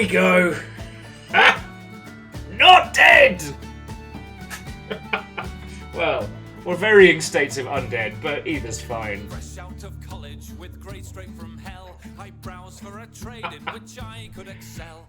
we go. Ah! Not dead! Well, we're varying states of undead, but either's fine. Fresh out of college with grades straight from hell, I browse for a trade in which I could excel.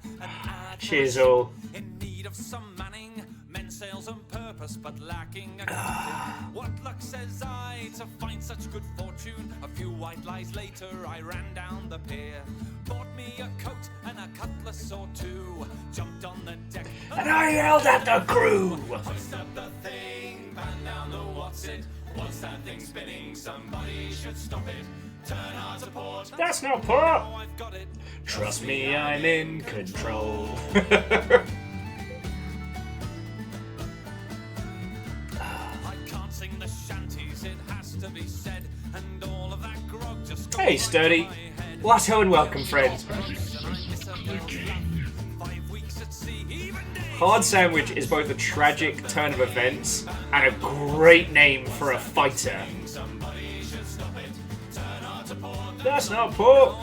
Cheers all. In need of some manning, men sales on purpose but lacking a captain. What luck says I to find such good fortune? A few white lies later I ran down the pier, bought me a coat and a cutlass or two, jumped on the deck And I yelled at the crew. hoist up the thing, pan down the what's it? What's that thing spinning? Somebody should stop it. Turn hard to port. That's not port. Oh, I've got it. Trust me, I'm in control. I can't sing the shanties, it has to be said, and all of that grog just Hey, Sturdy. Watto and welcome, friends. 5 weeks at sea, even days. Hard Sandwich is both a tragic turn of events and a great name for a fighter. That's not port.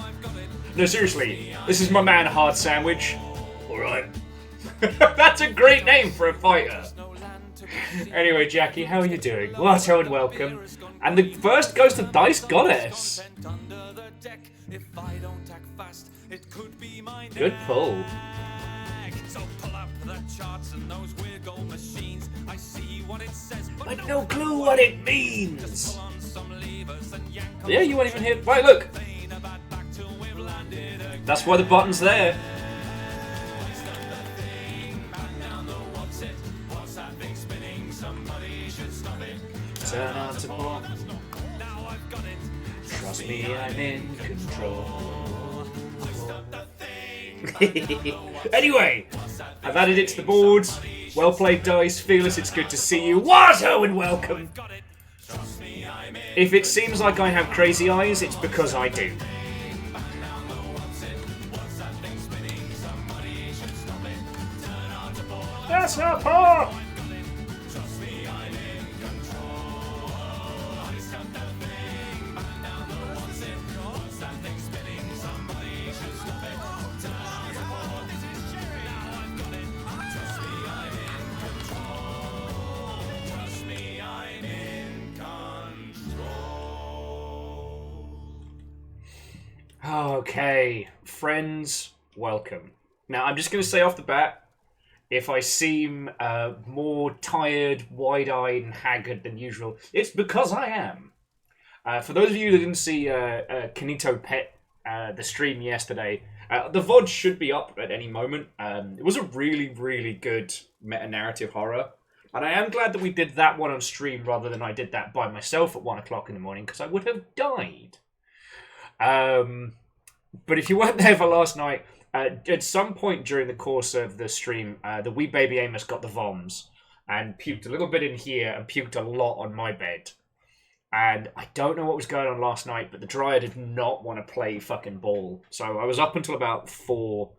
No, seriously, this is my man Hard Sandwich. Alright. That's a great name for a fighter. Anyway, Jackie, how are you doing? Watto and welcome. And the first goes to Dice Goddess. Under the deck, if I don't act fast, it could be my Good pull. neck. So pull up the charts and those weird gold machines. I see what it says, but But no clue what it means. pull on some levers and yank on Yeah, you won't even hear. Right, look. the back till we've landed again. That's why the button's there. What's that thing spinning? Somebody should stop it. Turn on to port. Now I've got it. Trust me, I'm in control. Anyway, I've added it to the board. Well played, Dice. Fearless, it's good to see you. Watto and welcome. Got it. Trust me, I'm in. If it seems like I have crazy eyes, it's because I do. That's not port. Okay, friends, welcome. Now, I'm just going to say off the bat, if I seem more tired, wide-eyed, and haggard than usual, it's because I am. For those of you that didn't see Kinito Pet, the stream yesterday, the VOD should be up at any moment. It was a really, really good meta-narrative horror. And I am glad that we did that one on stream rather than I did that by myself at 1 o'clock in the morning, because I would have died. But if you weren't there for last night, at some point during the course of the stream, the wee baby Amos got the voms and puked a little bit in here and puked a lot on my bed. And I don't know what was going on last night, but the dryer did not want to play fucking ball. So I was up until about 4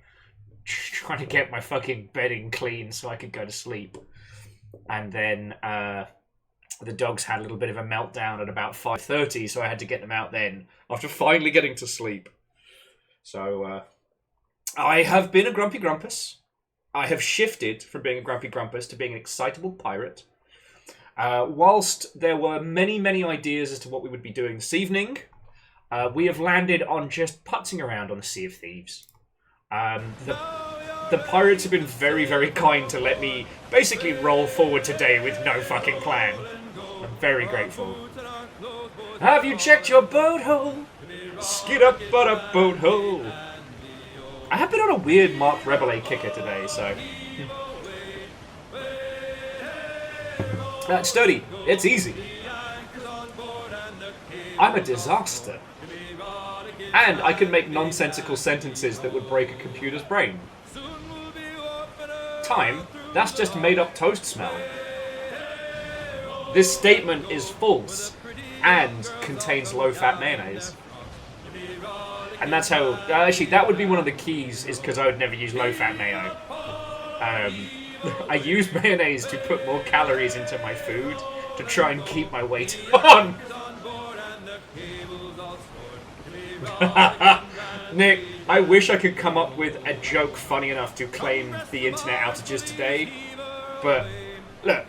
trying to get my fucking bedding clean so I could go to sleep. And then the dogs had a little bit of a meltdown at about 5:30, so I had to get them out then after finally getting to sleep. So I have been a grumpy grumpus. I have shifted from being a grumpy grumpus to being an excitable pirate. Whilst there were many, many ideas as to what we would be doing this evening, we have landed on just putzing around on the Sea of Thieves. The pirates have been very, very kind to let me basically roll forward today with no fucking plan. I'm very grateful. Have you checked your boat hole? Skid up but a boat hole. I have been on a weird Mark Rebele kicker today, so... Sturdy, it's easy. I'm a disaster. And I can make nonsensical sentences that would break a computer's brain. Time, that's just made-up toast smell. This statement is false and contains low-fat mayonnaise. And that's how... Actually, that would be one of the keys, is because I would never use low-fat mayo. I use mayonnaise to put more calories into my food to try and keep my weight on. Nick, I wish I could come up with a joke funny enough to claim the internet outages today, but look,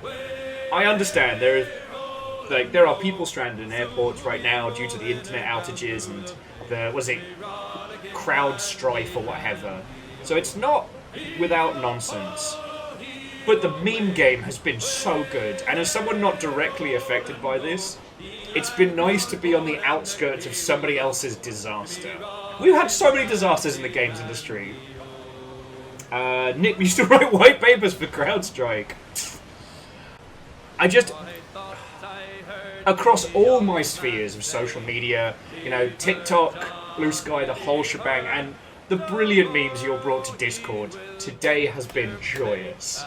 I understand there are people stranded in airports right now due to the internet outages and the crowd strife or whatever. So it's not without nonsense. But the meme game has been so good, and as someone not directly affected by this, it's been nice to be on the outskirts of somebody else's disaster. We've had so many disasters in the games industry. Nick used to write white papers for CrowdStrike. Across all my spheres of social media, TikTok, Blue Sky, the whole shebang, and the brilliant memes you're brought to Discord, today has been joyous.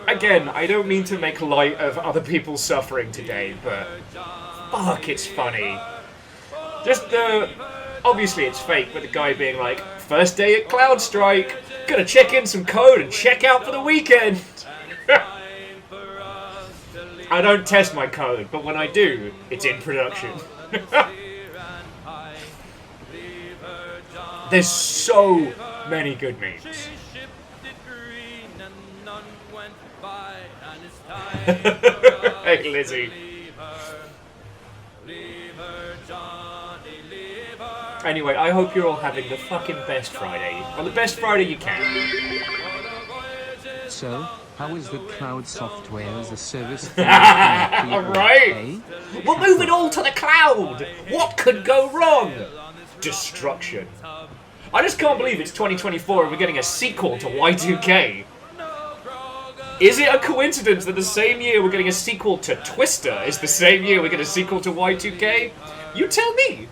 Again, I don't mean to make light of other people's suffering today, but fuck, it's funny. Obviously it's fake, but the guy being like, first day at CrowdStrike, gonna check in some code and check out for the weekend. I don't test my code, but when I do, it's in production. There's so many good memes. Hey, Lizzie. Anyway, I hope you're all having the fucking best Friday. Well, the best Friday you can. So, how is the cloud software as a service? Alright! We'll move it all to the cloud! What could go wrong? Destruction. I just can't believe it's 2024 and we're getting a sequel to Y2K. Is it a coincidence that the same year we're getting a sequel to Twister is the same year we get a sequel to Y2K? You tell me!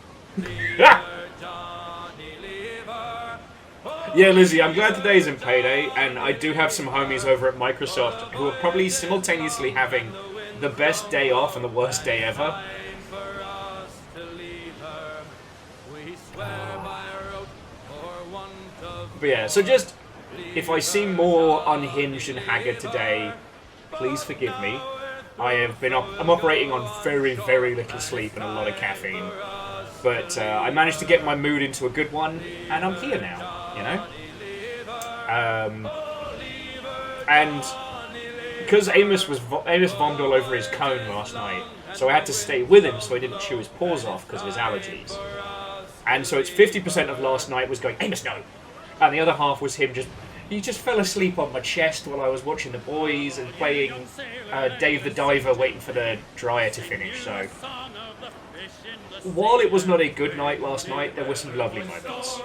Yeah, Lizzie, I'm glad today's in payday, and I do have some homies over at Microsoft who are probably simultaneously having the best day off and the worst day ever. But yeah, so just, if I seem more unhinged and haggard today, please forgive me. I'm operating on very, very little sleep and a lot of caffeine. But I managed to get my mood into a good one, and I'm here now. And because Amos vomited all over his cone last night, so I had to stay with him so I didn't chew his paws off because of his allergies. And so it's 50% of last night was going, Amos, no! And the other half was him he just fell asleep on my chest while I was watching the boys and playing Dave the Diver, waiting for the dryer to finish, so... While it was not a good night last night, there were some lovely moments.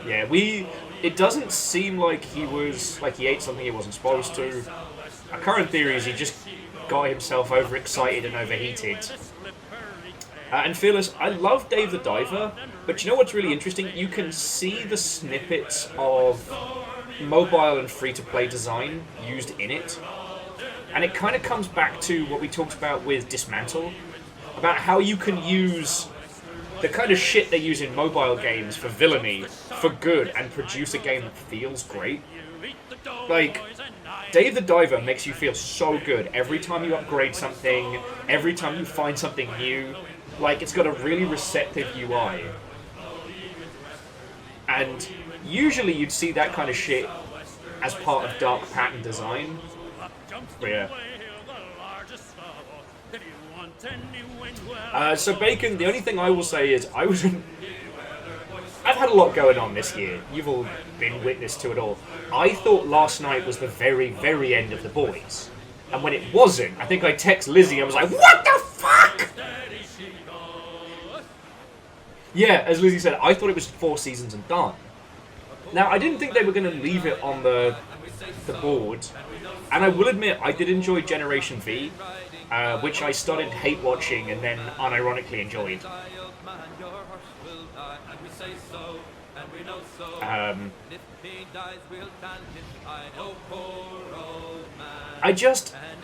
Yeah, it doesn't seem like he ate something he wasn't supposed to. Our current theory is he just got himself overexcited and overheated. And Fearless, I love Dave the Diver, but you know what's really interesting? You can see the snippets of mobile and free-to-play design used in it. And it kind of comes back to what we talked about with Dismantle, about how you can use the kind of shit they use in mobile games for villainy for good and produce a game that feels great. Like, Dave the Diver makes you feel so good every time you upgrade something, every time you find something new. Like, it's got a really receptive UI. And usually you'd see that kind of shit as part of dark pattern design. But yeah. So Bacon, the only thing I will say is I've had a lot going on this year. You've all been witness to it all. I thought last night was the very, very end of The Boys. And when it wasn't, I think I text Lizzie, I was like, what the fuck? Yeah, as Lizzie said, I thought it was 4 seasons and done. Now, I didn't think they were going to leave it on the board. And I will admit, I did enjoy Generation V, which I started hate watching and then unironically enjoyed.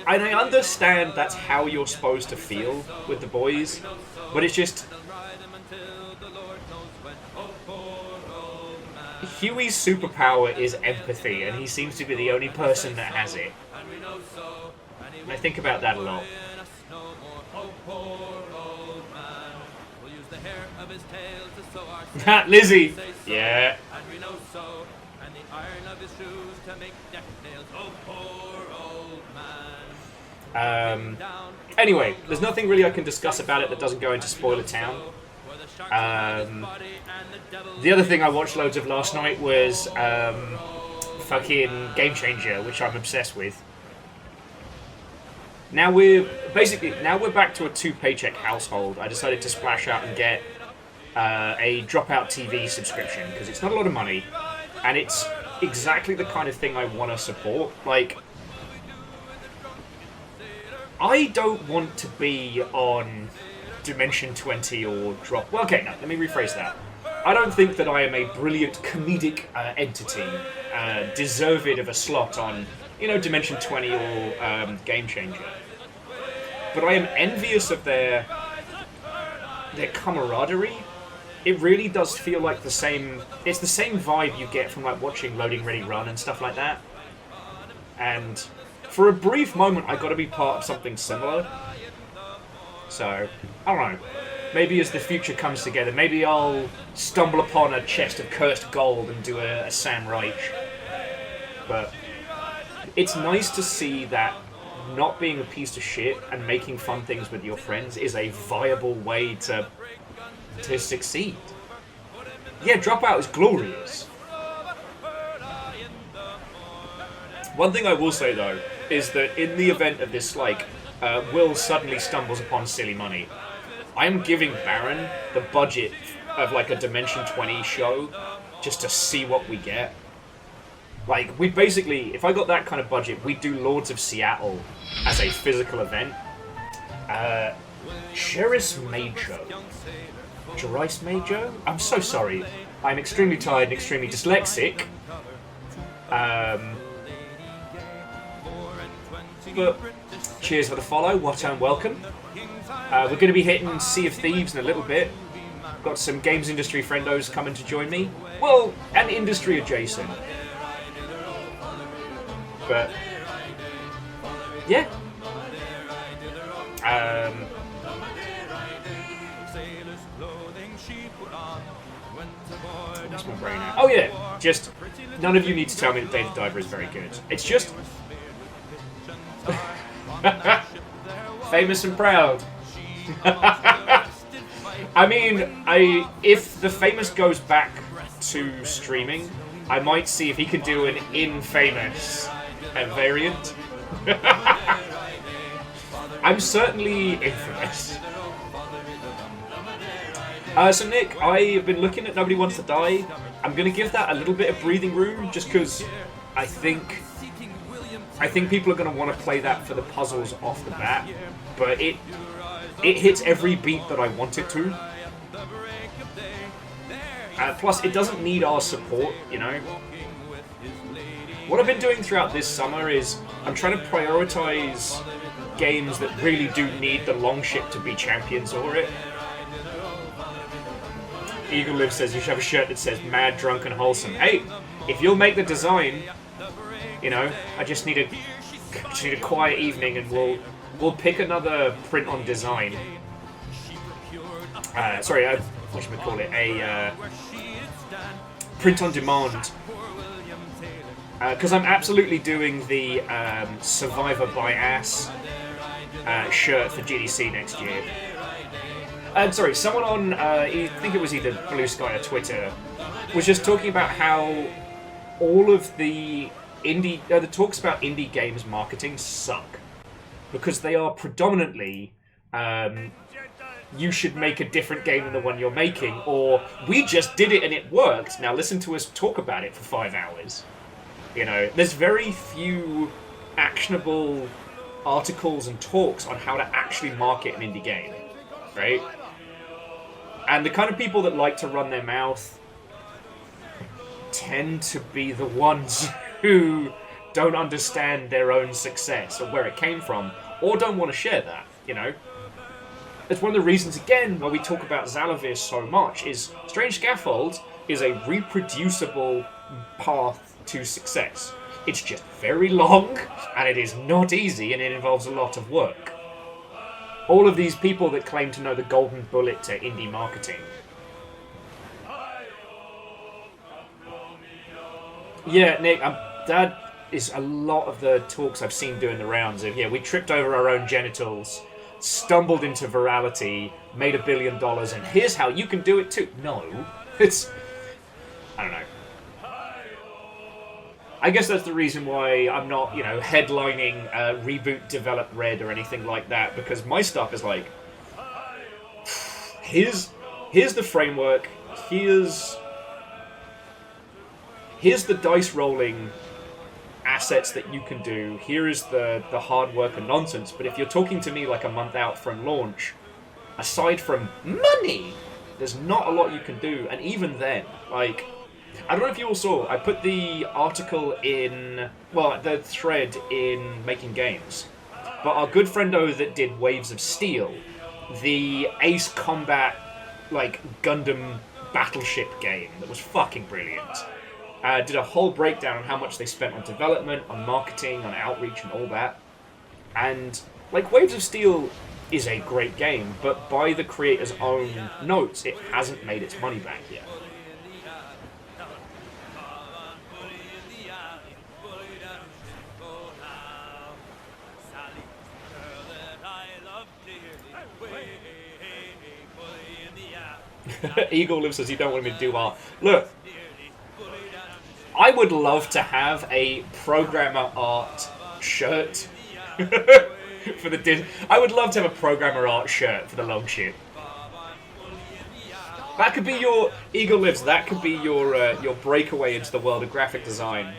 I understand that's how you're supposed to feel with The Boys, but it's just... Huey's superpower is empathy, and he seems to be the only person that has it. And I think about that a lot. Ha, Lizzie! Yeah. And we know so, and the iron of his shoes to make death nails. Oh, poor old man. Anyway, there's nothing really I can discuss about it that doesn't go into Spoiler Town. The other thing I watched loads of last night was fucking Game Changer, which I'm obsessed with. Now we're back to a 2-paycheck household. I decided to splash out and get a Dropout TV subscription because it's not a lot of money, and it's exactly the kind of thing I want to support. Like, I don't want to be on Dimension 20 or Drop. Well, okay, no, let me rephrase that. I don't think that I am a brilliant comedic entity deserved of a slot on, Dimension 20 or Game Changer. But I am envious of their camaraderie. It really does feel like the same. It's the same vibe you get from like watching Loading Ready Run and stuff like that. And for a brief moment, I got to be part of something similar. So I don't know. Maybe as the future comes together, maybe I'll stumble upon a chest of cursed gold and do a Sam Reich. But it's nice to see that not being a piece of shit and making fun things with your friends is a viable way to succeed. Yeah, Dropout is glorious. One thing I will say though is that in the event of this, like, Will suddenly stumbles upon silly money, I am giving Baron the budget of like a Dimension 20 show just to see what we get. Like, we basically, if I got that kind of budget, we'd do Lords of Seattle as a physical event. Sheriff's Major. Jerice Major? I'm so sorry. I'm extremely tired and extremely dyslexic. But cheers for the follow, what and welcome. We're going to be hitting Sea of Thieves in a little bit. Got some games industry friendos coming to join me. Well, and industry adjacent. But yeah. What's my brain at? Oh yeah, just none of you need to tell me that Dave the Diver is very good. It's just famous and proud. I mean, if the Famous goes back to streaming, I might see if he can do an Infamous variant. I'm certainly infamous. So Nick, I've been looking at Nobody Wants to Die. I'm going to give that a little bit of breathing room, just because I think people are going to want to play that for the puzzles off the bat. But it hits every beat that I want it to. Plus, it doesn't need our support, What I've been doing throughout this summer is I'm trying to prioritize games that really do need the long ship to be champions over it. Eagle Live says you should have a shirt that says Mad, Drunk, and Wholesome. Hey, if you'll make the design, I just need a quiet evening and we'll pick another print on design. What should we call it? A print on demand. Because I'm absolutely doing the Survivor by Ass shirt for GDC next year. Someone on, I think it was either Blue Sky or Twitter, was just talking about how all of the talks about indie games marketing suck. Because they are predominantly, you should make a different game than the one you're making, or we just did it and it worked, now listen to us talk about it for 5 hours. There's very few actionable articles and talks on how to actually market an indie game, right? And the kind of people that like to run their mouth tend to be the ones who don't understand their own success or where it came from, or don't want to share that, It's one of the reasons, again, why we talk about Xalavier so much, is Strange Scaffold is a reproducible path to success. It's just very long, and it is not easy, and it involves a lot of work. All of these people that claim to know the golden bullet to indie marketing Yeah, Nick, that is a lot of the talks I've seen doing the rounds of, yeah, we tripped over our own genitals, stumbled into virality, made $1 billion, and here's how you can do it too. No. It's... I don't know. I guess that's the reason why I'm not, headlining Reboot Develop Red or anything like that, because my stuff is like, here's the framework, here's the dice rolling assets that you can do, here is the hard work and nonsense, but if you're talking to me like a month out from launch, aside from money, there's not a lot you can do, and even then, like... I don't know if you all saw, I put the article in, well, the thread in Making Games, but our good friendo that did Waves of Steel, the Ace Combat, like, Gundam battleship game that was fucking brilliant, did a whole breakdown on how much they spent on development, on marketing, on outreach and all that, and, like, Waves of Steel is a great game, but by the creator's own notes, it hasn't made its money back yet. Eagle Live says you don't want me to do art. Look, I would love to have a programmer art shirt for the I would love to have a programmer art shirt for the long ship. That could be your Eagle Lives. That could be your breakaway into the world of graphic design.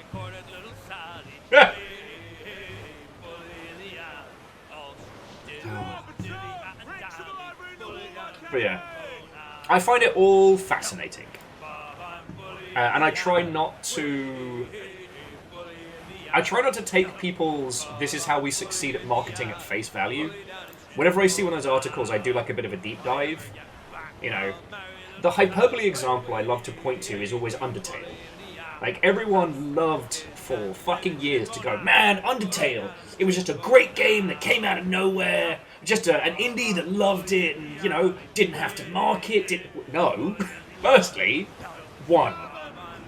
But yeah. I find it all fascinating. And I try not to take people's "this is how we succeed at marketing" at face value. Whenever I see one of those articles, I do like a bit of a deep dive. The hyperbole example I love to point to is always Undertale. Like, everyone loved for fucking years to go, man, Undertale, it was just a great game that came out of nowhere, just an indie that loved it and, didn't have to market. No. Firstly, one,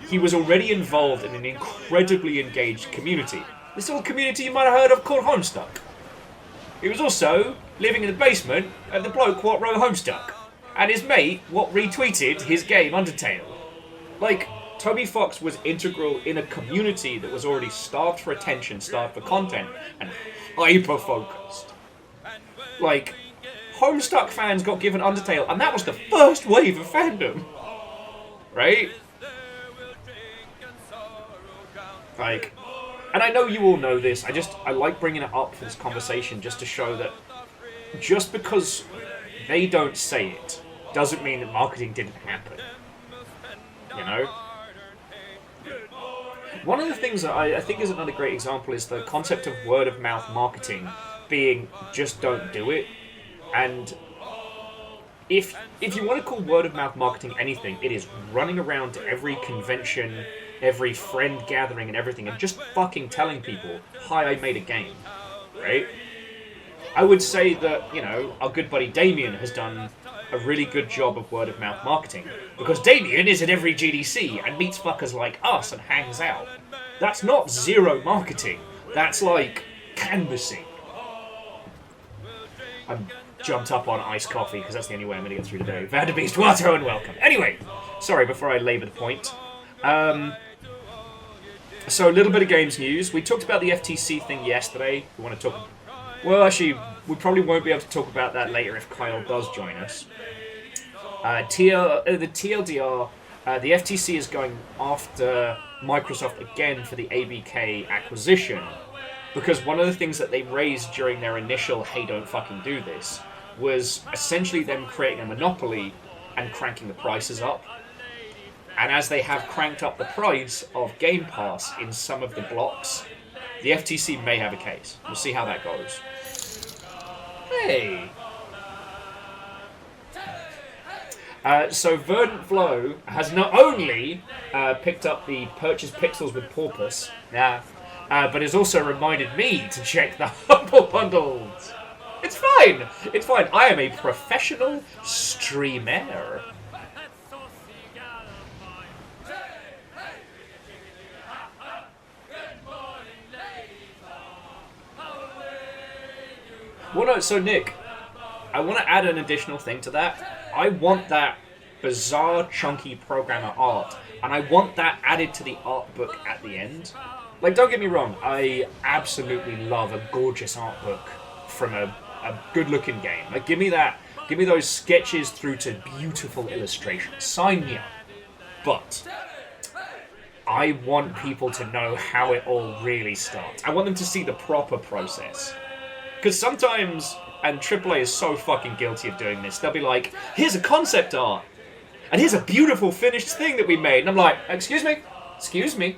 he was already involved in an incredibly engaged community. This little community you might have heard of called Homestuck. He was also living in the basement of the bloke what wrote Homestuck. And his mate what retweeted his game Undertale. Like, Toby Fox was integral in a community that was already starved for attention, starved for content, and hyper-focused. Like, Homestuck fans got given Undertale, and that was the first wave of fandom. Right? Like, and I know you all know this, I like bringing it up for this conversation just to show that just because they don't say it doesn't mean that marketing didn't happen. One of the things that I think is another great example is the concept of word-of-mouth marketing being just don't do it. And if you want to call word-of-mouth marketing anything, it is running around to every convention, every friend gathering and everything, and just fucking telling people, hi, I made a game, right? I would say that, our good buddy Damien has done a really good job of word-of-mouth marketing, because Damien is at every GDC and meets fuckers like us and hangs out. That's not zero marketing. That's like canvassing. I'm jumped up on iced coffee because that's the only way I'm going to get through the day. Vanderbeest, water and welcome. Anyway, sorry, before I labour the point. So a little bit of games news. We talked about the FTC thing yesterday. We want to talk... Well, actually, we probably won't be able to talk about that later if Kyle does join us. The TLDR, the FTC is going after Microsoft again for the ABK acquisition, because one of the things that they raised during their initial "hey, don't fucking do this" was essentially them creating a monopoly and cranking the prices up. And as they have cranked up the price of Game Pass in some of the blocks, the FTC may have a case. We'll see how that goes. Hey! So Verdant Flow has not only picked up the Purchase Pixels with Porpoise, but has also reminded me to check the Humble Bundles. It's fine! It's fine. I am a professional streamer. Well, no, so Nick, I want to add an additional thing to that. I want that bizarre, chunky programmer art, and I want that added to the art book at the end. Like, don't get me wrong, I absolutely love a gorgeous art book from a good-looking game. Like, give me those sketches through to beautiful illustrations. Sign me up. But I want people to know how it all really starts. I want them to see the proper process. Because sometimes, and AAA is so fucking guilty of doing this, they'll be like, here's a concept art, and here's a beautiful finished thing that we made. And I'm like, excuse me? Excuse me?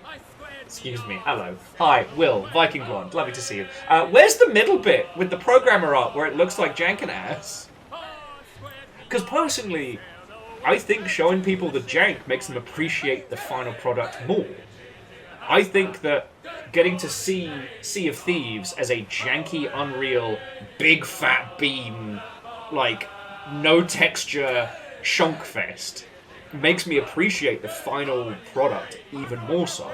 Excuse me. Hello. Hi, Will, Viking Blonde. Lovely to see you. Where's the middle bit with the programmer art where it looks like jank and ass? Because personally, I think showing people the jank makes them appreciate the final product more. I think that getting to see Sea of Thieves as a janky, unreal, big fat beam, like, no texture, shonk fest, makes me appreciate the final product even more so.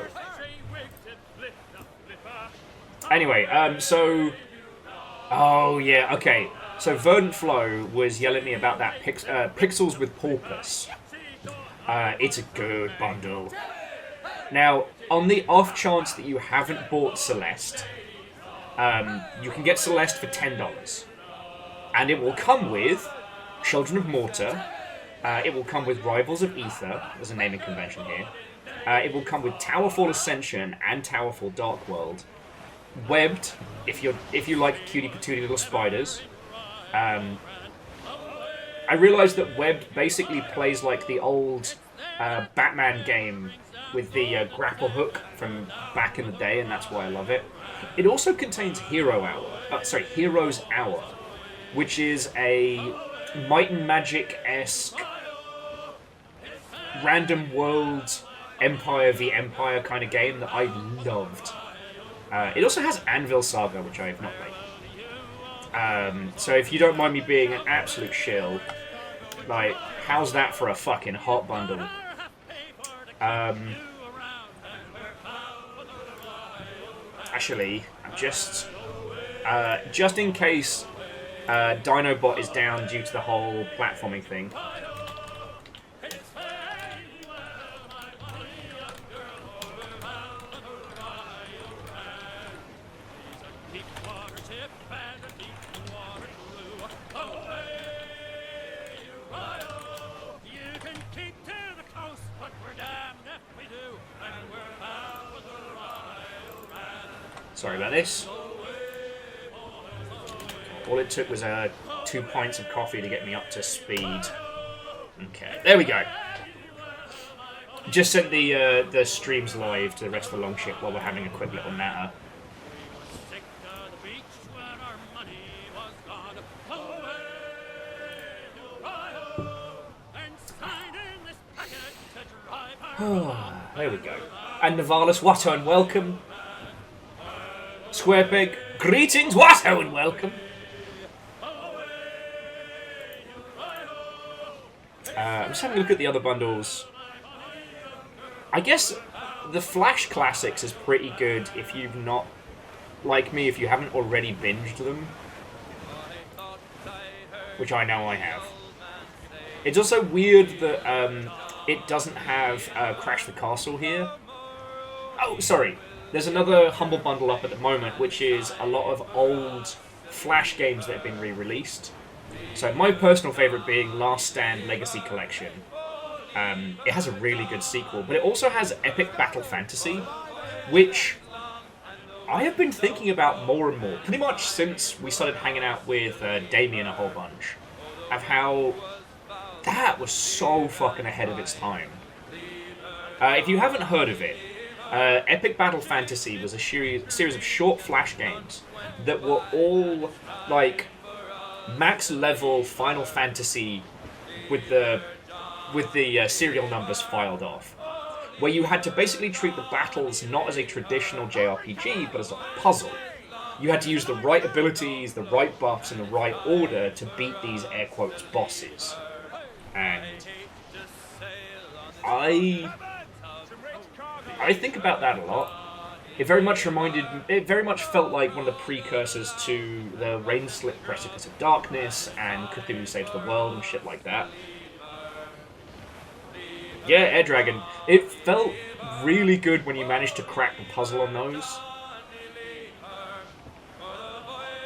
Anyway, oh yeah, okay. So Verdant Flow was yelling at me about that Pixels with Porpoise. It's a good bundle. Now, on the off chance that you haven't bought Celeste, you can get Celeste for $10. And it will come with Children of Mortar. It will come with Rivals of Ether. There's a naming convention here. It will come with Towerfall Ascension and Towerfall Dark World. Webbed, if you like cutie patootie little spiders. I realised that Webbed basically plays like the old Batman game with the grapple hook from back in the day, and that's why I love it. It also contains Hero's Hour, which is a Might and Magic-esque random world Empire v Empire kind of game that I loved. It also has Anvil Saga, which I have not played. So if you don't mind me being an absolute shill, like, how's that for a fucking hot bundle? Actually, just in case Dinobot is down due to the whole platforming thing. Sorry about this. All it took was 2 pints of coffee to get me up to speed. Okay, there we go. Just sent the streams live to the rest of the long ship while we're having a quick little natter. There we go. And Navalis, Watto, and welcome. Squarepeg, greetings, Watto, and welcome. I'm just having a look at the other bundles. I guess the Flash Classics is pretty good if you've not, like me, if you haven't already binged them. Which I know I have. It's also weird that it doesn't have Crash the Castle here. Oh, sorry. There's another Humble Bundle up at the moment, which is a lot of old Flash games that have been re-released. So my personal favourite being Last Stand Legacy Collection. It has a really good sequel, but it also has Epic Battle Fantasy, which I have been thinking about more and more, pretty much since we started hanging out with Damien a whole bunch, of how that was so fucking ahead of its time. If you haven't heard of it, Epic Battle Fantasy was a series of short Flash games that were all like max level Final Fantasy with the serial numbers filed off, where you had to basically treat the battles not as a traditional JRPG but as a puzzle. You had to use the right abilities, the right buffs, in the right order to beat these air quotes bosses. And I think about that a lot. It very much felt like one of the precursors to the Rain-Slit Precipice of Darkness and Cthulhu Saves the World and shit like that. Yeah, Air Dragon. It felt really good when you managed to crack the puzzle on those.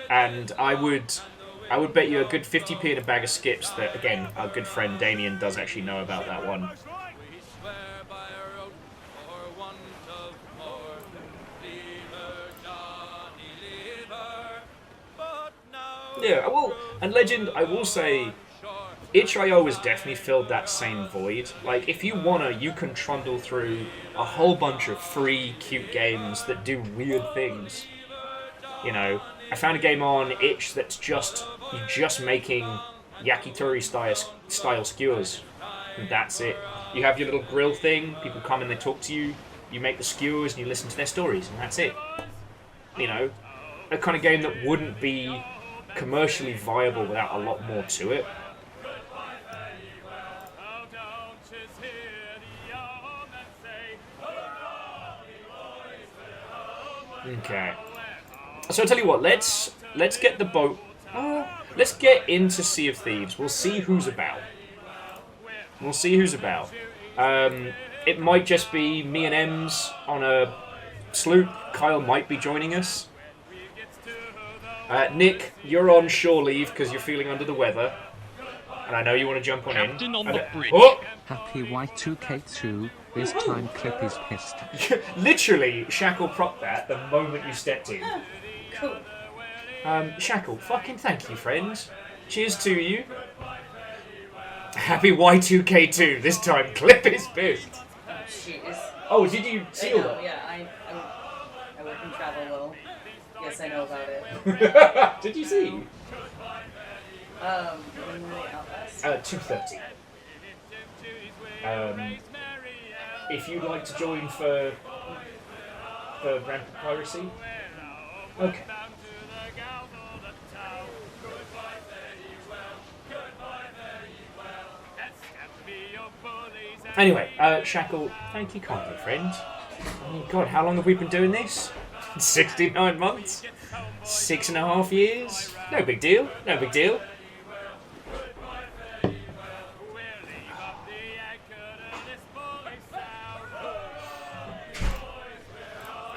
And I would bet you a good 50p in a bag of skips that, again, our good friend Damien does actually know about that one. Yeah, well, and Legend, I will say, itch.io has definitely filled that same void. Like, if you wanna, you can trundle through a whole bunch of free, cute games that do weird things. You know, I found a game on itch that's just making yakitori style skewers, and that's it. You have your little grill thing, people come and they talk to you, you make the skewers and you listen to their stories, and that's it. You know, a kind of game that wouldn't be commercially viable without a lot more to it. Okay. So I'll tell you what, let's get the boat. Let's get into Sea of Thieves. We'll see who's about. It might just be me and Ems on a sloop. Kyle might be joining us. Nick, you're on shore leave because you're feeling under the weather. And I know you want to jump on Captain in. on the bridge. Oh! Happy Y2K2, this time Clip is pissed. Literally, Shackle propped that the moment you stepped in. Oh, cool. Shackle, fucking thank you, friends. Cheers to you. Happy Y2K2, this time Clip is pissed. Oh, jeez. Oh, did you see all I know, that? yeah, I work in travel well. Yes, I know about it. Did you see? When were they out last? 2:30. If you'd like to join for Rampant Piracy. Okay. Anyway, Shackle, thank you kindly, friend. I mean, God, how long have we been doing this? 69 months? 6.5 years? No big deal, no big deal.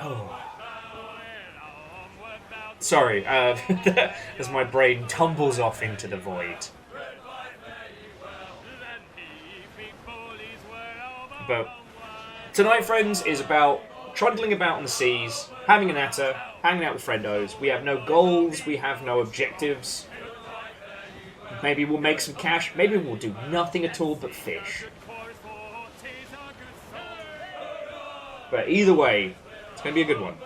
Oh. Sorry, as my brain tumbles off into the void. But tonight, friends, is about trundling about in the seas, having a natter, hanging out with friendos. We have no goals, we have no objectives. Maybe we'll make some cash, maybe we'll do nothing at all but fish. But either way, it's going to be a good one.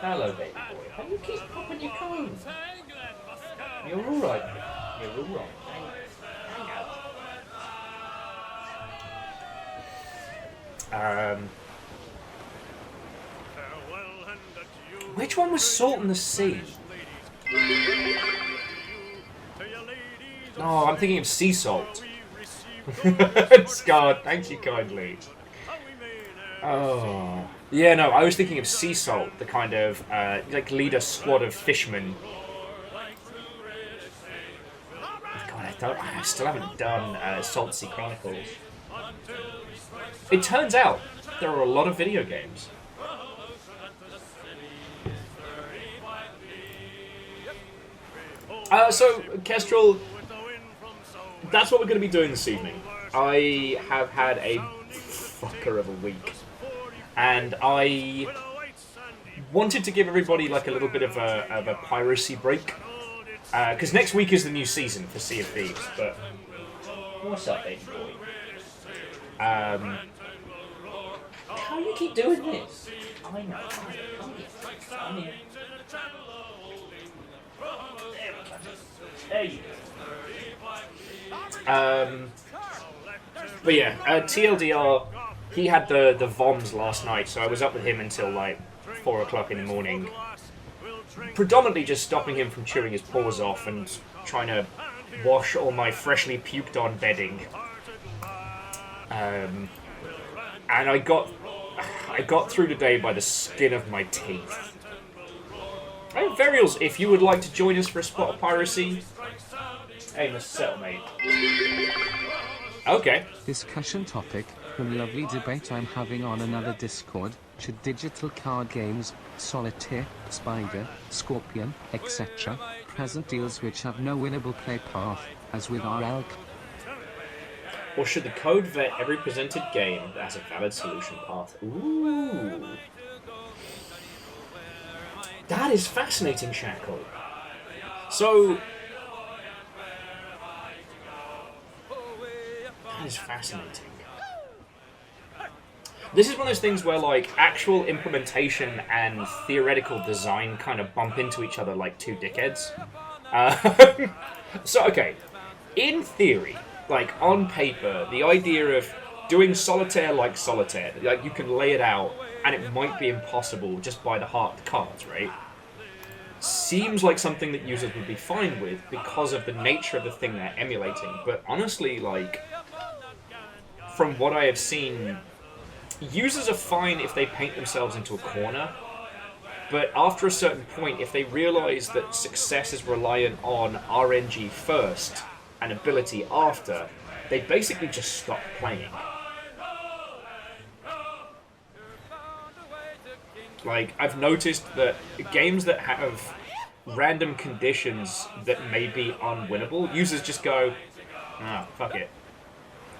Hello, baby boy. How do you keep popping your cone? You're alright, mate. You're alright. Hang out. Which one was Salt in the Sea? Oh, I'm thinking of Sea Salt. Scarred, thank you kindly. Oh. Yeah, no, I was thinking of Sea Salt, the kind of, like, lead a squad of fishermen. God, I still haven't done Salt Sea Chronicles. It turns out there are a lot of video games. So, Kestrel, that's what we're going to be doing this evening. I have had a fucker of a week. And I wanted to give everybody like a little bit of a piracy break. Because next week is the new season for Sea of Thieves. But what's up, baby boy? How do you keep doing this? I know. I mean, there you go. But yeah, TLDR. He had the VOMs last night, so I was up with him until like 4 o'clock in the morning. Predominantly just stopping him from chewing his paws off and trying to wash all my freshly puked on bedding. And I got through today by the skin of my teeth. Hey, Varials, if you would like to join us for a spot of piracy, hey, Mr. Settlemate. Okay. Discussion topic, the lovely debate I'm having on another Discord. Should digital card games, Solitaire, Spider, Scorpion, etc., present deals which have no winnable play path, as with RL? Or should the code vet every presented game that has a valid solution path? Ooh. That is fascinating, Shackle. So... that is fascinating. This is one of those things where, like, actual implementation and theoretical design kind of bump into each other like two dickheads. So, okay. In theory, like, on paper, the idea of doing solitaire like solitaire, like, you can lay it out, and it might be impossible just by the heart of the cards, right? Seems like something that users would be fine with because of the nature of the thing they're emulating. But honestly, like, from what I have seen, users are fine if they paint themselves into a corner, but after a certain point, if they realize that success is reliant on RNG first and ability after, they basically just stop playing. Like, I've noticed that games that have random conditions that may be unwinnable, users just go, ah, fuck it.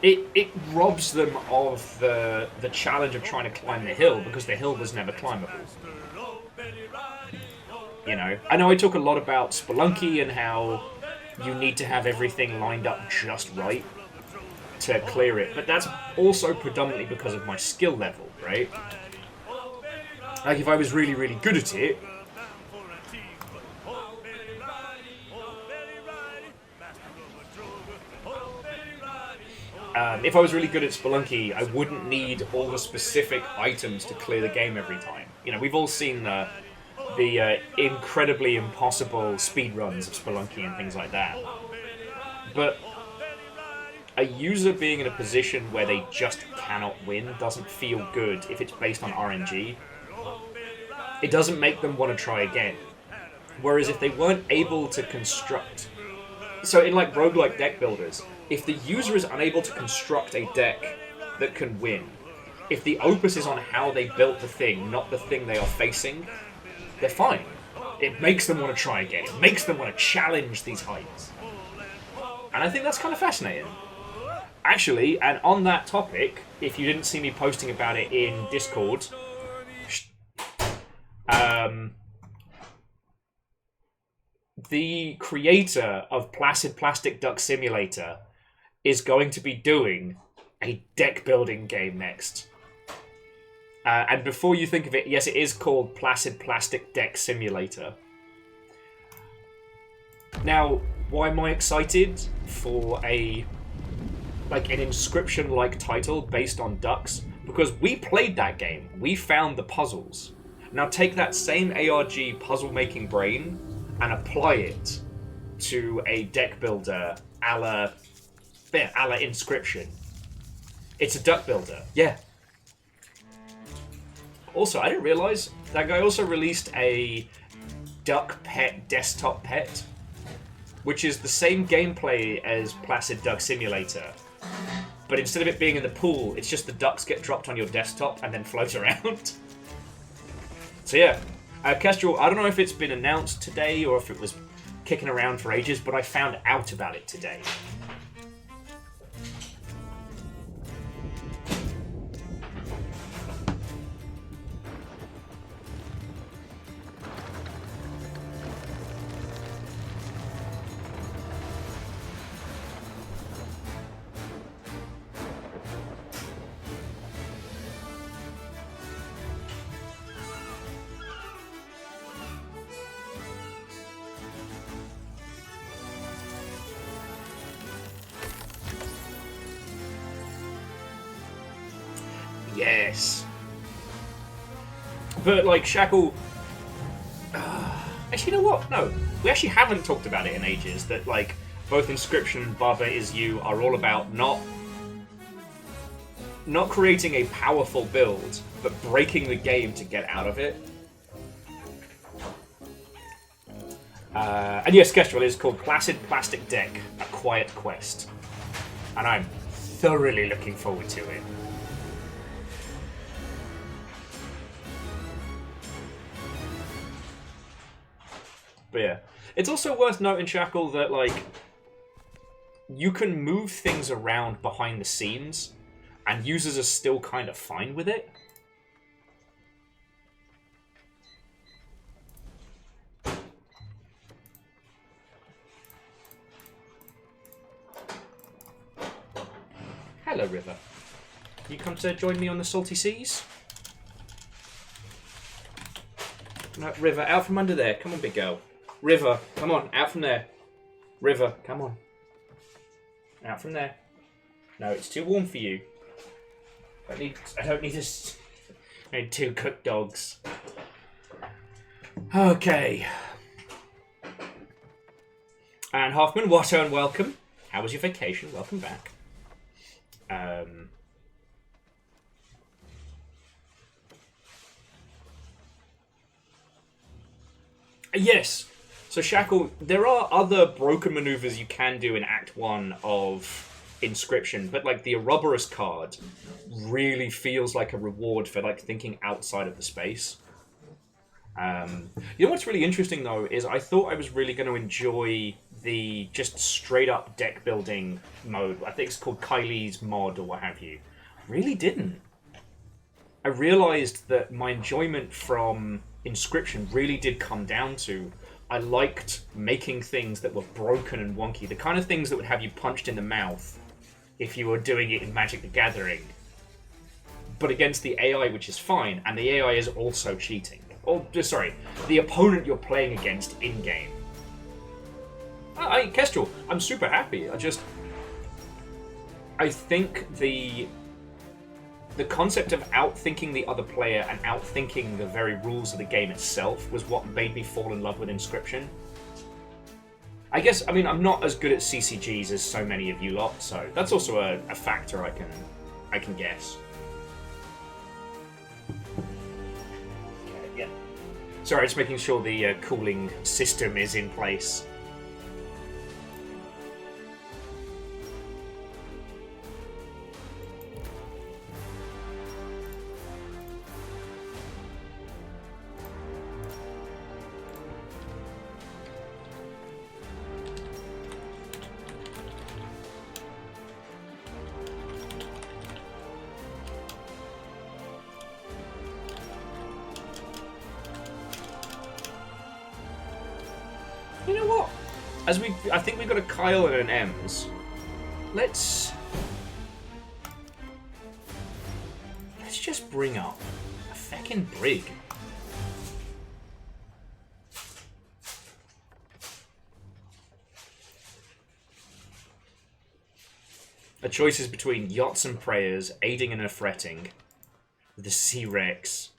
It robs them of the challenge of trying to climb the hill, because the hill was never climbable. You know, I know I talk a lot about Spelunky and how you need to have everything lined up just right to clear it, but that's also predominantly because of my skill level, right? Like, if I was really, really good at it, if I was really good at Spelunky, I wouldn't need all the specific items to clear the game every time. You know, we've all seen the incredibly impossible speedruns of Spelunky and things like that. But a user being in a position where they just cannot win doesn't feel good if it's based on RNG. It doesn't make them want to try again. Whereas if they weren't able to construct... So in, like, roguelike deck builders, if the user is unable to construct a deck that can win, if the opus is on how they built the thing, not the thing they are facing, they're fine. It makes them want to try again. It makes them want to challenge these heights. And I think that's kind of fascinating. Actually, and on that topic, if you didn't see me posting about it in Discord, the creator of Placid Plastic Duck Simulator is going to be doing a deck building game next. And before you think of it, yes, it is called Placid Plastic Deck Simulator. Now, why am I excited for an Inscription-like title based on ducks? Because we played that game. We found the puzzles. Now take that same ARG puzzle-making brain and apply it to a deck builder a la Inscription. It's a duck builder, yeah. Also, I didn't realize that guy also released a duck pet desktop pet, which is the same gameplay as Placid Duck Simulator. But instead of it being in the pool, it's just the ducks get dropped on your desktop and then float around. So yeah, Kestrel, I don't know if it's been announced today or if it was kicking around for ages, but I found out about it today. Yes. But, like, Shackle... actually, you know what? No. We actually haven't talked about it in ages. That, like, both Inscription and Baba Is You are all about not creating a powerful build, but breaking the game to get out of it. And yes, Kestrel is called Placid Plastic Deck, A Quiet Quest. And I'm thoroughly looking forward to it. But yeah. It's also worth noting, Shackle, that, like, you can move things around behind the scenes, and users are still kind of fine with it. Hello, River. You come to join me on the salty seas? No, River, out from under there. Come on, big girl. River, come on, out from there. River, come on. Out from there. No, it's too warm for you. I don't need I need 2 cooked dogs. Okay. And Hoffman, Watto, and welcome. How was your vacation? Welcome back. Yes. So Shackle, there are other broken maneuvers you can do in Act 1 of Inscription, but like the Ouroboros card really feels like a reward for like thinking outside of the space. You know what's really interesting though is I thought I was really going to enjoy the just straight up deck building mode. I think it's called Kylie's mod or what have you. Really didn't. I realized that my enjoyment from Inscription really did come down to I liked making things that were broken and wonky, the kind of things that would have you punched in the mouth if you were doing it in Magic the Gathering, but against the AI, which is fine, and the AI is also cheating. Or, sorry, the opponent you're playing against in-game. Kestrel, I'm super happy. I think the concept of outthinking the other player and outthinking the very rules of the game itself was what made me fall in love with Inscription. I mean, I'm not as good at CCGs as so many of you lot, so that's also a factor I can guess. Okay, yeah. Sorry, just making sure the cooling system is in place. You know what? I think we've got a Kyle and an Ems. Let's just bring up a feckin' Brig. A choice is between Yachts and Prayers, Aiding and Fretting, the Sea Rex,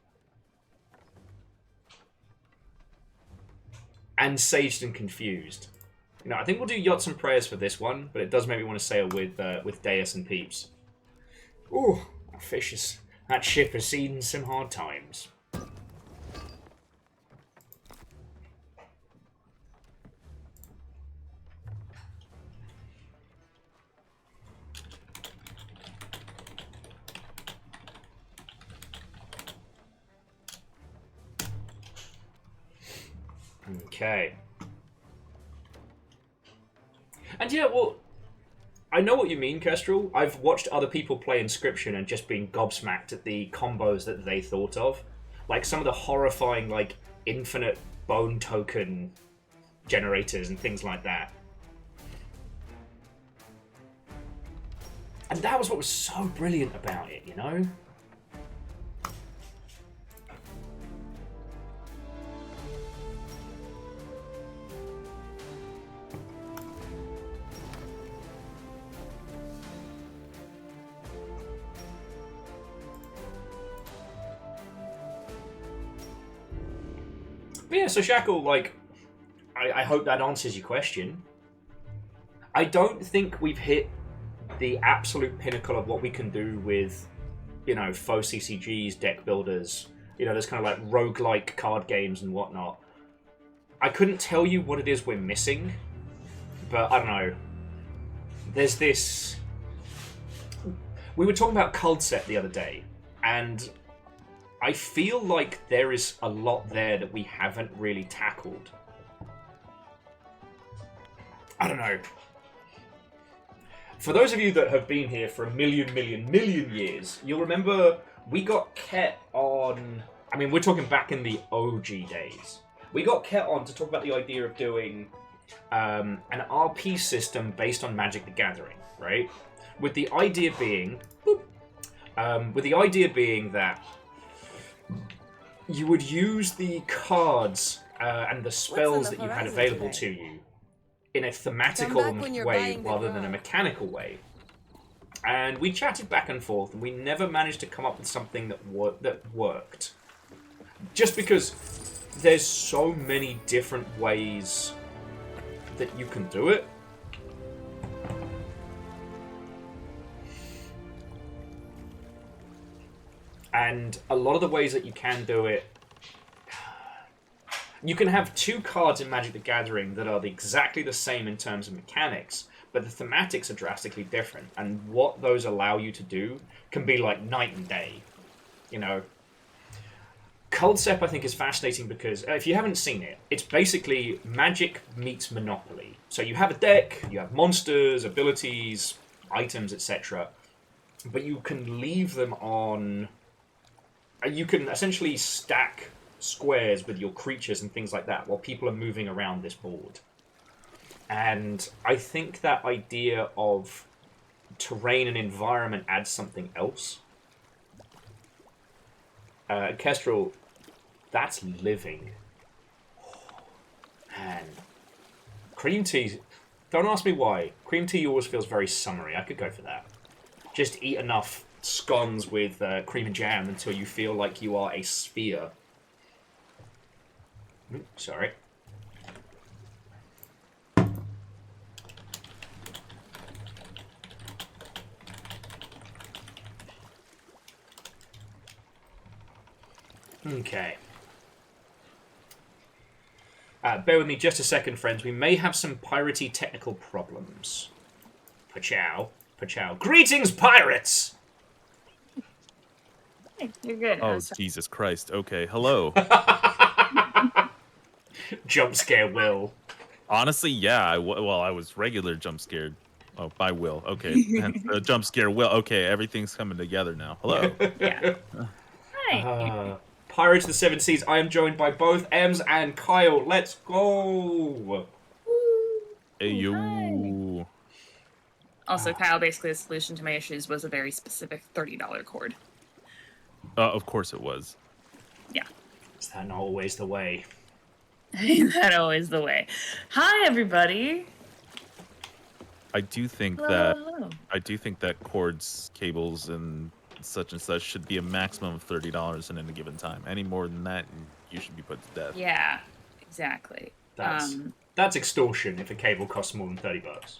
and Saged and Confused. You know, I think we'll do Yachts and Prayers for this one, but it does make me want to sail with Deus and Peeps. Ooh, that ship has seen some hard times. Okay. And yeah, well, I know what you mean, Kestrel. I've watched other people play Inscription and just been gobsmacked at the combos that they thought of. Like some of the horrifying, like, infinite bone token generators and things like that. And that was what was so brilliant about it, you know? But yeah, so Shackle, like, I hope that answers your question. I don't think we've hit the absolute pinnacle of what we can do with, faux CCGs, deck builders, those kind of like roguelike card games and whatnot. I couldn't tell you what it is we're missing, but I don't know. There's this... We were talking about Culdcept the other day, and I feel like there is a lot there that we haven't really tackled. I don't know. For those of you that have been here for a million years, you'll remember we got Ket on... I mean, we're talking back in the OG days. We got Ket on to talk about the idea of doing an RP system based on Magic the Gathering, right? With the idea being... that you would use the cards and the spells that you had available to you in a thematical way rather than a mechanical way. And we chatted back and forth, and we never managed to come up with something that worked. Just because there's so many different ways that you can do it. And a lot of the ways that you can do it, you can have two cards in Magic the Gathering that are exactly the same in terms of mechanics, but the thematics are drastically different. And what those allow you to do can be like night and day. Culdcept, I think, is fascinating because, if you haven't seen it, it's basically Magic meets Monopoly. So you have a deck, you have monsters, abilities, items, etc. But you can leave them on... You can essentially stack squares with your creatures and things like that while people are moving around this board. And I think that idea of terrain and environment adds something else. Kestrel, that's living. Man. Cream tea, don't ask me why. Cream tea always feels very summery. I could go for that. Just eat enough scones with cream and jam until you feel like you are a sphere. Sorry. Okay. Bear with me just a second, friends. We may have some piratey technical problems. Pachow. Pachow. Greetings, pirates! Hey, you're good. Oh, Jesus Christ. Okay, hello. Jump scare Will. Honestly, yeah. I was regular jump scared. Oh, by Will. Okay. Hence the jump scare Will. Okay, everything's coming together now. Hello. Yeah. Hi. Pirates of the Seven Seas. I am joined by both Ems and Kyle. Let's go! Hey, you. Hi. Also, Kyle, basically the solution to my issues was a very specific $30 cord. Of course it was. Yeah. Is that not always the way? Ain't that always the way? Hi, everybody. I do think Hello. that cords, cables, and such should be a maximum of $30 in any given time. Any more than that, you should be put to death. Yeah, exactly. That's extortion if a cable costs more than $30.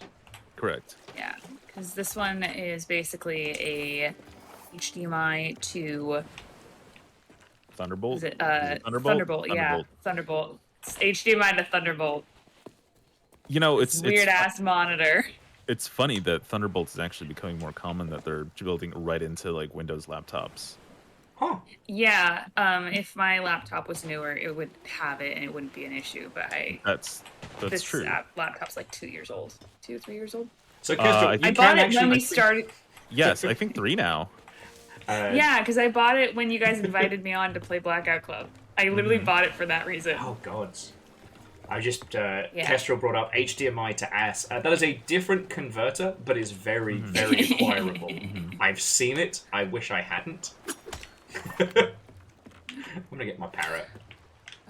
Correct. Yeah, because this one is basically a HDMI to Thunderbolt? Is it Thunderbolt? Thunderbolt? Yeah, Thunderbolt. It's HDMI to Thunderbolt. It's weird ass monitor. It's funny that Thunderbolt is actually becoming more common, that they're building right into like Windows laptops. Huh. Yeah, if my laptop was newer, it would have it and it wouldn't be an issue. But that's this true. Laptop's like 2 years old, 2 or 3 years old. So Kestrel, I bought it when we started. Yes, I think 3 now. Yeah, because I bought it when you guys invited me on to play Blackout Club. I literally bought it for that reason. Oh gods. I just Kestrel brought up HDMI to AS. That is a different converter, but is very, very acquirable. I've seen it. I wish I hadn't. I'm gonna get my parrot.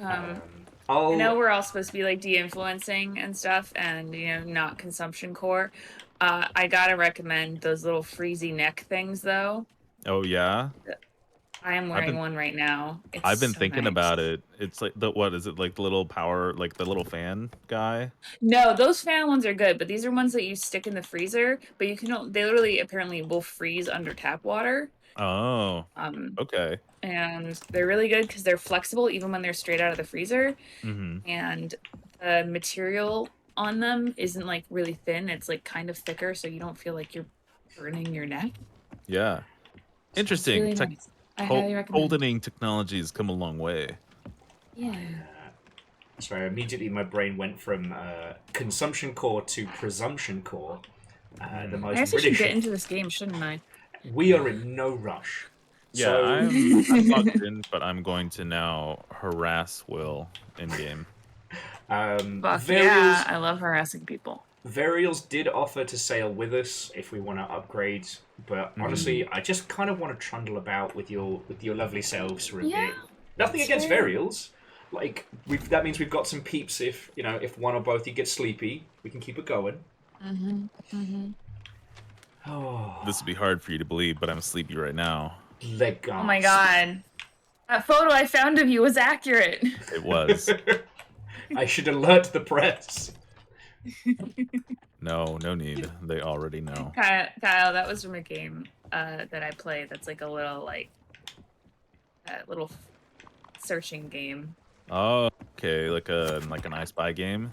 I know we're all supposed to be like de-influencing and stuff, and not consumption core. I gotta recommend those little freezy neck things, though. Oh yeah. I am wearing one right now. It's I've been so thinking nice. about it. It's like what is it like the little power, like the little fan guy? No, those fan ones are good, but these are ones that you stick in the freezer. But you can they literally apparently will freeze under tap water. Oh, Um, okay. and they're really good because they're flexible even when they're straight out of the freezer. Mm-hmm. And the material on them isn't like really thin. It's like kind of thicker, so you don't feel like you're burning your neck. Yeah. It's Interesting. really nice. I highly recommend. Holdening technology has come a long way. Yeah. So immediately my brain went from consumption core to presumption core. The I most guess I should British. get into this game, shouldn't I? We are in no rush. Yeah, So I'm logged in, but I'm going to now harass Will in game. Fuck yeah, I love harassing people. Varials did offer to sail with us if we want to upgrade, but honestly, I just kind of want to trundle about with your lovely selves for a bit. Nothing against Varials. Like that means we've got some peeps. If if one or both you get sleepy, we can keep it going. Oh, This would be hard for you to believe, but I'm sleepy right now. leg gasp. Oh my god, that photo I found of you was accurate. It was. I should alert the press. No need. They already know. Kyle, that was from a game that I play. That's like a little little searching game. Oh, okay, like an I Spy game.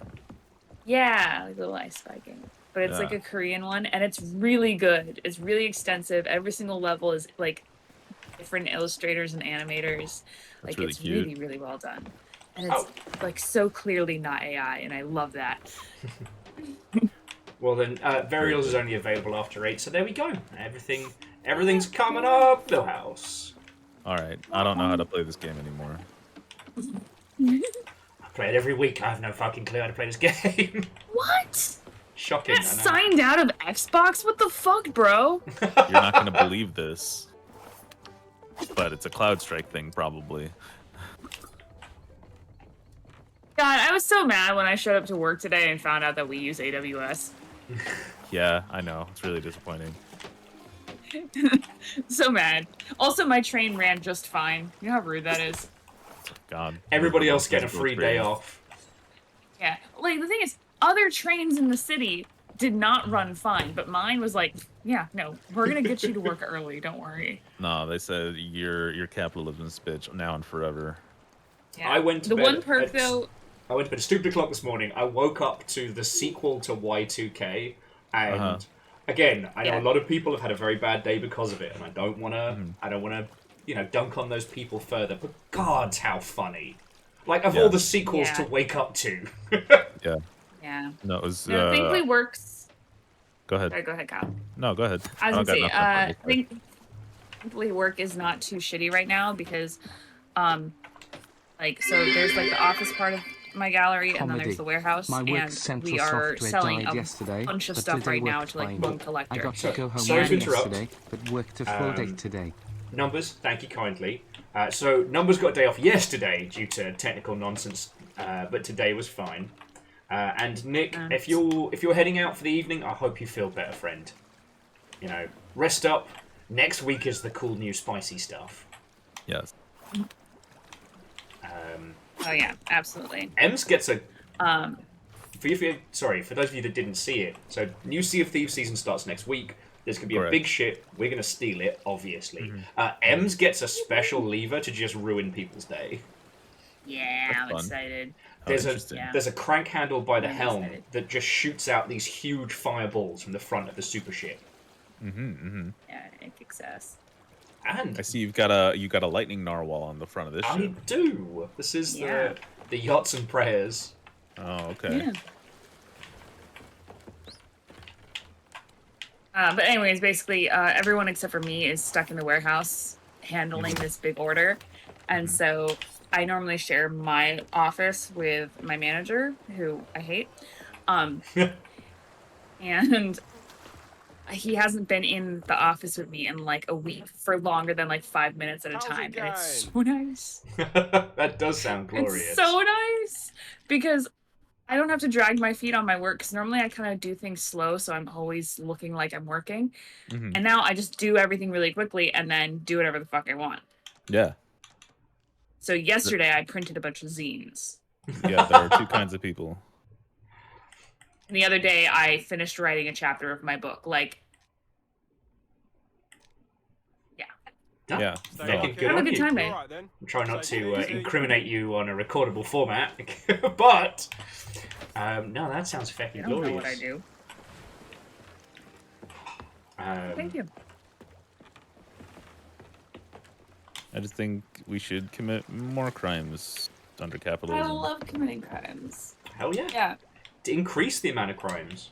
Yeah, like a little I Spy game. But it's like a Korean one, and it's really good. It's really extensive. Every single level is like different illustrators and animators. That's like really it's cute. really, really well done. And it's like so clearly not AI, and I love that. Well then, Varials is only available after 8, so there we go. Everything's coming up, Millhouse. Alright, I don't know how to play this game anymore. I play it every week. I have no fucking clue how to play this game. What? Shocking. Got signed out of Xbox? What the fuck, bro? You're not gonna believe this. But it's a Cloud Strike thing, probably. God, I was so mad when I showed up to work today and found out that we use AWS. Yeah, I know. It's really disappointing. So mad. Also, my train ran just fine. You know how rude that is? God. Everybody else getting a free day off. Yeah. Like, the thing is, other trains in the city did not run fine, but mine was like, yeah, no, we're gonna get you to work early, don't worry. No, they said your capitalism's bitch now and forever. Yeah. I went to bed one perk, though... I went to bed at stupid o'clock this morning. I woke up to the sequel to Y2K, and again, I know a lot of people have had a very bad day because of it, and I don't want to, dunk on those people further. But God, how funny! Like of all the sequels to wake up to. Yeah. Yeah. No, it was. Thankfully works. Go ahead. Sorry, go ahead, Kyle. No, go ahead. I was gonna say, thankfully work is not too shitty right now because, so there's like the office part of my gallery, and then there's the warehouse, and we are selling a bunch of stuff right now to like one collector. I got to go home Sorry to interrupt. yesterday, but worked a full day today. Numbers, thank you kindly. So Numbers got a day off yesterday due to technical nonsense, but today was fine. And Nick, if you're heading out for the evening, I hope you feel better, friend. Rest up. Next week is the cool new spicy stuff. Yes. Oh yeah, absolutely. Ems gets a. For those of you that didn't see it, so new Sea of Thieves season starts next week. There's gonna be a big ship. We're gonna steal it, obviously. Ems gets a special lever to just ruin people's day. Yeah, I'm excited. There's a crank handle by the helm that just shoots out these huge fireballs from the front of the super ship. Yeah, it kicks ass. And I see you've got a lightning narwhal on the front of this ship. I do. This is the yachts and prayers. Oh, okay. Yeah. But anyways, basically, everyone except for me is stuck in the warehouse handling this big order, and so I normally share my office with my manager, who I hate, and he hasn't been in the office with me in like a week for longer than like 5 minutes at a time, and it's so nice. That does sound glorious. It's so nice because I don't have to drag my feet on my work, because normally I kind of do things slow, so I'm always looking like I'm working. And now I just do everything really quickly and then do whatever the fuck I want. Yeah. So yesterday I printed a bunch of zines. Yeah, there are two kinds of people. And the other day I finished writing a chapter of my book. Like, Yeah. Good have a on good you. time, mate. I'm trying not to incriminate you on a recordable format, but no, that sounds fucking I don't glorious. know what I do. Thank you. I just think we should commit more crimes under capitalism. I love committing crimes. Hell yeah. Yeah. To increase the amount of crimes.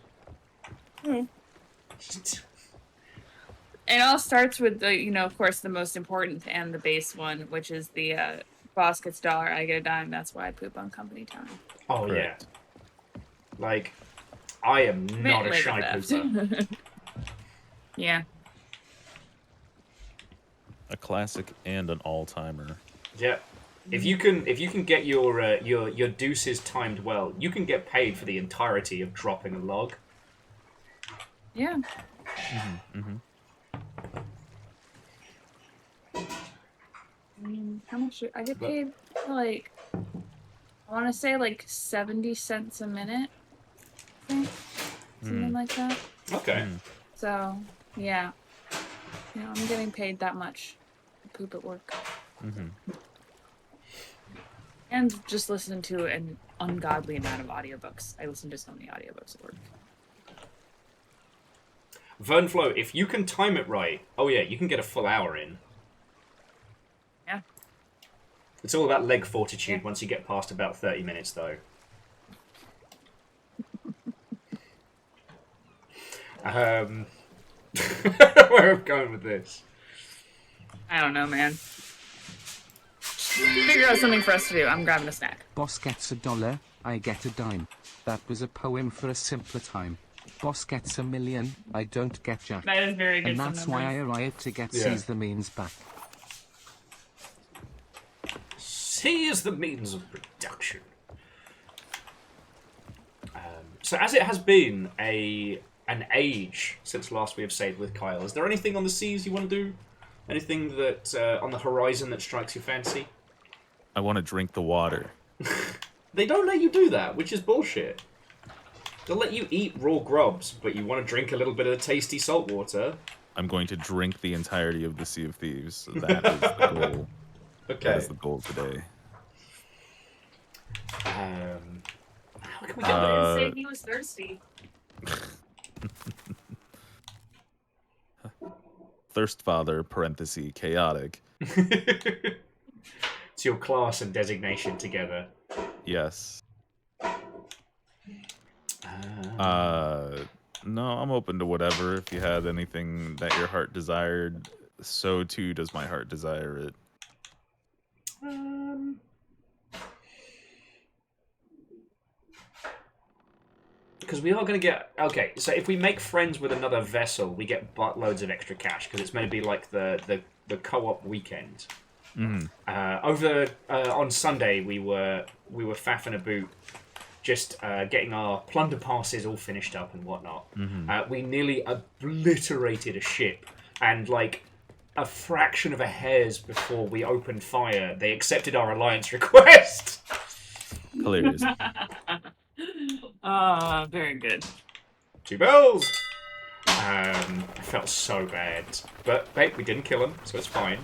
It all starts with the, of course, the most important and the base one, which is the boss gets $1, I get a dime. That's why I poop on company time. Oh, Correct. yeah. Like, I am not a shy pooper. Yeah. A classic and an all-timer. Yeah. If you can get your deuces timed well, you can get paid for the entirety of dropping a log. Yeah. How much I get paid? Like, I want to say like 70 cents a minute. I think. Something like that. Okay. So, yeah. I'm getting paid that much to poop at work. And just listen to an ungodly amount of audiobooks. I listen to so many audiobooks at work. Vernflow, if you can time it right, oh yeah, you can get a full hour in. Yeah. It's all about leg fortitude once you get past about 30 minutes, though. Where am I going with this? I don't know, man. Figure out something for us to do. I'm grabbing a snack. Boss gets $1, I get a dime. That was a poem for a simpler time. Boss gets $1 million, I don't get jack. That is very good. And that's why I arrived to get Seize the Means back. Seize the means of production. So as it has been an age since last we have stayed with Kyle, is there anything on the seas you want to do? Anything that on the horizon that strikes your fancy? I want to drink the water. They don't let you do that, which is bullshit. They'll let you eat raw grubs, but you want to drink a little bit of the tasty salt water. I'm going to drink the entirety of the Sea of Thieves. That is the goal. Okay. That is the goal today. How can we I didn't say he was thirsty. Thirst Father, parenthesis, chaotic. It's your class and designation together. Yes. No, I'm open to whatever. If you had anything that your heart desired, so too does my heart desire it. Because we are going to get... Okay, so if we make friends with another vessel, we get buttloads of extra cash, because it's meant to be like the co-op weekend. On Sunday, we were faffing about, just getting our plunder passes all finished up and whatnot. We nearly obliterated a ship, and like a fraction of a hair's before we opened fire, they accepted our alliance request. Hilarious. Very good. 2 bells. I felt so bad, but babe, we didn't kill him, so it's fine.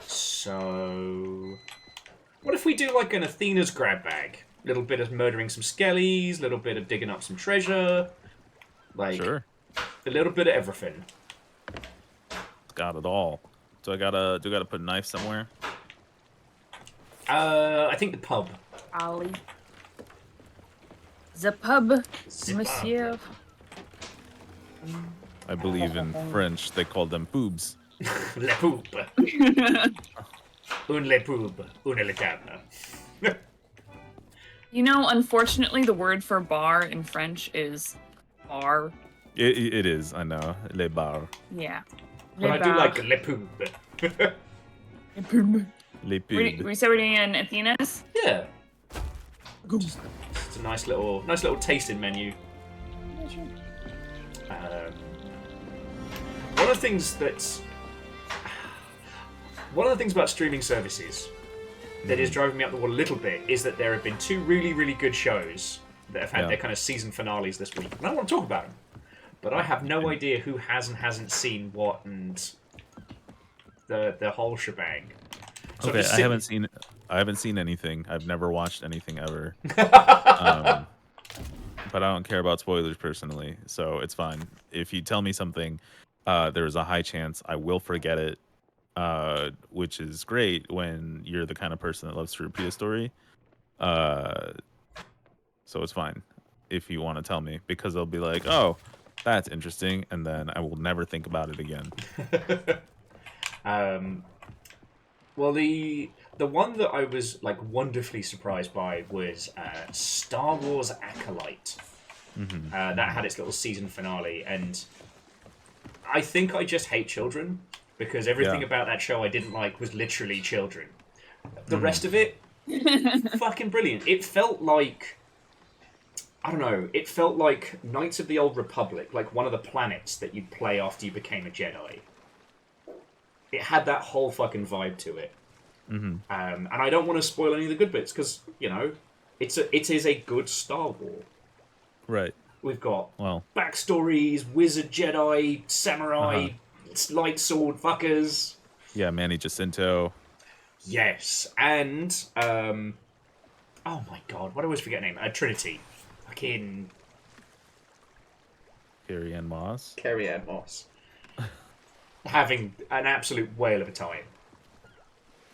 So what if we do like an Athena's grab bag? Little bit of murdering some skellies, little bit of digging up some treasure, like Sure. a little bit of everything. Got it all. Do I gotta put a knife somewhere? I think the pub. Ollie. The pub, monsieur. I believe in French they call them boobs. Le poub. Un le poub. Una le table. Unfortunately, the word for bar in French is bar. It is, I know. Les bars. Yeah. But I do like le poub. Les pubs. We said we're doing an Athena's? Yeah. It's a nice little tasting menu. Yeah, sure. One of the things that's One of the things about streaming services that is driving me up the wall a little bit is that there have been 2 really, really good shows that have had their kind of season finales this week. And I want to talk about them. But I have no idea who has and hasn't seen what and the whole shebang. So okay, I haven't seen anything. I've never watched anything ever. But I don't care about spoilers personally, so it's fine. If you tell me something, there's a high chance I will forget it, which is great when you're the kind of person that loves to repeat a story. So it's fine if you want to tell me, because they'll be like, oh, that's interesting, and then I will never think about it again. Well, the one that I was like wonderfully surprised by was Star Wars Acolyte. That had its little season finale, and I think I just hate children because everything about that show I didn't like was literally children. The rest of it, fucking brilliant. It felt like, I don't know, it felt like Knights of the Old Republic, like one of the planets that you'd play after you became a Jedi. It had that whole fucking vibe to it. And I don't want to spoil any of the good bits because, you know, it is a good Star Wars. Right. We've got backstories, wizard, Jedi, samurai, light sword fuckers. Yeah, Manny Jacinto. Yes, and oh my god, why do I always forget her name? Trinity. Fucking Carrie-Anne Moss. Carrie-Anne Moss. Having an absolute whale of a time.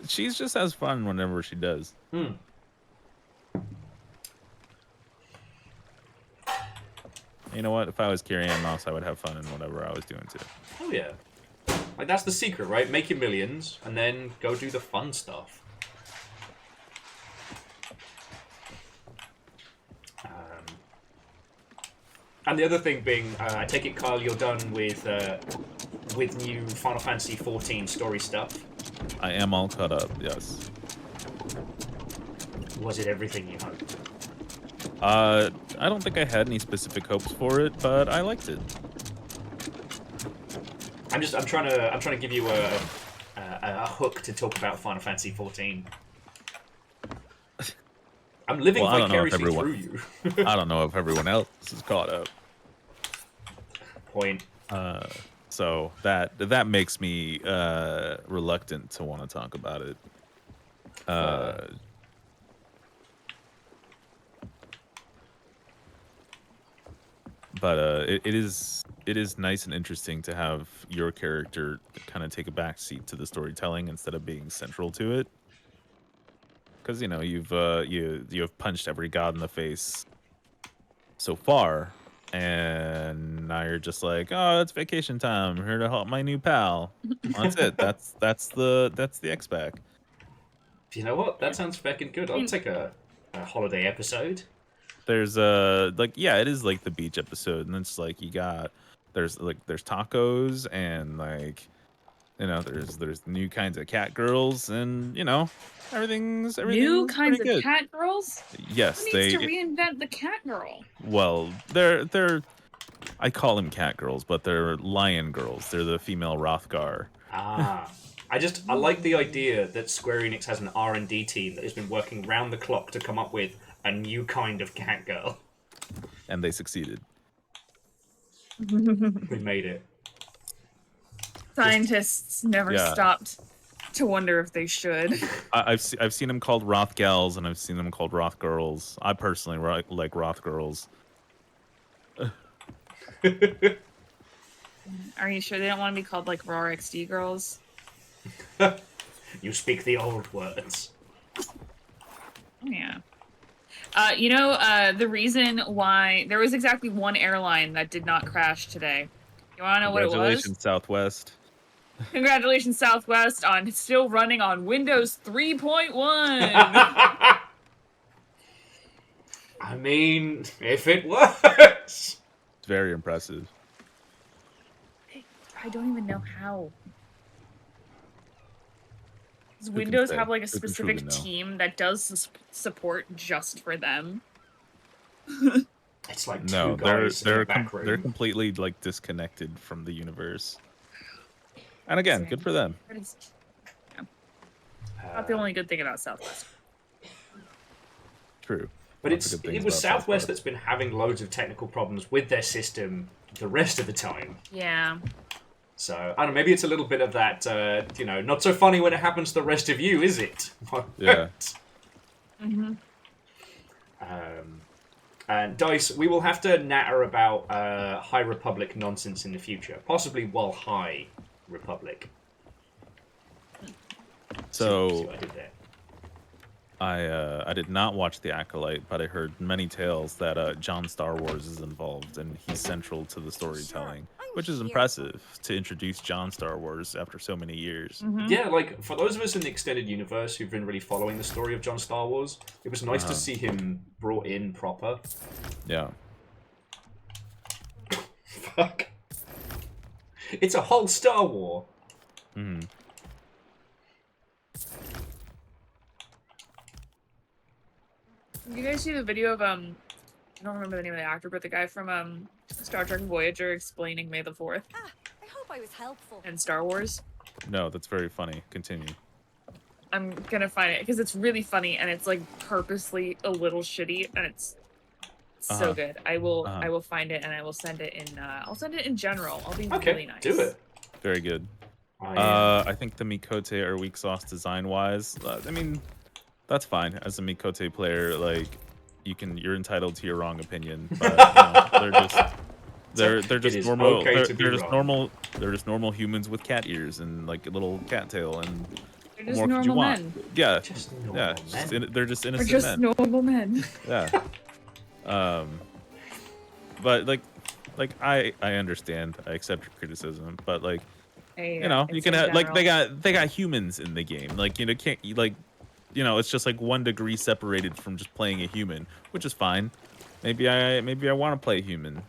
She's just has fun whenever she does. You know what? If I was Carrie-Anne Moss, I would have fun in whatever I was doing too. Oh yeah. Like that's the secret, right? Make your millions and then go do the fun stuff. And the other thing being, I take it, Kyle, you're done with new Final Fantasy XIV story stuff. I am all caught up. Yes. Was it everything you hoped? I don't think I had any specific hopes for it, but I liked it. I'm trying to give you a hook to talk about Final Fantasy XIV. I'm living vicariously through you. I don't know if everyone else is caught up. Point. So that makes me reluctant to want to talk about it. But it is nice and interesting to have your character kind of take a backseat to the storytelling instead of being central to it. Because you know you've punched every god in the face so far, and now you're just like, oh, it's vacation time. I'm here to help my new pal. That's it. That's the X-Pack. You know what? That sounds fucking good. I'll take a holiday episode. There's it is like the beach episode, and it's like there's tacos and like, you know, there's new kinds of cat girls, and you know, everything's new kinds of good. Cat girls. Yes, Who needs to reinvent the cat girl? Well, they're I call them cat girls, but they're lion girls. They're the female Rothgar. Ah. I like the idea that Square Enix has an R&D team that has been working round the clock to come up with a new kind of cat girl. And they succeeded. We made it. Scientists never stopped to wonder if they should. I've seen them called Roth gals, and I've seen them called Roth girls. I personally like Roth girls. Are you sure they don't want to be called like Raw XD girls? You speak the old words. Yeah. The reason why there was exactly one airline that did not crash today. You want to know what it was? Congratulations, Southwest. Congratulations, Southwest, on still running on Windows 3.1. I mean, if it works. It's very impressive. I don't even know how. Does Windows have like a specific team that does support just for them? It's like two guys in the back room. They're completely like disconnected from the universe. And again, good for them. Not the only good thing about Southwest. True. But Lots of good it things was about Southwest that's been having loads of technical problems with their system the rest of the time. Yeah. So, I don't know, maybe it's a little bit of that, not so funny when it happens to the rest of you, is it? Yeah. Mm-hmm. And Dice, we will have to natter about High Republic nonsense in the future. Possibly while High Republic. So, see what I did there. I did not watch The Acolyte, but I heard many tales that John Star Wars is involved, and he's central to the storytelling, which is impressive to introduce John Star Wars after so many years. Mm-hmm. Yeah, like, for those of us in the extended universe who've been really following the story of John Star Wars, it was nice to see him brought in proper. Yeah. Fuck. It's a whole Star War. Hmm. You guys see the video of I don't remember the name of the actor, but the guy from Star Trek Voyager explaining May the 4th I hope I was helpful. and Star Wars? No, that's very funny. Continue. I'm gonna find it because it's really funny and it's like purposely a little shitty and it's so good. I will find it and I will send it in. I'll send it in general. I'll be really nice. Do it. Very good. I think the Mikote are weak sauce design-wise. I mean, that's fine. As a Mikote player, like, you're entitled to your wrong opinion, but they're just normal. Okay they're just normal humans with cat ears and like a little cat tail, and They're just what more could you normal want? men. Yeah, Just normal yeah. men. They're just They're innocent just men. normal men. Yeah. But like I understand. I accept your criticism, but like, you know, you can have, like, they got humans in the game. Like, you know, it's just like 1 degree separated from just playing a human, which is fine. Maybe I want to play a human,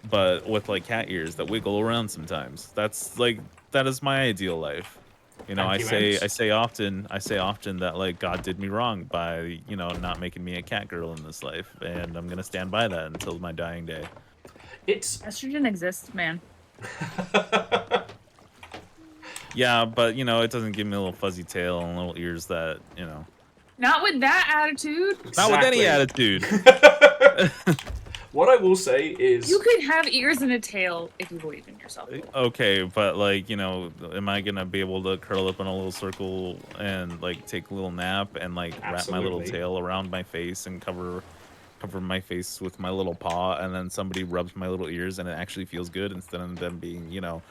but with like cat ears that wiggle around sometimes. That is my ideal life. You know, I say often that like God did me wrong by, you know, not making me a cat girl in this life, and I'm gonna stand by that until my dying day. Estrogen exists, man. Yeah, but you know, it doesn't give me a little fuzzy tail and little ears that, you know. Not with that attitude. Not with any attitude. What I will say is, You could have ears and a tail if you believe in yourself. Okay, but like, you know, am I gonna be able to curl up in a little circle and like take a little nap and like wrap my little tail around my face and cover my face with my little paw, and then somebody rubs my little ears and it actually feels good instead of them being, you know,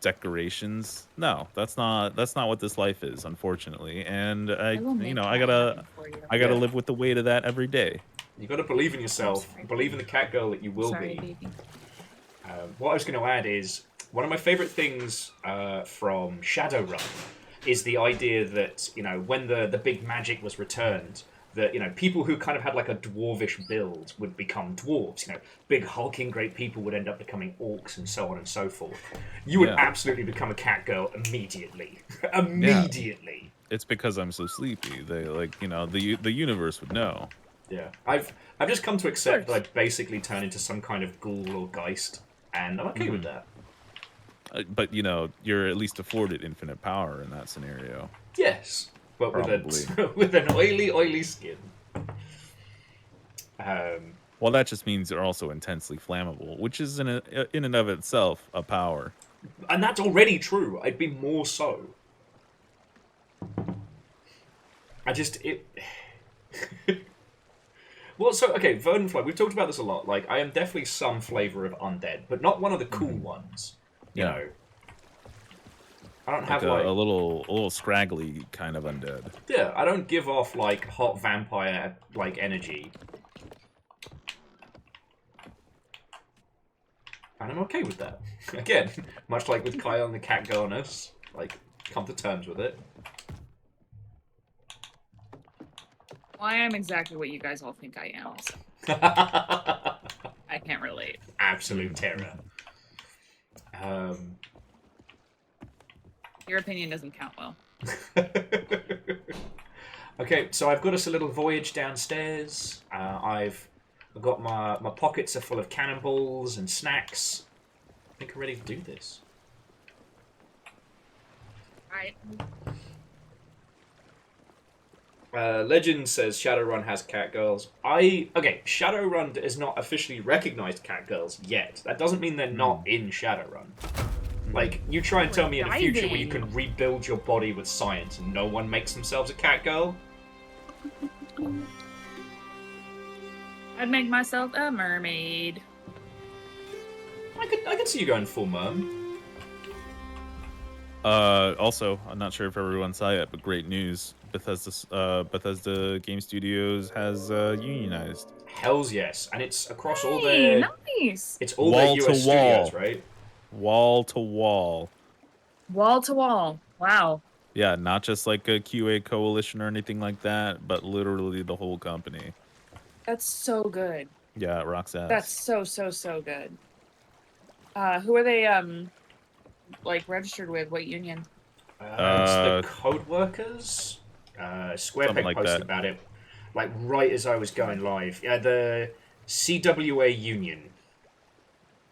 decorations? No, that's not what this life is, unfortunately. And I gotta live with the weight of that every day. You got to believe in yourself. Believe in the cat girl that you will be. Baby. What I was going to add is, one of my favorite things from Shadowrun is the idea that, you know, when the big magic was returned, that, you know, people who kind of had like a dwarvish build would become dwarves. You know, big hulking great people would end up becoming orcs and so on and so forth. You would absolutely become a cat girl immediately. Immediately. Yeah. It's because I'm so sleepy. They, like, you know, the universe would know. Yeah, I've just come to accept that I basically turn into some kind of ghoul or geist, and I'm okay with that. But you know, you're at least afforded infinite power in that scenario. Yes, but with an oily skin. Well, that just means you're also intensely flammable, which is in and of itself a power. And that's already true. I'd be more so. Well, so, okay, Verdanfly, we've talked about this a lot. Like, I am definitely some flavor of undead, but not one of the cool ones. You know? I don't have, like... a little scraggly kind of undead. Yeah, I don't give off, like, hot vampire, like, energy. And I'm okay with that. Again, much like with Kyle and the cat girlness, like, come to terms with it. Well, I am exactly what you guys all think I am, so. I can't relate. Absolute terror. Your opinion doesn't count well. Okay, so I've got us a little voyage downstairs. I've got my pockets are full of cannonballs and snacks. I think I'm ready to do this. Alright. Legend says Shadowrun has catgirls. Shadowrun is not officially recognized catgirls yet. That doesn't mean they're not in Shadowrun. Like, you try and tell me in the future where you can rebuild your body with science and no one makes themselves a catgirl? I'd make myself a mermaid. I could see you going full merm. Also, I'm not sure if everyone saw it, but great news. Bethesda Game Studios has unionized. Hells yes, and it's across all Hey, their... nice! It's all Wall their to US wall. studios, right? Wall to wall. Wall to wall. Wow. Yeah, not just like a QA coalition or anything like that, but literally the whole company. That's so good. Yeah, it rocks ass. That's so good. Who are they, like, registered with? What union? It's the Code Workers. Squarepeg like posted that. about it, like, right as I was going live. Yeah, the CWA Union.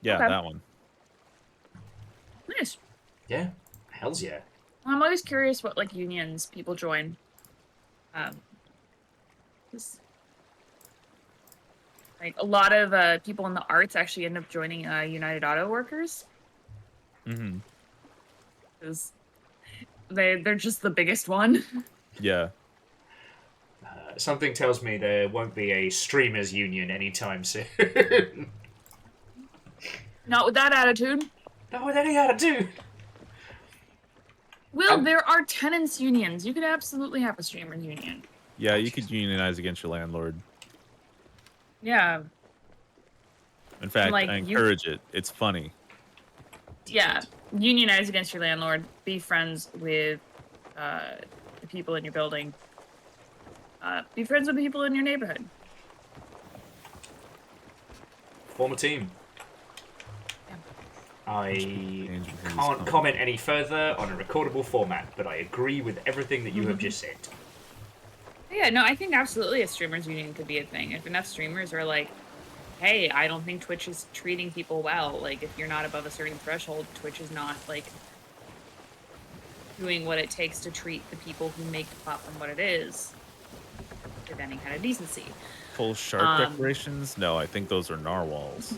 Yeah, Okay. that one. Nice. Yeah, hells yeah. Well, I'm always curious what, like, unions people join. Like, a lot of people in the arts actually end up joining United Auto Workers. Mm-hmm. Because they're just the biggest one. Yeah. Something tells me there won't be a streamers union anytime soon. Not with that attitude. Not with any attitude. Will, there are tenants unions. You could absolutely have a streamers union. Yeah, you could unionize against your landlord. Yeah. In fact, Like, I encourage it. It's funny. Yeah. Unionize against your landlord. Be friends with the people in your building. Be friends with the people in your neighborhood. Form a team. Yeah. I can't comment any further on a recordable format, but I agree with everything that you have just said. Yeah, no, I think absolutely a streamers union could be a thing. If enough streamers are like, hey, I don't think Twitch is treating people well. Like, if you're not above a certain threshold, Twitch is not, like, doing what it takes to treat the people who make the platform what it is with any kind of decency. Full shark decorations? No, I think those are narwhals.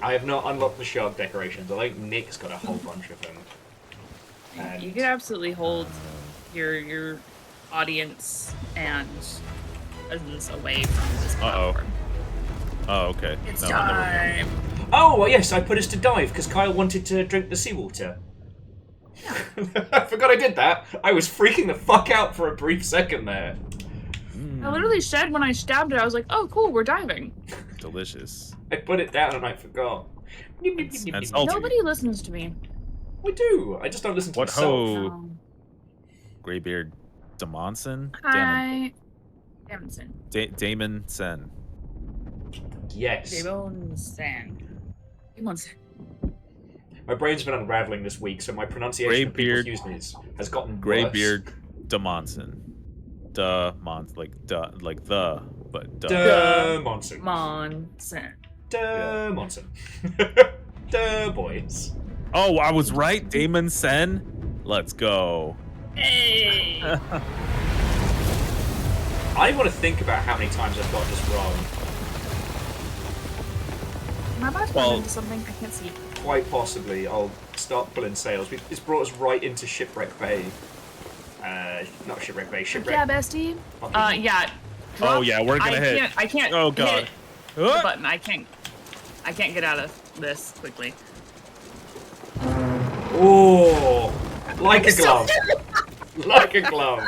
I have not unlocked the shark decorations. I think Nick's got a whole bunch of them. You could absolutely hold your audience and presence away from this platform. Oh, okay. It's No, time. Oh, well, yes, I put us to dive because Kyle wanted to drink the seawater. I forgot I did that. I was freaking the fuck out for a brief second there. I literally said when I stabbed it, I was like, oh, cool, we're diving. Delicious. I put it down and I forgot. And salty. Nobody listens to me. We do. I just don't listen to What myself. ho? Graybeard Damonson? Hi. Damonson. Damon Sen. Yes. Damonson. My brain's been unraveling this week, so my pronunciation of people's uses has gotten worse. Graybeard Damonson. Like the, but Damonson. Monson. Damonson. Duh, boys. Oh, I was right. Damon Sen. Let's go. Hey. I want to think about how many times I've got this wrong. Am I about to run into something? I can't see. Quite possibly. I'll start pulling sails. It's brought us right into Shipwreck Bay. Not Shipwreck Bay. Shipwreck. Yeah, bestie. Yeah. Oh yeah, we're gonna hit. I can't. Oh god. Hit the button. I can't get out of this quickly. Oh, like a glove. Like a glove.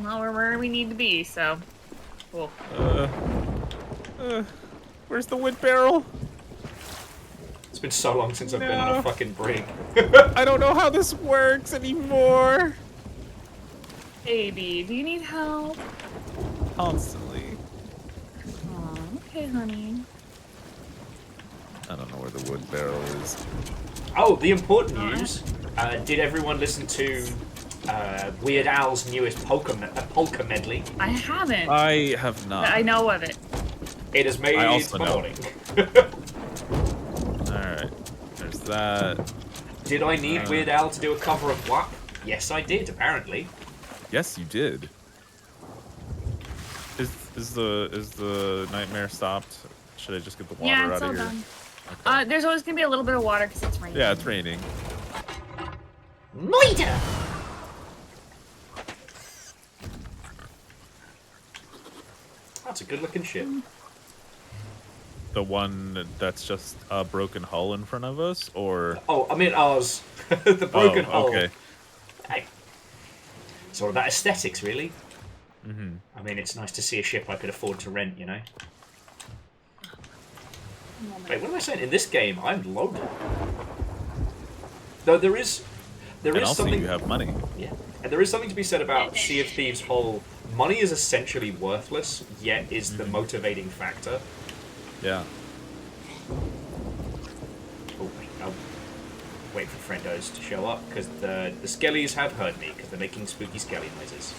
Well, we're where we need to be, so cool. Where's the wood barrel? It's been so long since I've been on a fucking brig. I don't know how this works anymore. Baby, do you need help? Constantly. Oh, okay, honey. I don't know where the wood barrel is. Oh, the important news. Did everyone listen to Weird Al's newest polka medley? I haven't. I have not. But I know of it. It has made I also my know. morning. Alright. There's that. Did I need Weird Al to do a cover of WAP? Yes, I did, apparently. Yes, you did. Is the nightmare stopped? Should I just get the water Yeah, out it's of all here? done. Okay. There's always gonna be a little bit of water because it's raining. Yeah, it's raining. Noita! That's a good looking ship. The one that's just a broken hull in front of us, or Oh, I mean ours. The broken hull. Okay. Hey. It's all about aesthetics, really. Mm-hmm. I mean, it's nice to see a ship I could afford to rent, you know? Wait, what am I saying? In this game, I'm loaded. Though there is also something... you have money. Yeah. And there is something to be said about Sea of Thieves' whole... Money is essentially worthless, yet is the motivating factor. Yeah. Oh, I'll wait for friendos to show up, because the skellies have heard me, because they're making spooky skelly noises.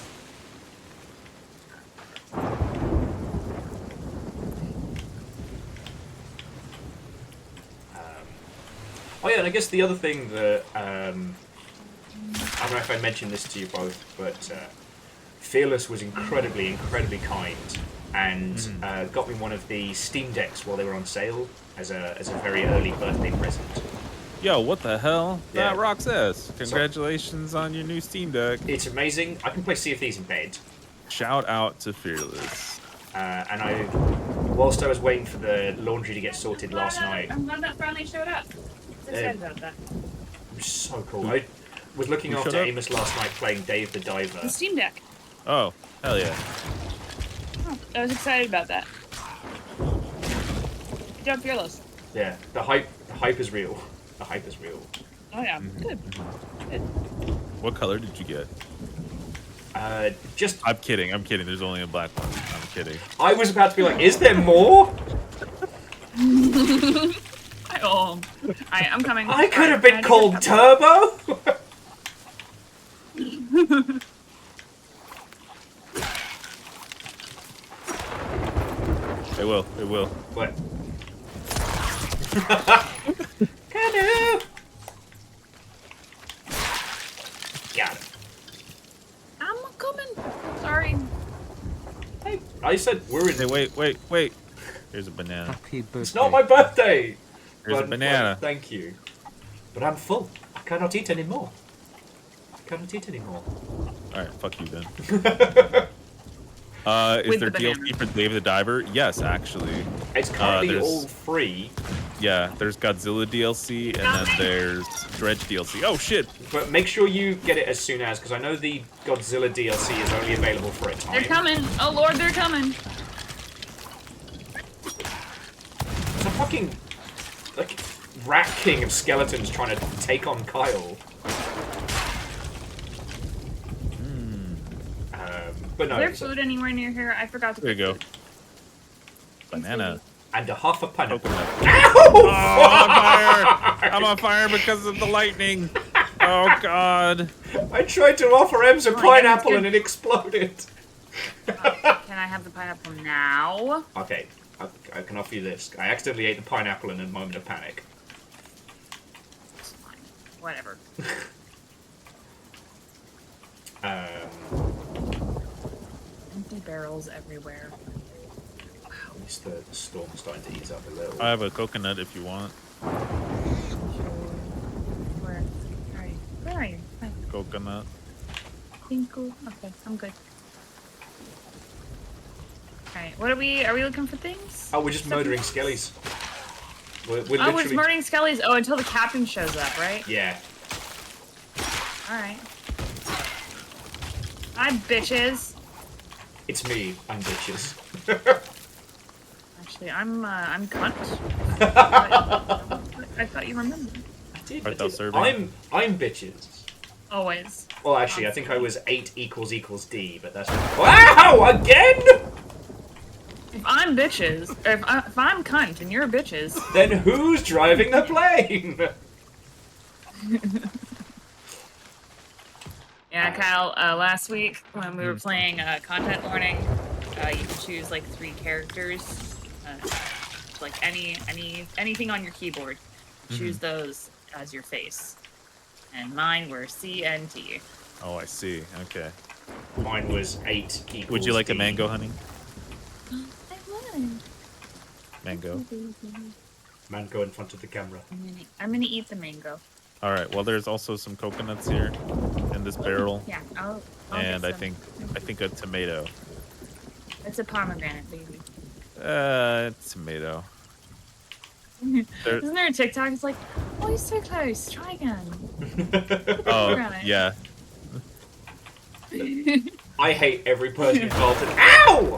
Oh yeah, and I guess the other thing that, I don't know if I mentioned this to you both, but Fearless was incredibly kind, and got me one of the Steam Decks while they were on sale as a very early birthday present. Yo, what the hell? Yeah. That rocks ass. Congratulations on your new Steam Deck. It's amazing. I can play Sea of Thieves in bed. Shout out to Fearless. And whilst I was waiting for the laundry to get sorted last night... I'm glad that finally showed up. I'm excited about that. It was so cool. I was looking after Amos last night playing Dave the Diver. The Steam Deck. Oh, hell yeah. Oh, I was excited about that. Good job, Fearless. Yeah, the hype is real. The hype is real. Oh yeah, good. What color did you get? Just... I'm kidding. There's only a black one. I'm kidding. I was about to be like, is there more? I'm coming. I could have been called Turbo? It will. What? Canoe! Got it. I'm coming. Sorry. Hey, I said we're in... Hey, wait. Here's a banana. Happy birthday. It's not my birthday! Here's a banana. Thank you. But I'm full. I cannot eat anymore. Alright, fuck you then. Is there DLC for Dave the Diver? Yes, actually. It's currently all free. Yeah, there's Godzilla DLC, and then there's Dredge DLC. Oh, shit! But make sure you get it as soon as, because I know the Godzilla DLC is only available for a time. They're coming. Oh, Lord, they're coming. It's a fucking, like, rat king of skeletons trying to take on Kyle. But no, Is there food anywhere near here? I forgot to. There you go. Banana. And a half a pineapple. Ow! Oh, I'm on fire! I'm on fire because of the lightning. Oh God! I tried to offer Ems a pineapple and it exploded. Can I have the pineapple now? Okay, I can offer you this. I accidentally ate the pineapple in a moment of panic. It's fine. Whatever. Empty barrels everywhere. At least the storm's starting to ease up a little. I have a coconut if you want. Where are you? Where are you? Hi. Coconut. Thank you. Okay, I'm good. Alright, what are we looking for things? Oh, we're just murdering skellies. We're literally... we're murdering skellies. Oh, until the captain shows up, right? Yeah. Alright. Hi, bitches. It's me. I'm bitches. Actually, I'm cunt. I thought you remembered. I did. Art thou serving? I'm bitches. Always. Well, actually, I think I was 8 = D, but that's... Wow! Again? If I'm bitches, if I'm cunt and you're bitches... Then who's driving the plane? Yeah, Kyle, last week when we were playing content warning, you could choose like 3 characters, like anything on your keyboard. Choose those as your face. And mine were C and T. Oh, I see. Okay. Mine was 8 equals Would you like D. a mango, honey? I would. Mango. Mango in front of the camera. I'm gonna eat the mango. All right. Well, there's also some coconuts here in this barrel, Yeah, I'll and get I some. think a tomato. It's a pomegranate, baby. Tomato. There- Isn't there a TikTok? It's like, oh, you're so close. Try again. Oh, Pomegranate. yeah. I hate every person involved in. Ow!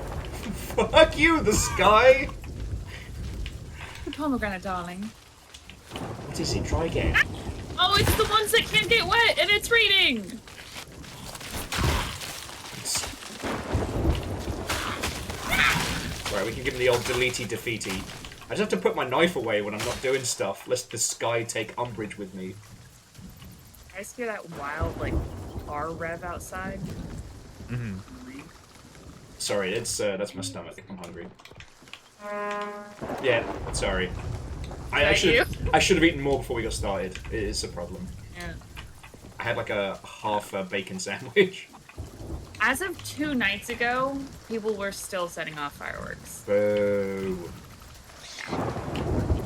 Fuck you, the sky! The pomegranate, darling. What is it? Try again. Oh, it's the ones that can't get wet, and it's raining. Right, we can give him the old deleety defeaty. I just have to put my knife away when I'm not doing stuff, lest the sky take umbrage with me. I just hear that wild, like, car rev outside. Mm-hmm. Sorry, it's that's my stomach. I'm hungry. Yeah, sorry. I should have eaten more before we got started. It is a problem. Yeah. I had like a half bacon sandwich. As of 2 nights ago, people were still setting off fireworks. Boo.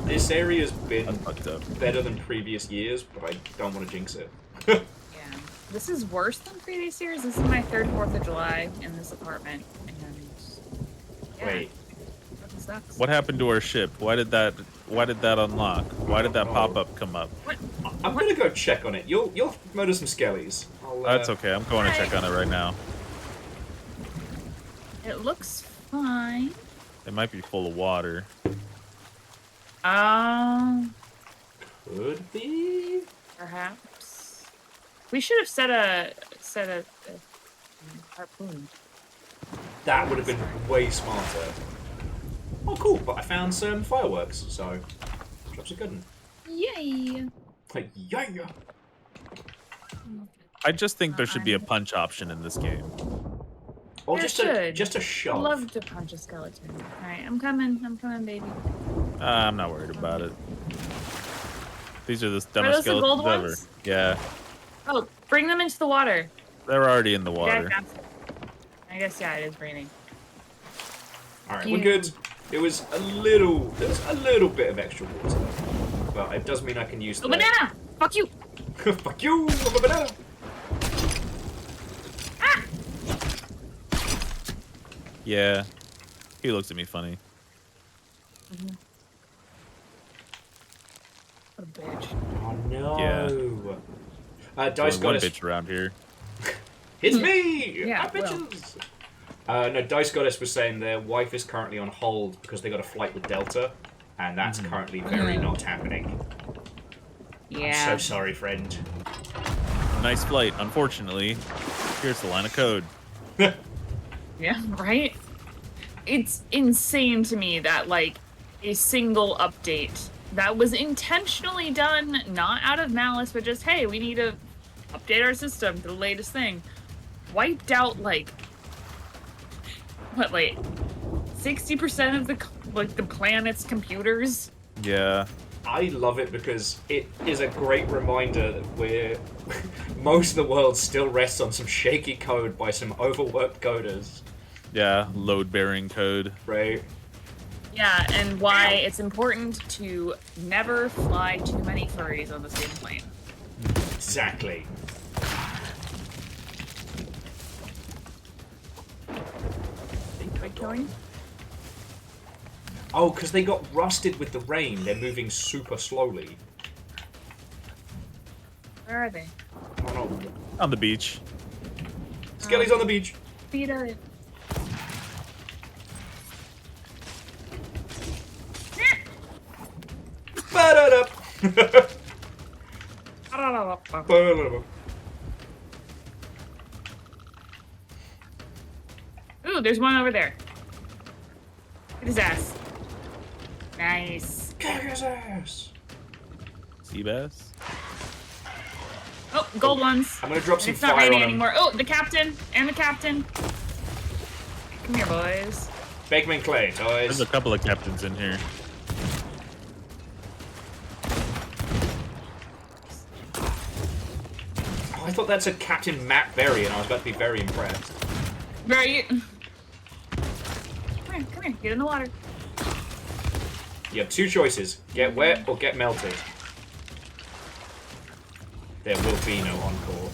This area's been Fucked up. better than previous years, but I don't want to jinx it. Yeah. This is worse than previous years. This is my 3rd 4th of July in this apartment. And yeah, Wait. fucking sucks. What happened to our ship? Why did that unlock? Why did that pop-up come up? I'm gonna go check on it. You'll murder some skellies. That's okay. I'm going to check on it right now. It looks fine. It might be full of water. Could be. Perhaps. We should have set a harpoon. That would have been way smarter. Oh, cool! But I found some fireworks, so drops a good one. Yay! Like, yeah. I just think there should be a punch option in this game. Or There just a should. just a I'd shove. love to punch a skeleton. Alright, I'm coming, baby. I'm not worried about it. These are the Are dumbest those the gold skeletons ever. ones? Yeah, Oh, bring them into the water. they're already in the water. Yeah, I guess, yeah, it is raining. All right, we're good. There was a little bit of extra water, but it does mean I can use A the banana! Fuck you! Fuck you, I'm a banana. Ah! Yeah, he looks at me funny. What a bitch. Oh no. Yeah. Dice Only one Goddess. bitch around here. It's me! Yeah, Ah, bitches! No, Dice Goddess was saying their wife is currently on hold because they got a flight with Delta, and that's currently very not happening. Yeah. I'm so sorry, friend. Nice flight. Unfortunately, here's the line of code. Yeah, right? It's insane to me that, like, a single update that was intentionally done, not out of malice, but just, hey, we need to update our system to the latest thing, wiped out, like, what, like, 60% of the planet's computers? Yeah. I love it because it is a great reminder that most of the world still rests on some shaky code by some overworked coders. Yeah, load-bearing code. Right? Yeah, and why it's important to never fly too many furries on the same plane. Exactly. Killing? Oh, because they got rusted with the rain. They're moving super slowly. Where are they? Oh no. On the beach. Skelly's on the beach. Beat it. Ba-da-da. Ooh, there's one over there. Get his ass. Nice. Kick his ass. Sea bass. Oh, gold ones. I'm gonna drop And some it's not fire raining on him. anymore. Oh, the captain and the captain. Come here, boys. Bakeman Clay, There's toys. a couple of captains in here. thought that said Captain Matt Berry, and I was about to be very impressed. Right. Come here, get in the water. You have two choices: get wet or get melted. There will be no encore.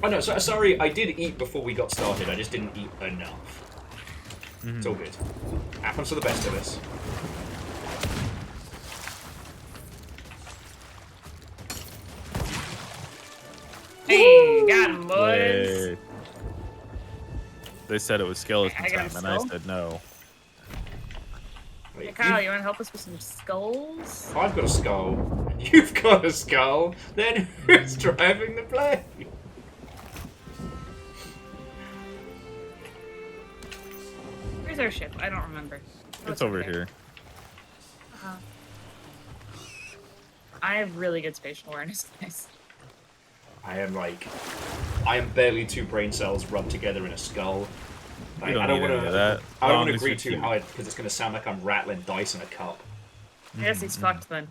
Oh no, sorry, I did eat before we got started, I just didn't eat enough. It's all good. Happens to the best of us. Hey, got him, boys. Wait. They said it was skeleton time, and I said no. Wait, Hey, Kyle, you want to help us with some skulls? I've got a skull, and you've got a skull, then who's driving the plane? Where's our ship? I don't remember. Oh, It's over there. here. Uh-huh. I have really good spatial awareness, guys. I am barely two brain cells rubbed together in a skull. You don't I don't need any want of that. I don't Long want to as agree you're too cute. hard because it's going to sound like I'm rattling dice in a cup. I guess he's fucked then.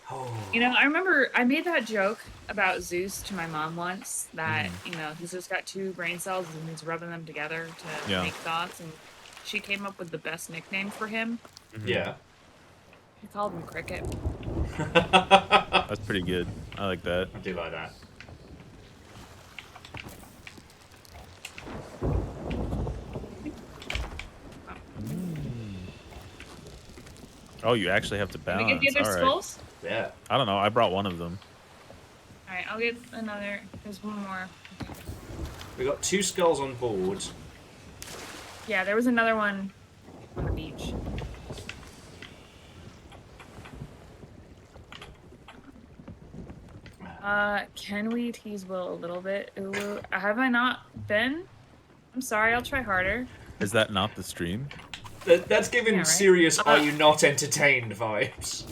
Oh. You know, I remember I made that joke about Zeus to my mom once that, you know, he's just got two brain cells and he's rubbing them together to Yeah. make thoughts. And she came up with the best nickname for him. Yeah. She called him Cricket. That's pretty good. I like that. I do like that. Oh, you actually have to Can we balance. get the other All right. skulls? Yeah. I don't know. I brought one of them. Alright, I'll get another. There's one more. We got two skulls on board. Yeah, there was another one on the beach. Can we tease Will a little bit? Ooh, have I not been? I'm sorry, I'll try harder. Is that not the stream? That's giving Yeah, right? serious "Are you not entertained" vibes.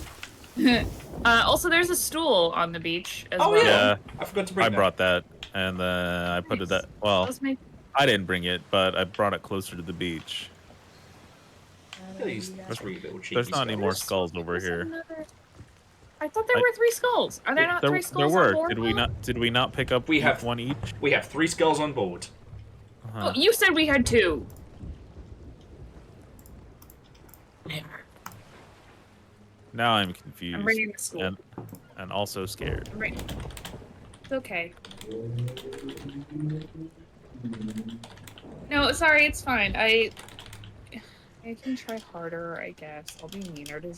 Also, there's a stool on the beach as Oh well. Yeah. I forgot to bring I that. brought that, and then I put it Nice. that. Well, Those make- I didn't bring it, but I brought it closer to the beach. These three little cheeky There's not any more skulls. skulls over There's here. another- I thought there were 3 skulls. Are there not 3 skulls There were. on board? Did we Will? not? Did we not pick up We have- one each? We have 3 skulls on board. Uh-huh. Oh, you said we had 2. Now I'm confused. I'm bringing the school. And also scared. I'm bringing... It's okay. No, sorry, it's fine. I can try harder, I guess. I'll be meaner to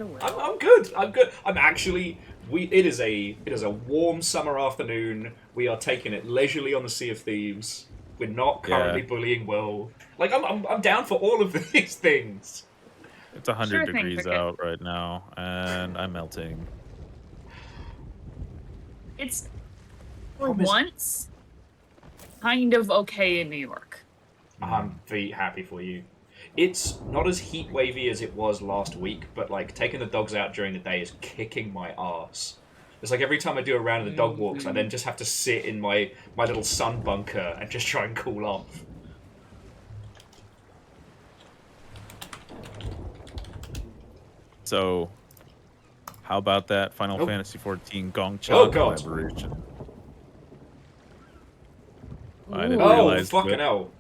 Will. I'm good. I'm good. I'm actually. It is a warm summer afternoon. We are taking it leisurely on the Sea of Thieves. We're not currently bullying Will. Like I'm down for all of these things. It's 100 Sure thing, degrees Cricket. out right now, and I'm melting. It's for Promise- once kind of okay in New York. I'm very happy for you. It's not as heat wavy as it was last week, but like taking the dogs out during the day is kicking my ass. It's like every time I do a round of the dog walks, I then just have to sit in my little sun bunker and just try and cool off. So, how about that Final Oh. Fantasy XIV Gong Cha Oh, God. collaboration? Ooh. I didn't Oh, realize. fucking that- hell.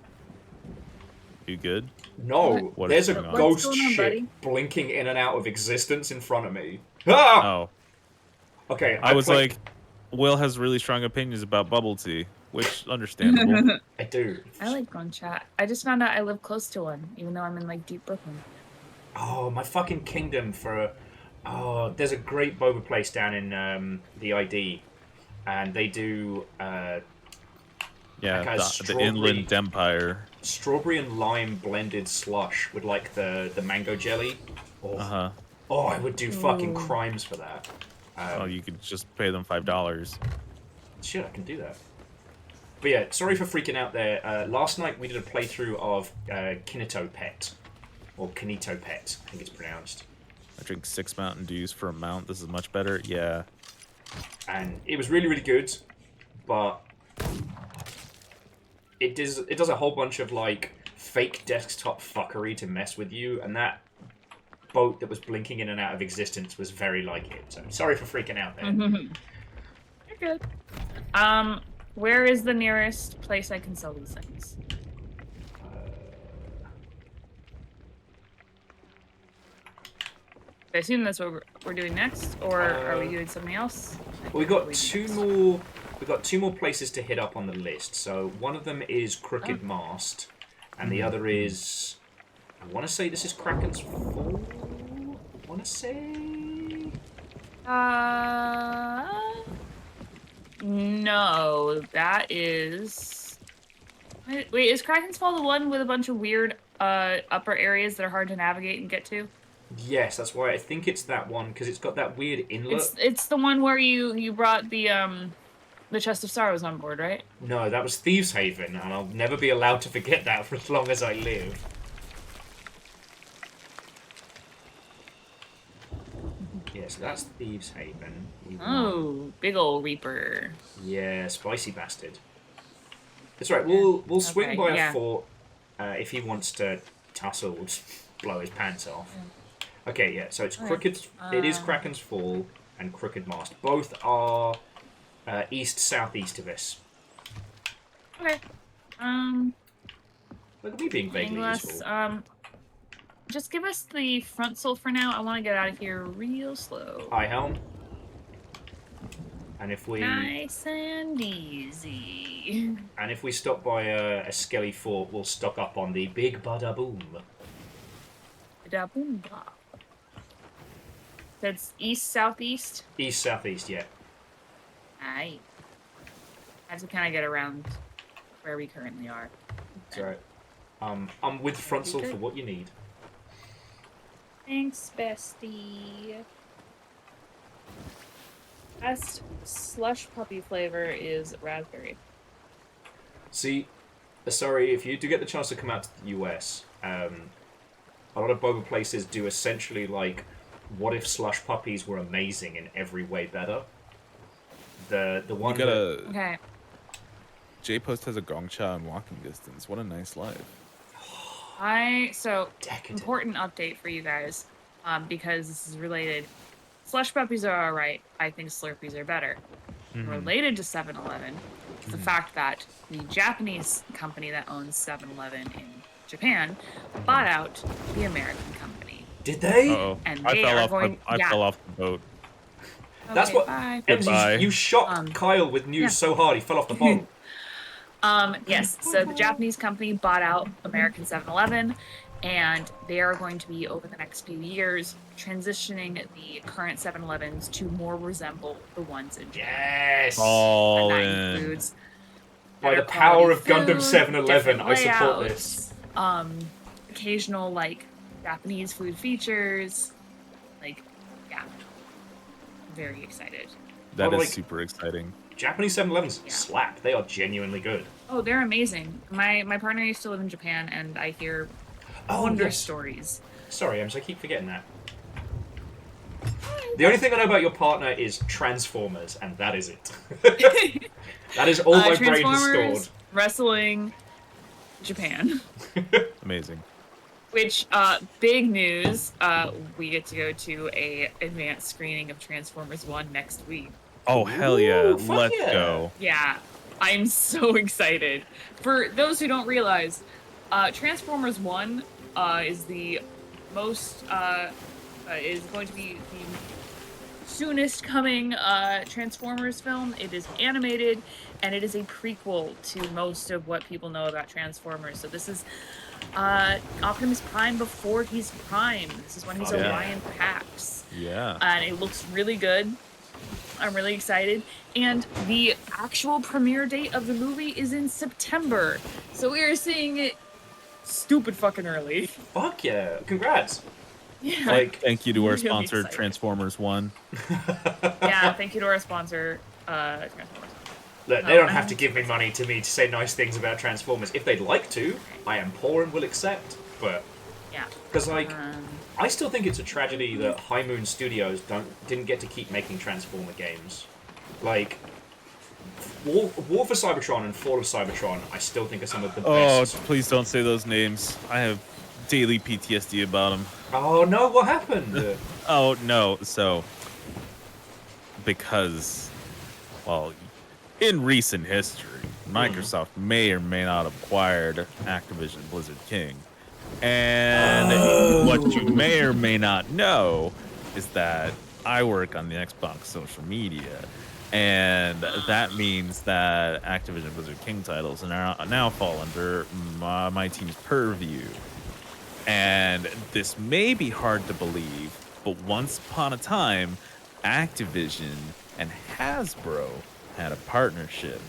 You good? No, What there's is a going on? ghost What's going on, ship buddy? blinking in and out of existence in front of me. Ah! Oh, Okay, I was like, Will has really strong opinions about bubble tea, which understandable. I do. I like Gong Cha. I just found out I live close to one, even though I'm in like deep Brooklyn. Oh, my fucking kingdom for. Oh, there's a great boba place down in the ID, and they do Yeah, Like a the strawberry- Inland Empire. strawberry and lime blended slush with like the mango jelly. Oh, Uh-huh. I would do fucking Ooh. crimes for that. Oh, you could just pay them $5. Shit, I can do that. But yeah, sorry for freaking out there. Last night we did a playthrough of Kinito Pet. Or Kinito Pet, I think it's pronounced. I drink 6 Mountain Dews for a mount. This is much better. Yeah. And it was really, really good. But it does a whole bunch of, like, fake desktop fuckery to mess with you. And that boat that was blinking in and out of existence was very like it. So sorry for freaking out there. You're good. Where is the nearest place I can sell these things? I assume that's what we're doing next, or are we doing something else? Well, we got two more. We've got 2 more places to hit up on the list. So one of them is Crooked Mast, and the other is. I want to say this is Kraken's Fall. I want to say. No, that is. Wait, is Kraken's Fall the one with a bunch of weird upper areas that are hard to navigate and get to? Yes, that's why I think it's that one because it's got that weird inlet. It's the one where you brought the Chest of Sorrows on board, right? No, that was Thieves Haven, and I'll never be allowed to forget that for as long as I live. Yeah, so that's Thieves Haven. Oh, big ol' Reaper. Yeah, spicy bastard. That's right. We'll swing by a fort if he wants to tussle, blow his pants off. Okay, yeah. So it's Crooked. It is Kraken's Fall and Crooked Mast. Both are east-southeast of us. Okay. Look at me being vaguely useful. Just give us the frontal for now. I want to get out of here real slow. High helm. And if we nice and easy. And if we stop by a skelly fort, we'll stock up on the big bada boom. Bada boom ba. That's east southeast. East southeast, yeah. Aye. I have to kind of get around where we currently are. That's right. I'm with frontal for what you need. Thanks, bestie. Best slush puppy flavor is raspberry. See, sorry, if you do get the chance to come out to the US, a lot of boba places do essentially like, what if slush puppies were amazing in every way better? The one Okay. J-Post has a Gongcha in walking distance. What a nice life. Decadent. Important update for you guys, because this is related. Slush puppies are alright. I think Slurpees are better. Related to 7-Eleven is the fact that the Japanese company that owns 7-Eleven in Japan bought out the American company. Did they? Uh-oh. And I they fell are off. going. I fell off the boat. That's what. Bye. Ems, you shot Kyle with news so hard he fell off the boat. Yes, so the Japanese company bought out American 7-Eleven, and they are going to be, over the next few years, transitioning the current 7-Elevens to more resemble the ones in Japan. Yes! All And that in. includes By the better power of quality Gundam food, 7-Eleven, different I support layouts, this. Occasional, like, Japanese food features. Like, yeah. Very excited. That Well, is like- super exciting. Japanese 7-Elevens slap. They are genuinely good. Oh, they're amazing. My partner used to live in Japan, and I hear wondrous stories. Sorry, Ems, I keep forgetting that. The only thing I know about your partner is Transformers, and that is it. That is all my brain has Transformers, stored. wrestling, Japan. Amazing. Which, big news, we get to go to a advanced screening of Transformers 1 next week. Oh, hell yeah. Ooh, fuck Let's yeah. go. Yeah, I'm so excited. For those who don't realize, Transformers 1 is the most, is going to be the soonest coming Transformers film. It is animated, and it is a prequel to most of what people know about Transformers. So this is Optimus Prime before he's Prime. This is when he's Orion Pax. Yeah. And it looks really good. I'm really excited. And the actual premiere date of the movie is in September. So we are seeing it stupid fucking early. Fuck yeah. Congrats. Yeah. Like, Thank you to our Really sponsor, excited. Transformers 1. Yeah, thank you to our sponsor, Transformers. Look, they don't have to give me money to say nice things about Transformers. If they'd like to, I am poor and will accept. But Yeah. because like, I still think it's a tragedy that High Moon Studios didn't get to keep making Transformer games. Like, War for Cybertron and Fall of Cybertron, I still think are some of the best. Oh, please don't say those names. I have daily PTSD about them. Oh no, what happened? Oh no, so because, well, in recent history, Microsoft may or may not have acquired Activision Blizzard King. And what you may or may not know is that I work on the Xbox social media. And that means that Activision Blizzard King titles now fall under my team's purview. And this may be hard to believe, but once upon a time, Activision and Hasbro had a partnership.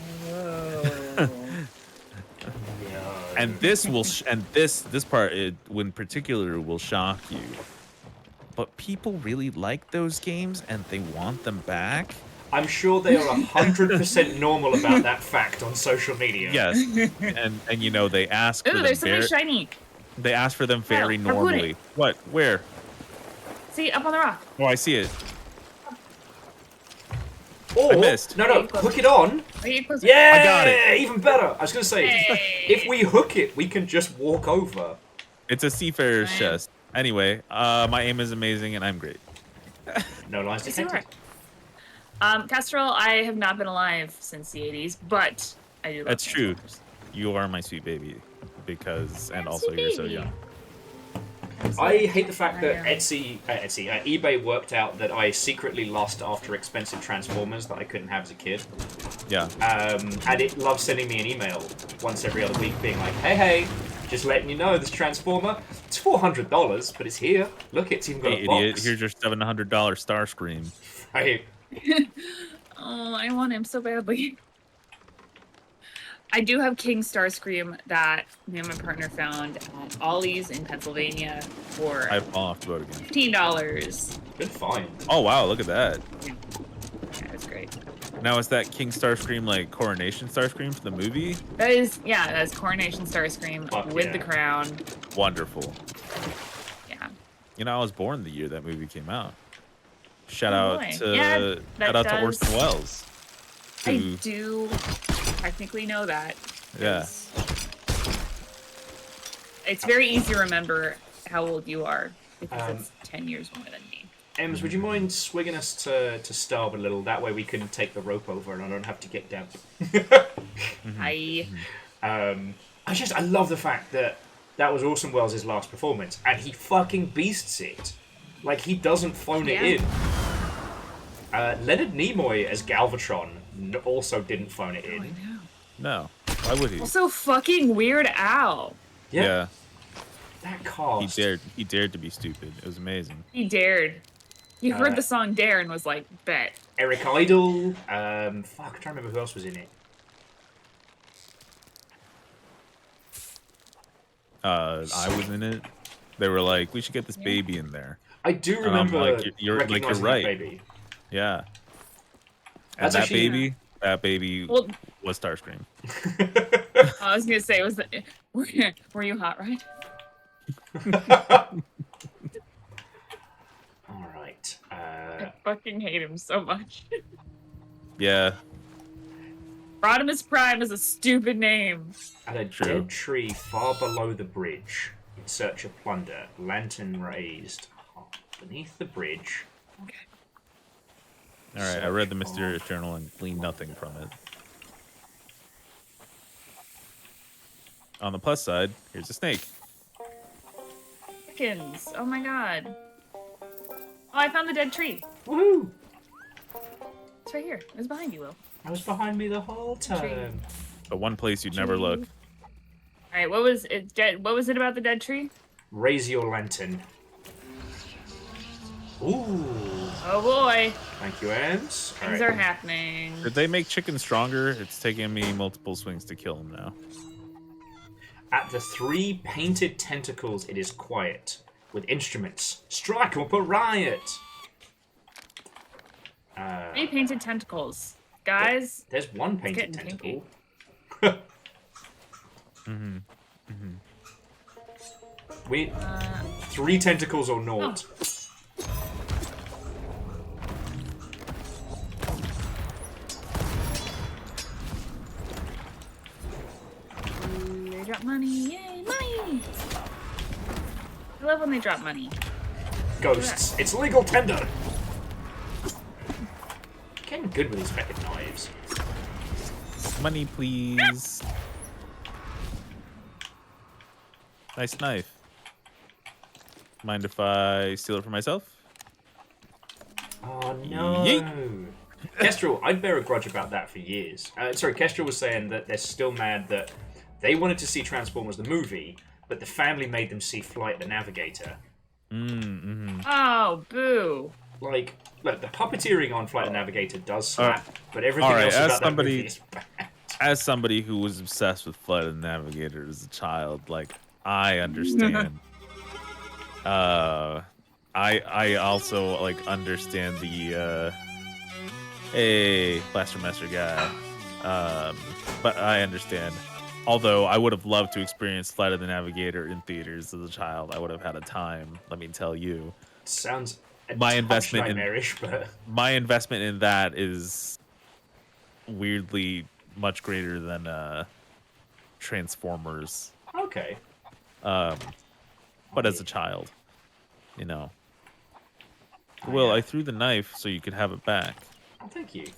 And this will this part in particular will shock you. But people really like those games and they want them back. I'm sure they are 100% normal about that fact on social media. Yes, and you know they ask for them. There's something shiny. They ask for them very Kyle, normally. What? Where? See, up on the rock. Oh, I see it. Or, I missed. No, hook it on. Yeah, I got it. Even better. I was going to say, if we hook it, we can just walk over. It's a seafarer's chest. Anyway, my aim is amazing and I'm great. No lies detected. Castrol, I have not been alive since the 80s, but I do love That's true. Transformers. You are my sweet baby. Because, and also you're so young. I hate the fact that eBay worked out that I secretly lost after expensive Transformers that I couldn't have as a kid. Yeah. And it loves sending me an email once every other week being like, hey, just letting you know this Transformer, it's $400, but it's here. Look, it's even got a box. Idiot, here's your $700 Starscream. Right. Oh, I want him so badly. I do have King Starscream that me and my partner found at Ollie's in Pennsylvania for I've fallen off the boat again. $15. Good find. Oh wow, look at that. Yeah, it's great. Now is that King Starscream like Coronation Starscream for the movie? That is Coronation Starscream with the crown. Wonderful. Yeah. You know, I was born the year that movie came out. Shout out boy. to Orson Welles. I do technically know that. Yeah. It's very easy to remember how old you are because it's 10 years more than me. Ems, would you mind swigging us to starve a little? That way we can take the rope over and I don't have to get down. I love the fact that was Orson Welles' last performance and he fucking beasts it. Like, he doesn't phone it in. Leonard Nimoy as Galvatron also didn't phone it in. No. Why would he? Also fucking Weird Al. Yeah. That cast. He dared to be stupid. It was amazing. He dared. He heard the song Dare and was like, bet. Eric Idle. Fuck, I'm trying to remember who else was in it. I was in it. They were like, we should get this baby in there. I do remember. Like, you're right. Baby. Yeah. And that baby was Starscream. I was gonna say, were you hot, right? All right. I fucking hate him so much. Yeah. Rodimus Prime is a stupid name. At a dead tree far below the bridge, in search of plunder, lantern raised beneath the bridge. Okay. All right, I read the mysterious journal and gleaned nothing from it. On the plus side, here's a snake. Chickens. Oh my god. Oh, I found the dead tree. Woohoo! It's right here. It was behind you, Will. It was behind me the whole time. The one place you'd never look. All right, what was it? What was it about the dead tree? Raise your lantern. Ooh. Oh boy. Thank you, Ems. Things are happening. Did they make chickens stronger? It's taking me multiple swings to kill them now. At the 3 painted tentacles, it is quiet. With instruments, strike up a riot. 3 painted tentacles. guys. There's one It's painted getting tentacle. We 3 tentacles or naught. They drop money. Yay, money! I love when they drop money. Ghosts. It's legal tender. Getting good with these fucking knives. Money, please. Nice knife. Mind if I steal it for myself? Oh no. Yeet. Kestrel, I'd bear a grudge about that for years. Sorry, Kestrel was saying that they're still mad that they wanted to see Transformers the movie, but the family made them see Flight the Navigator. Oh, boo. Like, look, the puppeteering on Flight the Navigator does slap, but everything else about that movie is bad. As somebody who was obsessed with Flight of the Navigator as a child, like, I understand. I also, like, understand the, hey, Blaster Master guy. But I understand. Although I would have loved to experience Flight of the Navigator in theaters as a child. I would have had a time, let me tell you. Sounds my investment nightmarish, but my investment in that is weirdly much greater than Transformers. Okay. But as a child, you know. Well, I threw the knife so you could have it back. Oh, thank you.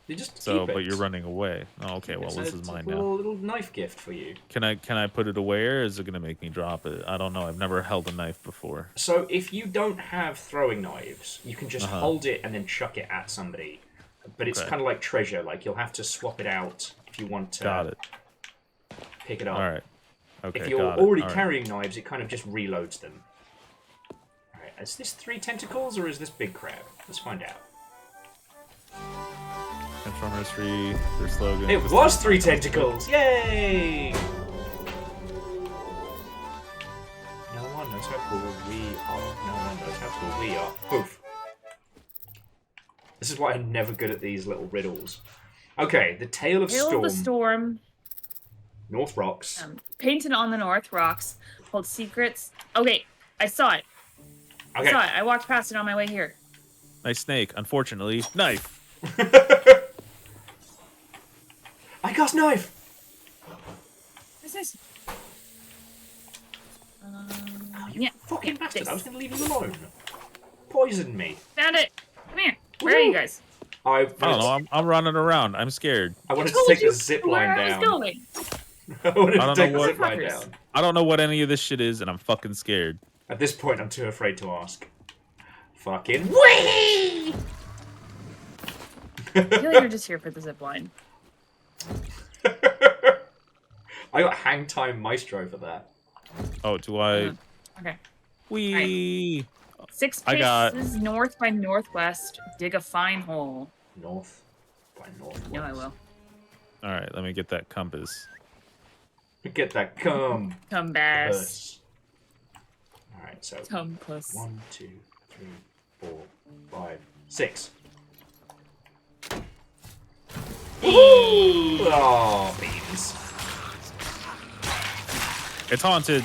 You just so, keep it. But you're running away. Oh, okay. Well, this is mine now. Little knife gift for you. Can I put it away, or is it gonna make me drop it? I don't know. I've never held a knife before. So if you don't have throwing knives, you can just hold it and then chuck it at somebody. But it's kind of like treasure. Like you'll have to swap it out if you want to. Pick it up. All right. Okay. If you're already carrying knives, it kind of just reloads them. All right. Is this 3 tentacles or is this big crab? Let's find out. Transformers 3, their slogan. It was 3 tentacles! Yay! No one knows how cool we are. No one knows how cool we are. Poof. This is why I'm never good at these little riddles. Okay, the Tale of Storm. Tale of the Storm. North Rocks. Painted on the North Rocks. Hold secrets. Okay, I saw it. Okay. I saw it. I walked past it on my way here. Nice snake. Unfortunately, knife. I got knife. What's this? You fucking bastard! I was gonna leave you alone. Poisoned me. Found it. Come here. Where are you guys? I don't know. I'm running around. I'm scared. I wanted to take the zip line down. I was going. I wanted to take the zip line down. I don't know what any of this shit is, and I'm fucking scared. At this point, I'm too afraid to ask. Fucking wee! I feel like you're just here for the zip line. I got hang time maestro for that. Oh, do I? Okay. Wee. Right. 6 paces north by northwest. Dig a fine hole. North by northwest. No, I will. All right, let me get that compass. Get that compass. All right, so compass. 1, 2, 3, 4, 5, 6. Ooh! Oh, beans. It's haunted.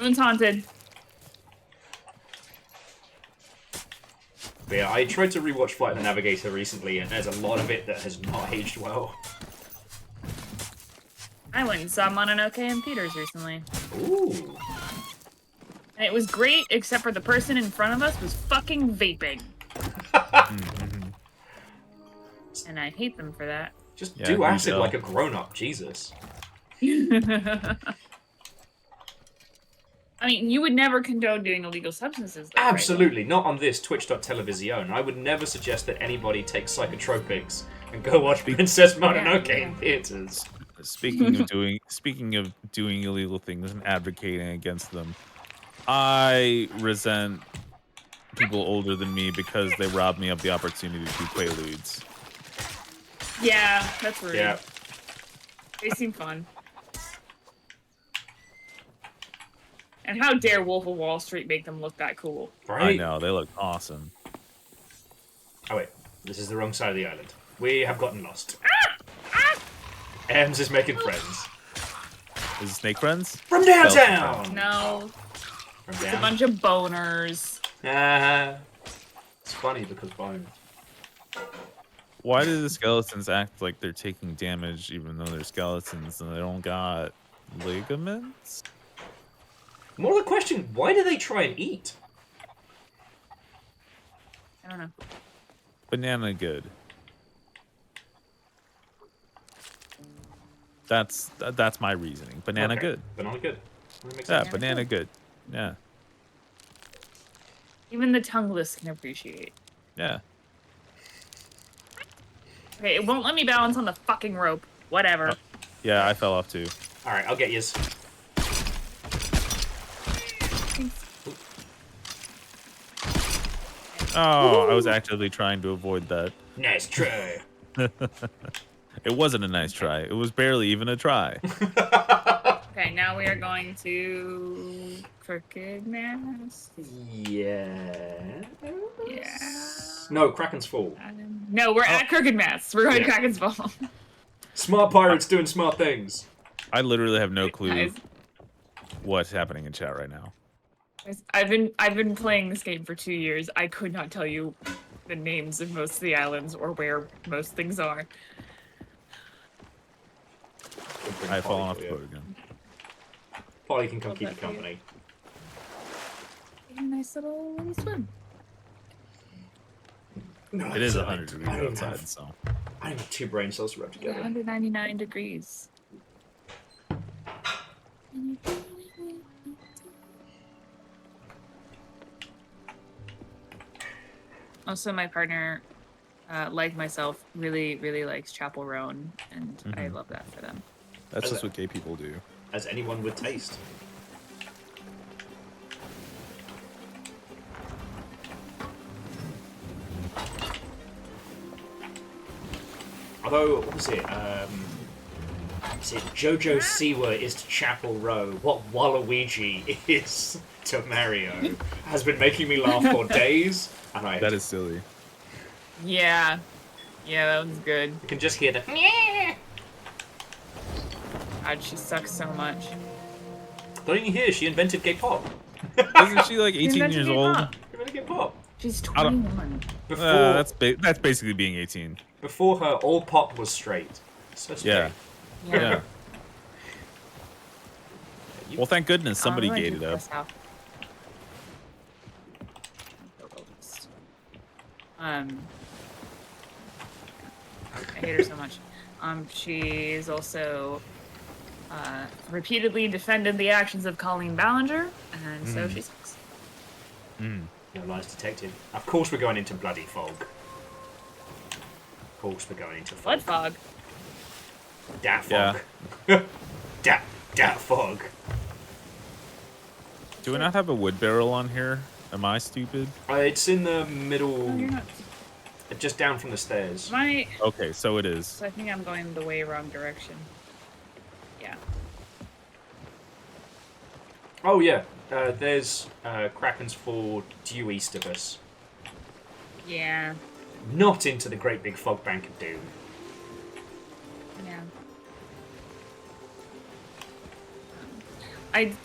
Moon's haunted. But yeah, I tried to rewatch Flight of the Navigator recently, and there's a lot of it that has not aged well. I went and saw Mononoke in theaters recently. Ooh. And it was great, except for the person in front of us was fucking vaping. And I hate them for that. Just do acid like a grown-up, Jesus. I mean, you would never condone doing illegal substances, though, absolutely, right? Not on this Twitch.television. I would never suggest that anybody take psychotropics and go watch Princess Mononoke in theaters. Speaking of doing illegal things and advocating against them, I resent people older than me because they robbed me of the opportunity to do Quaaludes. Yeah, that's rude. Yeah. They seem fun. And how dare Wolf of Wall Street make them look that cool? Right? I know, they look awesome. Oh wait, this is the wrong side of the island. We have gotten lost. Ems is making friends. Is it snake friends? From downtown! No. From It's a down. bunch of boners. It's funny because bones. Why do the skeletons act like they're taking damage even though they're skeletons and they don't got ligaments? More the question, why do they try and eat? I don't know. Banana good. That's my reasoning. Banana Okay. good. Banana good. That makes Yeah, sense. banana good. Yeah. Even the tongueless can appreciate. Yeah. Okay, it won't let me balance on the fucking rope. Whatever. Yeah, I fell off too. Alright, I'll get yous. Oh, I was actively trying to avoid that. Nice try. It wasn't a nice try. It was barely even a try. Okay, now we are going to Crooked Nest. Yeah. Yeah. No, Kraken's Fall. No, we're at Crooked Nest. We're going to Yeah. Kraken's Fall. Smart pirates doing smart things. I literally have no clue Guys, what's happening in chat right now. I've been playing this game for 2 years. I could not tell you the names of most of the islands or where most things are. I've fallen off the boat again. Polly can come Love keep you that for you. company. A nice little swim. No, It is it's 100 degrees I don't outside, have- so. I have 2 brain cells to rub together. 199 degrees. Also, my partner, like myself, really, really likes Chapel Roan, and I love that for them. That's just what gay people do. As anyone would taste. Although, what was it? Jojo Siwa is to Chapel Row what Waluigi is to Mario has been making me laugh for days, and I That is silly. Yeah. Yeah, that one's good. you can just hear the God, she sucks so much. Don't you hear? She invented gay pop. Isn't she like 18 invented years gay old? pop. She invented gay pop. She's I don't- 21. Before, That's basically being 18. before her, all pop was straight. So straight. Yeah. Yeah. You- Well, thank goodness somebody I'm gonna gated do up. this now. I hate her so much. She's also repeatedly defended the actions of Colleen Ballinger, and so she sucks. Mm. No lies detected. Of course we're going into bloody fog. Of course we're going into fog. Blood fog. Dat fog. Dat fog. Do we not have a wood barrel on here? Am I stupid? It's in the middle, No, you're not. just down from the stairs. My. Okay, so it is. So I think I'm going the way wrong direction. Yeah. Oh yeah, there's Kraken's Fall due east of us. Yeah. Not into the great big fog bank of doom. Yeah.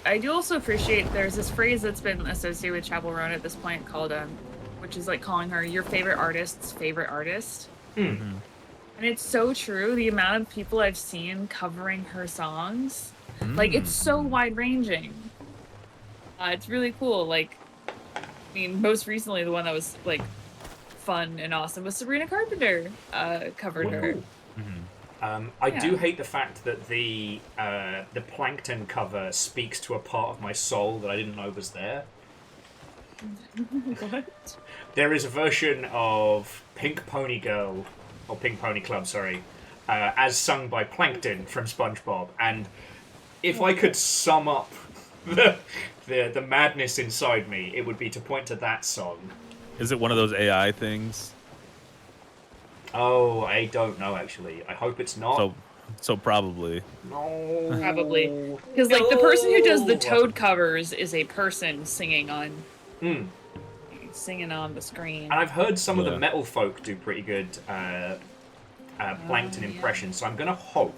I do also appreciate there's this phrase that's been associated with Chapel Roan at this point called which is like calling her your favorite artist's favorite artist. Mm-hmm. And it's so true. The amount of people I've seen covering her songs, like it's so wide ranging. It's really cool. Like, I mean, most recently the one that was like fun and awesome was Sabrina Carpenter covered her. I do hate the fact that the Plankton cover speaks to a part of my soul that I didn't know was there. What? There is a version of Pink Pony Girl, or Pink Pony Club, sorry, as sung by Plankton from SpongeBob, and if I could sum up the madness inside me, it would be to point to that song. Is it one of those AI things? Oh, I don't know actually. I hope it's not. So probably. No. Probably. Because, like, the person who does the Toad covers is a person singing on singing on the screen. And I've heard some of the metal folk do pretty good Plankton impressions, so I'm going to hope.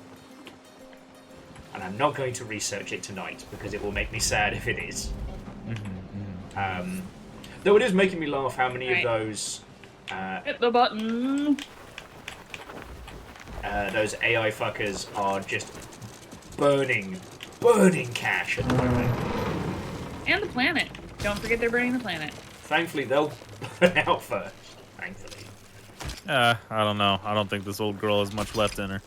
And I'm not going to research it tonight, because it will make me sad if it is. Though it is making me laugh how many of those... hit the button! Those AI fuckers are just burning cash at the moment. And the planet. Don't forget they're burning the planet. Thankfully, they'll burn out first. Thankfully. I don't know. I don't think this old girl has much left in her.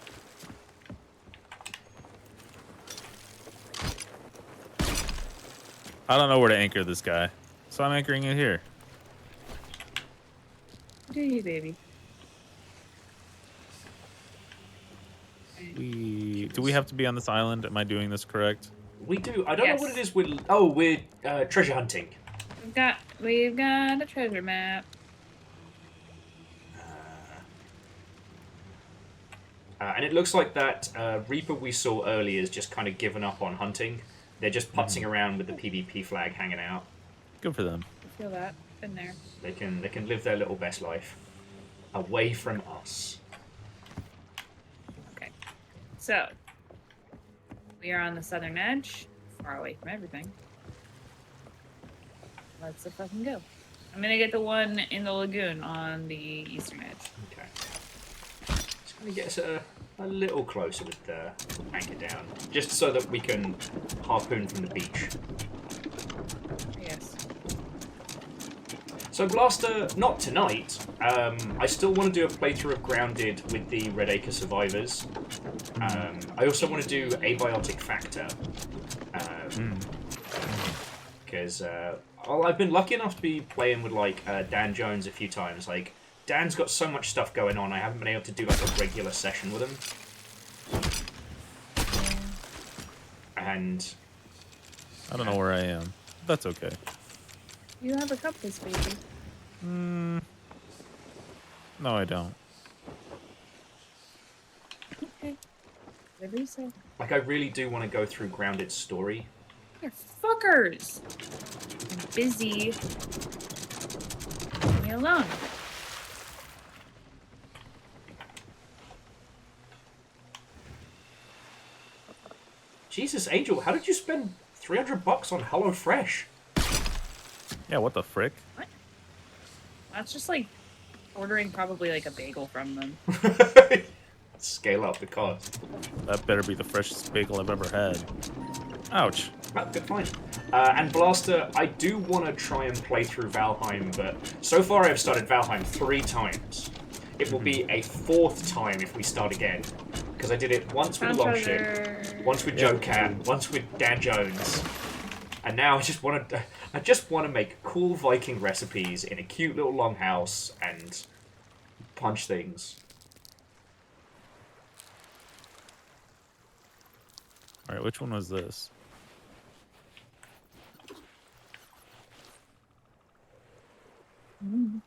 I don't know where to anchor this guy, so I'm anchoring it here. Do you, baby? Do we have to be on this island? Am I doing this correct? We do. I don't know what it is. We're treasure hunting. We've got a treasure map. And it looks like that Reaper we saw earlier is just kind of given up on hunting. They're just putzing around with the PvP flag hanging out. Good for them. I feel that. Been there. They can live their little best life away from us. Okay. So we are on the southern edge, far away from everything. Let's fucking go. I'm gonna get the one in the lagoon on the eastern edge. Okay. Just gonna get us a little closer with the anchor down, just so that we can harpoon from the beach. Yes. So Blaster, not tonight. I still want to do a playthrough of Grounded with the Red Acre survivors. I also want to do Abiotic Factor. Because I've been lucky enough to be playing with like Dan Jones a few times. Like Dan's got so much stuff going on, I haven't been able to do like a regular session with him. And I don't know where I am. That's okay. You have a compass, baby. No, I don't. Okay. Whatever you say. like I really do want to go through Grounded's story. You're fuckers. I'm busy. Leave me alone. Jesus, Angel, how did you spend $300 on HelloFresh? Yeah, what the frick? What? That's just like ordering probably like a bagel from them. Scale up the cost. That better be the freshest bagel I've ever had. Ouch. Oh, good fine. And Blaster, I do want to try and play through Valheim, but so far I've started Valheim 3 times. It will be a 4th time if we start again. Because I did it once with Longship, once with Joe Cat, once with Dan Jones. And now I just want to make cool Viking recipes in a cute little longhouse and punch things. Alright, which one was this? Mm.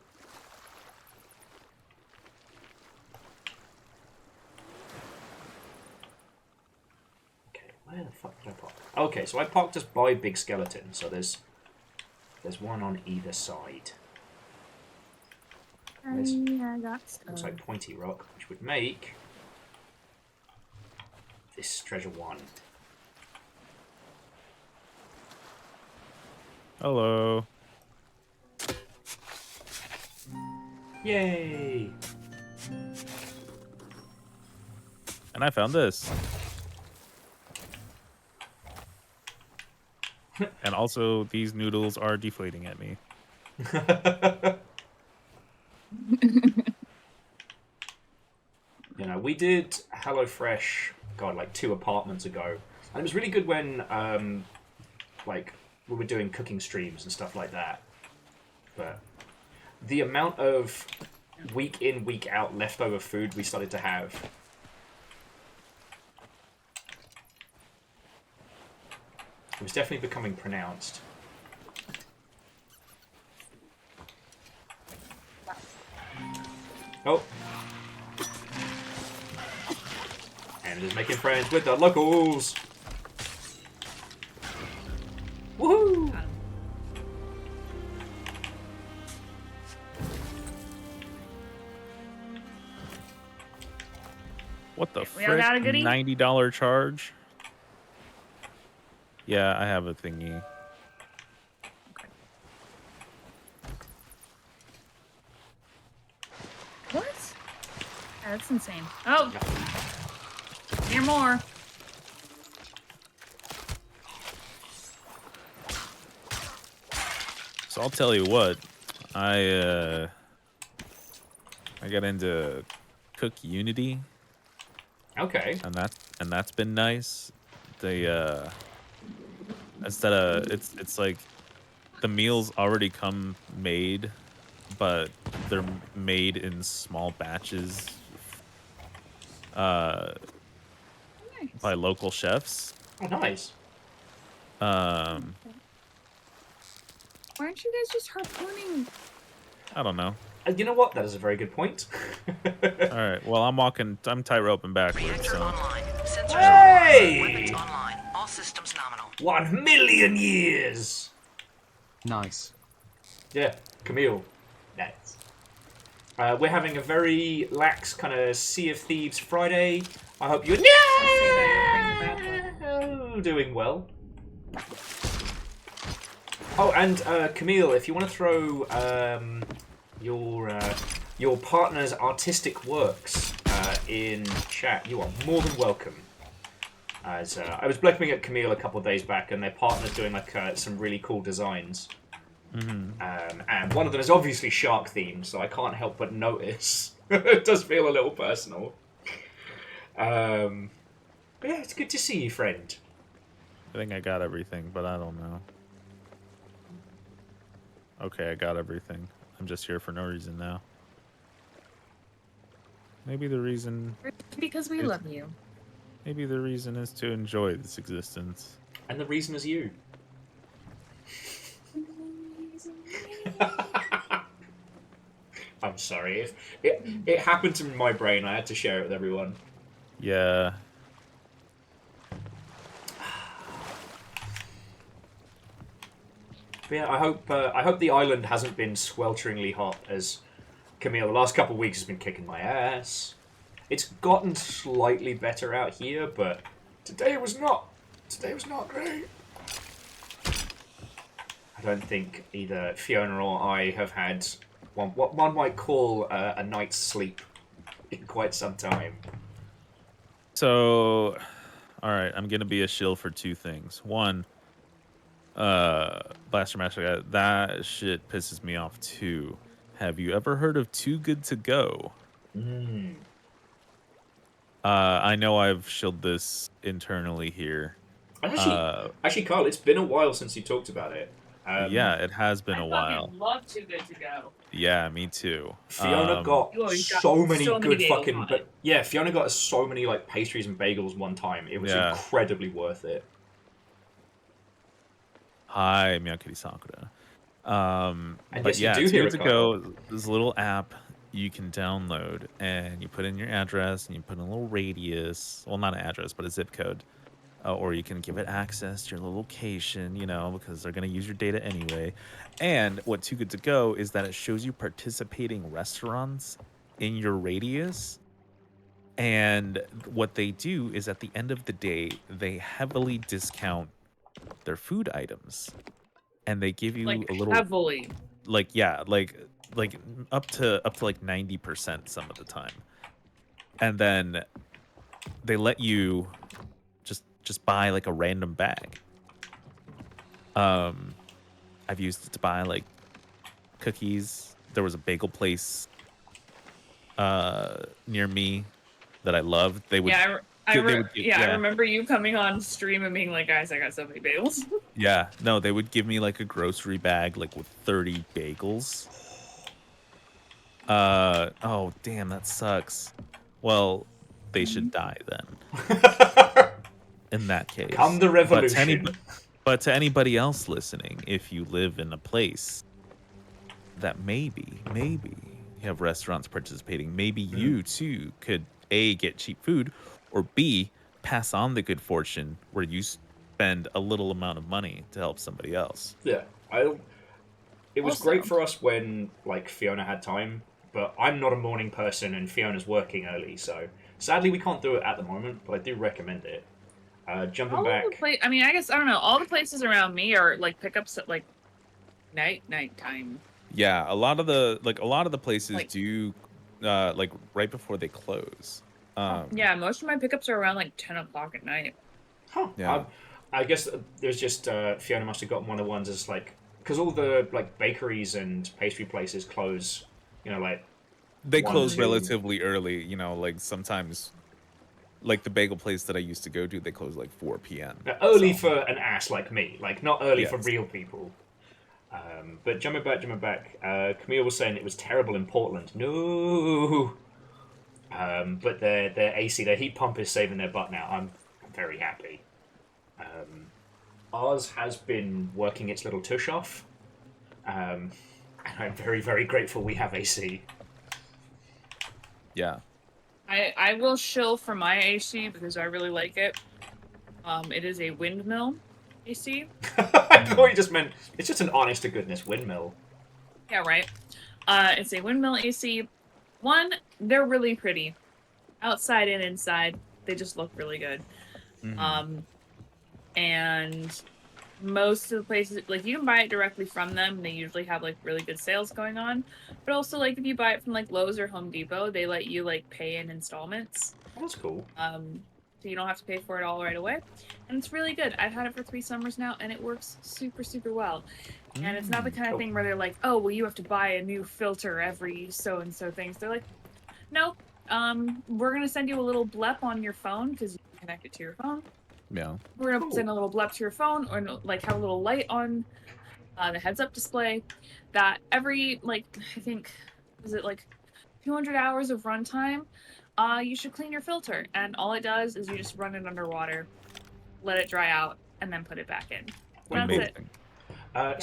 Okay, where the fuck did I park? Okay, so I parked us by Big Skeleton, so there's one on either side. I got stuff. Looks like Pointy Rock, which would make this treasure 1. Hello. Yay! And I found this. And also, these noodles are deflating at me. You know, we did HelloFresh, God, like 2 apartments ago. And it was really good when, like, we were doing cooking streams and stuff like that. But the amount of week in, week out leftover food we started to have. It was definitely becoming pronounced. Oh. And just making friends with the locals. Woohoo! What the We all frick? got a goodie? $90 charge? Yeah, I have a thingy. Okay. What? Yeah, that's insane. Oh! Hear more. So I'll tell you what, I got into Cook Unity. Okay. And that's been nice. They instead of it's like the meals already come made, but they're made in small batches Nice. by local chefs. Oh, nice. Why aren't you guys just harpooning? I don't know. You know what? That is a very good point. All right. Well, I'm tight-roping backwards. Reactor So. online. Sensors Hey! weapons online. All systems nominal. 1,000,000 years. Nice. Yeah, Camille. Nice. We're having a very lax kind of Sea of Thieves Friday. I hope you're doing well. Oh, and Camille, if you want to throw your partner's artistic works in chat, you are more than welcome. As I was blocking at Camille a couple of days back, and their partner's doing like some really cool designs. And one of them is obviously shark themed, so I can't help but notice. It does feel a little personal. But yeah, it's good to see you, friend. I think I got everything, but I don't know. Okay, I got everything. I'm just here for no reason now. Maybe the reason... Because we love you. Maybe the reason is to enjoy this existence. And the reason is you. I'm sorry. It happened to my brain. I had to share it with everyone. Yeah. But yeah, I hope the island hasn't been swelteringly hot, as Camille the last couple of weeks has been kicking my ass. It's gotten slightly better out here, but today was not great. I don't think either Fiona or I have had what one might call a night's sleep in quite some time. So, all right, I'm gonna be a shill for two things. One, Blaster Master, that shit pisses me off too. Have you ever heard of Too Good to Go? I know I've shilled this internally here. Actually, Carl, it's been a while since you talked about it. Yeah, it has been a while. I love Too Good to Go. Yeah, me too. Fiona got got so many so many good bagels fucking. on But it. yeah, Fiona got so many like pastries and bagels one time. It was incredibly worth it. Hi, Miyakiri Sakura. And But yes, yeah, you do Too hear Good it, to Go, this little app you can download, and you put in your address, and you put in a little radius. Well, not an address, but a zip code. Or you can give it access to your little location, you know, because they're going to use your data anyway. And what Too Good to Go is that it shows you participating restaurants in your radius. And what they do is at the end of the day, they heavily discount their food items. And they give you Like a little heavily. like up to like 90% some of the time. And then they let you just buy like a random bag. I've used it to buy like cookies. There was a bagel place near me that I loved. They would I remember you coming on stream and being like, guys, I got so many bagels. Yeah, no, they would give me like a grocery bag like with 30 bagels. Oh damn, that sucks. Well, they should die then. In that case. Come the revolution. But to anybody else listening, if you live in a place that maybe you have restaurants participating, maybe you too could A, get cheap food, or B, pass on the good fortune where you spend a little amount of money to help somebody else. Yeah, it was Also- great for us when like Fiona had time, but I'm not a morning person and Fiona's working early, so Sadly, we can't do it at the moment, but I do recommend it. Jumping back. I mean, I guess I don't know. All the places around me are like pickups at like nighttime. Yeah, a lot of the places Like- do like right before they close. Yeah, most of my pickups are around like 10 o'clock at night. Huh. Yeah. I guess there's just Fiona must have gotten one of the ones that's like because all the like bakeries and pastry places close. You know, like They 1, close 2. relatively early. You know, like sometimes, like the bagel place that I used to go to, they close like 4 p.m. Early for an ass like me, like not early for Yes. real people. But jumping back, Camille was saying it was terrible in Portland. No. But their AC, their heat pump is saving their butt now. I'm very happy. Ours has been working its little tush off. And I'm very, very grateful we have AC. Yeah. I will shill for my AC because I really like it. It is a windmill AC. I thought you just meant it's just an honest to goodness windmill. Yeah, right. It's a windmill AC. One, they're really pretty. Outside and inside, they just look really good. And most of the places, like you can buy it directly from them. They usually have like really good sales going on. But also, like if you buy it from like Lowe's or Home Depot, they let you like pay in installments. Oh, that's cool. So you don't have to pay for it all right away. And it's really good. I've had it for 3 summers now, and it works super, super well. And it's not the kind of thing where they're like, oh, well, you have to buy a new filter every so-and-so things. They're like, no, we're going to send you a little blep on your phone, because you can connect it to your phone. Yeah. We're going to send a little blep to your phone, or like have a little light on the heads-up display that every, like, I think, is it like 200 hours of runtime, you should clean your filter. And all it does is you just run it underwater, let it dry out, and then put it back in. That's it.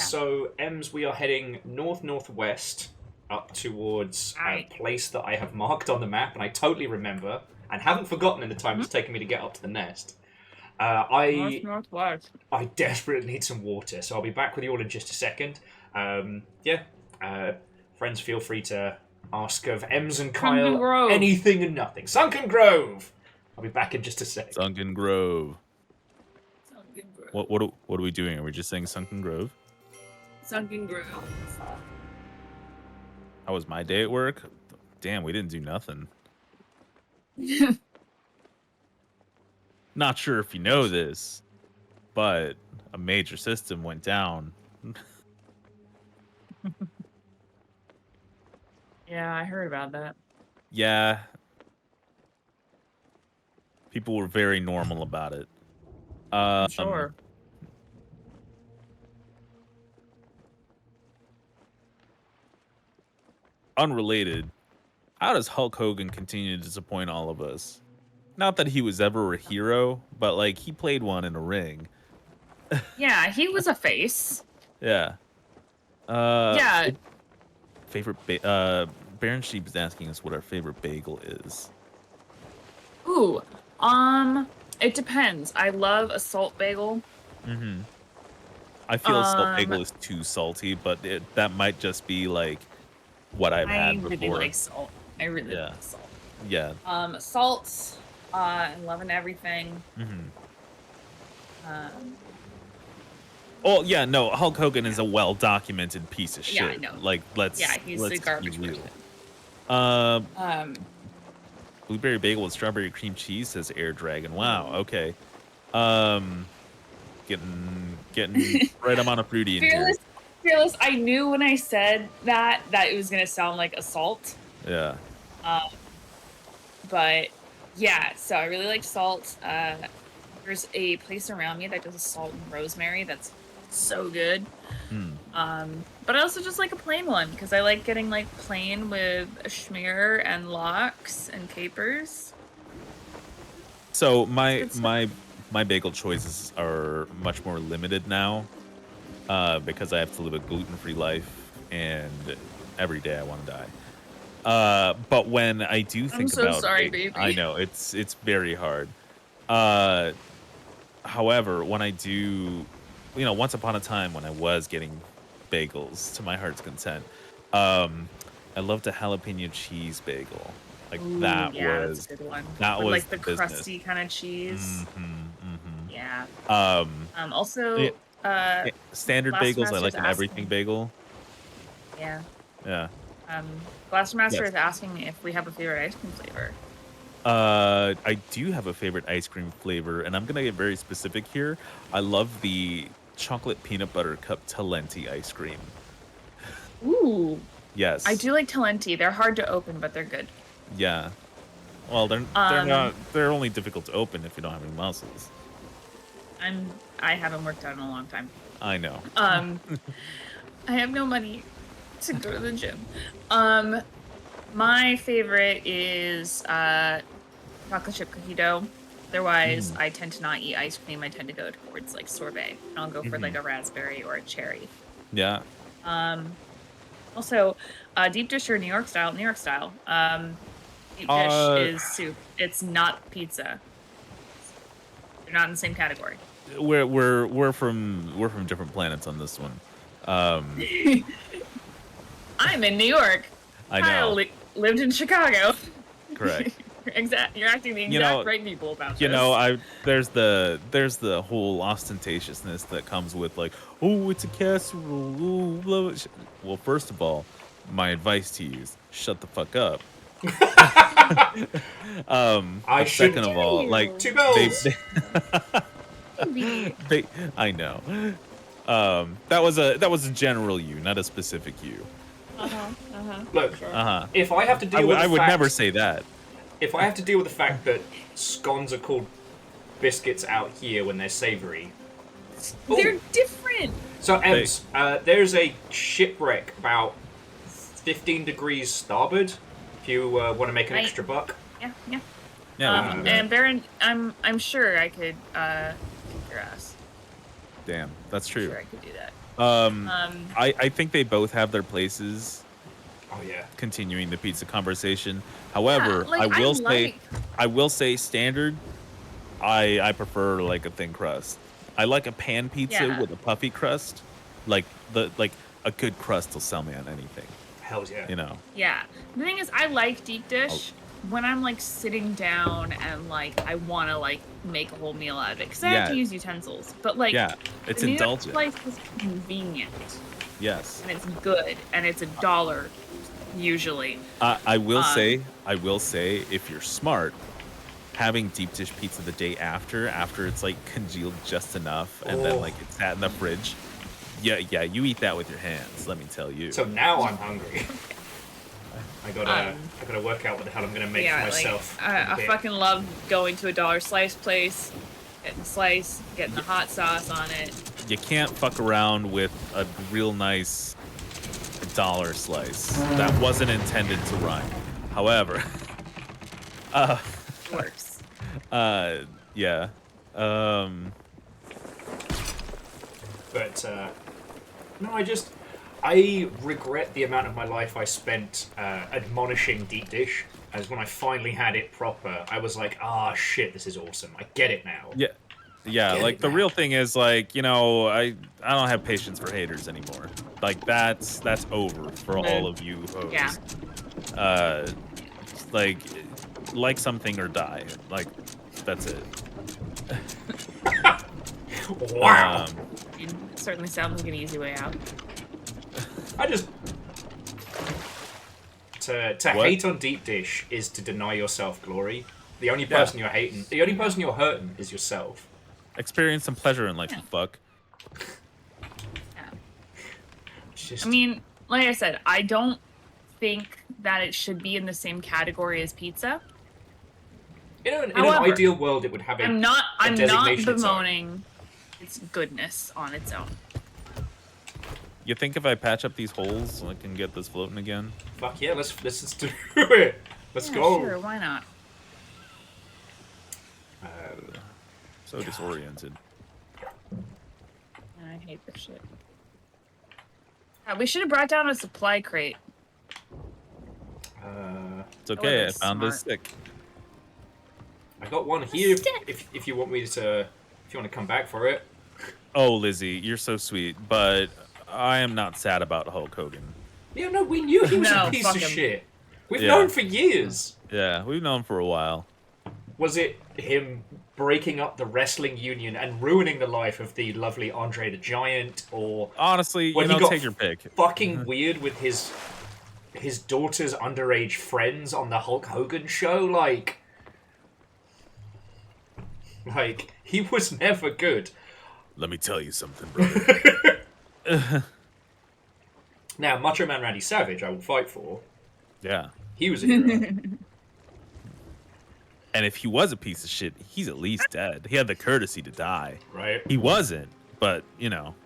So, Ems, we are heading northwest up towards a place that I have marked on the map, and I totally remember, and haven't forgotten in the time it's taken me to get up to the nest. Northwest. I desperately need some water, so I'll be back with you all in just a second. Friends, feel free to ask of Ems and Kyle anything and nothing. Sunken Grove! I'll be back in just a sec. Sunken Grove. What are we doing? Are we just saying Sunken Grove? Sunken Grove. How was my day at work? Damn, we didn't do nothing. Not sure if you know this, but a major system went down. Yeah, I heard about that. Yeah. People were very normal about it. Sure. Unrelated, how does Hulk Hogan continue to disappoint all of us? Not that he was ever a hero, but like he played one in a ring. Yeah, he was a face. Yeah. Yeah. Favorite Baron Sheep is asking us what our favorite bagel is. Ooh, it depends. I love a salt bagel. Mm-hmm. I feel a salt bagel is too salty, but that might just be like what I've had before. I really like salt. I really like salt. Yeah. Salts. Loving everything. Mm-hmm. Oh yeah, no. Hulk Hogan is a well-documented piece of shit. Yeah, I know. Like, he's a garbage be real. person. Blueberry bagel with strawberry cream cheese, says Air Dragon. Wow. Okay. Getting right amount of fruity in here. Fearless. I knew when I said that it was gonna sound like assault. Yeah. But yeah, so I really like salt. There's a place around me that does a salt and rosemary that's so good. But I also just like a plain one because I like getting like plain with a schmear and lox and capers. So my bagel choices are much more limited now because I have to live a gluten-free life and every day I want to die. But when I do think I'm so about sorry, baby. I know it's very hard. However, when I do, once upon a time when I was getting bagels to my heart's content, I loved a jalapeno cheese bagel, Like Ooh, that yeah, was that's a good one. that With, was like the business. crusty kind of cheese. Yeah. Yeah, Also, standard Blaster bagels. I Master is like an everything asking. bagel. Yeah. Yeah. Blaster Master Yes. is asking if we have a favorite ice cream flavor. I do have a favorite ice cream flavor, and I'm gonna get very specific here. I love the chocolate peanut butter cup Talenti ice cream. Ooh. Yes. I do like Talenti. They're hard to open, but they're good. Yeah. Well, they're not. They're only difficult to open if you don't have any muscles. I haven't worked out in a long time. I know. I have no money to go to the gym. My favorite is chocolate chip cookie dough. Otherwise, I tend to not eat ice cream. I tend to go towards like sorbet. I'll go for like a raspberry or a cherry. Yeah. Also, deep dish or New York style. New York style. Deep dish is soup. It's not pizza. They're not in the same category. We're from different planets on this one. I'm in New York. I know. Lived in Chicago. Correct. You're acting the exact right people about this. There's the whole ostentatiousness that comes with like, oh, it's a casserole. Ooh, blah, blah. Well, first of all, my advice to you is shut the fuck up. Second of all, like two bells. I know. That was a general you, not a specific you. Look, if I have to deal with I would never say that. If I have to deal with the fact that scones are called biscuits out here when they're savoury. They're different. So, Ems, there's a shipwreck about 15 degrees starboard. If you want to make an extra buck. Yeah. Yeah. Baron, I'm sure I could kick your ass. Damn, that's true. I'm sure I could do that. I think they both have their places. Oh yeah. Continuing the pizza conversation. However, I will say standard. I prefer like a thin crust. I like a pan pizza with a puffy crust. Like a good crust will sell me on anything. Hells yeah. You know. Yeah. The thing is, I like deep dish when I'm like sitting down and like I want to like make a whole meal out of it because I have to use utensils. But like, it's the New York indulgent. slice is convenient. Yes. And it's good, and it's $1 usually. I will say, if you're smart, having deep dish pizza the day after it's like congealed just enough, and then like it's sat in the fridge. Yeah, you eat that with your hands. Let me tell you. So now I'm hungry. I gotta work out what the hell I'm gonna make for myself. Like, I fucking love going to a $1 slice place, getting a slice, getting the hot sauce on it. You can't fuck around with a real nice $1 slice. That wasn't intended to rhyme. However, works. Yeah. But no, I regret the amount of my life I spent admonishing deep dish. As when I finally had it proper, I was like, shit, this is awesome. I get it now. Yeah, like the real thing is like, I don't have patience for haters anymore. Like that's over for all of you hoes. Yeah. Like something or die. Like that's it. Wow. It certainly sounds like an easy way out. To hate on deep dish is to deny yourself glory. The only person you're hurting is yourself. Experience some pleasure in life, you fuck. Yeah. I mean, like I said, I don't think that it should be in the same category as pizza. In an ideal world, it would have a I'm not designation bemoaning its goodness on its own. You think if I patch up these holes, I can get this floating again? Fuck yeah, let's do it. Let's go. Sure, why not? So disoriented. I hate this shit. We should have brought down a supply crate. It's okay, I found this stick. I got one here if you want me to, if you want to come back for it. Oh, Lizzie, you're so sweet, but I am not sad about Hulk Hogan. Yeah, no, we knew he was a piece of shit. We've known for years. Yeah, we've known for a while. Was it him breaking up the wrestling union and ruining the life of the lovely Andre the Giant, or honestly, when he got take your pick. Fucking weird with his daughter's underage friends on the Hulk Hogan show, like he was never good. Let me tell you something, brother. Now, Macho Man Randy Savage, I will fight for. Yeah, he was a hero. And if he was a piece of shit, he's at least dead. He had the courtesy to die. Right. He wasn't, but, you know.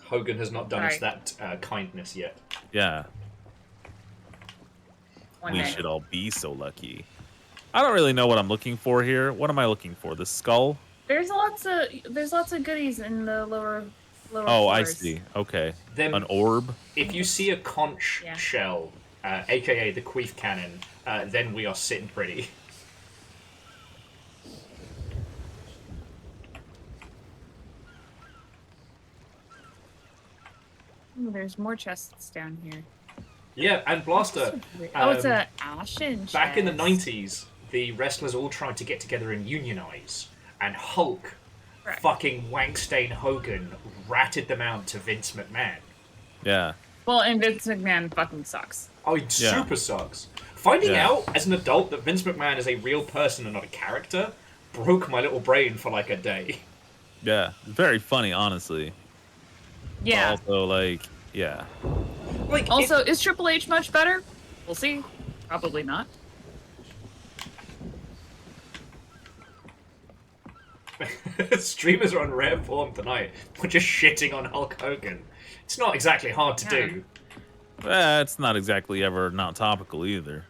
Hogan has not done us that kindness yet. Yeah. One we day. should all be so lucky. I don't really know what I'm looking for here. What am I looking for? The skull? There's lots of goodies in the lower Oh, floors. I see. Okay. Then, an orb? If you see a conch shell, aka the queef cannon, then we are sitting pretty. Ooh, there's more chests down here. Yeah, and Blaster. Oh, it's a ashen chest. Back in the 90s, the wrestlers all tried to get together and unionize, and Hulk, fucking Wankstain Hogan, ratted them out to Vince McMahon. Yeah. Well, and Vince McMahon fucking sucks. Oh, he super sucks. Finding out as an adult that Vince McMahon is a real person and not a character broke my little brain for like a day. Yeah, very funny, honestly. Yeah. But also, yeah. Also, is Triple H much better? We'll see. Probably not. Streamers are on rare form tonight. We're just shitting on Hulk Hogan. It's not exactly hard to do. It's not exactly ever not topical either.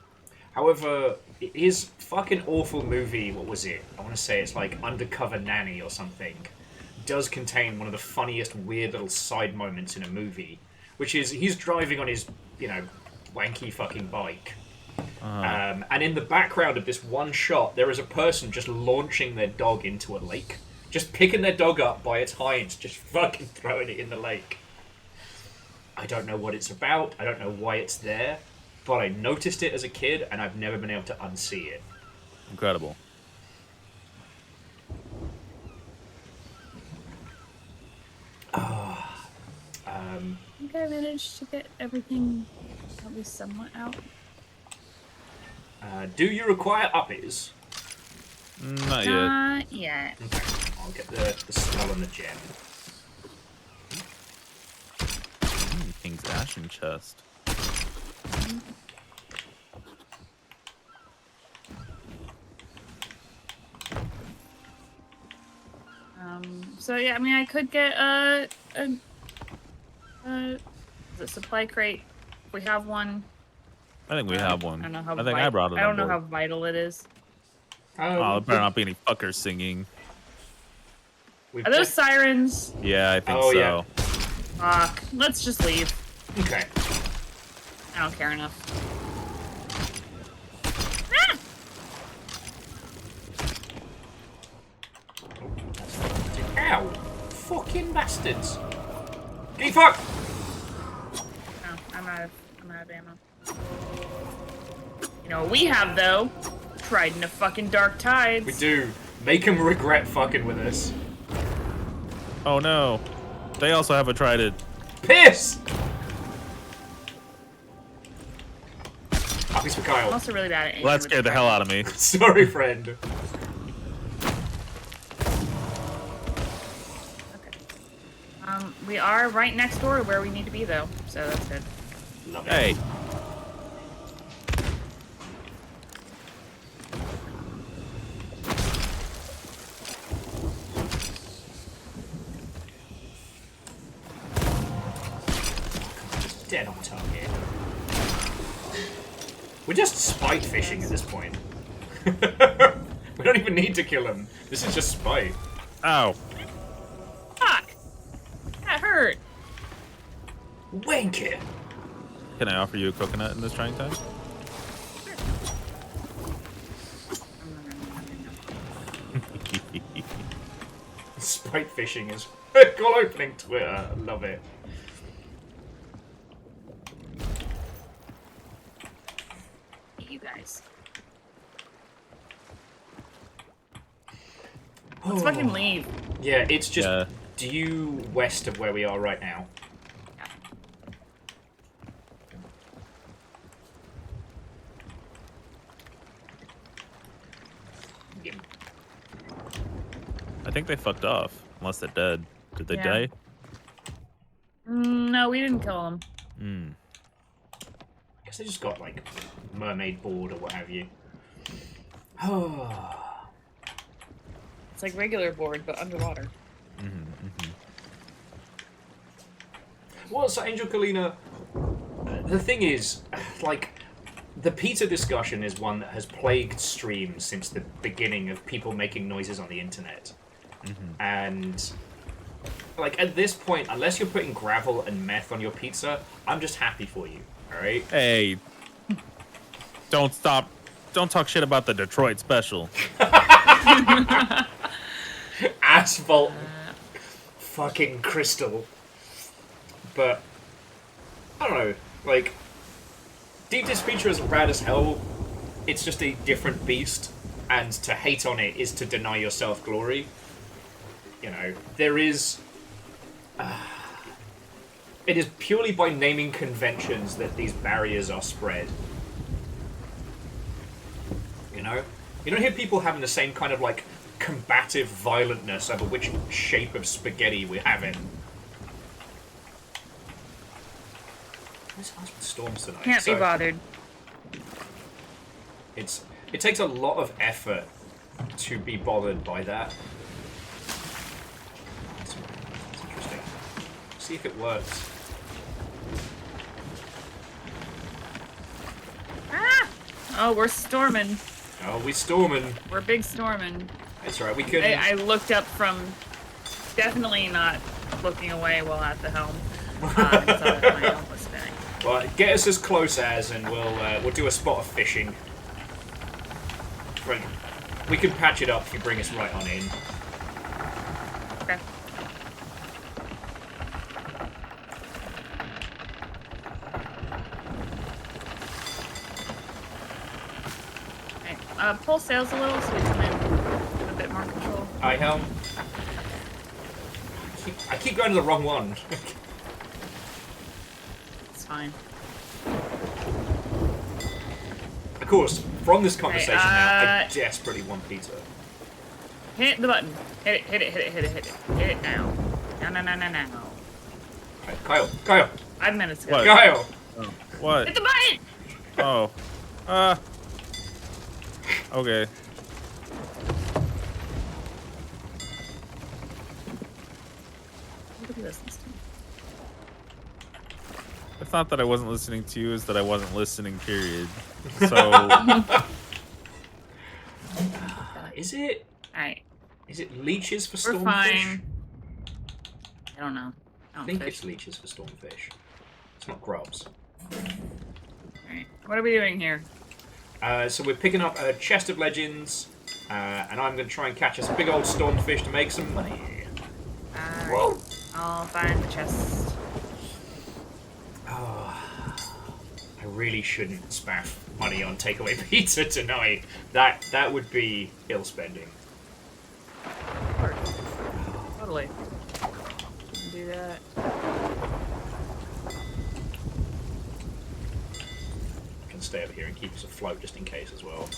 However, his fucking awful movie, what was it? I want to say it's like Undercover Nanny or something, does contain one of the funniest weird little side moments in a movie, which is he's driving on his, wanky fucking bike. And in the background of this one shot, there is a person just launching their dog into a lake. Just picking their dog up by its hinds, just fucking throwing it in the lake. I don't know what it's about, I don't know why it's there, but I noticed it as a kid, and I've never been able to unsee it. Incredible. I think I managed to get everything at least somewhat out. Do you require uppies? Not yet. Not yet. Okay, I'll get the skull and the gem. King's Ashen Chest. So yeah, I mean, I could get a supply crate. We have one. I think we have one. I don't know how. I brought it. I don't know how vital it is. Oh, there better not be any fuckers singing. Are those sirens? Yeah, I think so. Yeah. Fuck. Let's just leave. Okay. I don't care enough. Ow! Fucking bastards! Get fuck! No, I'm out of ammo. You know what we have though? Trident of fucking Dark Tides. We do. Make him regret fucking with us. Oh no. They also have a trident. Piss! Uppies for Kyle. I'm also really bad at aiming. Well, that scared the hell out of me. Sorry, friend. We are right next door to where we need to be though, so that's good. Love it. Hey. Dead on target. We're just spite fishing at this point. We don't even need to kill him. This is just spite. Ow. Fuck! That hurt. Wank it. Can I offer you a coconut in this trying time? Spite fishing is cool opening Twitter. I love it. Nice. Let's fucking leave. Yeah, it's just due west of where we are right now. I think they fucked off, unless they're dead. Did they die? No, we didn't kill them. I guess they just got, like, mermaid board or what have you. It's like regular board, but underwater. Well, so Angel Kalina, the thing is, like, the pizza discussion is one that has plagued streams since the beginning of people making noises on the internet. And, like, at this point, unless you're putting gravel and meth on your pizza, I'm just happy for you, alright? Hey, don't stop. Don't talk shit about the Detroit special. Asphalt. Fucking crystal. But, I don't know, like, Deep Dish Feature is rad as hell. It's just a different beast, and to hate on it is to deny yourself glory. You know, there is... it is purely by naming conventions that these barriers are spread. You know? You don't hear people having the same kind of, like, combative violentness over which shape of spaghetti we're having. What's with storms tonight? Can't be bothered. It takes a lot of effort to be bothered by that. That's interesting. See if it works. Ah! Oh, we're storming. Oh, we're storming. We're big storming. That's right. We can. I looked up from definitely not looking away while at the helm. And saw that my helm was spinning. Well, get us as close as, and we'll do a spot of fishing. Right. We can patch it up if you bring us right on in. Okay. Okay. Pull sails a little so we come in with a bit more control. I helm. I keep going to the wrong one. It's fine. Of course, from this conversation now, I desperately want pizza. Hit the button. Hit it, hit it, hit it, hit it, hit it. Hit it now. No. Right, Kyle. 5 minutes ago. What? Kyle! Oh, what? Hit the button! Oh. Okay. Nobody listens to me. It's not that I wasn't listening to you, it's that I wasn't listening, period. So... Is it? Alright. Is it leeches for We're stormfish? fine. I don't know. I think it's leeches for stormfish. It's not grubs. Alright. What are we doing here? So we're picking up a chest of legends, and I'm going to try and catch us a big old stormfish to make some money. Alright. I'll find the chest. Oh, I really shouldn't spaff money on takeaway pizza tonight. That would be ill spending. Totally. Do that. I can stay over here and keep us afloat just in case as well.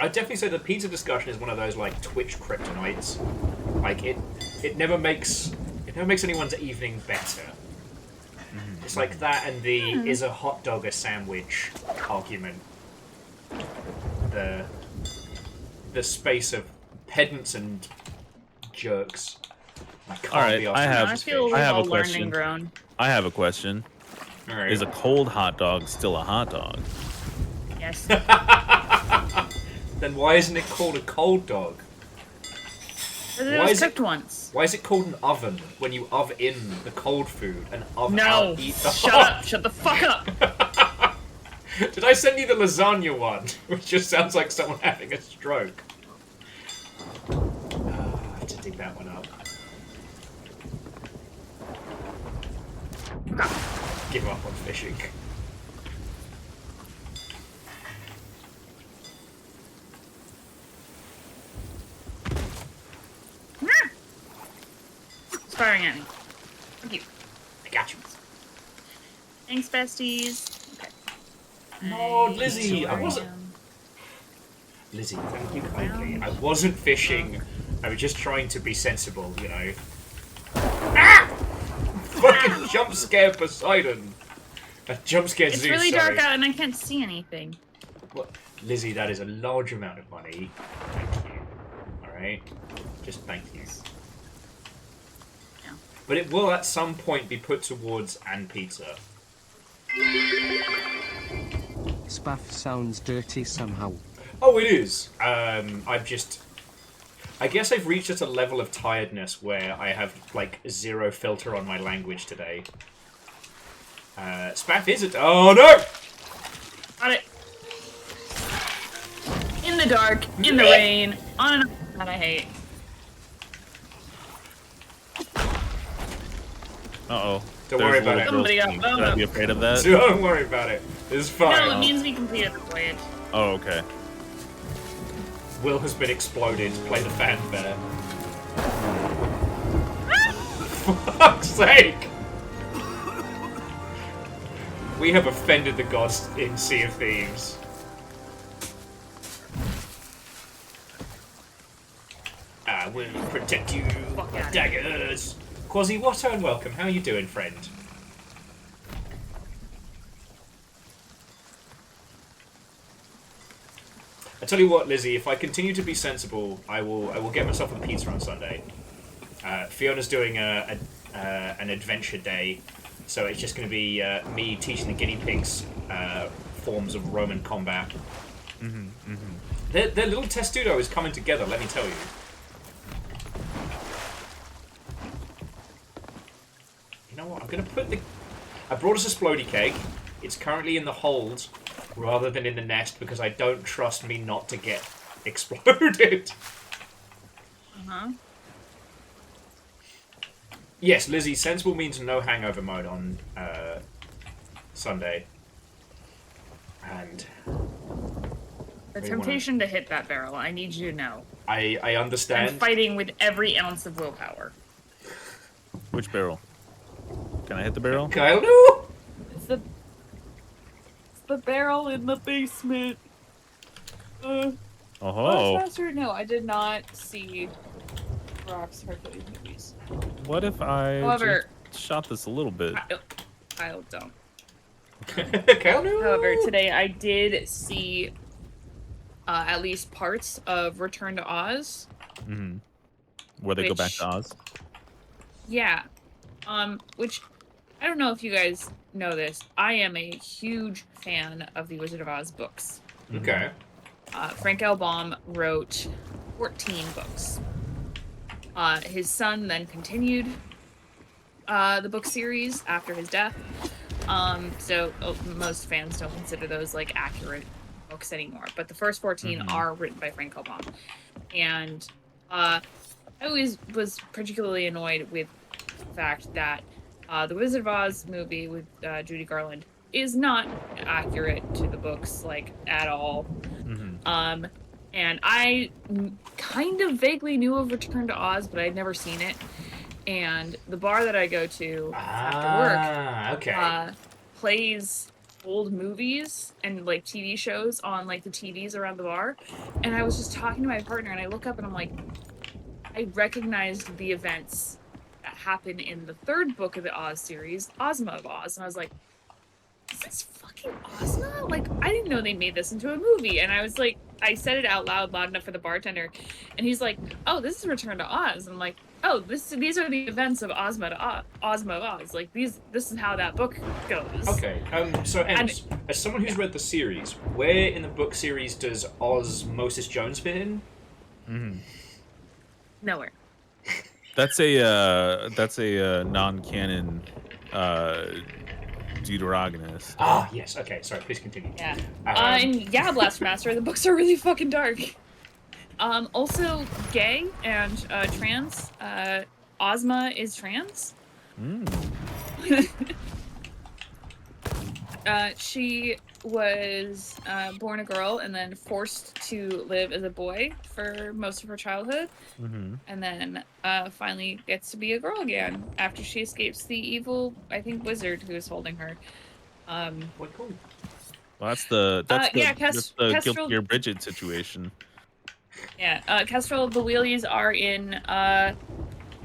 I'd definitely say the pizza discussion is one of those like Twitch kryptonites. Like it never makes anyone's evening better. It's like that and the is a hot dog a sandwich argument. The space of pedants and jerks. I can't All right, be I have feel we've I have all a learned question. and grown. I have a question. All right. Is a cold hot dog still a hot dog? Yes. Then why isn't it called a cold dog? It Why was is it- cooked once. Why is it called an oven when you oven in the cold food and oven No. out eat the Shut hot? up. Shut the fuck up. Did I send you the lasagna one? Which just sounds like someone having a stroke. I have to dig that one up. Give up on fishing. It's firing at me. Thank you. I got you. Thanks, besties. Okay. No, Lizzie, I wasn't. Lizzie, thank you kindly. I wasn't fishing. I was just trying to be sensible, you know. Ah! Fucking jump scare Poseidon. A jump scare It's Zeus. really sorry. dark out and I can't see anything. What? Lizzie, that is a large amount of money. Thank you. Alright? Just thank you. Yeah. But it will at some point be put towards and pizza. Spaff sounds dirty somehow. Oh, it is. I guess I've reached at a level of tiredness where I have, like, zero filter on my language today. Spaff is it? Oh, no! Got it. In the dark, in the rain, on and on that I hate. Uh-oh. Don't worry about it. Somebody got Should I be afraid of that? Don't worry about it. It's fine. No, it means we completed the voyage. Oh, okay. Will has been exploded. Play the fanfare. For fuck's sake! We have offended the gods in Sea of Thieves. I will protect you with my daggers. Quasi-Watto and welcome. How are you doing, friend? I tell you what, Lizzie, if I continue to be sensible, I will get myself a pizza on Sunday. Fiona's doing an adventure day, so it's just going to be me teaching the guinea pigs forms of Roman combat. Their little testudo is coming together, let me tell you. You know what? I'm going to put the... I brought us a splody cake. It's currently in the hold rather than in the nest because I don't trust me not to get exploded. Uh-huh. Yes, Lizzie, sensible means no hangover mode on Sunday. And... The temptation to hit that barrel, I need you to know. I understand. I'm fighting with every ounce of willpower. Which barrel? Can I hit the barrel? Kyle, no! It's the barrel in the basement. Oh. Faster? No, I did not see Rock's Hercules movies. What if I However, just shot this a little bit? Kyle, don't. Kyle, no! However, today I did see at least parts of Return to Oz. Mm-hmm. Where they go back to Oz? Yeah. Which, I don't know if you guys know this. I am a huge fan of the Wizard of Oz books. Okay. Frank L. Baum wrote 14 books. His son then continued the book series after his death. So most fans don't consider those like accurate books anymore. But the first 14 are written by Frank L. Baum. And I always was particularly annoyed with the fact that the Wizard of Oz movie with Judy Garland is not accurate to the books, like, at all. And I kind of vaguely knew of Return to Oz, but I'd never seen it. And the bar that I go to after work plays old movies and, like, TV shows on, like, the TVs around the bar. And I was just talking to my partner, and I look up and I'm like, I recognized the events that happen in the third book of the Oz series, Ozma of Oz. And I was like, is this fucking Ozma? Like, I didn't know they made this into a movie. And I was like, I said it out loud enough for the bartender. And he's like, oh, this is Return to Oz. And I'm like, oh, these are the events of Ozma of Oz. Like, this is how that book goes. Okay, so as someone who's read the series, where in the book series does Osmosis Jones fit in? Nowhere. That's a non-canon deuteragonist. Ah, yes. Okay, sorry. Please continue. Yeah. And yeah, Blaster Master. The books are really fucking dark. Also gay and trans. Ozma is trans. She was born a girl and then forced to live as a boy for most of her childhood, and then finally gets to be a girl again after she escapes the evil, I think, wizard who is holding her. What cool. Well, that's the Kestrel, Guilty Gear Bridget situation. Yeah, Kestrel, the wheelies are in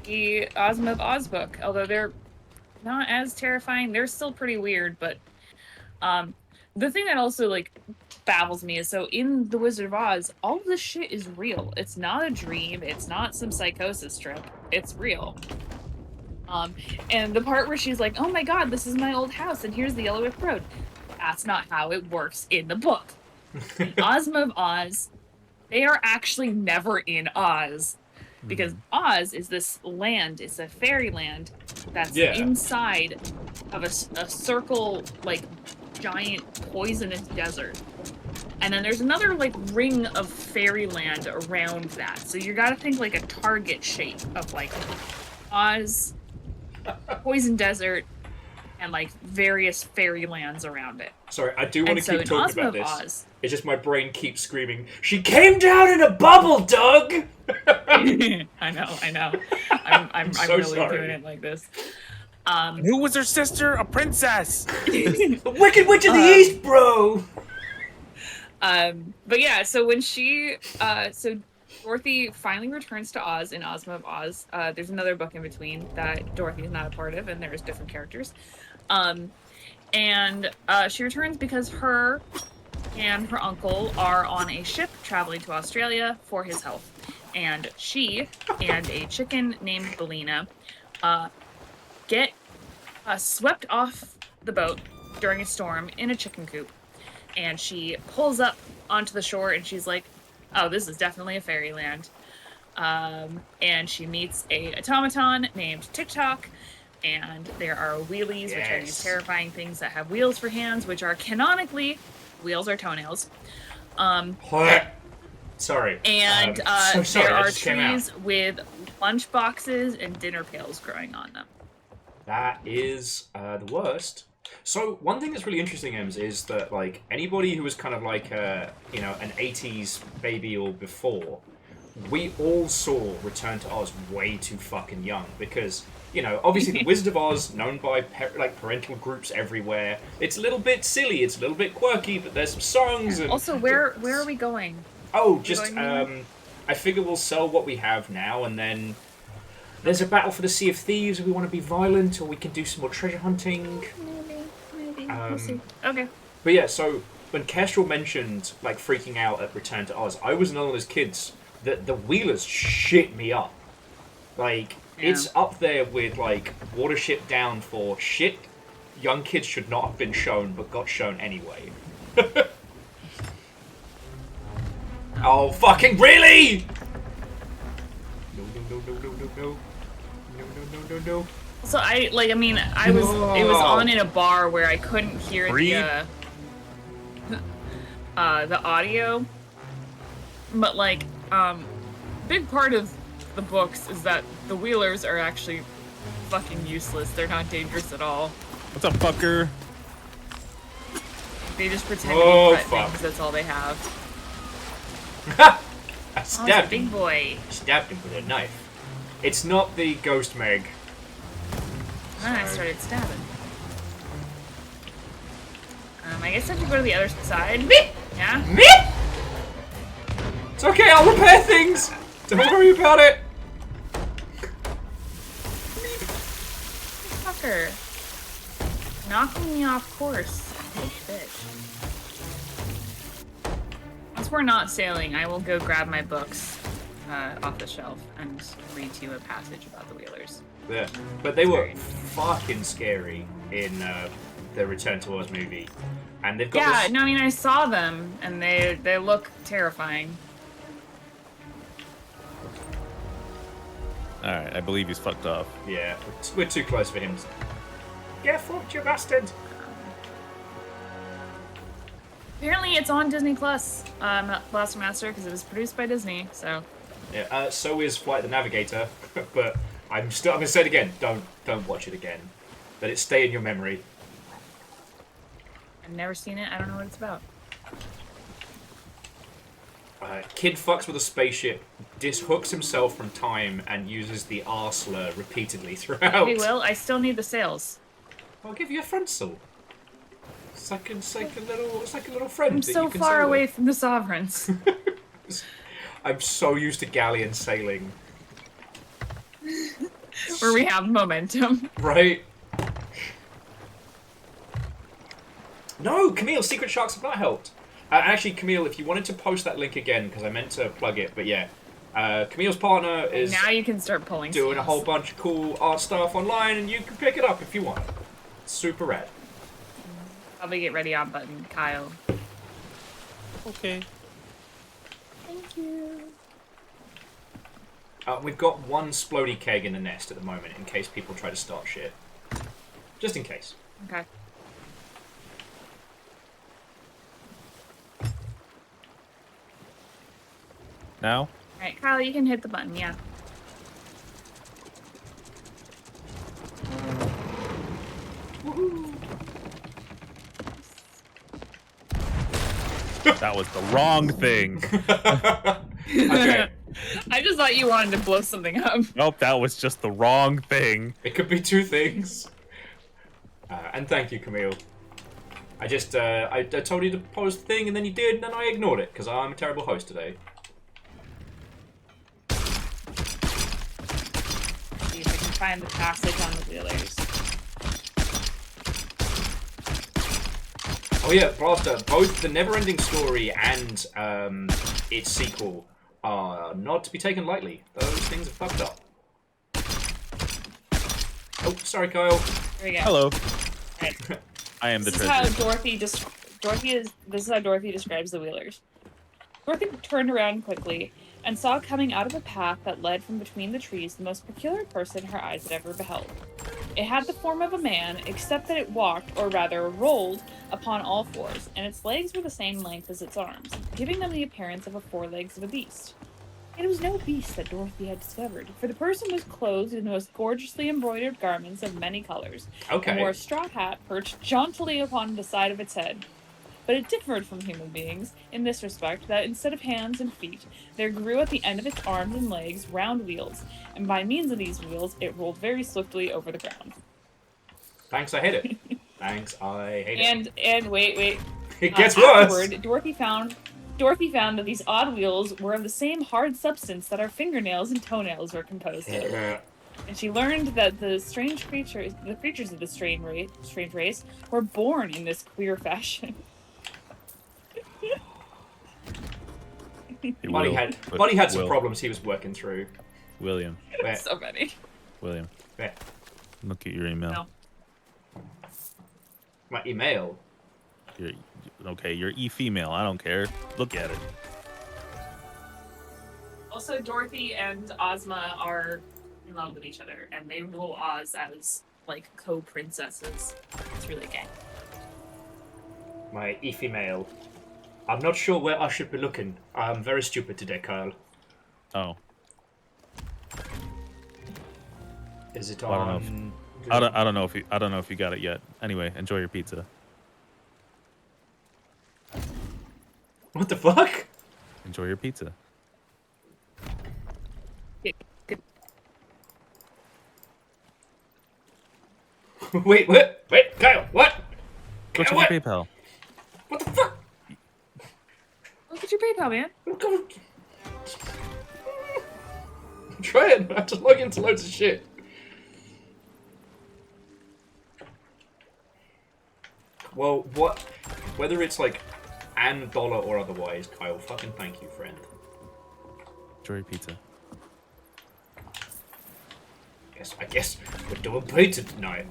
the Ozma of Oz book, although they're not as terrifying. They're still pretty weird, but the thing that also like baffles me is, so in the Wizard of Oz, all of this shit is real. It's not a dream. It's not some psychosis trip. It's real. And the part where she's like, "Oh my god, this is my old house, and here's the Yellow Brick Road." That's not how it works in the book. In Ozma of Oz, they are actually never in Oz. Because Oz is this land, it's a fairyland that's inside of a circle, like, giant poisonous desert. And then there's another, like, ring of fairyland around that. So you gotta think, like, a target shape of, like, Oz, poison desert, and, like, various fairylands around it. Sorry, I do want to keep talking Ozma about this. Oz, it's just my brain keeps screaming, "She came down in a bubble, Doug!" I know. I'm so really sorry. doing it like this. Who was her sister? A princess! The Wicked Witch of the East, bro! But yeah, so when she, so Dorothy finally returns to Oz in Ozma of Oz. There's another book in between that Dorothy is not a part of, and there's different characters. And she returns because her and her uncle are on a ship traveling to Australia for his health. And she and a chicken named Belina get swept off the boat during a storm in a chicken coop. And she pulls up onto the shore and she's like, "Oh, this is definitely a fairyland." And she meets a automaton named TikTok. And there are wheelies, which are these terrifying things that have wheels for hands, which are canonically wheels or toenails. Sorry. And so sorry, there that are just came out. trees with lunch boxes and dinner pails growing on them. That is the worst. So one thing that's really interesting, Ems, is that like anybody who was kind of like an 80s baby or before, we all saw Return to Oz way too fucking young because, you know, obviously the Wizard of Oz, known by parental groups everywhere. It's a little bit silly, it's a little bit quirky, but there's some songs. And also, where are we going? Oh, just I figure we'll sell what we have now, and then there's a battle for the Sea of Thieves. If we want to be violent, or we can do some more treasure hunting. Maybe. We'll see. Okay. But yeah, so when Kestrel mentioned like freaking out at Return to Oz, I was another one of those kids that the Wheelers shit me up. Like it's up there with like Watership Down for shit young kids should not have been shown, but got shown anyway. Oh fucking really! No. So I was on in a bar where I couldn't hear the audio, but like big part of the books is that the Wheelers are actually fucking useless. They're not dangerous at all. What's up, fucker? They just pretend to be pet things. That's all they have. I stabbed big him. boy. Stabbed him with a knife. It's not the Ghost Meg. And I started stabbing. I guess I have to go to the other side. Meep! Yeah? Meep! It's okay, I'll repair things! Don't worry about it! Fucker. Knocking me off course. Bitch. Once we're not sailing, I will go grab my books off the shelf and read to you a passage about the Wheelers. Yeah, but they were fucking scary in the Return to Oz movie. And they've got this... no, I mean, I saw them, and they look terrifying. Alright, I believe he's fucked off. Yeah, we're too close for him. Get fucked, you bastard! Apparently, it's on Disney Plus. Blaster Master, because it was produced by Disney. So. Yeah. So is Flight the Navigator, but I'm gonna say it again. Don't watch it again. Let it stay in your memory. I've never seen it. I don't know what it's about. Kid fucks with a spaceship, dishooks himself from time, and uses the R slur repeatedly throughout. Hey, Will, I still need the sails. I'll give you a frontal. It's like a little friend. I'm that so you can far sail away with. from the sovereigns. I'm so used to galleon sailing. Where we have momentum. Right? No, Camille, Secret Sharks have not helped. Actually, Camille, if you wanted to post that link again, because I meant to plug it, but yeah. Camille's partner is Now you can start pulling doing sails. a whole bunch of cool art stuff online, and you can pick it up if you want. It's super rad. Probably get ready on button, Kyle. Okay. Thank you. We've got one splody keg in the nest at the moment, in case people try to start shit. Just in case. Okay. Now? Alright, Kyle, you can hit the button, yeah. That was the wrong thing. Okay. I just thought you wanted to blow something up. Nope, that was just the wrong thing. It could be two things. And thank you, Camille. I told you to pose the thing, and then you did, and then I ignored it, because I'm a terrible host today. See if I can find the passage on the wheelers. Oh yeah, Blaster, both the Neverending Story and its sequel are not to be taken lightly. Those things are fucked up. Oh, sorry, Kyle. There we go. Hello. Right. I am the This is how treasure. This is how Dorothy describes the wheelers. Dorothy turned around quickly and saw coming out of a path that led from between the trees the most peculiar person her eyes had ever beheld. It had the form of a man, except that it walked, or rather rolled, upon all fours, and its legs were the same length as its arms, giving them the appearance of the forelegs of a beast. It was no beast that Dorothy had discovered, for the person was clothed in the most gorgeously embroidered garments of many colors, and wore a straw hat perched jauntily upon the side of its head. But it differed from human beings in this respect, that instead of hands and feet, there grew at the end of its arms and legs round wheels, and by means of these wheels, it rolled very swiftly over the ground. Thanks, I hate it. Thanks, I hate it. And wait. It gets worse. Afterward, Dorothy found that these odd wheels were of the same hard substance that our fingernails and toenails were composed of. And she learned that the creatures of the strange race, were born in this queer fashion. Buddy had some problems he was working through. William. So many. William. Where? Look at your email. No. My email? You're e-female. I don't care. Look at it. Also, Dorothy and Ozma are in love with each other, and they rule Oz as, like, co-princesses. It's really gay. My e-female. I'm not sure where I should be looking. I'm very stupid today, Kyle. Oh. Is it Well, on? I don't know if you got it yet. Anyway, enjoy your pizza. What the fuck? Enjoy your pizza. Wait, Kyle, what? What's Kyle, your PayPal? What the fuck? Look at your PayPal, man. I'm trying. I have to log into loads of shit. Well, what? Whether it's like $1 or otherwise, Kyle, fucking thank you, friend. Enjoy your pizza. I guess we're doing pizza tonight.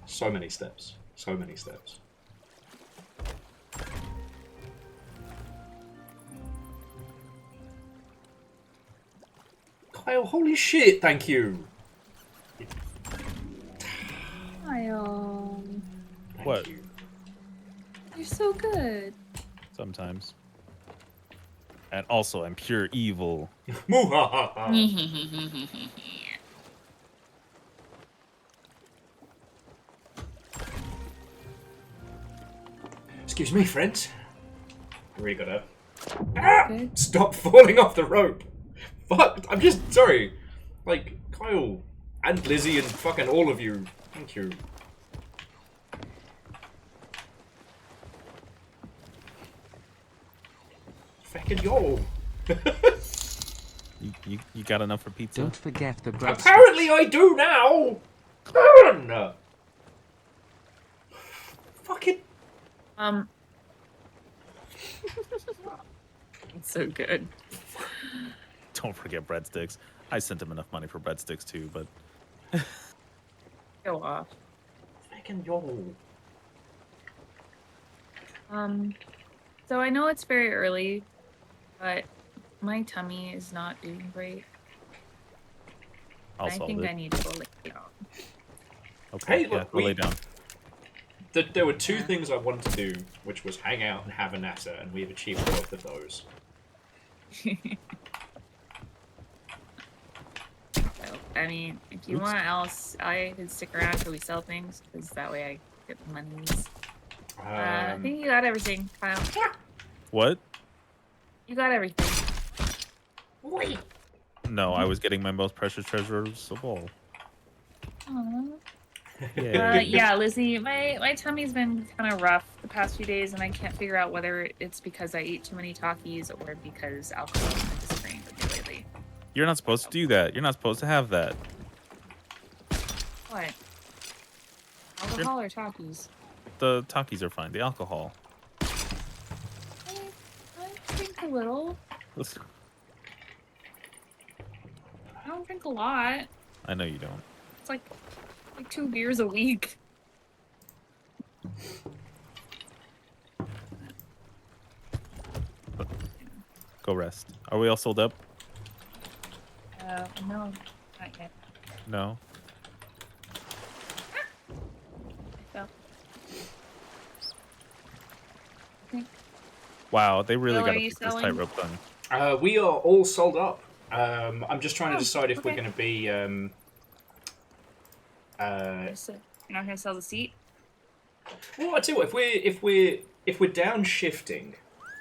So many steps. So many steps. Kyle, holy shit, thank you. Kyle, Thank What? you. you're so good. Sometimes. And also, I'm pure evil. Excuse me, friends. I really gotta... Stop falling off the rope! Fuck, I'm just sorry. Like, Kyle and Lizzie and fucking all of you. Thank you. Fucking yo. You got enough for pizza? Don't forget the breadsticks. Apparently I do now! Turn! Fucking... It's so good. Don't forget breadsticks. I sent him enough money for breadsticks too, but Go off. Fucking yo. So I know it's very early, but my tummy is not doing great. I'll I solve think it. I need to go lay down. Okay, Hey, yeah, look, go lay down. There were two things I wanted to do, which was hang out and have a natter, and we've achieved both of those. So, I mean, if you want else, I could stick around until we sell things, because that way I get the monies. I think you got everything, Kyle. What? You got everything. Wait. No, I was getting my most precious treasures of all. Aww. Yeah. Yeah, Lizzie, my tummy's been kind of rough the past few days, and I can't figure out whether it's because I eat too many Takis or because alcohol has been disagreeing with me lately. You're not supposed to do that. You're not supposed to have that. What? Alcohol or Takis? The Takis are fine. The alcohol. I drink a little. I don't drink a lot. I know you don't. It's like 2 beers a week. Go rest. Are we all sold up? No, not yet. No. So. Wow, they really Bill, got are to you pick this selling? tightrope thing. We are all sold up. I'm just trying to decide if we're okay. going to be. You're not gonna sell the seat? Well, I tell you what, if we're downshifting,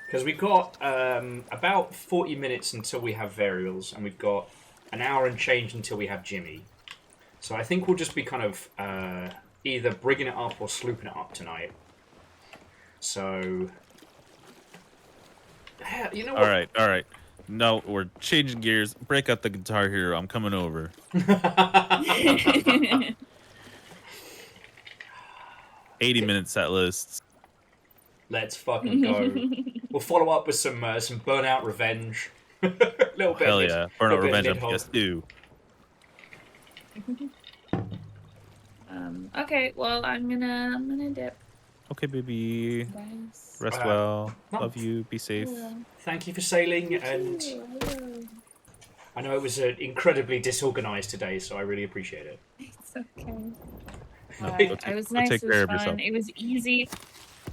because we've got about 40 minutes until we have varials, and we've got an hour and change until we have Jimmy. So I think we'll just be kind of either brigging it up or slooping it up tonight. So, yeah, you know what? All right. No, we're changing gears. Break out the Guitar Hero. I'm coming over. 80-minute set lists. Let's fucking go. We'll follow up with some Burnout Revenge. Little bit. Hell of yeah. mid- Burnout little bit of Revenge on mid-hog. PS2. Okay, well I'm gonna dip. Okay, baby. Guys. Rest well. no. Love you. Be safe. Thank you for sailing, and I know it was incredibly disorganized today, so I really appreciate it. It's okay. No, It was nice. take It was care of fun. yourself. It was easy.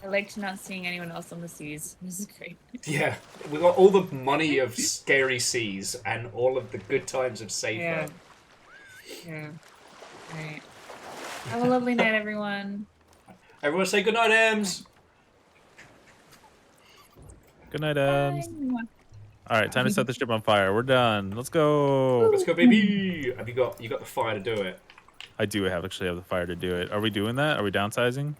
I liked not seeing anyone else on the seas. This is great. Yeah, we got all the money of scary seas and all of the good times of safer. Yeah. All right. Have a lovely night, everyone. Everyone say goodnight, Ems! Good night, Bye. All right, time to set the ship on fire. We're done. Let's go. Let's go, baby! Have you got the fire to do it? I do actually have the fire to do it. Are we doing that? Are we downsizing?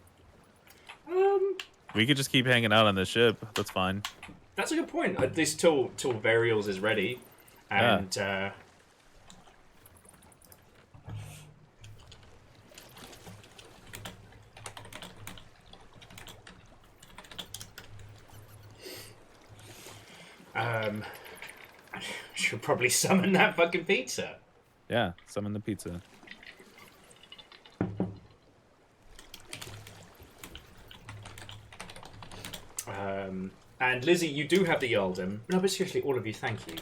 We could just keep hanging out on this ship. That's fine. That's a good point. At least till Varials is ready, and I should probably summon that fucking pizza. Yeah, summon the pizza. And Lizzie, you do have the Earldom. No, but seriously, all of you, thank you.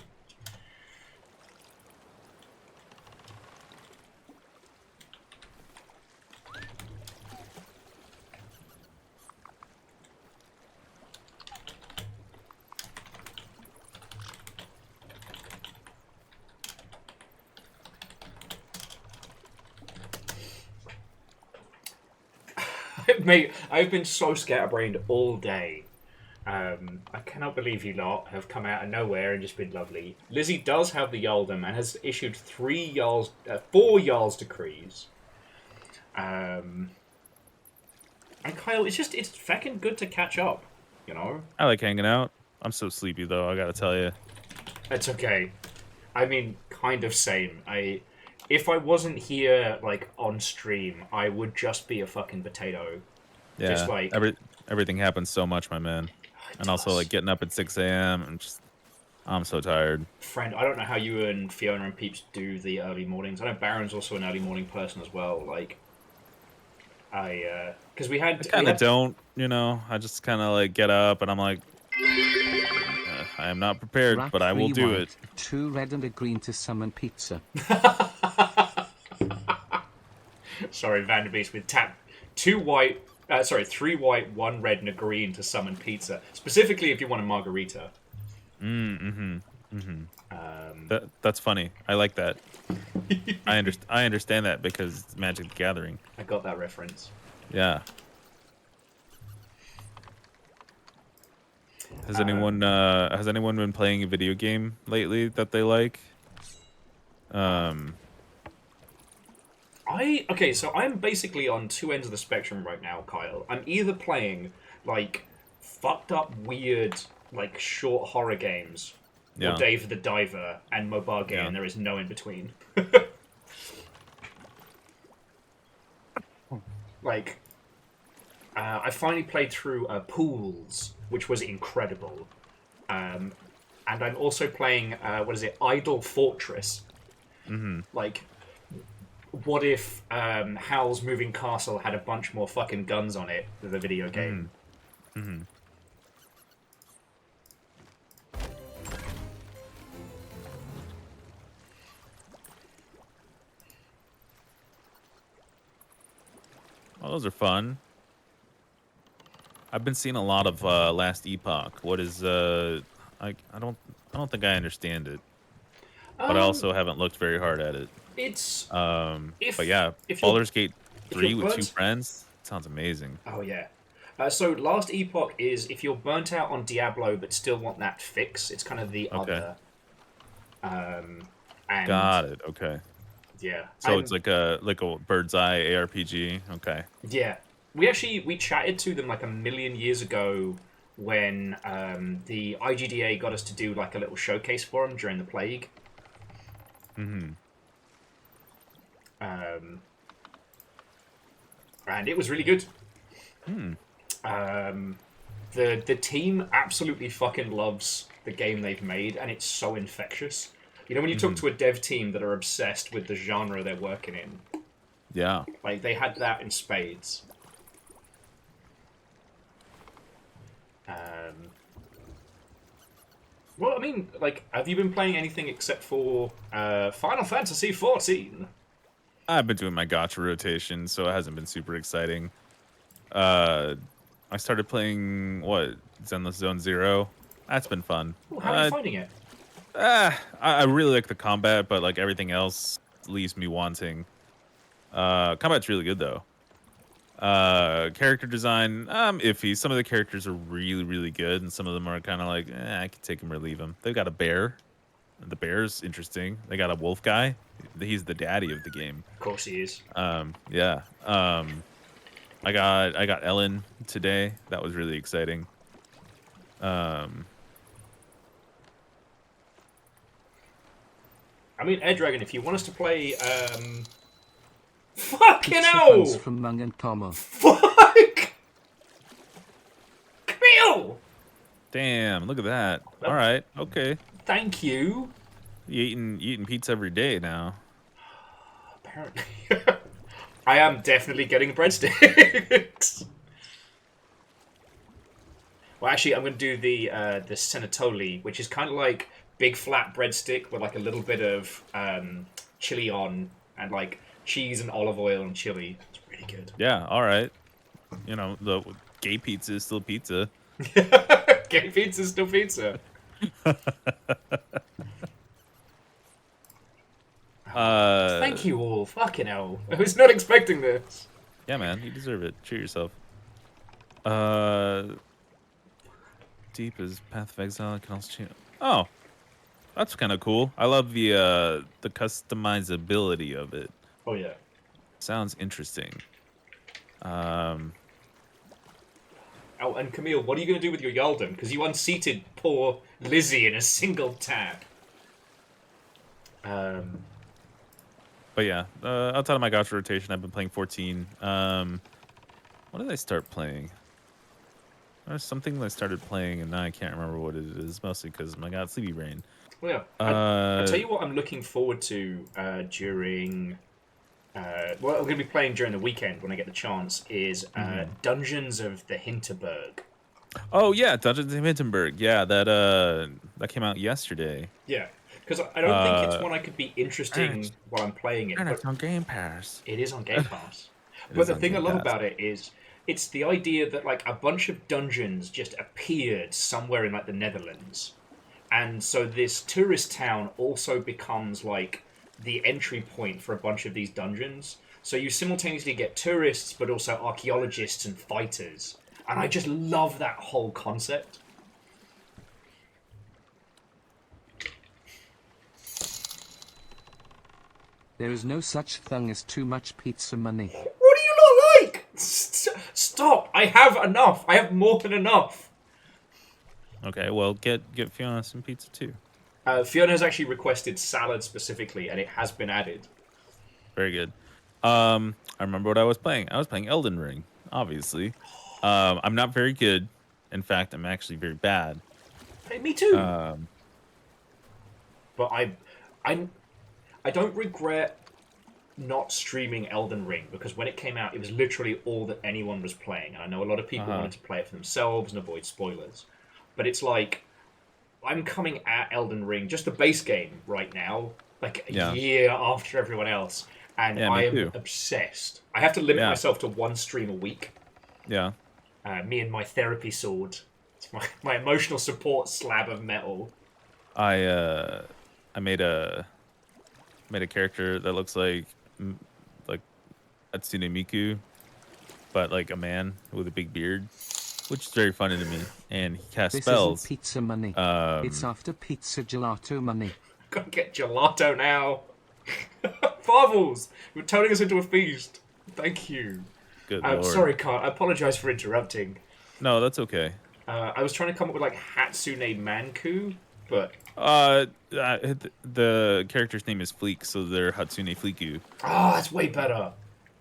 Mate, I've been so scatterbrained all day. I cannot believe you lot have come out of nowhere and just been lovely. Lizzie does have the Yaldom and has issued 4 Jarl's decrees. And Kyle, it's fucking good to catch up, you know? I like hanging out. I'm so sleepy, though, I gotta tell you. It's okay. I mean, kind of same. If I wasn't here, like, on stream, I would just be a fucking potato. Yeah, just like... everything happens so much, my man. And also, like, getting up at 6 a.m. and I'm so tired. Friend, I don't know how you and Fiona and Peeps do the early mornings. I know Baron's also an early morning person as well. Like, because we had... I kind of don't, you know. I just kind of, like, get up and I'm like... I am not prepared, but I will do it. 2 red and a green to summon pizza. Sorry, Vanderbeest with tap. 3 white, 1 red, and a green to summon pizza. Specifically, if you want a margarita. That's funny. I like that. I understand that because it's Magic the Gathering. I got that reference. Yeah. Has anyone been playing a video game lately that they like? So I'm basically on 2 ends of the spectrum right now, Kyle. I'm either playing like fucked up, weird, like short horror games, or Dave the Diver and mobile game, and there is no in between. Like, I finally played through Pools, which was incredible. And I'm also playing, Idle Fortress. Like, what if Howl's Moving Castle had a bunch more fucking guns on it than the video game? Well, those are fun. I've been seeing a lot of Last Epoch. What is I don't think I understand it, but I also haven't looked very hard at it. It's but yeah, Baldur's Gate 3 with 2 friends sounds amazing. Oh yeah. So Last Epoch is if you're burnt out on Diablo but still want that fix. It's kind of the other. And got it. Okay. Yeah. So it's like a bird's eye ARPG. Okay. Yeah. We chatted to them like a million years ago when the IGDA got us to do like a little showcase for them during the Plague. And it was really good. The team absolutely fucking loves the game they've made, and it's so infectious. You know, when you talk to a dev team that are obsessed with the genre they're working in. Yeah. Like, they had that in spades. Well, I mean, like, have you been playing anything except for Final Fantasy XIV? I've been doing my gacha rotation, so it hasn't been super exciting. I started playing, Zenless Zone Zero. That's been fun. Ooh, how are you finding it? I really like the combat, but like everything else leaves me wanting. Combat's really good though. Character design, iffy. Some of the characters are really, really good, and some of them are kind of like, I could take them or leave them. They've got a bear. The bear's interesting. They got a wolf guy. He's the daddy of the game. Of course he is. Yeah. I got Ellen today. That was really exciting. I mean, Ed Dragon, if you want us to play, fucking hell! From Mung and Tomo. Fuck! Camille! Damn, look at that. All right, okay. Thank you. You eating pizza every day now. Apparently. I am definitely getting breadsticks. Well, actually, I'm going to do the senatoli, which is kind of like big flat breadstick with like a little bit of chili on and like cheese and olive oil and chili. It's really good. Yeah, all right. You know, the gay pizza is still pizza. Gay pizza is still pizza. Thank you all. Fucking hell. I was not expecting this. Yeah, man, you deserve it. Treat yourself. Deep as Path of Exile can also change. Oh, that's kind of cool. I love the customizability of it. Oh yeah. Sounds interesting. Oh, and Camille, what are you going to do with your Yalden? Because you unseated poor Lizzie in a single tap. But yeah, outside of my gacha rotation, I've been playing 14. When did I start playing? There's something that I started playing, and now I can't remember what it is, mostly because I got sleepy brain. Well, yeah. I'll tell you what I'm looking forward to during... what I'm going to be playing during the weekend when I get the chance is Dungeons of the Hinterberg. Oh, yeah, Dungeons of Hinterberg. Yeah, that came out yesterday. Yeah, because I don't think it's one I could be interesting while I'm playing it. And it's on Game Pass. It is on Game Pass. But the thing I love about it is it's the idea that like a bunch of dungeons just appeared somewhere in like the Netherlands. And so this tourist town also becomes like the entry point for a bunch of these dungeons. So you simultaneously get tourists, but also archaeologists and fighters. And I just love that whole concept. There is no such thing as too much pizza money. What do you not like? Stop! I have enough. I have more than enough. Okay, well, get Fiona some pizza too. Fiona has actually requested salad specifically, and it has been added. Very good. I remember what I was playing. I was playing Elden Ring, obviously. I'm not very good. In fact, I'm actually very bad. Hey, me too. But I don't regret not streaming Elden Ring, because when it came out, it was literally all that anyone was playing. And I know a lot of people wanted to play it for themselves and avoid spoilers. But it's like, I'm coming at Elden Ring, just the base game right now, like a year after everyone else. And I am obsessed. I have to limit myself to one stream a week. Yeah. Me and my therapy sword. It's my emotional support slab of metal. I made a character that looks like Hatsune Miku, but like a man with a big beard, which is very funny to me. And he casts spells. This isn't pizza money. It's after pizza gelato money. Gotta get gelato now. Farvels, you're turning us into a feast. Thank you. Good Lord. Sorry, Carl. I apologize for interrupting. No, that's okay. I was trying to come up with like Hatsune Manku, but the character's name is Fleek, so they're Hatsune Fleeku. Oh, that's way better.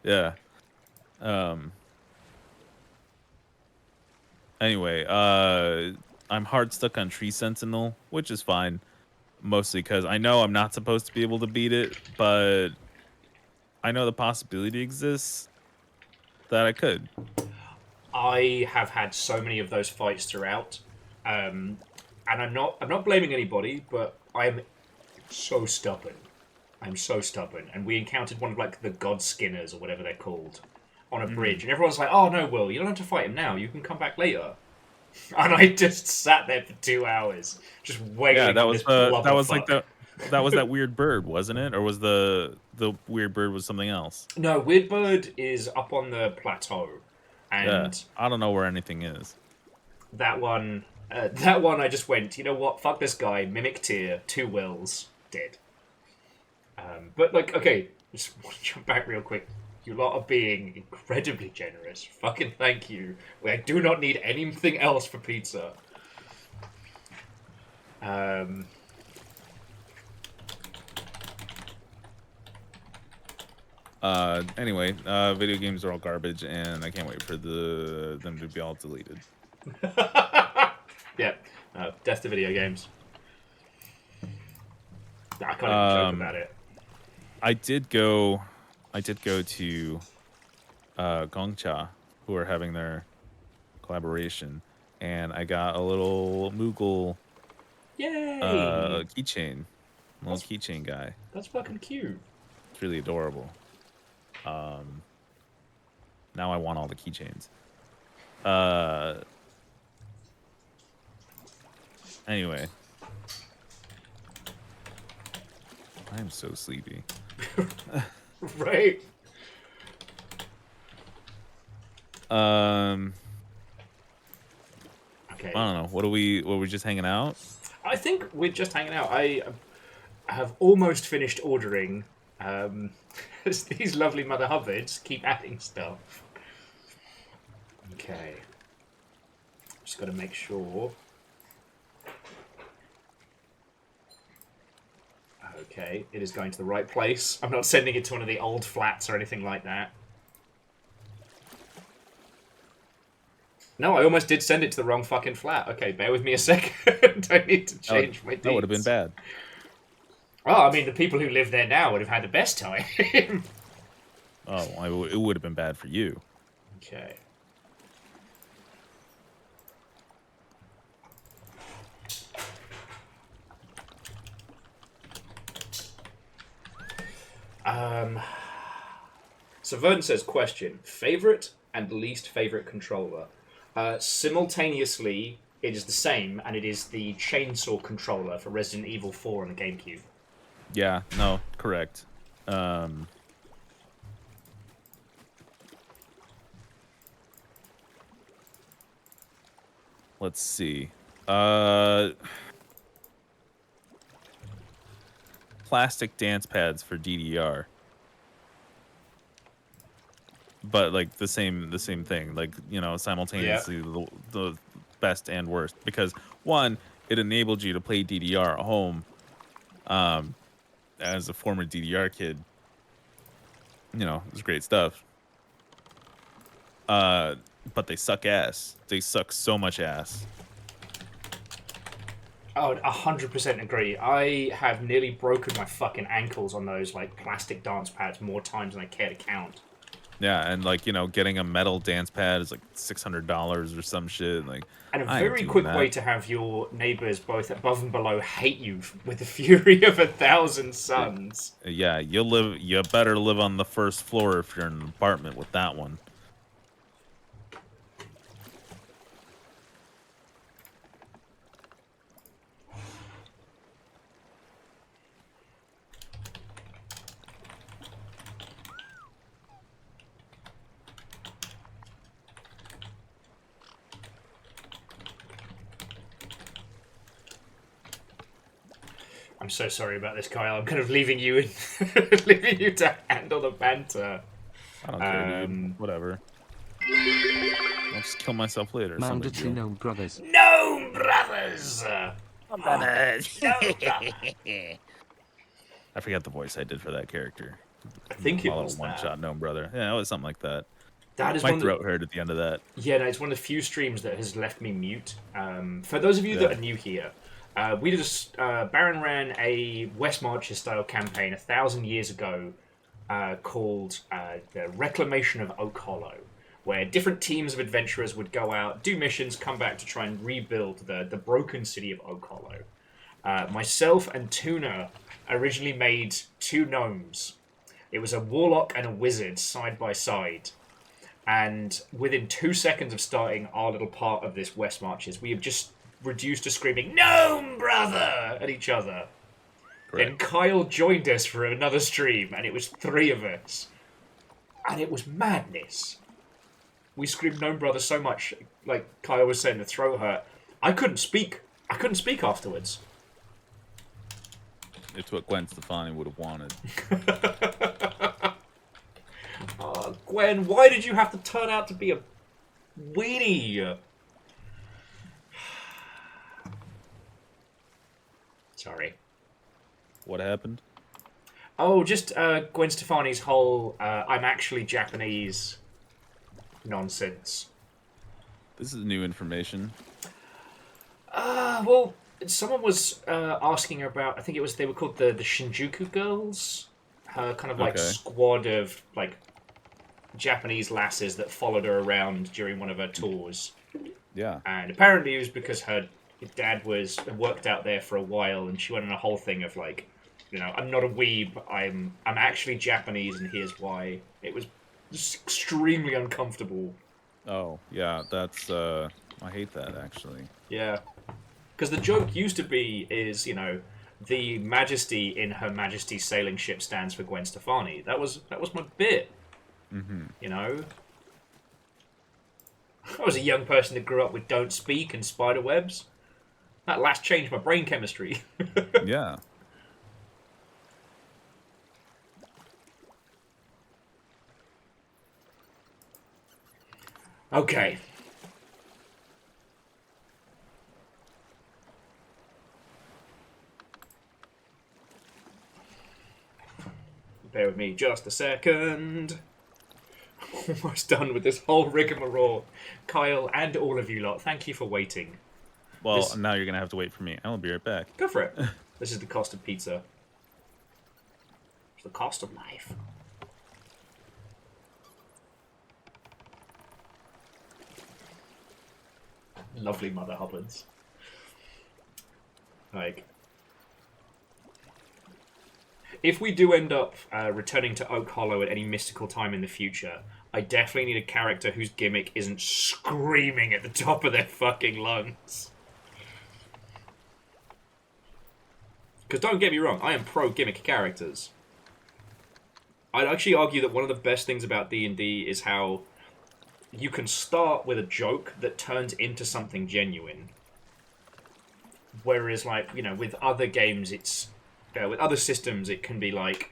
Yeah. Anyway, I'm hard stuck on Tree Sentinel, which is fine. Mostly because I know I'm not supposed to be able to beat it, but I know the possibility exists that I could. I have had so many of those fights throughout, and I'm not blaming anybody, but I'm so stubborn. I'm so stubborn, and we encountered one of like the God Skinners or whatever they're called on a bridge, and everyone's like, "Oh no, Will, you don't have to fight him now. You can come back later." And I just sat there for 2 hours, just waiting. Yeah, that was that was that weird bird, wasn't it? Or was the weird bird was something else? No, Weird Bird is up on the plateau, and I don't know where anything is. That one, I just went, you know what? Fuck this guy. Mimic tier, 2 wills, dead. But like, okay, just want to jump back real quick. You lot are being incredibly generous. Fucking thank you. I do not need anything else for pizza. Anyway, video games are all garbage, and I can't wait for them to be all deleted. Yeah, death to video games. I can't even joke about it. I did go to Gongcha, who are having their collaboration, and I got a little Moogle Yay! Keychain. Little keychain guy. That's fucking cute. It's really adorable. Now I want all the keychains. Anyway. I'm so sleepy. Right. Okay. I don't know. Were we just hanging out? I think we're just hanging out. I have almost finished ordering. These lovely Mother Hubbards keep adding stuff. Okay. Just got to make sure. Okay, it is going to the right place. I'm not sending it to one of the old flats or anything like that. No, I almost did send it to the wrong fucking flat. Okay, bear with me a second. I need to change my deeds. That would have been bad. Oh, I mean, the people who live there now would have had the best time. Oh, it would have been bad for you. Okay. So Vern says, question, favorite and least favorite controller? Simultaneously, it is the same, and it is the chainsaw controller for Resident Evil 4 on the GameCube. Yeah, no, correct. Let's see. Plastic dance pads for DDR. But like the same thing, like, you know, simultaneously the best and worst, because one, it enabled you to play DDR at home. As a former DDR kid, you know, it was great stuff. But they suck ass. They suck so much ass. Oh, 100% agree. I have nearly broken my fucking ankles on those like plastic dance pads more times than I care to count. Yeah, and like, you know, getting a metal dance pad is like $600 or some shit. Like, and a very quick way to have your neighbors both above and below hate you with the fury of 1,000 suns. Yeah, you better live on the first floor if you're in an apartment with that one. I'm so sorry about this, Kyle. I'm kind of leaving you leaving you to handle the banter. I don't care, dude. Whatever. I'll just kill myself later. Mandatory Gnome Brothers. Gnome Brothers! Brothers! I forgot the voice I did for that character. I think it was one-shot Gnome Brother. Yeah, it was something like that. That is my throat hurt at the end of that. Yeah, no, it's one of the few streams that has left me mute. For those of you that are new here, we did Baron ran a West Marches style campaign 1,000 years ago called the Reclamation of Oak Hollow, where different teams of adventurers would go out, do missions, come back to try and rebuild the broken city of Oak Hollow. Myself and Tuna originally made 2 gnomes. It was a warlock and a wizard side by side. And within 2 seconds of starting our little part of this West Marches, we have just reduced to screaming, "Gnome Brother!" at each other. Correct. Then Kyle joined us for another stream, and it was 3 of us. And it was madness. We screamed Gnome Brother so much, like Kyle was saying, the throat hurt. I couldn't speak. I couldn't speak afterwards. It's what Gwen Stefani would have wanted. Oh, Gwen, why did you have to turn out to be a weenie? Sorry. What happened? Oh, just Gwen Stefani's whole I'm actually Japanese nonsense. This is new information. Well, someone was asking her about, I think it was, they were called the Shinjuku Girls. Her kind of like squad of like Japanese lasses that followed her around during one of her tours. Yeah. And apparently it was because her dad was worked out there for a while, and she went on a whole thing of like, I'm not a weeb. I'm actually Japanese, and here's why. It was just extremely uncomfortable. Oh yeah, that's I hate that actually. Yeah, because the joke used to be is the Majesty in Her Majesty's sailing ship stands for Gwen Stefani. That was my bit. I was a young person that grew up with Don't Speak and spider webs. That last changed my brain chemistry. Yeah. Okay. Bear with me just a second. Almost done with this whole rigmarole. Kyle and all of you lot, thank you for waiting. Well, now you're going to have to wait for me. I'll be right back. Go for it. This is the cost of pizza. It's the cost of life. Lovely Mother Hubbards. Like, if we do end up returning to Oak Hollow at any mystical time in the future, I definitely need a character whose gimmick isn't screaming at the top of their fucking lungs. Because don't get me wrong, I am pro gimmick characters. I'd actually argue that one of the best things about D&D is how you can start with a joke that turns into something genuine. Whereas, like, with other games, it's... with other systems, it can be like...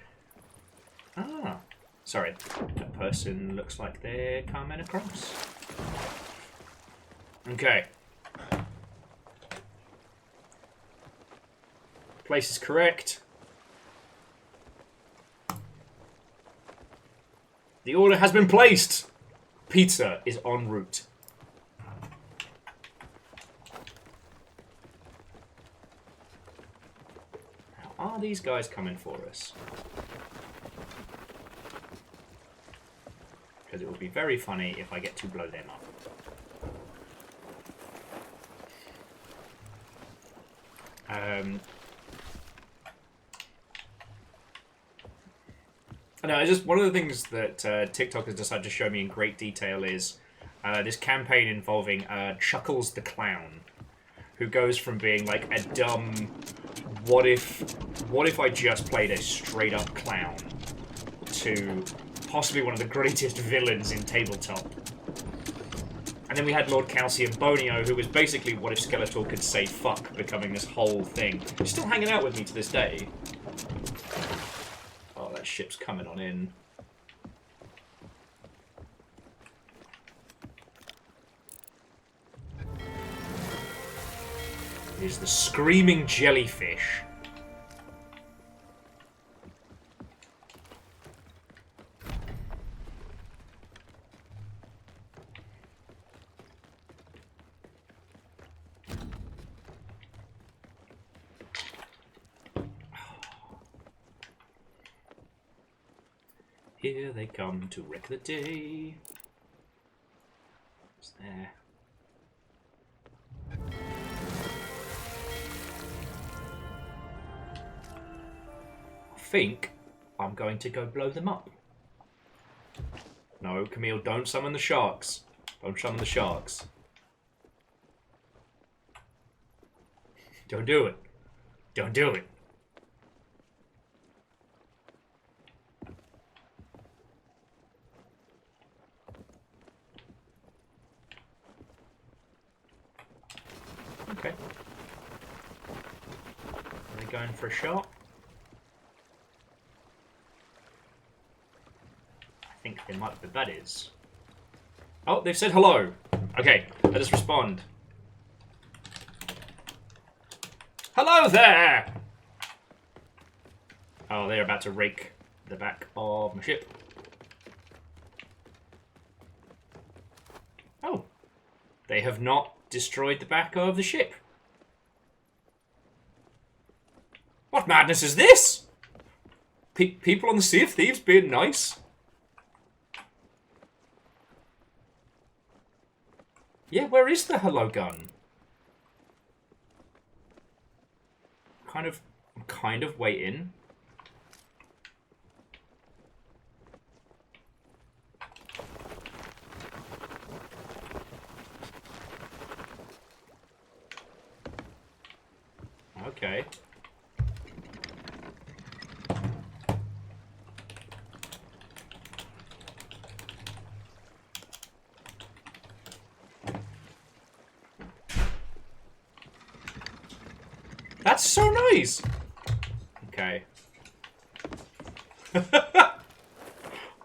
Sorry. That person looks like they're coming across. Okay. Place is correct. The order has been placed! Pizza is en route. Now, are these guys coming for us? Because it would be very funny if I get to blow them up. No, just one of the things that TikTok has decided to show me in great detail is this campaign involving Chuckles the Clown, who goes from being like a dumb, what if I just played a straight up clown, to possibly one of the greatest villains in tabletop. And then we had Lord Calcium Bonio, who was basically what if Skeletor could say fuck, becoming this whole thing. He's still hanging out with me to this day. Oh, that ship's coming on in. It is the screaming jellyfish. Here they come to wreck the day. What's there? I think I'm going to go blow them up. No, Camille, don't summon the sharks. Don't summon the sharks. Don't do it. Don't do it. Okay. Are they going for a shot? I think they might be buddies. Oh, they've said hello. Okay, let us respond. Hello there! Oh, they're about to rake the back of my ship. Oh. They have not destroyed the back of the ship. What madness is this? People on the Sea of Thieves being nice? Yeah, where is the hello gun? I'm kind of waiting. Okay. That's so nice! Okay.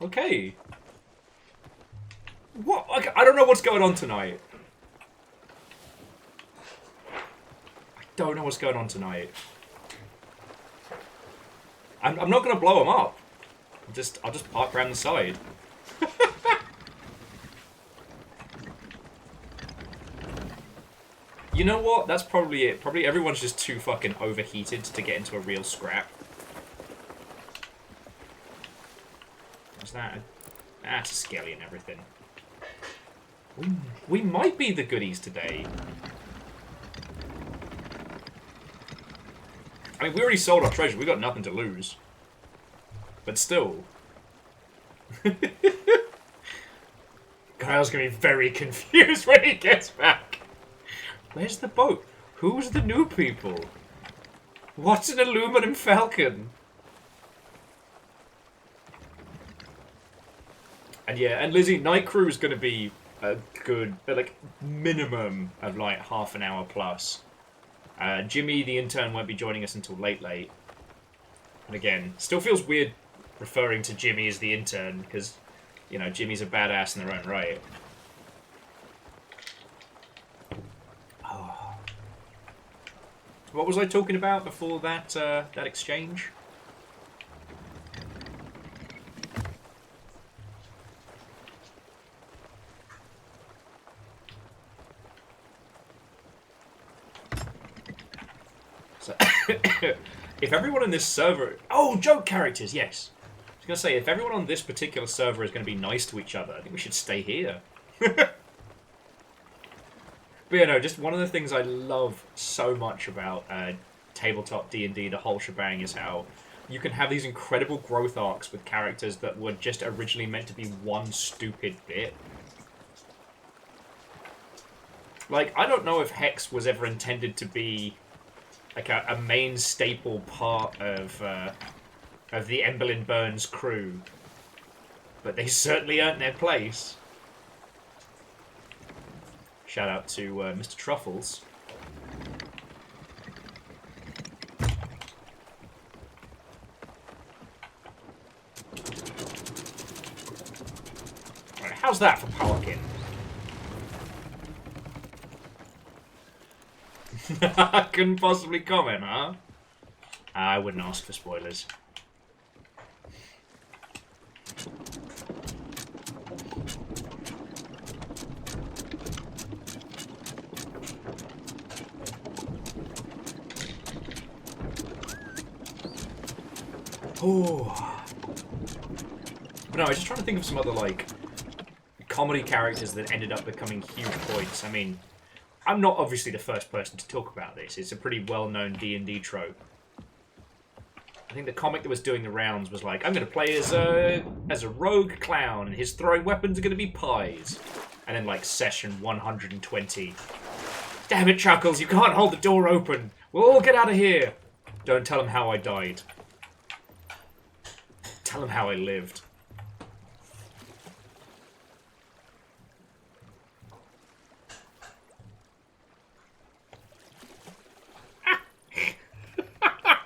Okay. What? I don't know what's going on tonight. I don't know what's going on tonight. I'm not gonna blow them up. I'll just park around the side. You know what? That's probably it. Probably everyone's just too fucking overheated to get into a real scrap. What's that? That's a skelly and everything. We might be the goodies today. I mean, we already sold our treasure. We got nothing to lose. But still. Kyle's gonna be very confused when he gets back. Where's the boat? Who's the new people? What's an aluminum falcon? And yeah, and Lizzie, night crew is gonna be a good, like, minimum of like half an hour plus. Jimmy, the intern, won't be joining us until late. And again, still feels weird referring to Jimmy as the intern, because, you know, Jimmy's a badass in their own right. Oh. What was I talking about before that, that exchange? So, if everyone on this server... Oh, joke characters, yes. I was going to say, if everyone on this particular server is going to be nice to each other, I think we should stay here. But you know, just one of the things I love so much about tabletop D&D, the whole shebang, is how you can have these incredible growth arcs with characters that were just originally meant to be one stupid bit. Like, I don't know if Hex was ever intended to be like a main staple part of the Emberlyn Burns crew, but they certainly earned their place. Shout out to Mr. Truffles. Right, how's that for Powerkin? Couldn't possibly comment, huh? I wouldn't ask for spoilers. Oh. But no, I was just trying to think of some other, like, comedy characters that ended up becoming huge points. I mean, I'm not obviously the first person to talk about this. It's a pretty well-known D&D trope. I think the comic that was doing the rounds was like, I'm going to play as a rogue clown, and his throwing weapons are going to be pies. And then, like, session 120. Damn it, Chuckles, you can't hold the door open. We'll all get out of here. Don't tell him how I died. Tell him how I lived.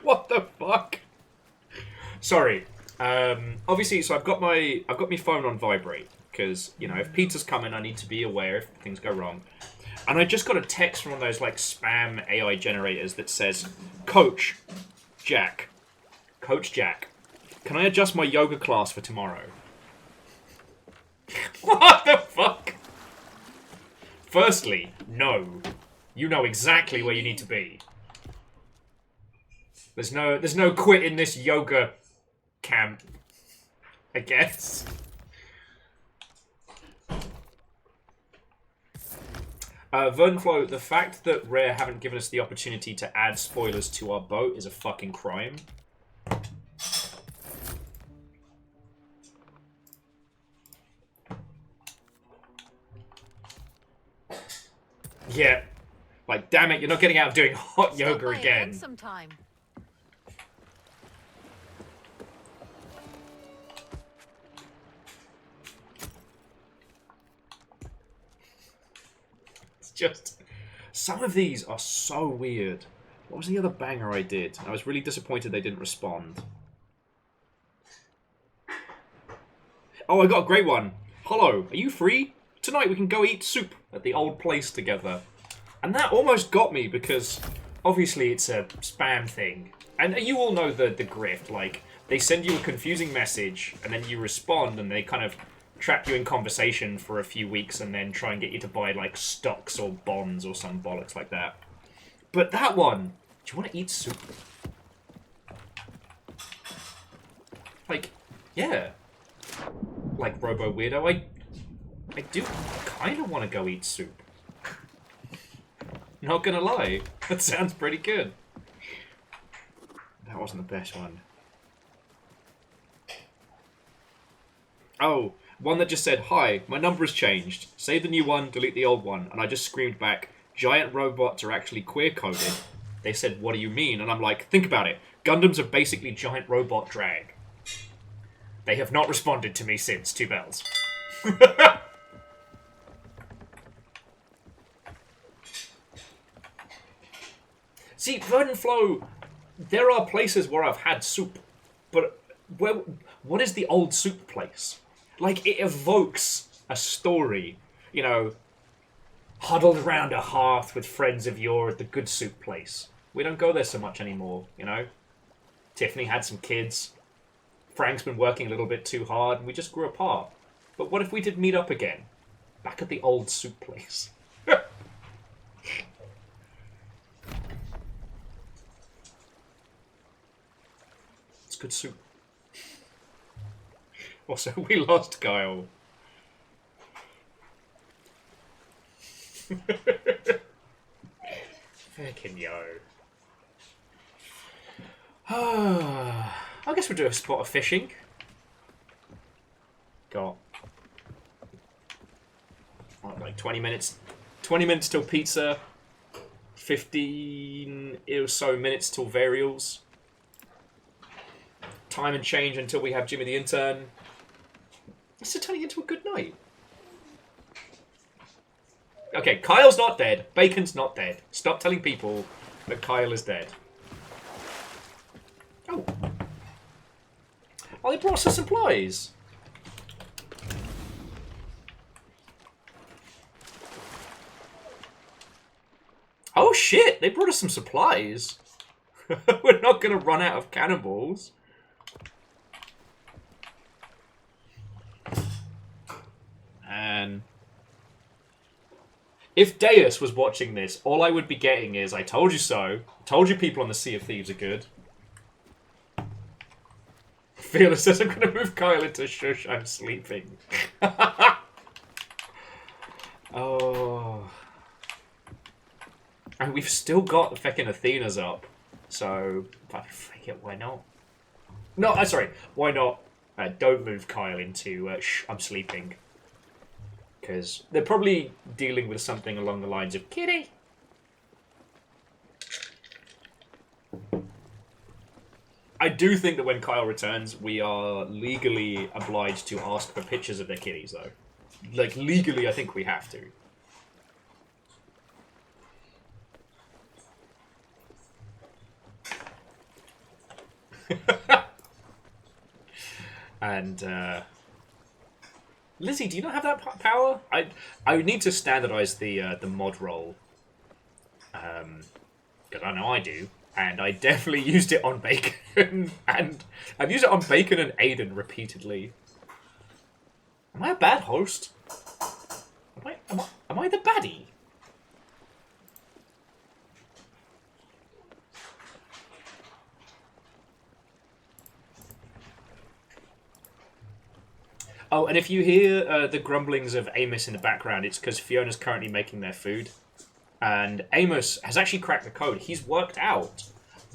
What the fuck? Sorry. Obviously, so I've got my phone on vibrate because, you know, if pizza's coming, I need to be aware if things go wrong. And I just got a text from one of those like spam AI generators that says, Coach Jack, can I adjust my yoga class for tomorrow? What the fuck? Firstly, no. You know exactly where you need to be. There's no quit in this yoga camp, I guess. Vernflow, the fact that Rare haven't given us the opportunity to add spoilers to our boat is a fucking crime. Yeah. Like, damn it, you're not getting out of doing hot yoga again. Sometime. It's just... Some of these are so weird. What was the other banger I did? I was really disappointed they didn't respond. Oh, I got a great one. Hello, are you free? Tonight we can go eat soup at the old place together. And that almost got me because obviously it's a spam thing. And you all know the grift. Like, they send you a confusing message and then you respond and they kind of trap you in conversation for a few weeks and then try and get you to buy, like, stocks or bonds or some bollocks like that. But that one, do you want to eat soup? Like, yeah. Like Robo Weirdo, I do kind of want to go eat soup. Not gonna lie, that sounds pretty good. That wasn't the best one. Oh, one that just said, "Hi, my number has changed. Save the new one, delete the old one." And I just screamed back, "Giant robots are actually queer-coded." They said, "What do you mean?" And I'm like, think about it. Gundams are basically giant robot drag. They have not responded to me since. 2 bells. See, Verdenflow, there are places where I've had soup, but what is the old soup place? Like, it evokes a story, you know, huddled around a hearth with friends of yore at the good soup place. We don't go there so much anymore, you know? Tiffany had some kids. Frank's been working a little bit too hard, and we just grew apart. But what if we did meet up again? Back at the old soup place. It's good soup. Also, we lost Kyle. Fucking yo. I guess we'll do a spot of fishing. Got what, like 20 minutes. 20 minutes till pizza. 15 or so minutes till varials. Time and change until we have Jimmy the intern. This is turning into a good night. Okay, Kyle's not dead. Bacon's not dead. Stop telling people that Kyle is dead. Oh. Oh, they brought us some supplies. Oh shit, they brought us some supplies. We're not going to run out of cannonballs. And if Deus was watching this, all I would be getting is, "I told you so. Told you people on the Sea of Thieves are good." Fearless says, "I'm going to move Kyle into shush, I'm sleeping." Oh. And we've still got the feckin' Athenas up. So, fuck it, why not? No, sorry. Why not? Don't move Kyle into shh, I'm sleeping. Because they're probably dealing with something along the lines of, "Kitty." I do think that when Kyle returns, we are legally obliged to ask for pictures of their kitties, though. Like, legally, I think we have to. And, Lizzie, do you not have that power? I need to standardize the mod roll. Because I know I do. And I definitely used it on Bacon. And I've used it on Bacon and Aiden repeatedly. Am I a bad host? Am I the baddie? Oh, and if you hear the grumblings of Amos in the background, it's because Fiona's currently making their food. And Amos has actually cracked the code. He's worked out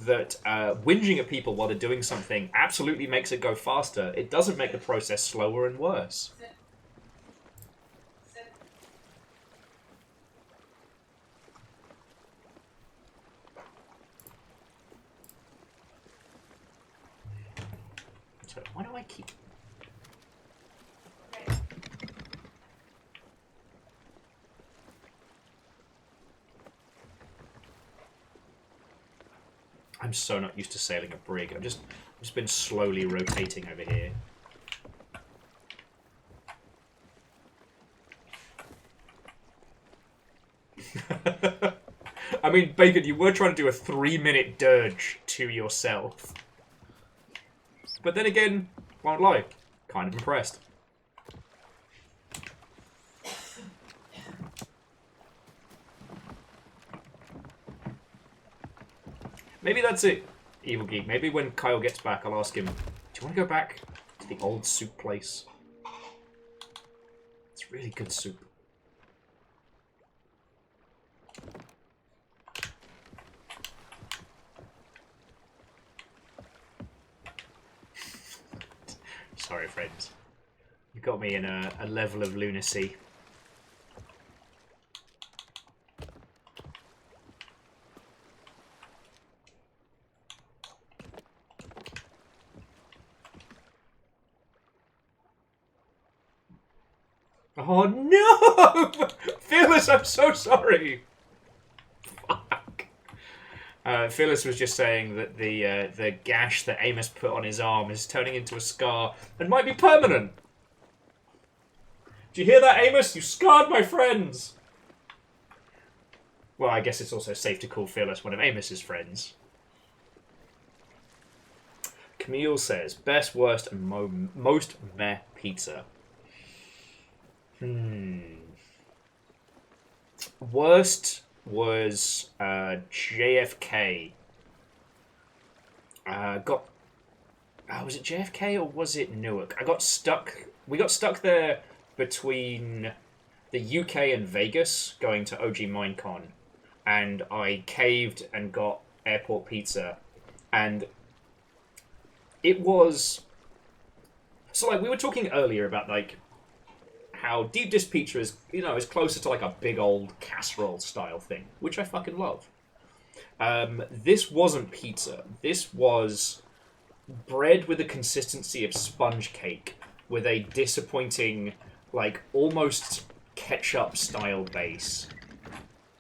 that whinging at people while they're doing something absolutely makes it go faster. It doesn't make the process slower and worse. So why do I keep... I'm so not used to sailing a brig. I've just been slowly rotating over here. I mean, Bacon, you were trying to do a 3-minute dirge to yourself. But then again, won't lie, kind of impressed. Maybe that's it, Evil Geek. Maybe when Kyle gets back, I'll ask him, do you want to go back to the old soup place? It's really good soup. Sorry, friends. You got me in a level of lunacy. Oh no! Phyllis, I'm so sorry! Fuck. Phyllis was just saying that the gash that Amos put on his arm is turning into a scar and might be permanent. Do you hear that, Amos? You scarred my friends! Well, I guess it's also safe to call Phyllis one of Amos's friends. Camille says, best, worst, and most meh pizza. Worst was JFK. Was it JFK or was it Newark? I got stuck. We got stuck there between the UK and Vegas, going to OG Minecon, and I caved and got airport pizza, and it was so like we were talking earlier about like how deep dish pizza is, you know, is closer to like a big old casserole style thing, which I fucking love. This wasn't pizza. This was bread with the consistency of sponge cake with a disappointing, like, almost ketchup style base.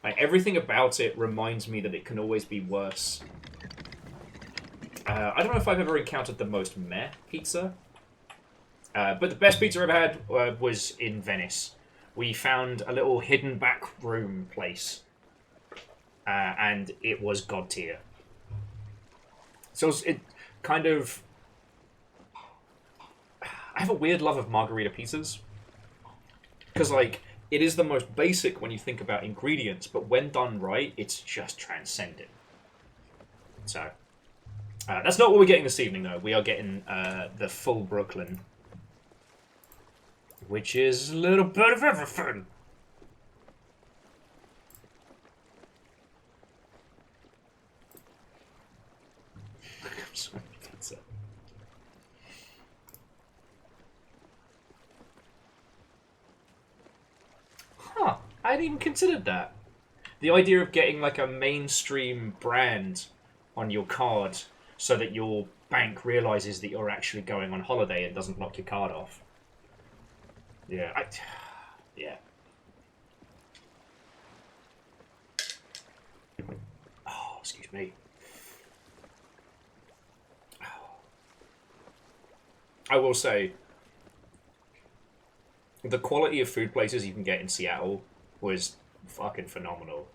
Like, everything about it reminds me that it can always be worse. I don't know if I've ever encountered the most meh pizza. But the best pizza I've ever had was in Venice. We found a little hidden back room place. And it was god tier. So it kind of... I have a weird love of margarita pizzas. Because, like, it is the most basic when you think about ingredients, but when done right, it's just transcendent. So, that's not what we're getting this evening, though. We are getting the full Brooklyn. Which is a little bit of everything. I'm sorry, pizza. Huh, I hadn't even considered that. The idea of getting like a mainstream brand on your card so that your bank realizes that you're actually going on holiday and doesn't knock your card off. Yeah, yeah. Oh, excuse me. I will say, the quality of food places you can get in Seattle was fucking phenomenal.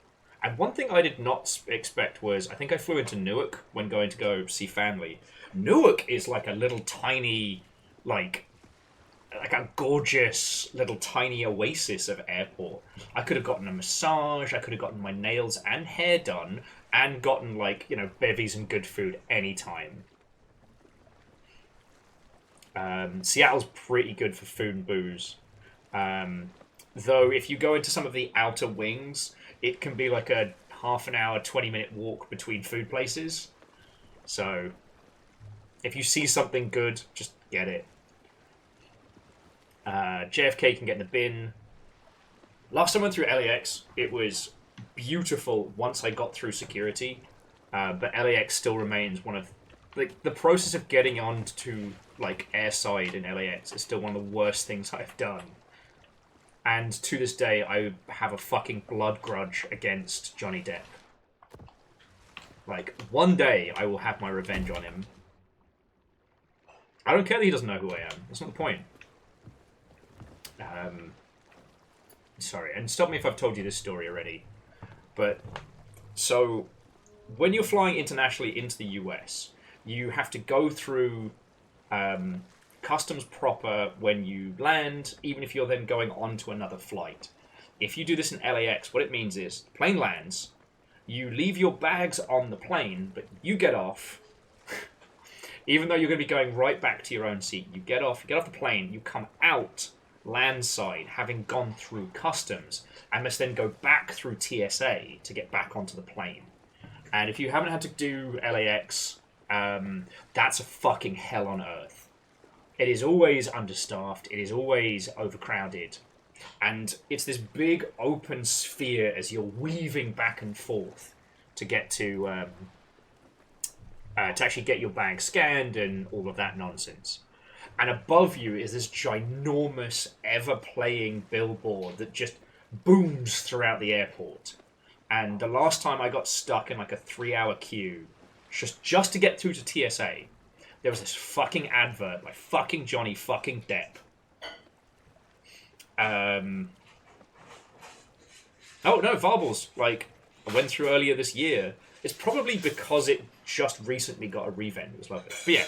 And one thing I did not expect was, I think I flew into Newark when going to go see family. Newark is like a little tiny, like a gorgeous little tiny oasis of airport. I could have gotten a massage, I could have gotten my nails and hair done, and gotten, like, you know, bevies and good food anytime. Seattle's pretty good for food and booze. Though if you go into some of the outer wings, it can be like a half an hour, 20-minute walk between food places. So if you see something good, just get it. JFK can get in the bin. Last time I went through LAX, it was beautiful once I got through security. But LAX still remains one of... Like, the process of getting on to, like, airside in LAX is still one of the worst things I've done. And to this day, I have a fucking blood grudge against Johnny Depp. Like, one day I will have my revenge on him. I don't care that he doesn't know who I am. That's not the point. Sorry, and stop me if I've told you this story already. But, so, when you're flying internationally into the US, you have to go through customs proper when you land, even if you're then going on to another flight. If you do this in LAX, what it means is, the plane lands, you leave your bags on the plane, but you get off, even though you're going to be going right back to your own seat. You get off the plane, you come out landside, having gone through customs, and must then go back through TSA to get back onto the plane. And if you haven't had to do LAX, that's a fucking hell on earth. It is always understaffed, it is always overcrowded, and it's this big open sphere as you're weaving back and forth to get to actually get your bag scanned and all of that nonsense. And above you is this ginormous, ever-playing billboard that just booms throughout the airport. And the last time I got stuck in like a 3-hour queue, just to get through to TSA, there was this fucking advert by fucking Johnny fucking Depp. Oh no, Varbles, like, I went through earlier this year. It's probably because it just recently got a revamp. It was lovely. But yeah,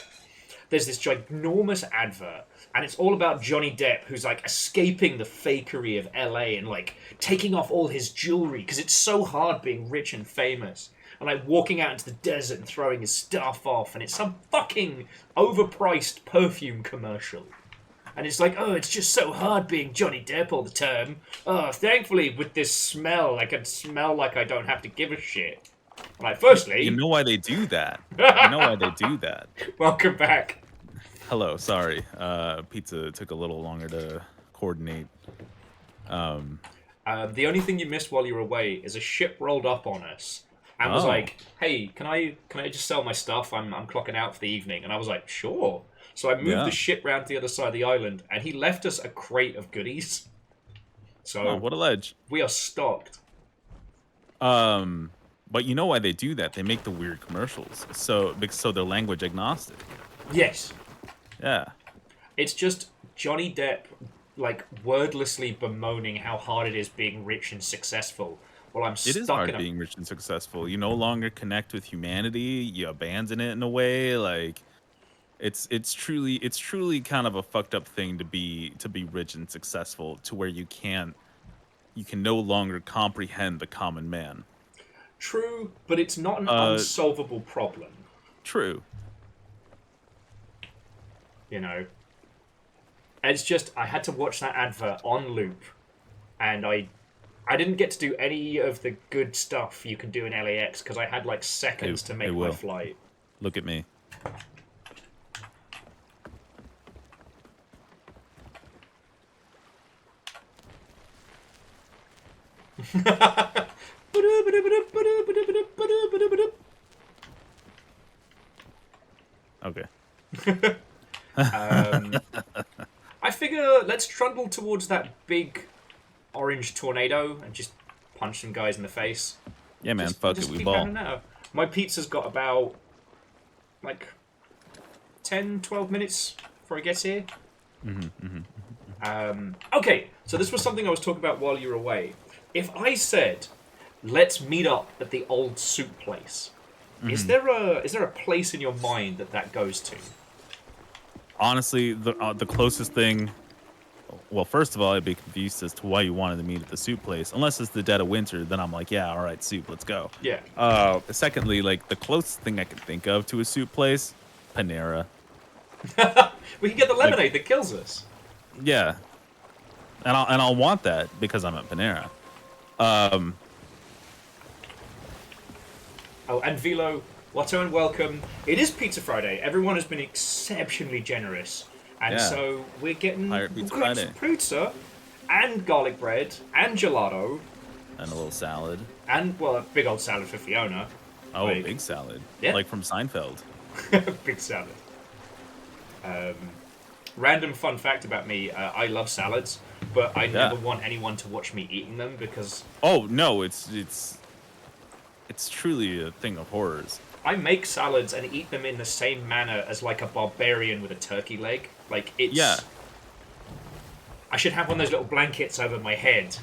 there's this ginormous advert, and it's all about Johnny Depp, who's like escaping the fakery of LA and like taking off all his jewelry because it's so hard being rich and famous, and like walking out into the desert and throwing his stuff off, and it's some fucking overpriced perfume commercial. And it's like, oh, it's just so hard being Johnny Depp all the time. Oh, thankfully, with this smell, I can smell like I don't have to give a shit. Like, firstly... You know why they do that. You know why they do that. Welcome back. Hello, sorry. Pizza took a little longer to coordinate. The only thing you missed while you were away is a ship rolled up on us and was like, hey, can I just sell my stuff? I'm clocking out for the evening. And I was like, sure. So I moved the ship round to the other side of the island, and he left us a crate of goodies. So what a ledge. We are stocked. But you know why they do that? They make the weird commercials. So they're language agnostic. Yes. Yeah. It's just Johnny Depp, like, wordlessly bemoaning how hard it is being rich and successful. Well, I'm stuck in It is hard being rich and successful. You no longer connect with humanity. You abandon it in a way. Like, it's truly kind of a fucked up thing to be rich and successful, to where you can no longer comprehend the common man. True, but it's not an unsolvable problem. True. You know, it's just I had to watch that advert on loop, and I didn't get to do any of the good stuff you can do in LAX because I had like seconds to make my flight. Look at me. Okay. I figure let's trundle towards that big orange tornado and just punch some guys in the face. Yeah, man. Fuck it, we ball. My pizza's got about like 10, 12 minutes before it gets here. Okay, so this was something I was talking about while you were away. If I said, let's meet up at the old soup place, is there a place in your mind that goes to? Honestly, the closest thing... Well, first of all, I'd be confused as to why you wanted to meet at the soup place. Unless it's the dead of winter, then I'm like, yeah, all right, soup, let's go. Yeah. Secondly, like, the closest thing I can think of to a soup place, Panera. We can get the lemonade that kills us. Yeah, and I'll want that because I'm at Panera. Oh, and Velo, Watto and welcome. It is Pizza Friday. Everyone has been exceptionally generous. And so we're getting Pirate Pizza Friday. Pizza and garlic bread and gelato. And a little salad. And, well, a big old salad for Fiona. Oh, like, big salad. Yeah. Like from Seinfeld. Big salad. Random fun fact about me, I love salads, but I never want anyone to watch me eating them because... Oh, no, it's truly a thing of horrors. I make salads and eat them in the same manner as like a barbarian with a turkey leg. Like, it's... Yeah. I should have one of those little blankets over my head.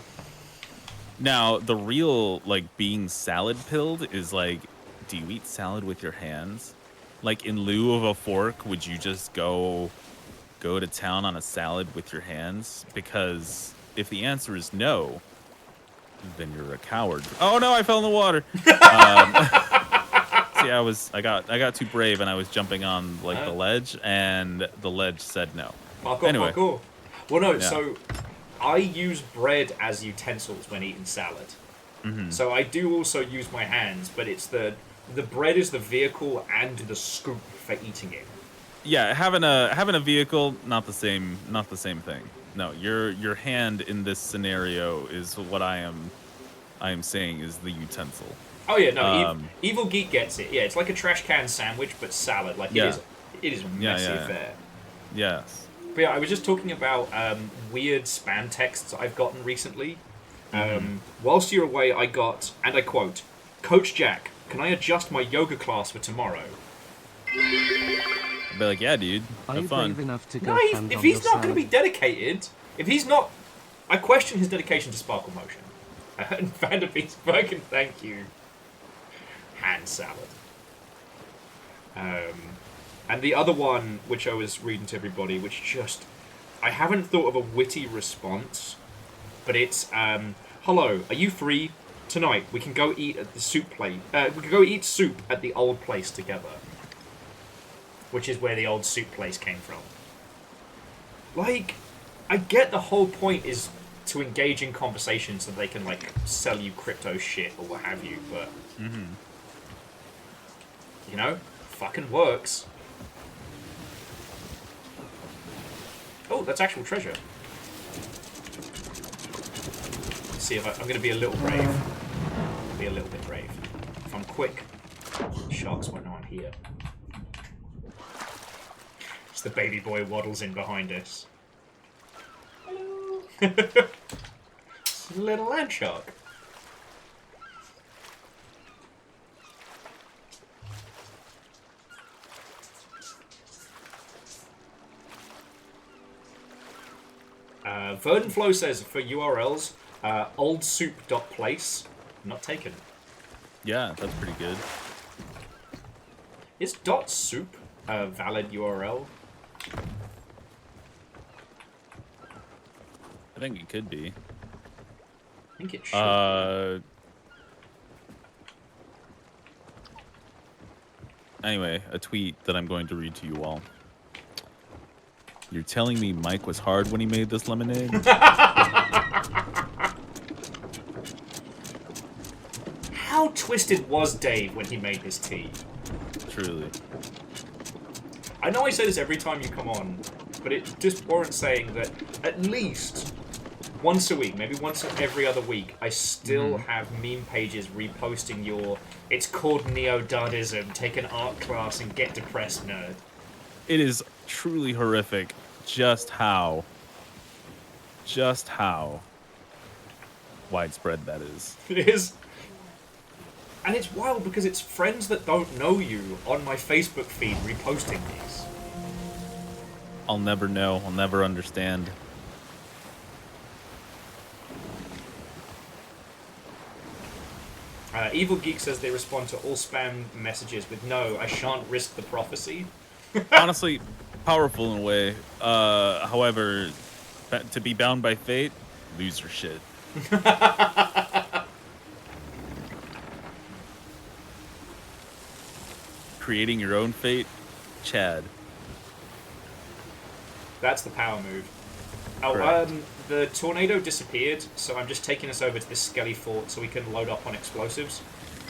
Now, the real, like, being salad pilled is like, do you eat salad with your hands? Like, in lieu of a fork, would you just go to town on a salad with your hands? Because if the answer is no, then you're a coward. Oh no, I fell in the water. See, I got too brave and I was jumping on like the ledge, and the ledge said no. Anyway. Well, no. So I use bread as utensils when eating salad. Mm-hmm. So I do also use my hands, but it's the bread is the vehicle and the scoop for eating it. Yeah, having a vehicle, not the same thing. No, your hand in this scenario is what I am saying is the utensil. Oh yeah, no, Evil Geek gets it. Yeah, it's like a trash can sandwich, but salad. Like it is a messy affair. Yes. But yeah, I was just talking about weird spam texts I've gotten recently. Whilst you're away, I got, and I quote, "Coach Jack, can I adjust my yoga class for tomorrow?" I'd be like, yeah, dude, have fun. Brave enough to go No, if he's not going to be dedicated, if he's not, I question his dedication to Sparkle Motion. And Vanderbeek's fucking thank you. Hand salad. And the other one, which I was reading to everybody, which just, I haven't thought of a witty response, but it's, hello, are you free? Tonight, we can go eat at the soup place. We can go eat soup at the old place together. Which is where the old soup place came from. Like, I get the whole point is to engage in conversation so they can, like, sell you crypto shit or what have you, but... You know? Fucking works. Oh, that's actual treasure. Let's see if I'm gonna be a little brave. Be a little bit brave. If I'm quick, sharks won't know I'm here. The baby boy waddles in behind us. Hello. It's a little land shark. Verdenflow says for URLs, oldsoup.place, not taken. Yeah, that's pretty good. Is .soup a valid URL? I think it could be. I think it should. Anyway, a tweet that I'm going to read to you all. You're telling me Mike was hard when he made this lemonade? How twisted was Dave when he made this tea? Truly. I know I say this every time you come on, but it just warrants saying that at least once a week, maybe once every other week, I still have meme pages reposting your "it's called neo-Dadaism, take an art class and get depressed, nerd." It is truly horrific just how widespread that is. It is. And it's wild because it's friends that don't know you on my Facebook feed reposting these. I'll never know. I'll never understand. Evil Geek says they respond to all spam messages with "No, I shan't risk the prophecy." Honestly, powerful in a way. However, to be bound by fate, lose your shit. Creating your own fate, Chad. That's the power move. Oh, Correct. the tornado disappeared, so I'm just taking us over to this skelly fort so we can load up on explosives.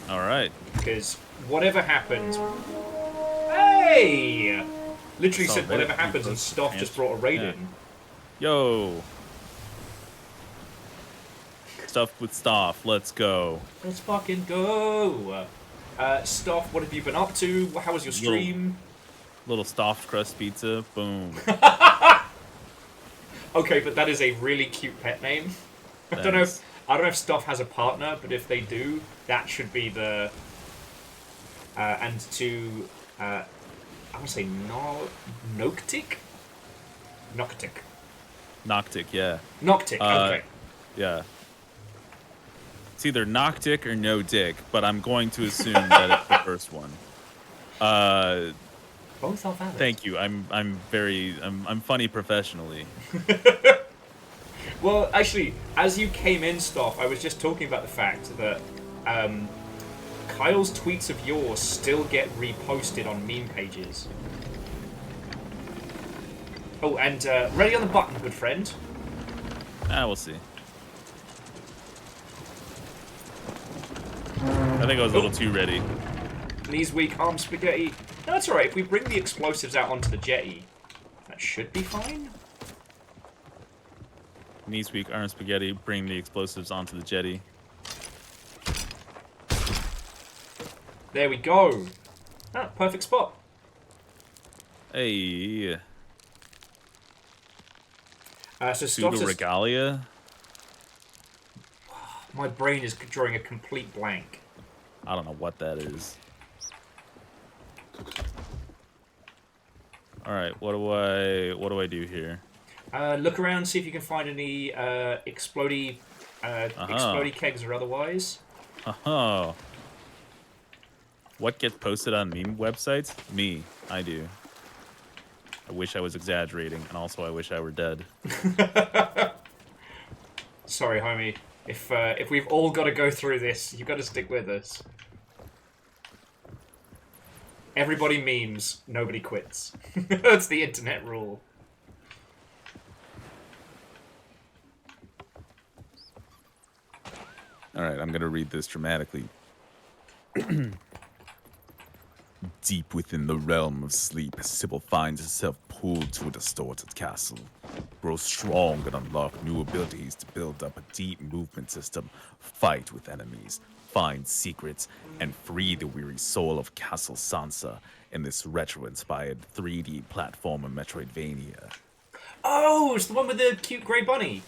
All right. Because whatever happens... Hey! Literally said whatever happens and Stoff just brought a raid in. Yo! Stuff with Stoff, let's go. Let's fucking go! Stoff, what have you been up to? How was your stream? Little stuffed crust pizza, boom. Okay, but that is a really cute pet name. I don't know if Stoff has a partner, but if they do, that should be the... and to... I want to say Noctic? Noctic. Noctic, yeah. Noctic, okay. Yeah. It's either Noctic or no dick, but I'm going to assume that it's the first one. Both are valid. Thank you. I'm funny professionally. Well, actually, as you came in, Stoff, I was just talking about the fact that Kyle's tweets of yours still get reposted on meme pages. Oh, and ready on the button, good friend. We'll see. I think I was a little too ready. Knees weak, arm spaghetti. No, that's alright. If we bring the explosives out onto the jetty, that should be fine. Knees weak, arm spaghetti, bring the explosives onto the jetty. There we go. Ah, perfect spot. Hey. So Pseudo regalia. My brain is drawing a complete blank. I don't know what that is. All right, what do I do here? Look around, see if you can find any explodey kegs or otherwise. Oh. What gets posted on meme websites? Me. I do. I wish I was exaggerating, and also I wish I were dead. Sorry, homie. If we've all got to go through this, you've got to stick with us. Everybody memes, nobody quits. That's the internet rule. All right, I'm going to read this dramatically. Deep within the realm of sleep, Sybil finds herself pulled to a distorted castle. Grow strong and unlock new abilities to build up a deep movement system, fight with enemies, find secrets, and free the weary soul of Castle Sansa in this retro-inspired 3D platformer Metroidvania. Oh, it's the one with the cute grey bunny.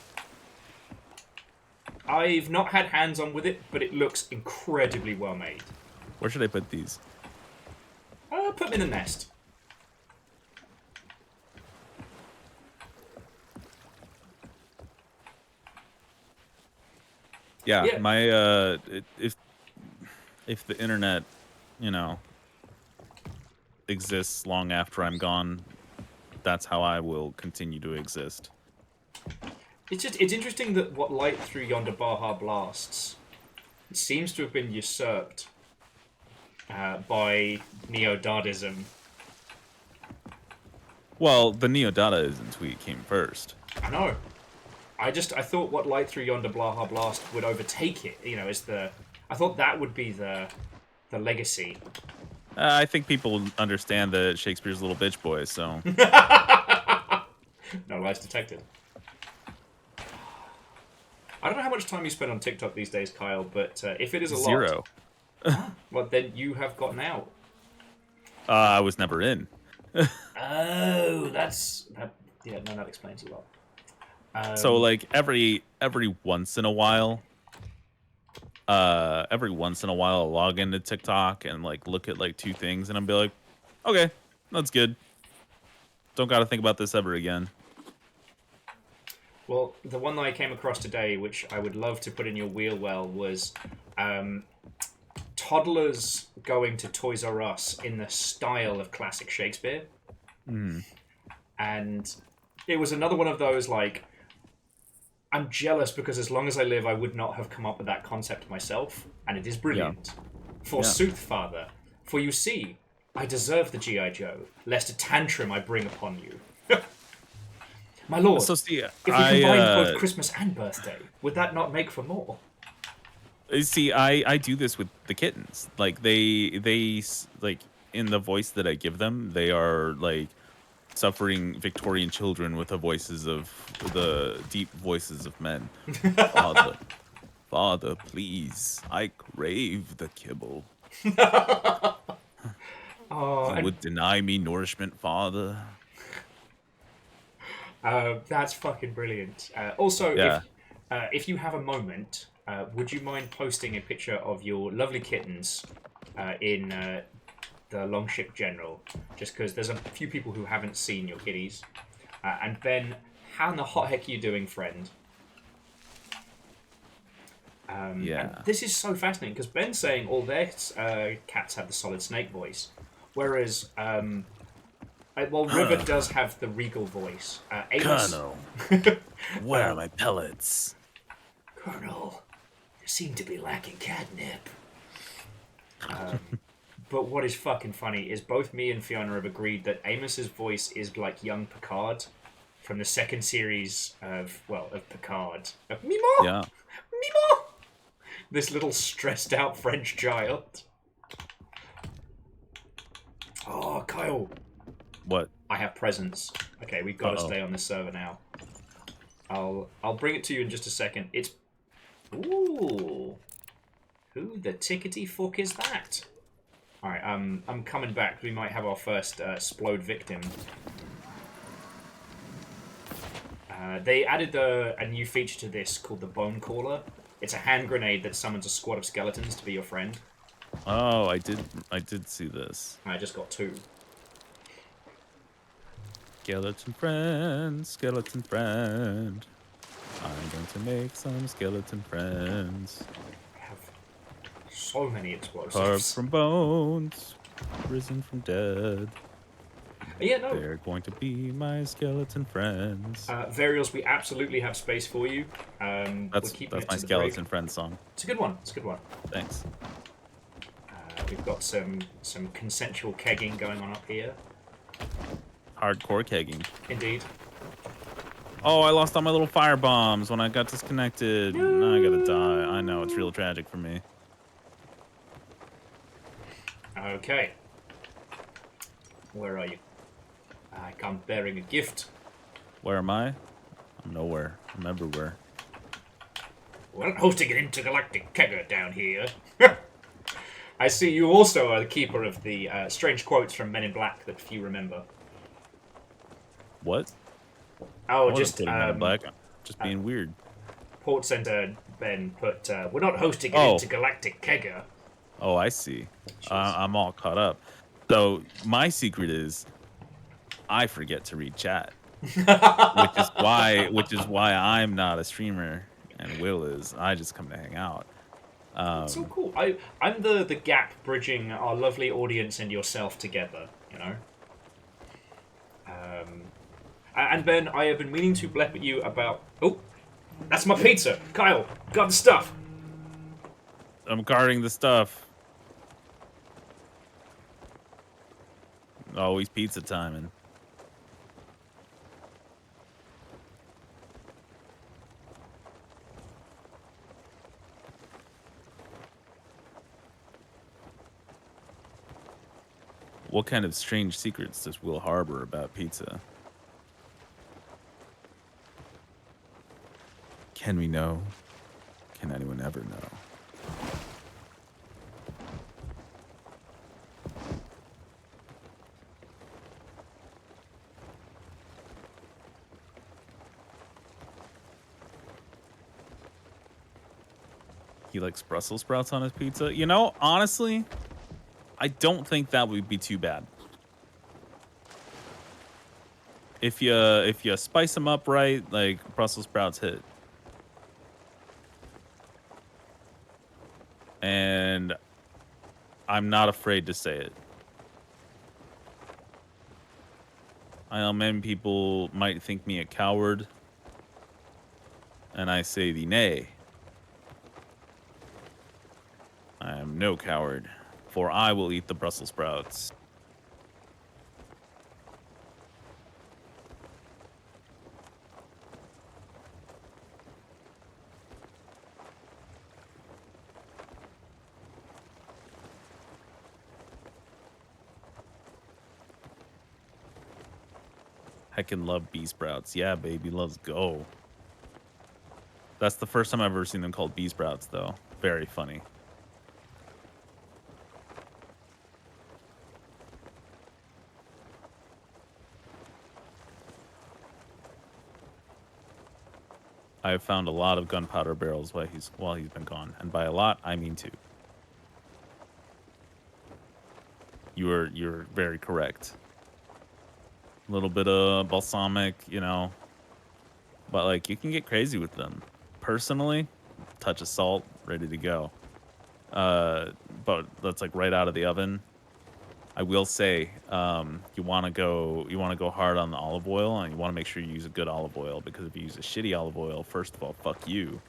I've not had hands-on with it, but it looks incredibly well made. Where should I put these? Put them in the nest. Yeah, my if the internet, exists long after I'm gone, that's how I will continue to exist. It's interesting that what light through yonder Baja blasts, it seems to have been usurped by Neo-Dadaism. Well, the Neo-Dadaism tweet came first. I know. I thought what light through yonder Baja blast would overtake it. I thought that would be the legacy. I think people understand that Shakespeare's a little bitch boy, so. No lies detected. I don't know how much time you spend on TikTok these days, Kyle, but if it is a lot... 0. Well, then you have gotten out. I was never in. Oh, yeah, no, that explains a lot. So, like, every once in a while, I'll log into TikTok and, like, look at, like, 2 things, and I'll be like, okay, that's good. Don't gotta think about this ever again. Well, the one that I came across today, which I would love to put in your wheel well, was toddlers going to Toys R Us in the style of classic Shakespeare. Mm. And it was another one of those, like, I'm jealous because as long as I live, I would not have come up with that concept myself. And it is brilliant. Yeah. Forsooth, father, for you see, I deserve the G.I. Joe, lest a tantrum I bring upon you. My lord, So see, if we combined both Christmas and birthday, would that not make for more? see, I do this with the kittens. Like like in the voice that I give them, they are like suffering Victorian children with the deep voices of men. Father, Father, please, I crave the kibble. Oh, You would deny me nourishment, Father. that's fucking brilliant. Also, Yeah. if you have a moment, would you mind posting a picture of your lovely kittens in the Longship General? Just because there's a few people who haven't seen your kitties. And Ben, how in the hot heck are you doing, friend? Yeah. And this is so fascinating because Ben's saying all their cats have the Solid Snake voice, whereas River does have the regal voice. Amos, Colonel, where are my pellets? Colonel, you seem to be lacking catnip. But what is fucking funny is both me and Fiona have agreed that Amos's voice is like young Picard from the second series of Picard. Of Mimo! Yeah. Mimo! This little stressed out French child. Oh, Kyle. What? I have presents. Okay, we've got to stay on this server now. I'll bring it to you in just a second. It's... Ooh. Who the tickety fuck is that? Alright, I'm coming back. We might have our first Splode victim. They added a new feature to this called the Bone Caller. It's a hand grenade that summons a squad of skeletons to be your friend. Oh, I did see this. I just got 2. Skeleton friend, skeleton friend. I'm going to make some skeleton friends. I have so many explosives. Carved from bones, risen from dead. Yeah, no. They're going to be my skeleton friends. Varials, we absolutely have space for you. That's my skeleton friend song. It's a good one. It's a good one. Thanks. We've got some consensual kegging going on up here. Hardcore kegging. Indeed. Oh, I lost all my little fire bombs when I got disconnected. Now I gotta die. I know, it's real tragic for me. Okay. Where are you? I come bearing a gift. Where am I? I'm nowhere. I'm everywhere. We're not hosting an intergalactic kegger down here. I see you also are the keeper of the strange quotes from Men in Black that few remember. What? Oh, just Men in Black. Just being weird. Port Center Ben put, we're not hosting an intergalactic kegger. Oh, I see. I'm all caught up. So my secret is I forget to read chat, which is why I'm not a streamer and Will is. I just come to hang out. It's so cool. I'm the gap bridging our lovely audience and yourself together, you know? And Ben, I have been meaning to blep at you about... Oh, that's my pizza! Kyle, got the stuff! I'm guarding the stuff. Always pizza timing. What kind of strange secrets does Will harbor about pizza? Can we know? Can anyone ever know? He likes Brussels sprouts on his pizza. You know, honestly, I don't think that would be too bad. If you spice them up right, like Brussels sprouts hit. And I'm not afraid to say it. I know many people might think me a coward, and I say thee nay. I am no coward, for I will eat the Brussels sprouts. Heckin' love bee sprouts. Yeah, baby, let's go. That's the first time I've ever seen them called bee sprouts, though. Very funny. I've found a lot of gunpowder barrels while he's been gone, and by a lot, I mean two. You're very correct. A little bit of balsamic, you know, but like you can get crazy with them. Personally, touch of salt, ready to go. But that's like right out of the oven. I will say, you want to go hard on the olive oil, and you want to make sure you use a good olive oil, because if you use a shitty olive oil, first of all, fuck you,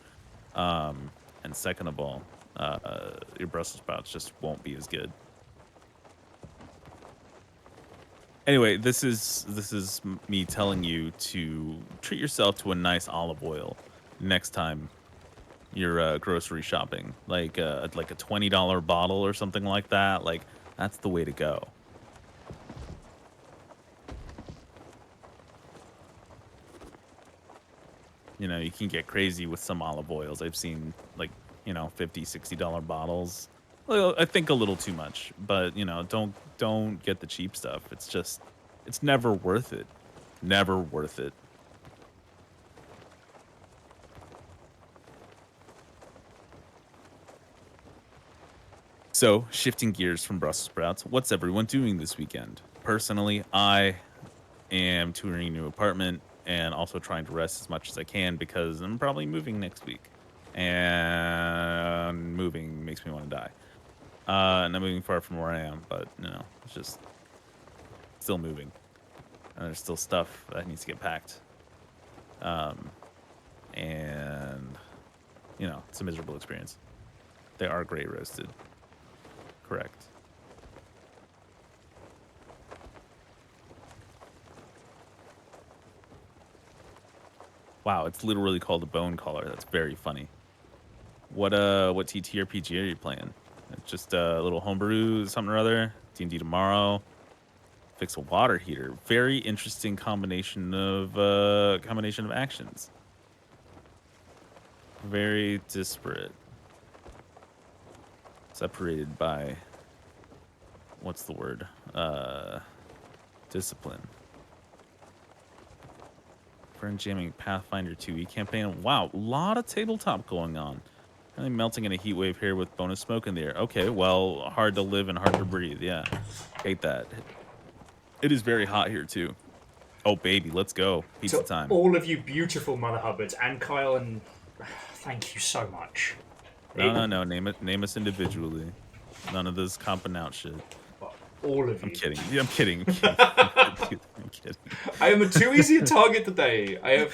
and second of all, your Brussels sprouts just won't be as good. Anyway, this is me telling you to treat yourself to a nice olive oil next time you're grocery shopping, like a $20 bottle or something like that. Like, that's the way to go. You know, you can get crazy with some olive oils. I've seen like, you know, $50, $60 bottles. Well, I think a little too much, but you know, don't get the cheap stuff. It's never worth it. Never worth it. So, shifting gears from Brussels sprouts, what's everyone doing this weekend? Personally, I am touring a new apartment and also trying to rest as much as I can, because I'm probably moving next week. And moving makes me want to die. And I'm moving far from where I am, but, you know, it's just still moving. And there's still stuff that needs to get packed. And, you know, it's a miserable experience. They are great roasted. Correct. Wow, it's literally called a bone collar. That's very funny. What TTRPG are you playing? Just a little homebrew, something or other? D&D tomorrow. Fix a water heater. Very interesting combination of actions. Very disparate. Separated by, what's the word? Discipline. Friend jamming Pathfinder 2e campaign. Wow, a lot of tabletop going on. And melting in a heat wave here with bonus smoke in the air. Okay, well, hard to live and hard to breathe. Yeah, hate that. It is very hot here too. Oh baby, let's go. Pizza time. All of you beautiful Mother Hubbards, and Kyle, and thank you so much. No. Name us individually. None of this comping out shit. All of you. I'm kidding. I'm kidding. I'm kidding. I am a too easy a target today. I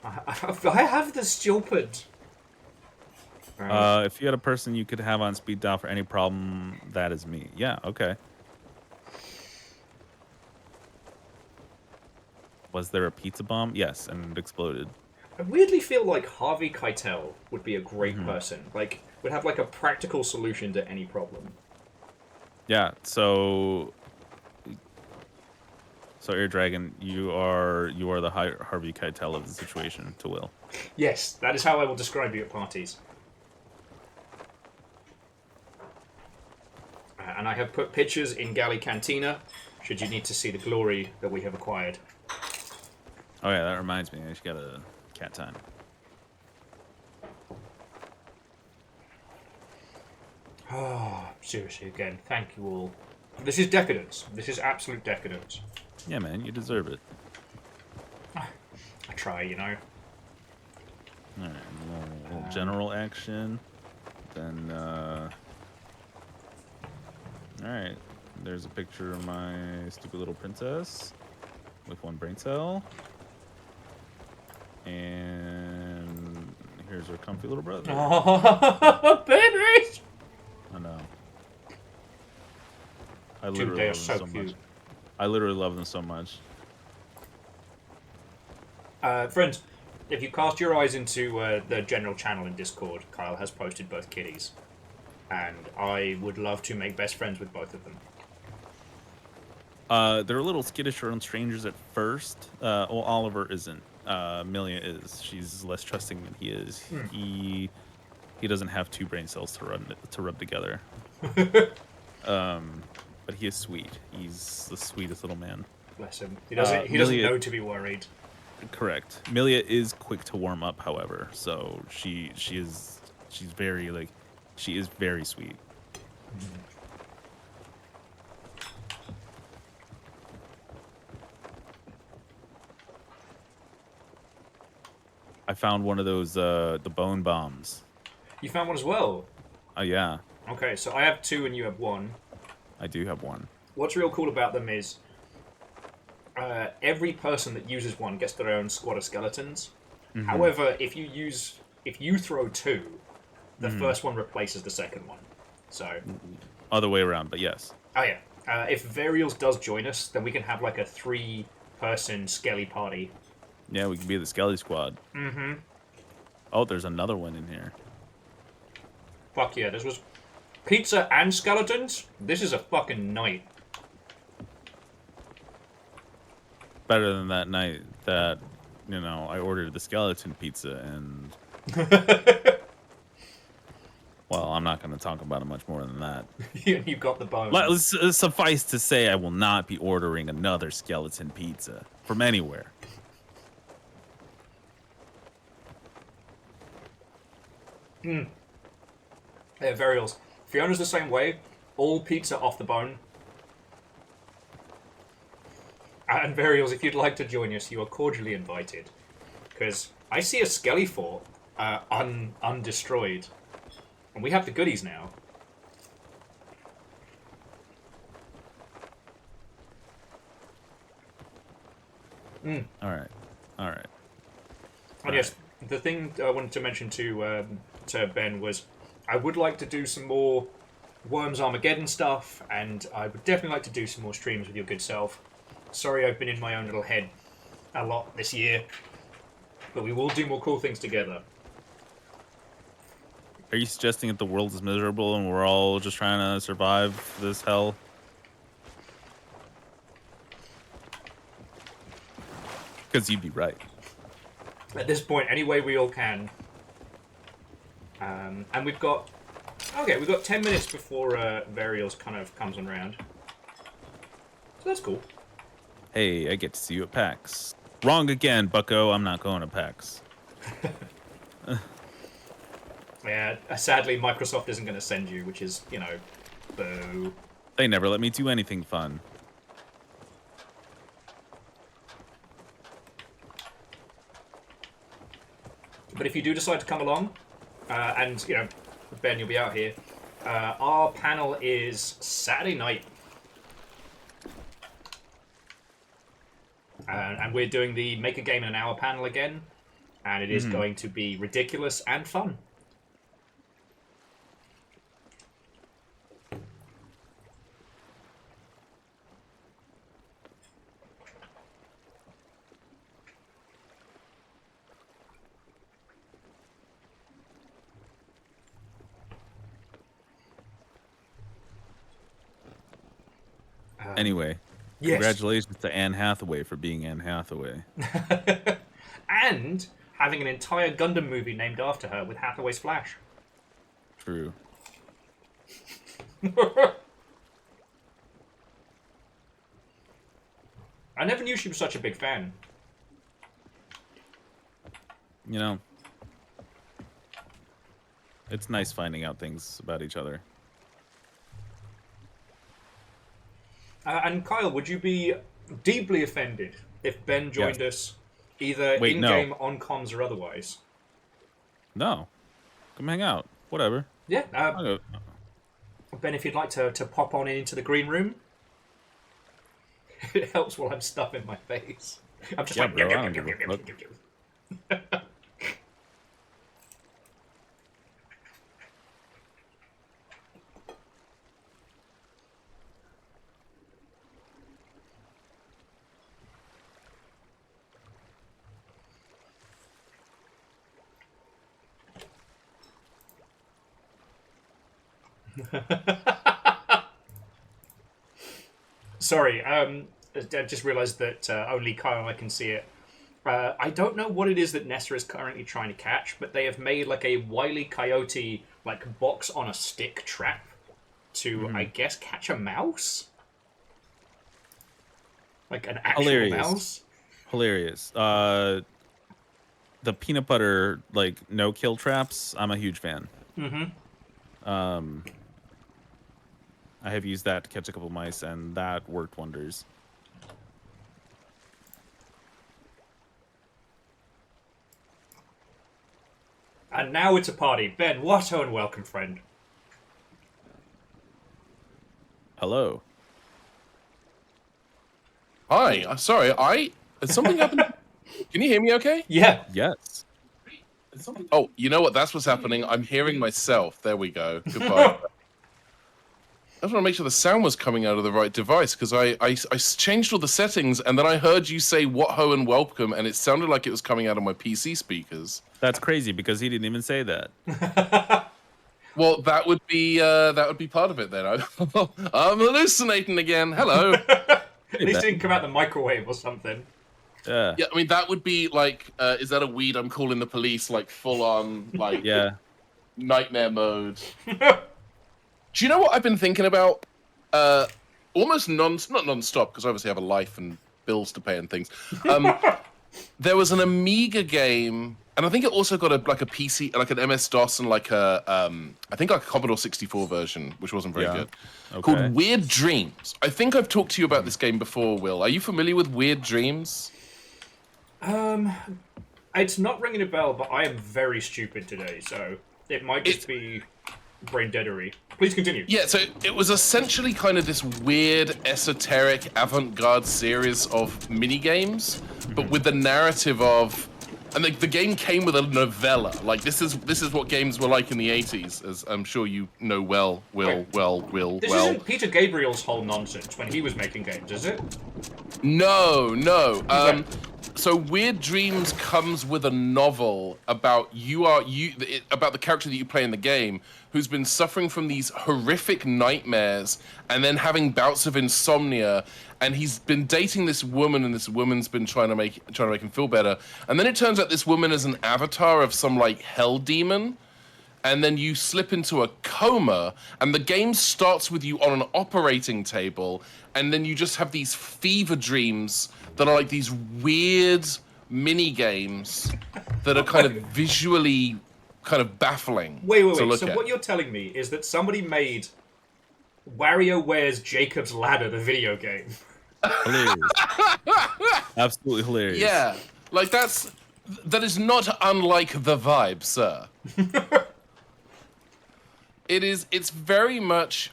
have the stupid. If you had a person you could have on speed dial for any problem, that is me. Yeah, okay. Was there a pizza bomb? Yes, and it exploded. I weirdly feel like Harvey Keitel would be a great person. Like, would have like a practical solution to any problem. Yeah, so Air Dragon, you are the Harvey Keitel of the situation to Will. Yes, that is how I will describe you at parties. And I have put pictures in Galley Cantina, should you need to see the glory that we have acquired. Oh yeah, that reminds me. I just got a cat time. Oh, seriously, again, thank you all. This is decadence. This is absolute decadence. Yeah, man, you deserve it. I try, you know. Alright, a little general action. Then, alright, there's a picture of my stupid little princess with one brain cell. And here's her comfy little brother. Oh, babies! I know. I literally love them so much. I literally love them so much. Friends, if you cast your eyes into the general channel in Discord, Kyle has posted both kitties. And I would love to make best friends with both of them. They're a little skittish around strangers at first. Well, Oliver isn't. Milia is. She's less trusting than he is. He doesn't have two brain cells to rub together. But he is sweet. He's the sweetest little man. Bless him. He doesn't know to be worried. Correct. Milia is quick to warm up, however. So she's very she is very sweet. I found one of those the bone bombs. You found one as well? Oh yeah. Okay, so I have 2 and you have 1. I do have one. What's real cool about them is every person that uses one gets their own squad of skeletons. Mm-hmm. However, if you throw 2, the first one replaces the second one. So other way around, but yes. Oh yeah. If Varials does join us, then we can have like a 3-person skelly party. Yeah, we can be the Skelly Squad. Mm-hmm. Oh, there's another one in here. Fuck yeah, this was pizza and skeletons? This is a fucking night. Better than that night that, I ordered the skeleton pizza and... Well, I'm not going to talk about it much more than that. You got the bone. Let's suffice to say I will not be ordering another skeleton pizza from anywhere. Yeah, Varials. Fiona's the same way. All pizza off the bone. And Varials, if you'd like to join us, you are cordially invited. Because I see a Skelly fort undestroyed. And we have the goodies now. Alright. And yes, the thing I wanted to mention to Ben was I would like to do some more Worms Armageddon stuff, and I would definitely like to do some more streams with your good self. Sorry I've been in my own little head a lot this year, but we will do more cool things together. Are you suggesting that the world is miserable and we're all just trying to survive this hell? Because you'd be right. At this point, any way we all can. And we've got 10 minutes before Varials kind of comes on round. So that's cool. Hey, I get to see you at PAX. Wrong again, bucko. I'm not going to PAX. Yeah, sadly, Microsoft isn't going to send you, which is, boo. They never let me do anything fun. But if you do decide to come along, and, Ben, you'll be out here, our panel is Saturday night. And we're doing the Make a Game in an Hour panel again, and it is going to be ridiculous and fun. Anyway, yes. Congratulations to Anne Hathaway for being Anne Hathaway. And having an entire Gundam movie named after her with Hathaway's Flash. True. I never knew she was such a big fan. It's nice finding out things about each other. And Kyle, would you be deeply offended if Ben joined us, either in-game, on comms, or otherwise? No. Come hang out. Whatever. Yeah. Ben, if you'd like to pop on into the green room, it helps while I'm stuffing my face. I'm just like... Bro, I don't give a fuck. Sorry, I just realised that only Kyle and I can see it. I don't know what it is that Nessa is currently trying to catch, but they have made like a Wile E. Coyote like box on a stick trap to, I guess, catch a mouse. Like an actual mouse. Hilarious. The peanut butter like no kill traps. I'm a huge fan. I have used that to catch a couple mice, and that worked wonders. And now it's a party. Ben, what and welcome, friend. Hello. Hi. Sorry. Has something happened? Can you hear me? Okay. Yeah. Yes. Oh, you know what? That's what's happening. I'm hearing myself. There we go. Goodbye. I just want to make sure the sound was coming out of the right device because I changed all the settings and then I heard you say "what ho" and "welcome" and it sounded like it was coming out of my PC speakers. That's crazy because he didn't even say that. Well, that would be part of it then. I'm hallucinating again. Hello. At least it didn't come out the microwave or something. Yeah. Yeah, I mean that would be like, is that a weed? I'm calling the police, like full on, like nightmare mode. Do you know what I've been thinking about? Almost not non-stop, because I obviously have a life and bills to pay and things. There was an Amiga game, and I think it also got a PC, like an MS-DOS and like I think like a Commodore 64 version, which wasn't very good. Okay. Called Weird Dreams. I think I've talked to you about this game before, Will. Are you familiar with Weird Dreams? It's not ringing a bell, but I am very stupid today, so it might just be brain deadery. Please continue. Yeah, so it was essentially kind of this weird, esoteric, avant-garde series of mini-games, but with the narrative of... And the game came with a novella. Like, this is what games were like in the 80s, as I'm sure you know well, Will. This isn't Peter Gabriel's whole nonsense when he was making games, is it? No. So Weird Dreams comes with a novel about about the character that you play in the game, who's been suffering from these horrific nightmares and then having bouts of insomnia, and he's been dating this woman, and this woman's been trying to make him feel better. And then it turns out this woman is an avatar of some like hell demon. And then you slip into a coma, and the game starts with you on an operating table, and then you just have these fever dreams that are like these weird mini games that are kind of visually kind of baffling. Wait. So what you're telling me is that somebody made WarioWare's Jacob's Ladder the video game. Hilarious. Absolutely hilarious. Yeah, like that is not unlike the vibe, sir. It's very much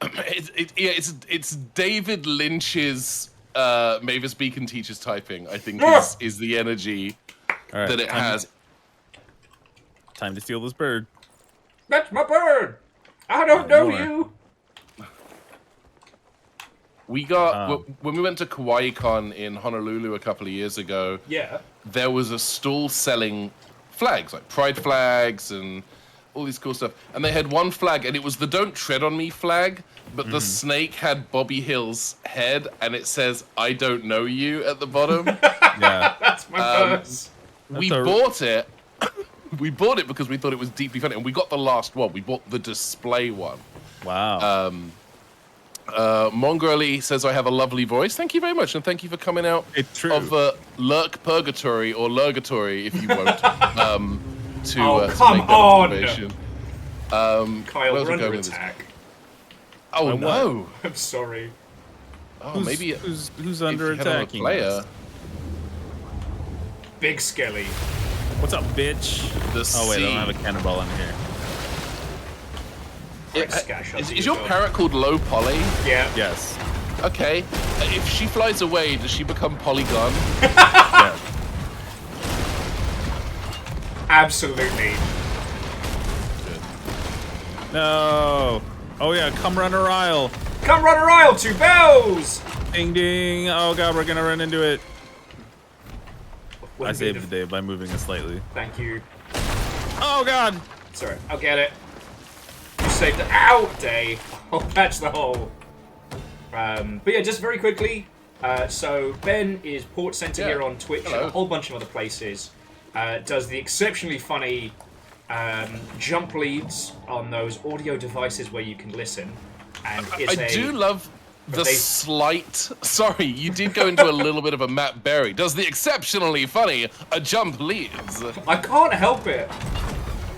it's David Lynch's Mavis Beacon teaches typing, I think is the energy that it has. Time to steal this bird. That's my bird! I don't know you! We got when we went to KawaiiCon in Honolulu a couple of years ago. Yeah. There was a stall selling flags, like pride flags and all these cool stuff. And they had one flag, and it was the "Don't Tread on Me" flag, but the snake had Bobby Hill's head, and it says "I don't know you" at the bottom. Yeah. That's my verse. We bought it. We bought it because we thought it was deeply funny, and we got the last one. We bought the display one. Wow. Mongrelli says, "I have a lovely voice." Thank you very much, and thank you for coming out of Lurk Purgatory, or Lurgatory, if you won't, to come make that on! observation. Kyle, we're under attack. Oh no! I'm sorry. Oh, maybe who's under attacking? Player. Big Skelly. What's up, bitch? Oh wait, I don't have a cannonball in here. Is your parrot called Low Poly? Yeah. Yes. Okay. If she flies away, does she become Polygon? Yeah. Absolutely. Good. No. Oh yeah, come run her aisle. Come run her aisle, 2 bells! Ding ding. Oh god, we're gonna run into it. What I saved the day by moving it slightly. Thank you. Oh god. Sorry, I'll get it. You saved it. Ow, day. I'll patch the hole. But yeah, just very quickly. So Ben is Port Center here on Twitch and a whole bunch of other places. Does the exceptionally funny jump leads on those audio devices where you can listen. And I do love the slight... Sorry, you did go into a little bit of a Matt Berry. Does the exceptionally funny a jump leads? I can't help it.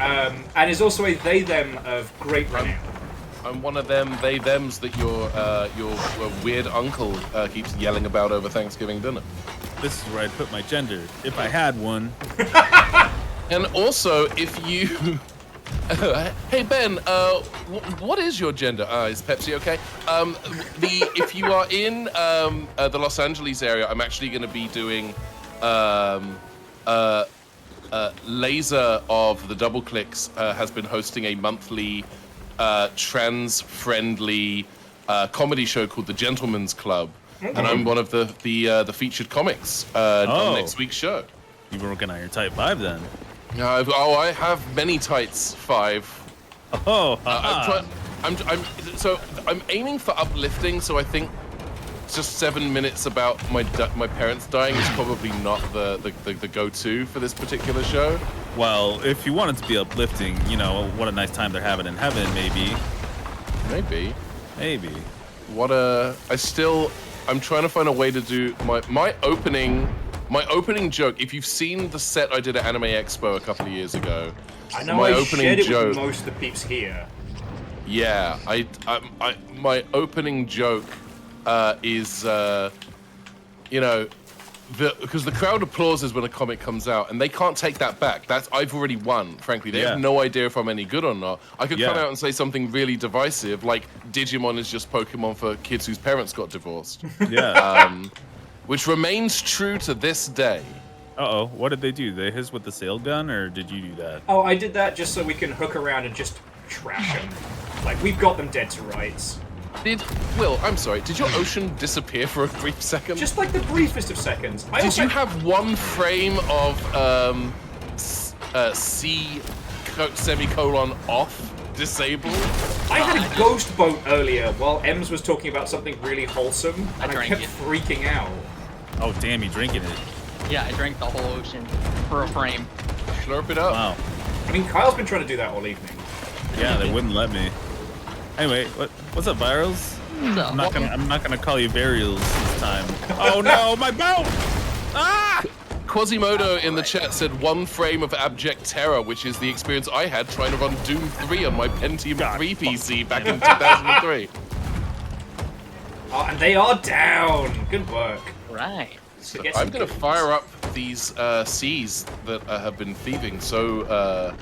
And is also a they-them of great renown. I'm one of them they-thems that your weird uncle keeps yelling about over Thanksgiving dinner. This is where I'd put my gender, if I had one. And also, if you... hey, Ben, what is your gender? Is Pepsi okay? If you are in the Los Angeles area, I'm actually going to be doing Laser of the Double Clicks has been hosting a monthly trans-friendly comedy show called The Gentleman's Club. And I'm one of the featured comics on next week's show. You were working on your Type 5 then? I have many tights 5. I'm aiming for uplifting, so I think just 7 minutes about my parents dying is probably not the go-to for this particular show. Well, if you want it to be uplifting, you know, what a nice time they're having in heaven, maybe. Maybe. I'm trying to find a way to do my opening joke. If you've seen the set I did at Anime Expo a couple of years ago, I know I shared it with most of the peeps here. Yeah, my opening joke is, because the crowd applauses when a comic comes out, and they can't take that back. I've already won, frankly. They have no idea if I'm any good or not. I could come out and say something really divisive, like Digimon is just Pokemon for kids whose parents got divorced. Yeah. Which remains true to this day. Uh-oh, what did they do? They hit with the sail gun, or did you do that? Oh, I did that just so we can hook around and just trash them. Like, we've got them dead to rights. Will, I'm sorry, did your ocean disappear for a brief second? Just like the briefest of seconds. Did you have one frame of C semicolon off disabled? I had a ghost boat earlier while Ems was talking about something really wholesome, and I kept freaking out. Oh, damn, you drinking it. Yeah, I drank the whole ocean for a frame. Slurp it up. Wow. I mean, Kyle's been trying to do that all evening. Yeah, they wouldn't let me. Anyway, what's up, Virals? I'm not gonna call you Varials this time. Oh no, my boat! Ah! Quasimodo in the chat said one frame of abject terror, which is the experience I had trying to run Doom 3 on my Pentium 3 PC back in 2003. Oh, and they are down. Good work. Right. So I'm going to fire up these Seas that have been thieving. So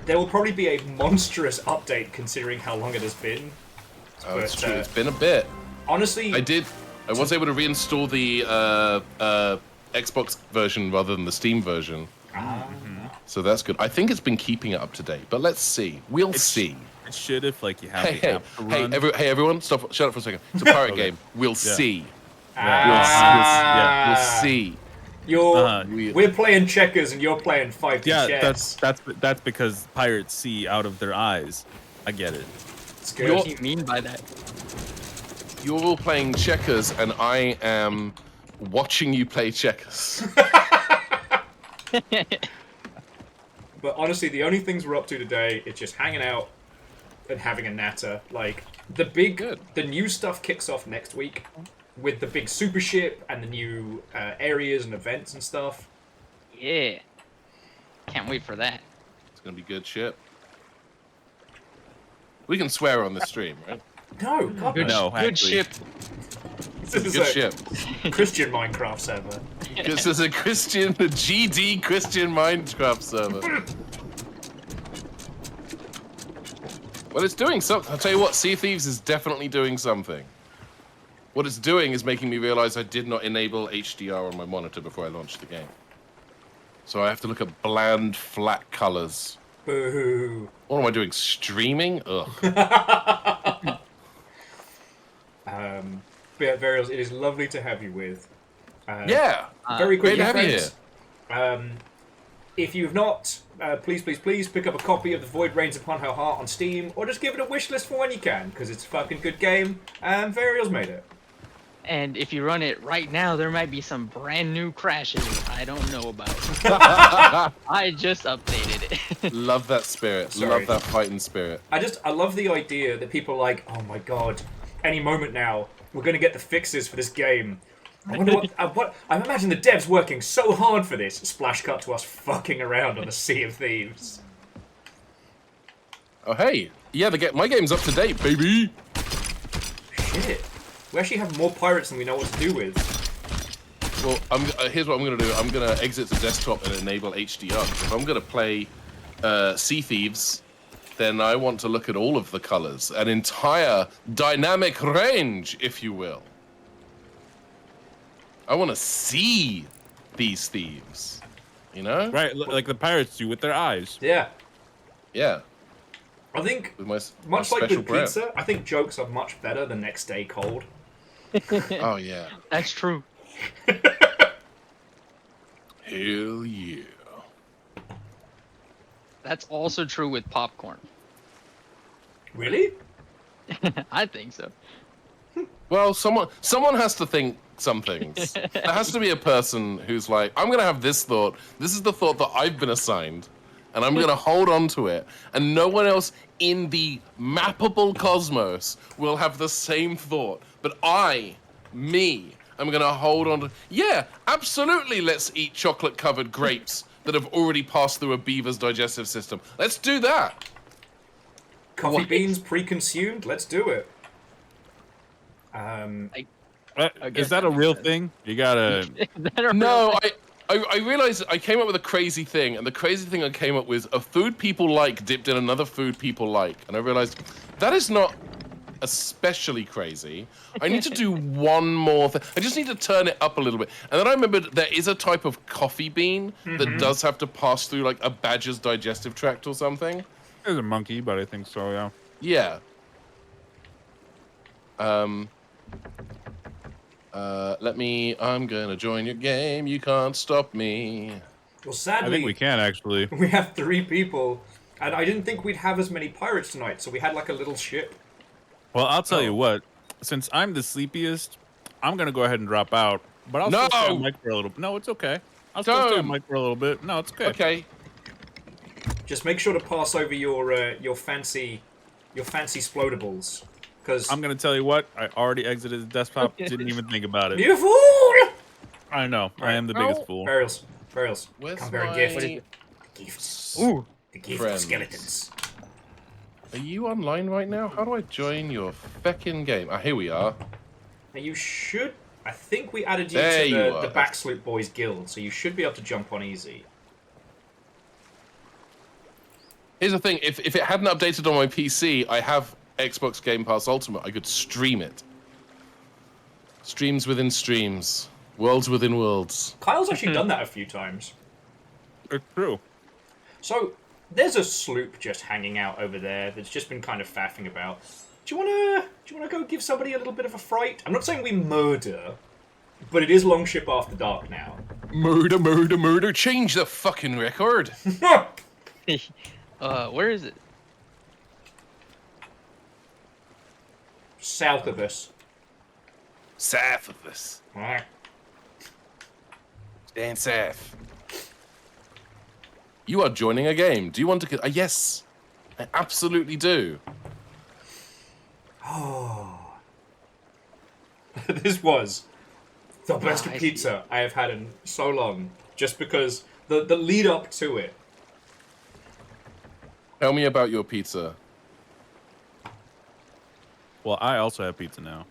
there will probably be a monstrous update considering how long it has been. Oh, it's true. It's been a bit. Honestly, I was able to reinstall the Xbox version rather than the Steam version. So that's good. I think it's been keeping it up to date, but let's see. We'll see. It should if like you have the app to run. Hey, everyone, stop! Shut up for a second. It's a pirate game. We'll see. Yeah. We'll see. We're playing checkers and you're playing 5D chess. That's because pirates see out of their eyes. I get it. It's good. What do you mean by that? You're all playing checkers, and I am watching you play checkers. But honestly, the only things we're up to today is just hanging out and having a natter. Like the new stuff kicks off next week with the big super ship and the new areas and events and stuff. Yeah, can't wait for that. It's gonna be good shit. We can swear on the stream, right? No, God, good ship. This Good ship. Christian Minecraft server. This is a GD Christian Minecraft server. Well, it's doing something. I'll tell you what, Sea of Thieves is definitely doing something. What it's doing is making me realize I did not enable HDR on my monitor before I launched the game. So I have to look at bland, flat colors. Boo. What am I doing? Streaming? Ugh. But Varials, it is lovely to have you with. Great Very quickly, to have you friends. If you have not, please pick up a copy of The Void Rains Upon Her Heart on Steam, or just give it a wish list for when you can, because it's a fucking good game, and Varials made it. And if you run it right now, there might be some brand new crashes I don't know about. I just updated it. Love that spirit. Sorry. Love that fighting spirit. I love the idea that people are like, oh my god, any moment now, we're going to get the fixes for this game. I wonder what I imagine the devs working so hard for this. Splash cut to us fucking around on the Sea of Thieves. Oh, hey. Yeah, my game's up to date, baby. Shit. We actually have more pirates than we know what to do with. Well, here's what I'm going to do. I'm going to exit the desktop and enable HDR. If I'm going to play Sea Thieves, then I want to look at all of the colors. An entire dynamic range, if you will. I want to see these thieves. You know? Right, like the pirates do with their eyes. Yeah. Yeah. I think, With my much like special with breath. pizza, I think jokes are much better the next day cold. Oh, yeah. That's true. Hell yeah. That's also true with popcorn. Really? I think so. Well, someone has to think some things. There has to be a person who's like, I'm going to have this thought. This is the thought that I've been assigned. And I'm going to hold on to it. And no one else in the mappable cosmos will have the same thought. But I'm going to hold on to... Yeah, absolutely, let's eat chocolate-covered grapes that have already passed through a beaver's digestive system. Let's do that. Coffee beans pre-consumed? Let's do it. Is that a real thing? You gotta... No, I realized I came up with a crazy thing, and the crazy thing I came up with a food people like dipped in another food people like, and I realized that is not especially crazy. I need to do one more thing. I just need to turn it up a little bit. And then I remembered there is a type of coffee bean that does have to pass through like a badger's digestive tract or something. There's a monkey, but I think so, yeah. Yeah. I'm gonna join your game. You can't stop me. Well, sadly, I think we can, actually. We have 3 people, and I didn't think we'd have as many pirates tonight, so we had like a little ship. Well, I'll tell you what. Since I'm the sleepiest, I'm gonna go ahead and drop out. But I'll still stay on mic for a little bit. No, it's okay. I'll still stay on mic for a little bit. No, it's okay. Okay. Just make sure to pass over your fancy explodables, because I'm gonna tell you what. I already exited the desktop. Didn't even think about it. You fool! I know. I am the biggest fool. Burials. Where's Come bear a my gift. Gifts. Ooh. The gift friends? of skeletons. Are you online right now? How do I join your feckin' game? Ah, here we are. Now you should. I think we added you There you to are. the Backsloop Boys Guild, so you should be able to jump on easy. Here's the thing, if it hadn't updated on my PC, I have Xbox Game Pass Ultimate. I could stream it. Streams within streams. Worlds within worlds. Kyle's actually done that a few times. It's true. So, there's a sloop just hanging out over there that's just been kind of faffing about. Do you wanna go give somebody a little bit of a fright? I'm not saying we murder, but it is Longship After Dark now. Murder, murder, murder. Change the fucking record. Where is it? South of us. South of us. Alright. Stand south. You are joining a game. Do you want to... yes. I absolutely do. Oh. This was the best pizza I have had in so long. Just because the lead up to it. Tell me about your pizza. Well, I also have pizza now.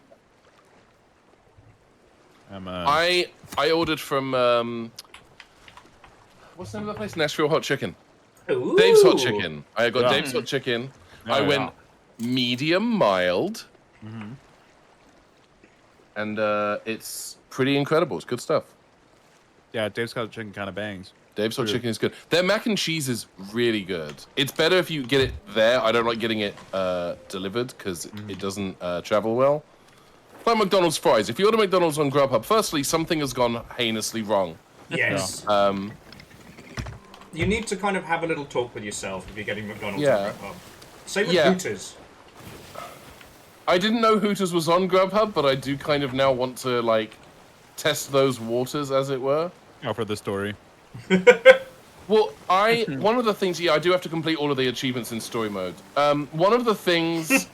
I ordered from what's the name of the place? Nashville Hot Chicken. Ooh. Dave's Hot Chicken. I got Dave's Hot Chicken. Oh, I went medium mild. Mm-hmm. And it's pretty incredible. It's good stuff. Yeah, Dave's Hot Chicken kind of bangs. Dave's Hot Chicken is good. Their mac and cheese is really good. It's better if you get it there. I don't like getting it delivered because it doesn't travel well. Like McDonald's fries. If you order McDonald's on Grubhub, firstly, something has gone heinously wrong. Yes. You need to kind of have a little talk with yourself if you're getting McDonald's on Grubhub. Same with Hooters. I didn't know Hooters was on Grubhub, but I do kind of now want to like test those waters, as it were. Oh, for the story. Well, one of the things, I do have to complete all of the achievements in story mode. One of the things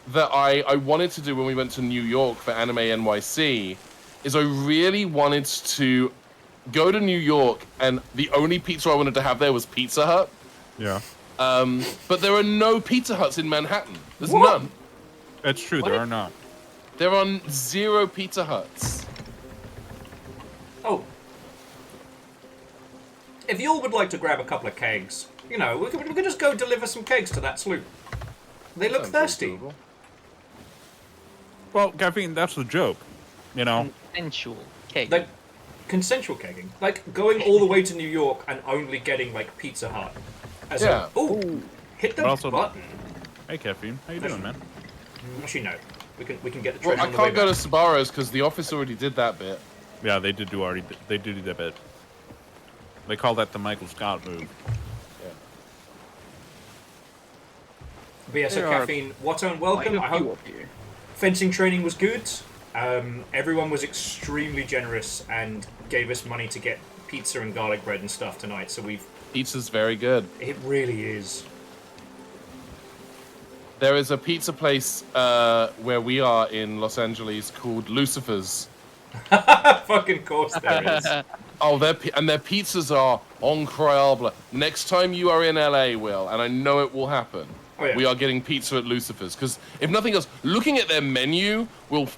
that I wanted to do when we went to New York for Anime NYC is I really wanted to go to New York, and the only pizza I wanted to have there was Pizza Hut. Yeah. But there are no Pizza Huts in Manhattan. There's What? none. That's true, there are not. There are 0 Pizza Huts. Oh. If you all would like to grab a couple of kegs, you know, we could just go deliver some kegs to that sloop. They look thirsty. Doable. Well, caffeine, that's the joke. You know? Consensual keg. Like, consensual kegging. Like, going all the way to New York and only getting, like, Pizza Hut. As Yeah. Ooh, hit the But also- button. Hey, caffeine. How you doing, man? Actually, no. We can get the Well, treasure I on the way can't go back. to Sbarro's because the office already did that bit. Yeah, they did do that bit. They call that the Michael Scott move. But yeah, so There are Caffeine, Watto and welcome. I Quite a few hope up here. fencing training was good. Everyone was extremely generous and gave us money to get pizza and garlic bread and stuff tonight, so Pizza's very good. it really is. There is a pizza place where we are in Los Angeles called Lucifer's. Fucking course there is. Oh, their pizzas are incroyable. Next time you are in LA, Will, and I know it will happen, we are getting pizza at Lucifer's. Because if nothing else, looking at their menu will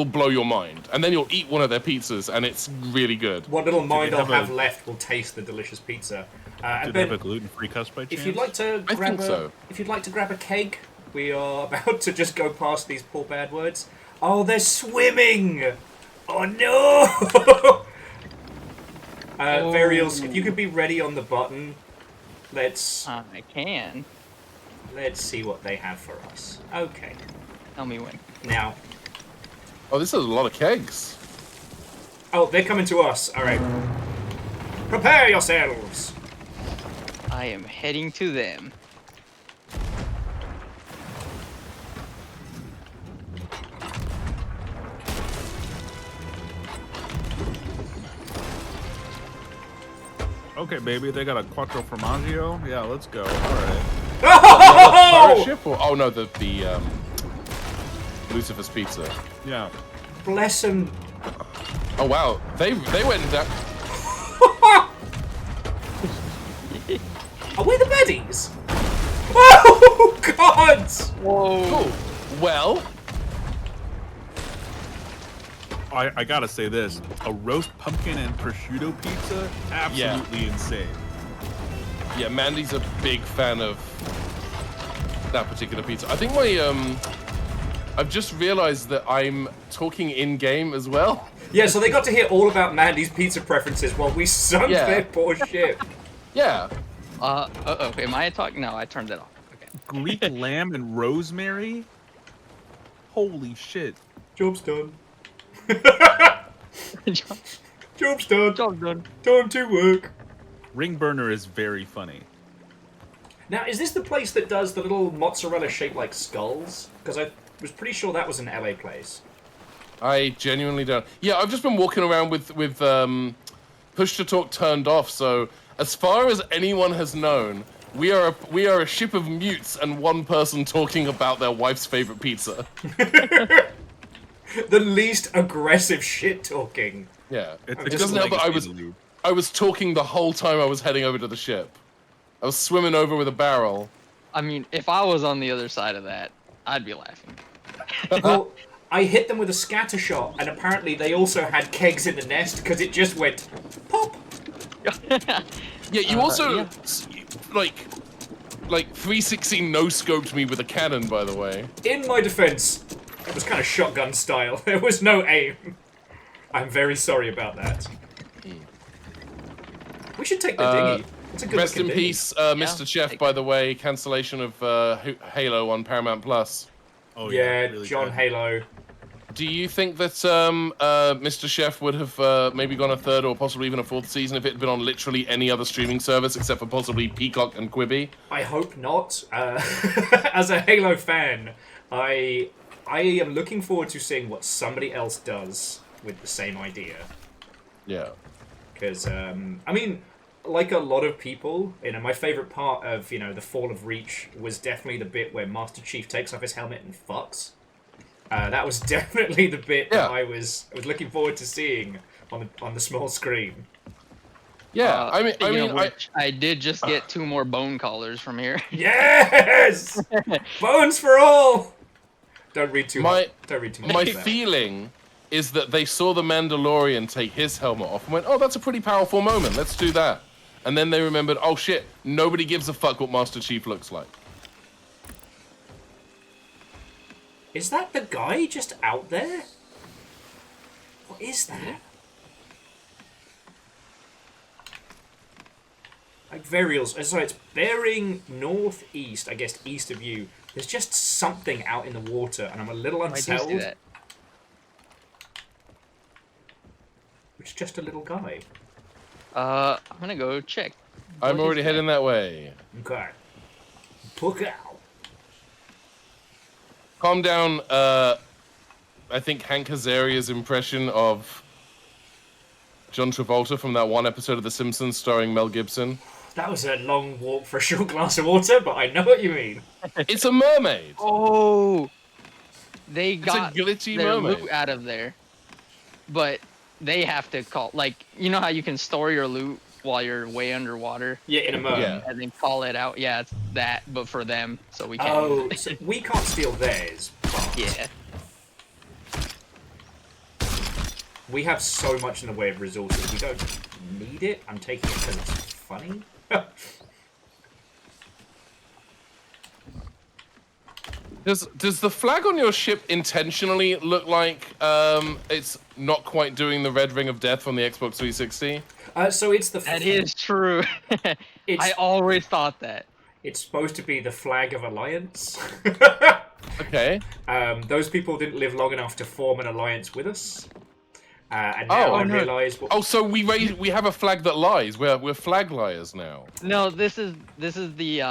blow your mind. And then you'll eat one of their pizzas, and it's really good. What little mind I'll have have left will taste the delicious pizza. Do And they Ben, have a gluten-free crust by chance? if you'd like to I grab think so. if you'd like to grab a keg, we are about to just go past these poor bad words. Oh, they're swimming! Oh no! Varials, if you could be ready on the button, let's I can. see what they have for us. Okay. Tell me when. Now, Oh, this is a lot of kegs. oh, they're coming to us. All right. Prepare yourselves. I am heading to them. Okay, baby, they got a quattro formaggio. Yeah, let's go. All right. Pirate Oh! ship or oh no, the Lucifer's Pizza. Yeah. Bless them. Oh wow, they went down. Are we the baddies? Oh God! Cool. Well, I gotta say this: a roast pumpkin and prosciutto pizza, absolutely insane. yeah, Mandy's a big fan of that particular pizza. I think I've just realized that I'm talking in game as well. Yeah, so they got to hear all about Mandy's pizza preferences while we sunk Yeah. their poor ship. Yeah. Okay, am I talking? No, I turned it off. Okay. Greek lamb and rosemary. Holy shit! Job's done. Job Job's done. done. Time to work. Ring burner is very funny. Now, is this the place that does the little mozzarella shaped like skulls? Because I was pretty sure that was an LA place. I genuinely don't. Yeah, I've just been walking around with push to talk turned off. So as far as anyone has known, we are a ship of mutes and one person talking about their wife's favorite pizza. The least aggressive shit talking. Yeah, It's it doesn't help that I was talking the whole time I was heading over to the ship. I was swimming over with a barrel. I mean, if I was on the other side of that, I'd be laughing. Well, I hit them with a scatter shot, and apparently they also had kegs in the nest because it just went pop. Yeah, you also yeah. like 360 no scoped me with a cannon, by the way. In my defense, it was kind of shotgun style. There was no aim. I'm very sorry about that. We should take the dinghy. It's a good Rest in looking dinghy. peace, Mr. Chef. By the way, cancellation of Halo on Paramount Plus. Oh Yeah, really John good. Halo. Do you think that Mr. Chef would have maybe gone a third or possibly even a fourth season if it had been on literally any other streaming service except for possibly Peacock and Quibi? I hope not. As a Halo fan, I I am looking forward to seeing what somebody else does with the same idea. Yeah. Because, I mean, like a lot of people, my favorite part of, the Fall of Reach was definitely the bit where Master Chief takes off his helmet and fucks. That was definitely the bit that I was looking forward to seeing on the small screen. Yeah, I did just get 2 more bone collars from here. Yes! Bones for all! Don't read too much. Don't read too much. My feeling is that they saw the Mandalorian take his helmet off and went, oh, that's a pretty powerful moment. Let's do that. And then they remembered, oh shit, nobody gives a fuck what Master Chief looks like. Is that the guy just out there? What is that? Like Varials, sorry, it's bearing northeast, I guess east of you. There's just something out in the water, and I'm a little unsettled. I do see that. It's just a little guy. I'm gonna go check. I'm already heading that way. Okay. Look out. Calm down. I think Hank Azaria's impression of John Travolta from that one episode of The Simpsons starring Mel Gibson. That was a long walk for a short glass of water, but I know what you mean. It's a mermaid. Oh, they got a glitchy their mermaid. loot out of there, but they have to call, like, you know how you can store your loot while you're way underwater? Yeah, in a mermaid. Yeah. And then call it out. Yeah, it's that, but for them, so we can't. Oh, so we can't steal theirs. But Yeah. we have so much in the way of resources. We don't need it. I'm taking it because it's funny. Does the flag on your ship intentionally look like it's not quite doing the red ring of death from the Xbox 360? So it's the. That is true. I always thought that. It's supposed to be the flag of alliance. Okay. Those people didn't live long enough to form an alliance with us. And now I realise. Oh, so we have a flag that lies. We're flag liars now. No, this is the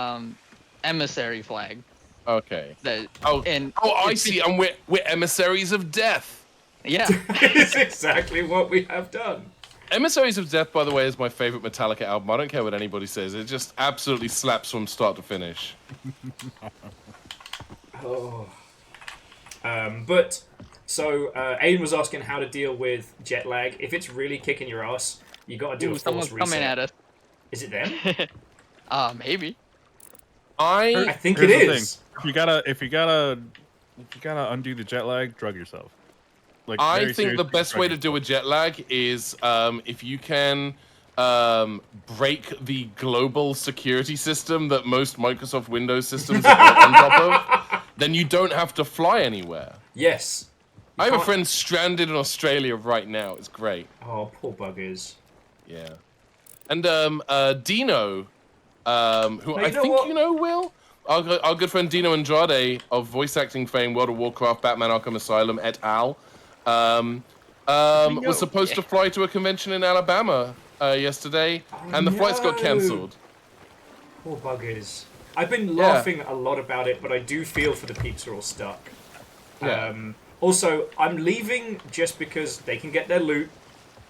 emissary flag. Okay. I see. And we're emissaries of death. Yeah. It's exactly what we have done. Emissaries of Death, by the way, is my favorite Metallica album. I don't care what anybody says. It just absolutely slaps from start to finish. Oh. But so Aiden was asking how to deal with jet lag. If it's really kicking your ass, you got to do a force reset. Someone's coming at us. Is it them? Maybe. I think it is. If you gotta undo the jet lag, drug yourself. Like, I think the best way to deal with jet lag is if you can break the global security system that most Microsoft Windows systems are built on top of, then you don't have to fly anywhere. Yes. I have a friend stranded in Australia right now. It's great. Oh, poor buggers. Yeah. And Dino, who I think you know, Will? Our good friend Dino Andrade of voice acting fame, World of Warcraft, Batman Arkham Asylum, et al., was supposed to fly to a convention in Alabama yesterday, and the flights got cancelled. Poor buggers. I've been laughing a lot about it, but I do feel for the peeps who are all stuck. Yeah. Also, I'm leaving just because they can get their loot,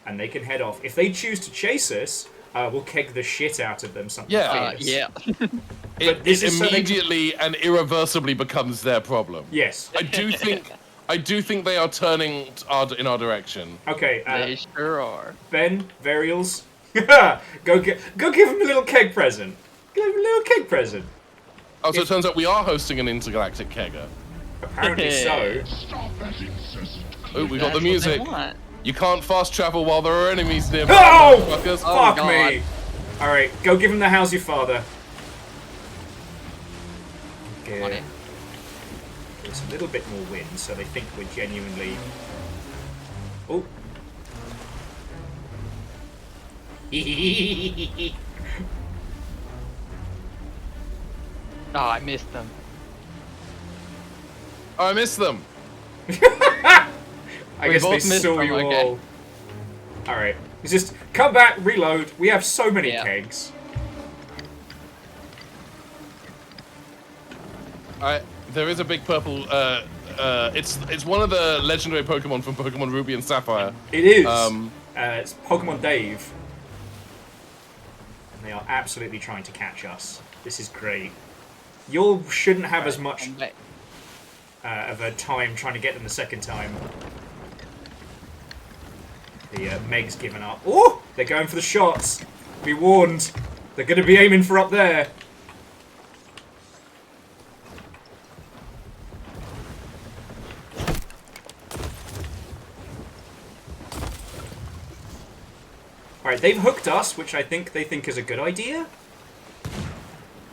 and they can head off. If they choose to chase us, we'll keg the shit out of them. Yeah. It immediately and irreversibly becomes their problem. Yes. I do think they are turning in our direction. Okay. They sure are. Ben, Varials, go give him a little keg present. Give him a little keg present. Oh, so it turns out we are hosting an intergalactic kegger. Apparently so. Oh, we got the music. You can't fast travel while there are enemies nearby. Oh! Fuck me! Alright, go give him the how's your father. Okay. There's a little bit more wind, so they think we're genuinely... Oh. Oh, I missed them. Oh, I missed them. I guess they saw you all. Alright. It's just, come back, reload. We have so many kegs. There is a big purple. It's one of the legendary Pokemon from Pokemon Ruby and Sapphire. It is. It's Pokemon Dave. And they are absolutely trying to catch us. This is great. You shouldn't have as much of a time trying to get them the second time. The Meg's given up. Oh! They're going for the shots. Be warned. They're going to be aiming for up there. Alright, they've hooked us, which I think they think is a good idea.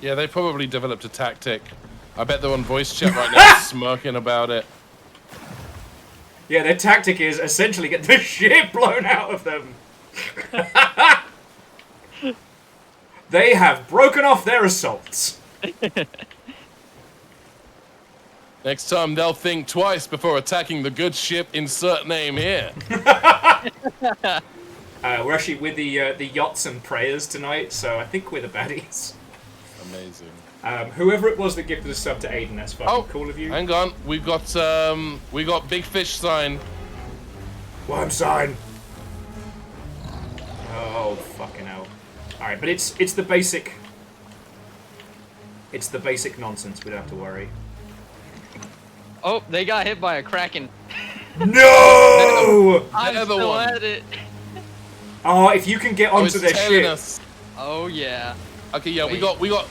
Yeah, they probably developed a tactic. I bet they're on voice chat right now smirking about it. Yeah, their tactic is essentially get the shit blown out of them. They have broken off their assaults. Next time they'll think twice before attacking the good ship. Insert name here. We're actually with the yachts and prayers tonight, so I think we're the baddies. Amazing. Whoever it was that gifted a sub to Aiden, that's fucking cool of you. Hang on, we got big fish sign. Worm sign. Oh fucking hell! All right, but it's the basic. It's the basic nonsense. We don't have to worry. Oh, they got hit by a kraken. No! I'm still at it. Oh, if you can get onto their ship. Us. Oh yeah. Okay, yeah, wait. we got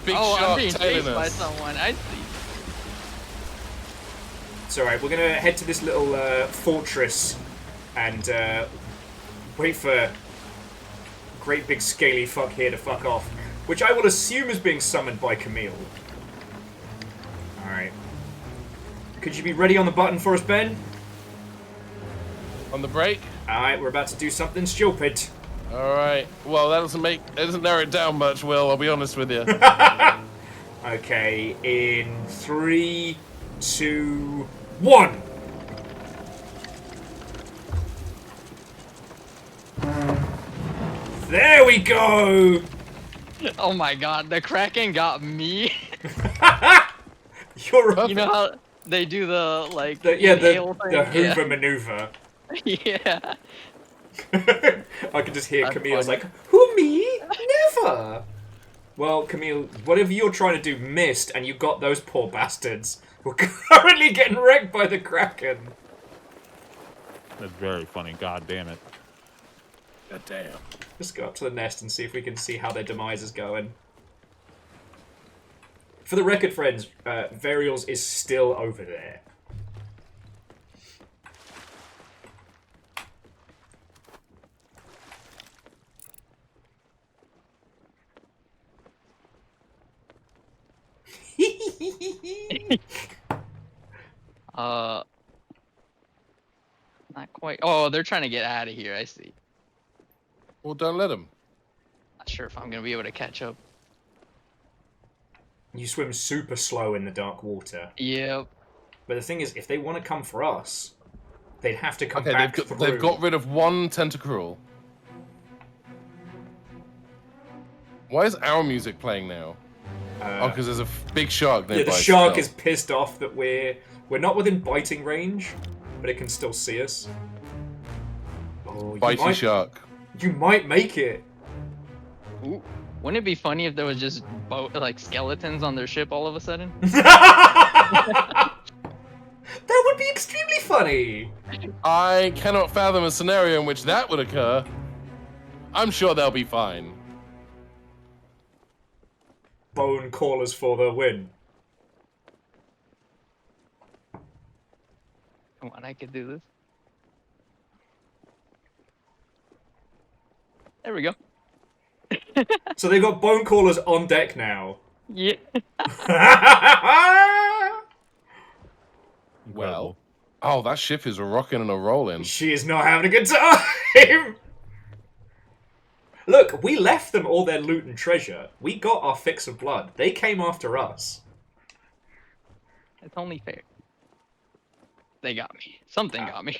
big shark I'm being tailing chased by us. someone. I see. It's alright, we're gonna head to this little fortress and wait for great big scaly fuck here to fuck off. Which I will assume is being summoned by Camille. Alright. Could you be ready on the button for us, Ben? On the break? Alright, we're about to do something stupid. Alright. Well, that doesn't narrow it down much, Will, I'll be honest with you. Okay, in 3, 2, 1. There we go! Oh my god, the kraken got me. You're You know how they do the like the thing? Hoover maneuver. Yeah. I can just hear Camille's like, who, me? Never! Well, Camille, whatever you're trying to do missed, and you got those poor bastards who are currently getting wrecked by the Kraken. That's very funny, god damn it. God damn. Let's go up to the nest and see if we can see how their demise is going. For the record, friends, Varials is still over there. Not quite. Oh, they're trying to get out of here. I see. Well, don't let them. Not sure if I'm gonna be able to catch up. You swim super slow in the dark water. Yep. But the thing is, if they want to come for us, they'd have to come Okay, back they've got rid of one tentacruel. Why is our music playing now? Oh, because there's a big shark nearby. Yeah, the shark is pissed off that we're not within biting range, but it can still see us. Oh, Bitey shark. You might make it. Ooh. Wouldn't it be funny if there was just like skeletons on their ship all of a sudden? That would be extremely funny. I cannot fathom a scenario in which that would occur. I'm sure they'll be fine. Bone callers for the win. Come on, I could do this. There we go. So they've got bone callers on deck now. Yeah. Well, oh, that ship is rocking and a rolling. She is not having a good time. Look, we left them all their loot and treasure. We got our fix of blood. They came after us. It's only fair. They got me. Something got me.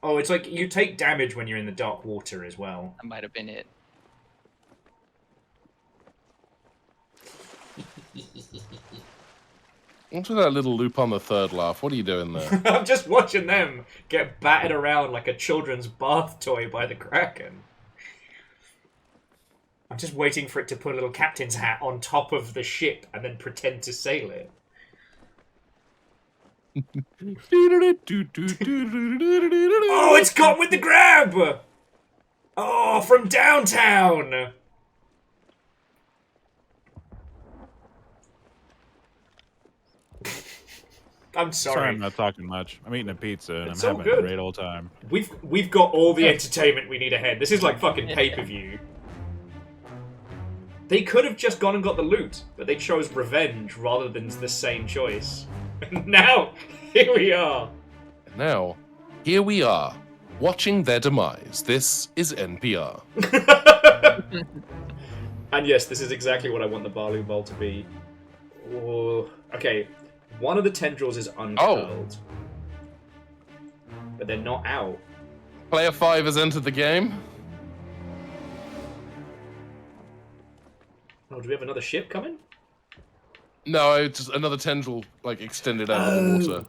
Oh, it's like you take damage when you're in the dark water as well. That might have been it. What's with that little loop on the third laugh? What are you doing there? I'm just watching them get battered around like a children's bath toy by the Kraken. I'm just waiting for it to put a little captain's hat on top of the ship and then pretend to sail it. Oh, it's caught with the grab! Oh, from downtown! I'm sorry. I'm not talking much. I'm eating a pizza and It's I'm all having good. a great old time. We've got all the entertainment we need ahead. This is like fucking pay-per-view. They could have just gone and got the loot, but they chose revenge rather than the same choice. Now, here we are. Now, here we are, watching their demise. This is NPR. And yes, this is exactly what I want the Balu Bowl to be. Oh, okay, one of the tendrils is uncurled. But they're not out. Player 5 has entered the game. Oh, do we have another ship coming? No, it's just another tendril, like, extended out of the water.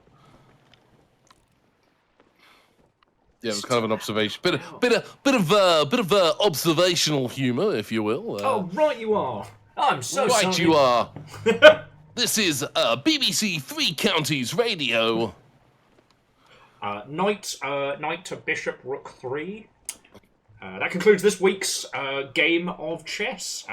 Yeah, it was kind of an observation. Bit of observational humor, if you will. Oh, right you are. I'm so sorry. Right you are. This is BBC Three Counties Radio. Knight to Bishop Rook 3. That concludes this week's game of chess.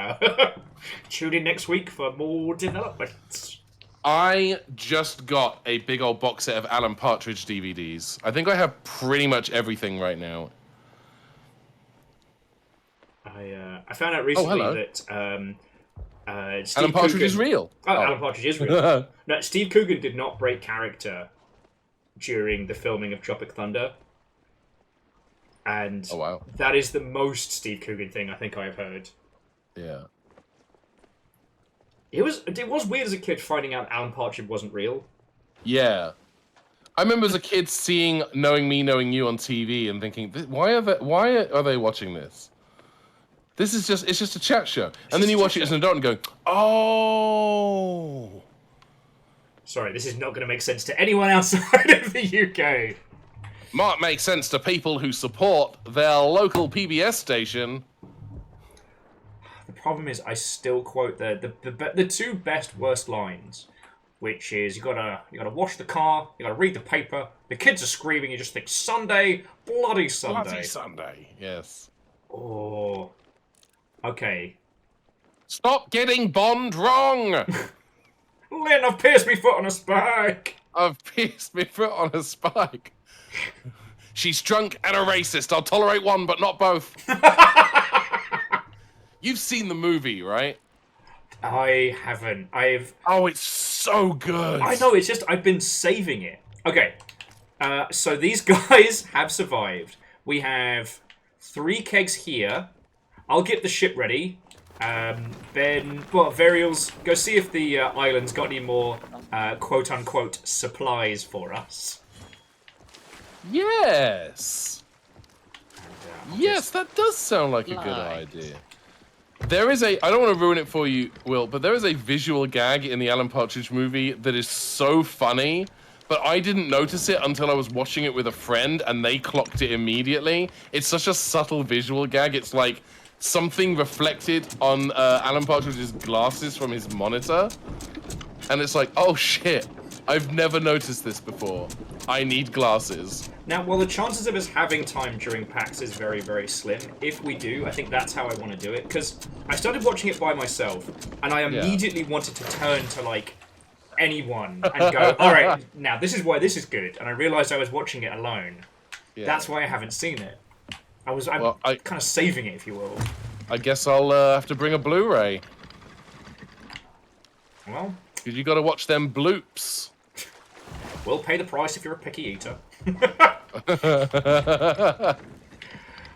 Tune in next week for more developments. I just got a big old box set of Alan Partridge DVDs. I think I have pretty much everything right now. I found out recently that Steve Alan Partridge Coogan... is real. Alan Partridge is real. No, Steve Coogan did not break character during the filming of Tropic Thunder. And that is the most Steve Coogan thing I think I've heard. Yeah. It was weird as a kid finding out Alan Partridge wasn't real. Yeah. I remember as a kid seeing Knowing Me, Knowing You on TV and thinking, why are they watching this? It's just a chat show. And then you watch it as an adult and go, oh. Sorry, this is not going to make sense to anyone outside of the UK. Might make sense to people who support their local PBS station. The problem is, I still quote the two best worst lines, which is you gotta wash the car, you gotta read the paper, the kids are screaming, you just think Sunday, bloody Sunday, bloody Sunday, yes. Oh, okay. Stop getting Bond wrong. Lynn, I've pierced my foot on a spike. I've pierced my foot on a spike. She's drunk and a racist. I'll tolerate one, but not both. You've seen the movie, right? I haven't. Oh, it's so good. I know, it's just I've been saving it. Okay, so these guys have survived. We have 3 kegs here. I'll get the ship ready. Varials, go see if the island's got any more quote-unquote supplies for us. Yes. Yes, that does sound like a good idea. There is I don't want to ruin it for you, Will, but there is a visual gag in the Alan Partridge movie that is so funny, but I didn't notice it until I was watching it with a friend, and they clocked it immediately. It's such a subtle visual gag. It's like something reflected on Alan Partridge's glasses from his monitor, and it's like, oh shit, I've never noticed this before. I need glasses. Now, while the chances of us having time during PAX is very, very slim, if we do, I think that's how I want to do it. Because I started watching it by myself, and I immediately wanted to turn to, like, anyone and go, all right, now this is why this is good. And I realized I was watching it alone. Yeah. That's why I haven't seen it. I'm kind of saving it, if you will. I guess I'll have to bring a Blu-ray. Well, because you got to watch them bloops. We'll pay the price if you're a picky eater.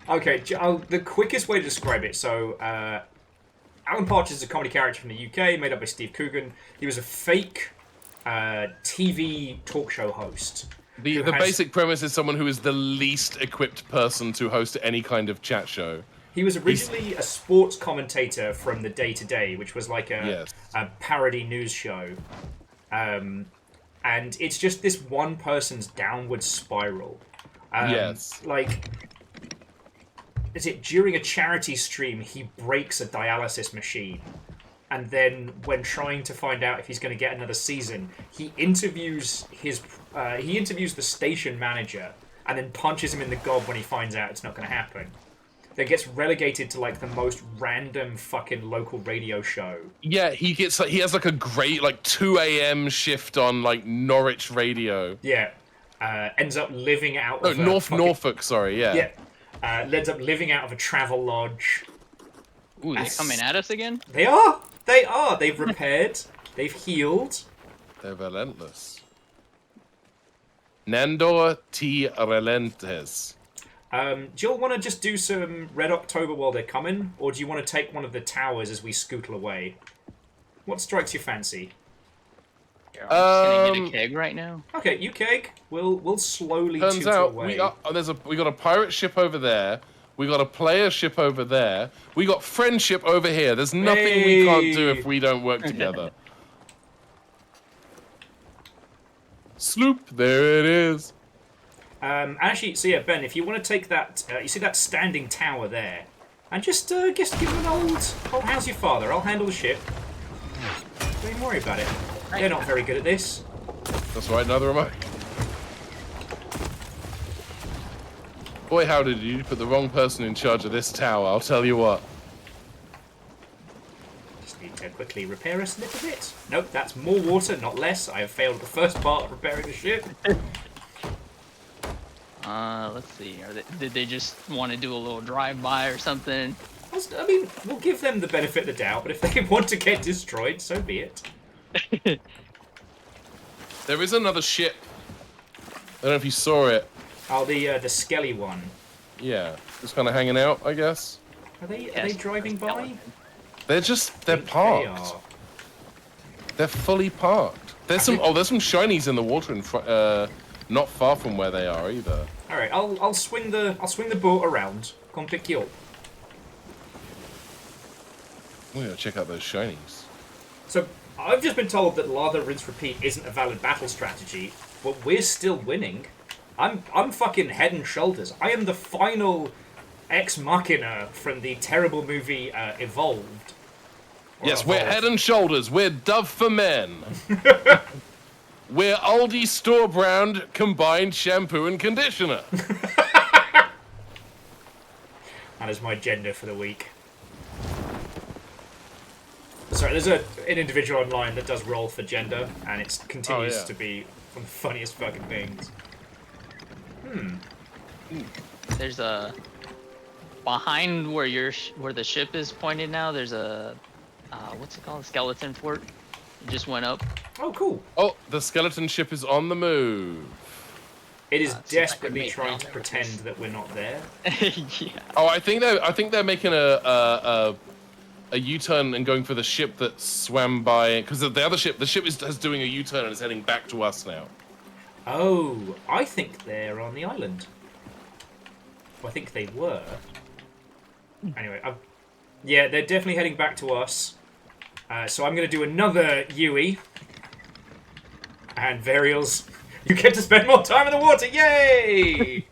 Okay, the quickest way to describe it. So, Alan Partridge is a comedy character from the UK, made up by Steve Coogan. He was a fake TV talk show host. The basic premise is someone who is the least equipped person to host any kind of chat show. He was originally a sports commentator from the Day to Day, which was like a parody news show. and it's just this one person's downward spiral. Yes. Like, is it during a charity stream he breaks a dialysis machine, and then when trying to find out if he's going to get another season, he interviews the station manager and then punches him in the gob when he finds out it's not going to happen. Then gets relegated to like the most random fucking local radio show. Yeah, he has like a great like 2 a.m. shift on like Norwich radio. Yeah, ends up living out of Norfolk. Sorry, yeah. Yeah, ends up living out of a travel lodge. Ooh, they're coming at us again? They are. They are. They've repaired. They've healed. They're relentless. Nandor T. Relentes. Do you all want to just do some Red October while they're coming, or do you want to take one of the towers as we scootle away? What strikes your fancy? Here, I'm just gonna get a keg right now. Okay, you keg. We'll slowly Turns toot out away. we got a pirate ship over there. We got a player ship over there. We got friendship over here. There's nothing we can't do if we don't work together. Sloop, there it is. Actually, so yeah, Ben, if you want to take that, you see that standing tower there, and just give him an old how's your father? I'll handle the ship. Don't even worry about it. They're not very good at this. That's right, neither am I. Boy, how did you put the wrong person in charge of this tower, I'll tell you what. Just need to quickly repair us a little bit. Nope, that's more water, not less. I have failed the first part of repairing the ship. Let's see. Did they just want to do a little drive-by or something? I mean, we'll give them the benefit of the doubt, but if they want to get destroyed, so be it. There is another ship. I don't know if you saw it. Oh, the skelly one. Yeah, just kind of hanging out, I guess. Are they driving by? They're parked. They're fully parked. There's some shinies in the water in front, not far from where they are either. All right, I'll swing the boat around. Come pick you up. We gotta check out those shinies. So I've just been told that lather, rinse, repeat isn't a valid battle strategy, but we're still winning. I'm fucking head and shoulders. I am the final ex machina from the terrible movie Evolved. Yes, we're head and shoulders. We're Dove for men. We're Aldi store brand combined shampoo and conditioner. That is my gender for the week. Sorry, there's an individual online that does roll for gender, and it continues to be one of the funniest fucking things. There's a behind where the ship is pointed now. There's a what's it called? Skeleton fort. It just went up. Oh, cool. Oh, the skeleton ship is on the move. It is desperately trying to pretend that we're not there. Yeah. Oh, I think they're making a U-turn and going for the ship that swam by, because the ship is doing a U-turn and is heading back to us now. Oh, I think they're on the island. Well, I think they were. Anyway, yeah, they're definitely heading back to us. So I'm going to do another Yui. And Varials, you get to spend more time in the water. Yay!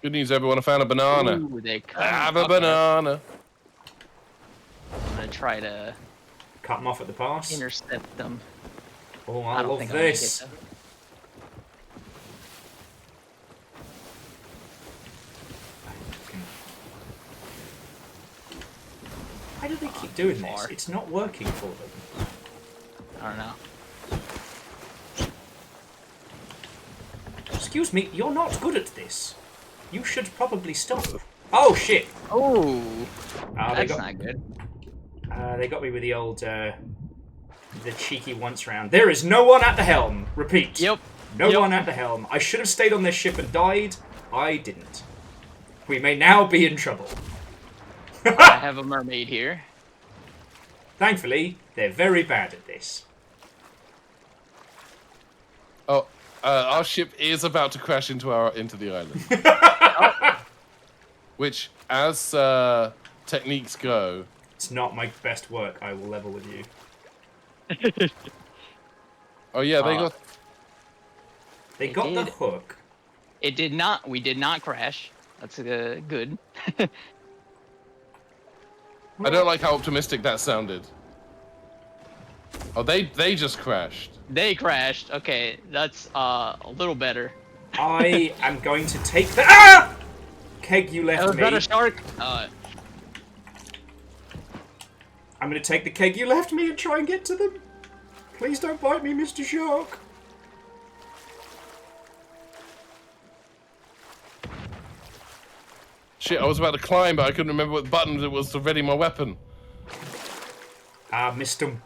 Good news, everyone. I found a banana. Ooh, I have a banana. I'm going to try to cut them off at the pass. Intercept them. Oh, I love this. Why do they keep doing this? It's not working for them. I don't know. Excuse me, you're not good at this. You should probably stop. Oh, shit. Oh, that's not good. They got me with the old, the cheeky once round. There is no one at the helm. Repeat. Yep. No one at the helm. I should have stayed on this ship and died. I didn't. We may now be in trouble. I have a mermaid here. Thankfully, they're very bad at this. Oh, our ship is about to crash into the island. Which, as techniques go, it's not my best work. I will level with you. Oh yeah, they got. They got the hook. It did not. We did not crash. That's good. I don't like how optimistic that sounded. Oh, they just crashed. They crashed. Okay, that's a little better. I am going to take the keg you left me. Is that a shark? I'm going to take the keg you left me and try and get to them. Please don't bite me, Mr. Shark. Shit, I was about to climb, but I couldn't remember what buttons it was to ready my weapon. Missed him.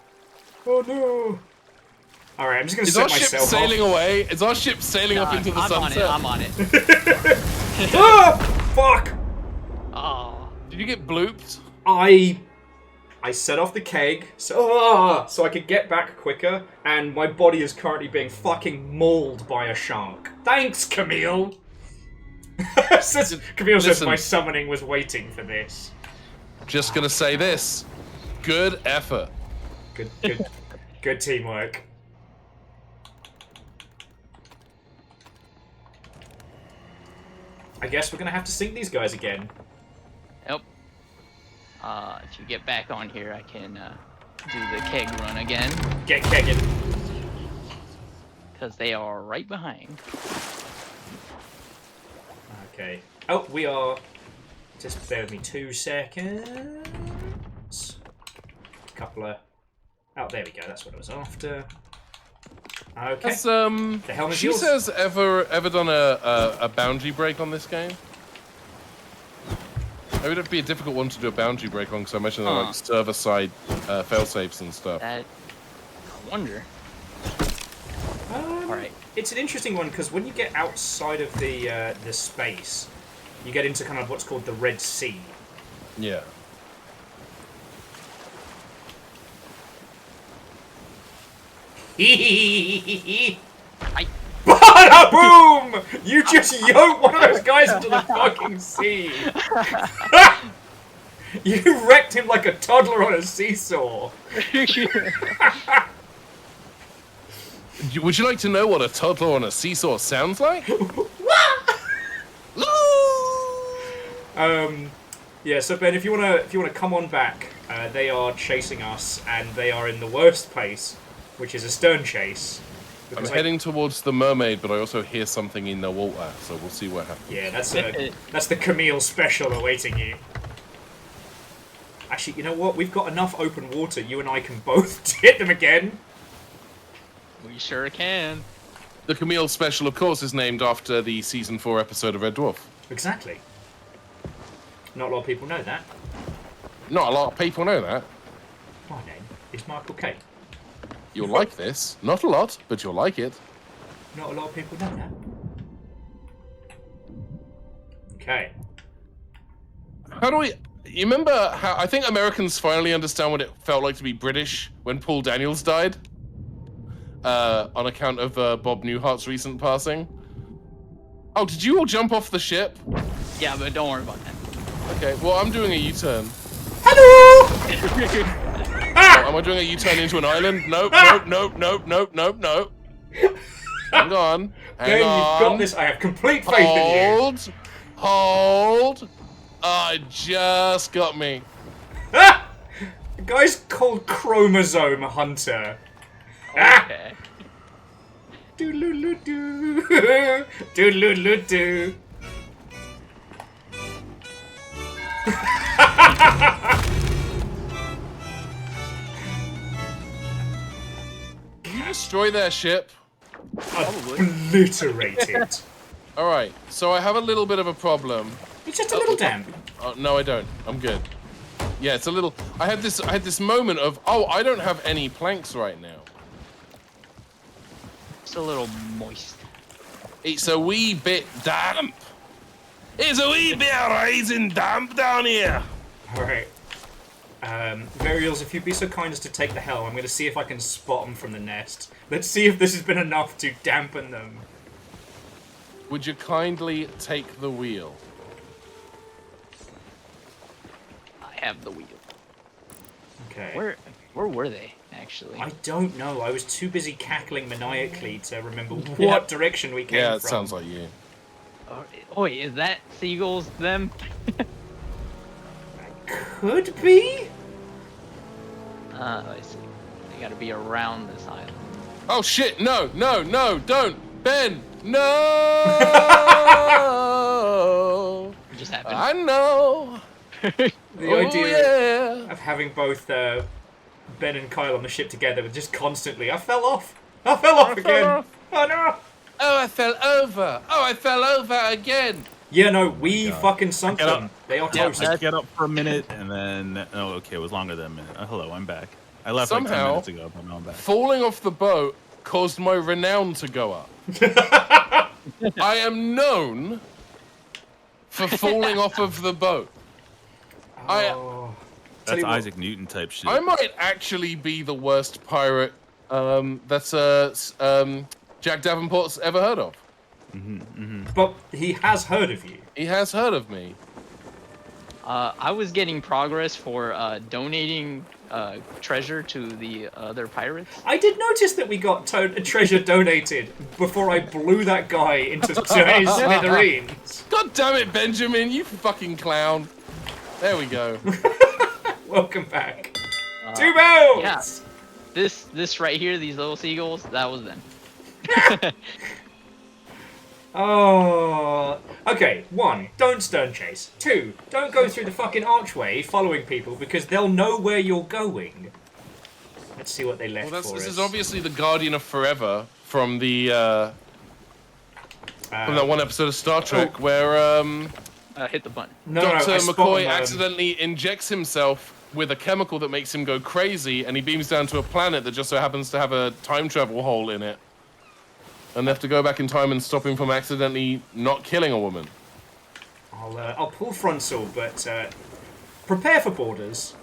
Oh no. Alright, I'm just going to Is set our ship myself sailing off. away? Is our ship sailing up into the sunset? I'm on it. Fuck! Oh. Did you get blooped? I set off the keg so I could get back quicker, and my body is currently being fucking mauled by a shark. Thanks, Camille! Camille says my summoning was waiting for this. Just gonna say this. Good effort. Good teamwork. I guess we're gonna have to sink these guys again. Yep. If you get back on here, I can do the keg run again. Get kegging. Because they are right behind. Okay. Oh, we are... Just bear with me 2 seconds. A couple of... Oh, there we go. That's what I was after. Okay. Has, the helmet she says ever done a boundary break on this game? It would be a difficult one to do a boundary break on, because I imagine they're like server-side failsafes and stuff. I wonder. Alright. It's an interesting one, because when you get outside of the space, you get into kind of what's called the Red Sea. Yeah. Bada boom! You just yoked one of those guys into the fucking sea. You wrecked him like a toddler on a seesaw. Would you like to know what a toddler on a seesaw sounds like? Yeah. So Ben, if you wanna come on back, they are chasing us, and they are in the worst place, which is a stern chase. I'm heading towards the mermaid, but I also hear something in the water, so we'll see what happens. Yeah, that's the Camille special awaiting you. Actually, you know what? We've got enough open water. You and I can both hit them again. We sure can. The Camille special, of course, is named after the season 4 episode of Red Dwarf. Exactly. Not a lot of people know that. Not a lot of people know that. My name is Michael K. You'll like this. Not a lot, but you'll like it. Not a lot of people know that. Okay. How do we... You remember how... I think Americans finally understand what it felt like to be British when Paul Daniels died? On account of Bob Newhart's recent passing. Oh, did you all jump off the ship? Yeah, but don't worry about that. Okay, well, I'm doing a U-turn. Hello! Oh, am I doing a U-turn into an island? Nope, nope, nope, nope, nope, nope. Hang on. Hang on. You've got this. I have complete faith in you. Hold. Oh, it just got me. The guy's called Chromosome Hunter. Okay. Doodle-oo-doo. Doodle-oo-doo. Can you destroy their ship? Obliterated. Alright, so I have a little bit of a problem. It's just a little damp. Oh, no, I don't. I'm good. Yeah, it's a little... I had this moment of, oh, I don't have any planks right now. It's a little moist. It's a wee bit damp. It's a wee bit of rising damp down here. Alright. Varials, if you'd be so kind as to take the helm, I'm going to see if I can spot them from the nest. Let's see if this has been enough to dampen them. Would you kindly take the wheel? I have the wheel. Okay. Where were they, actually? I don't know. I was too busy cackling maniacally to remember what direction we came from. Yeah, it sounds like you. Oh, wait, is that seagulls them? Could be? I see. They gotta be around this island. Oh shit, no, don't! Ben, no! It just happened. I know! The idea of having both Ben and Kyle on the ship together with just constantly, I fell off again! Oh no! Oh, I fell over! Oh, I fell over again! Yeah, no, we fucking sunk them. They are toast. I get up for a minute and then... Oh, okay, it was longer than a minute. Hello, I'm back. I left Somehow, like 10 minutes ago, but now I'm back. Falling off the boat caused my renown to go up. I am known for falling off of the boat. That's Isaac Newton type shit. I might actually be the worst pirate that's Jack Davenport's ever heard of. But he has heard of you. He has heard of me. I was getting progress for donating treasure to the other pirates. I did notice that we got treasure donated before I blew that guy into his smithereens. God damn it, Benjamin, you fucking clown. There we go. Welcome back. 2 bells! Yeah. This right here, these little seagulls, that was them. Oh, okay. 1, don't stern chase. 2, don't go through the fucking archway following people because they'll know where you're going. Let's see what they left for us. This is obviously the Guardian of Forever from the from that one episode of Star Trek where hit the button. Dr. McCoy accidentally injects himself with a chemical that makes him go crazy, and he beams down to a planet that just so happens to have a time travel hole in it. And they have to go back in time and stop him from accidentally not killing a woman. I'll pull frontal, but prepare for borders.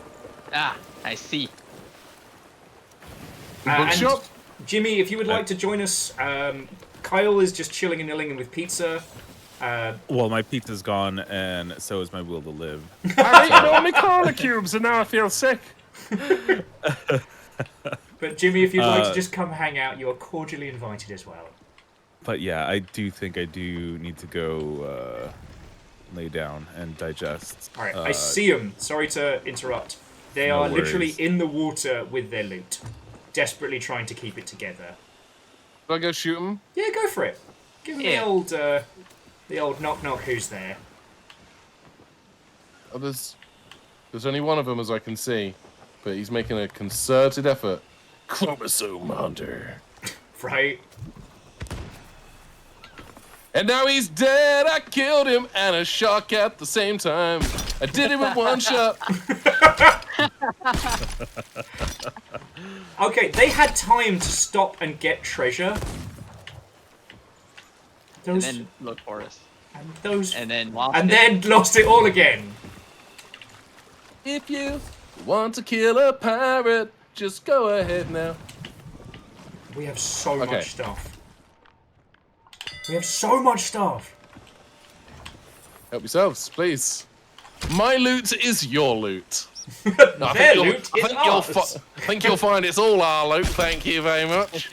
Ah, I see. Bookshop? Jimmy, if you would like to join us, Kyle is just chilling and nilling with pizza. Well, my pizza's gone, and so is my will to live. I ate all my corner cubes, and now I feel sick. But Jimmy, if you'd like to just come hang out, you are cordially invited as well. But yeah, I do think I do need to go lay down and digest. All right, I see them. Sorry to interrupt. They are literally in the water with their loot, desperately trying to keep it together. Should I go shoot them? Yeah, go for it. Give them the old knock knock. Who's there? Oh, there's only one of them as I can see, but he's making a concerted effort. Chromosome hunter. Right. And now he's dead. I killed him and a shark at the same time. I did it with one shot. Okay, they had time to stop and get treasure. And then look for us. And then lost it all again. If you want to kill a pirate, just go ahead now. We have so much stuff. We have so much stuff. Help yourselves, please. My loot is your loot. Their loot is ours. I think you'll find it's all our loot. Thank you very much.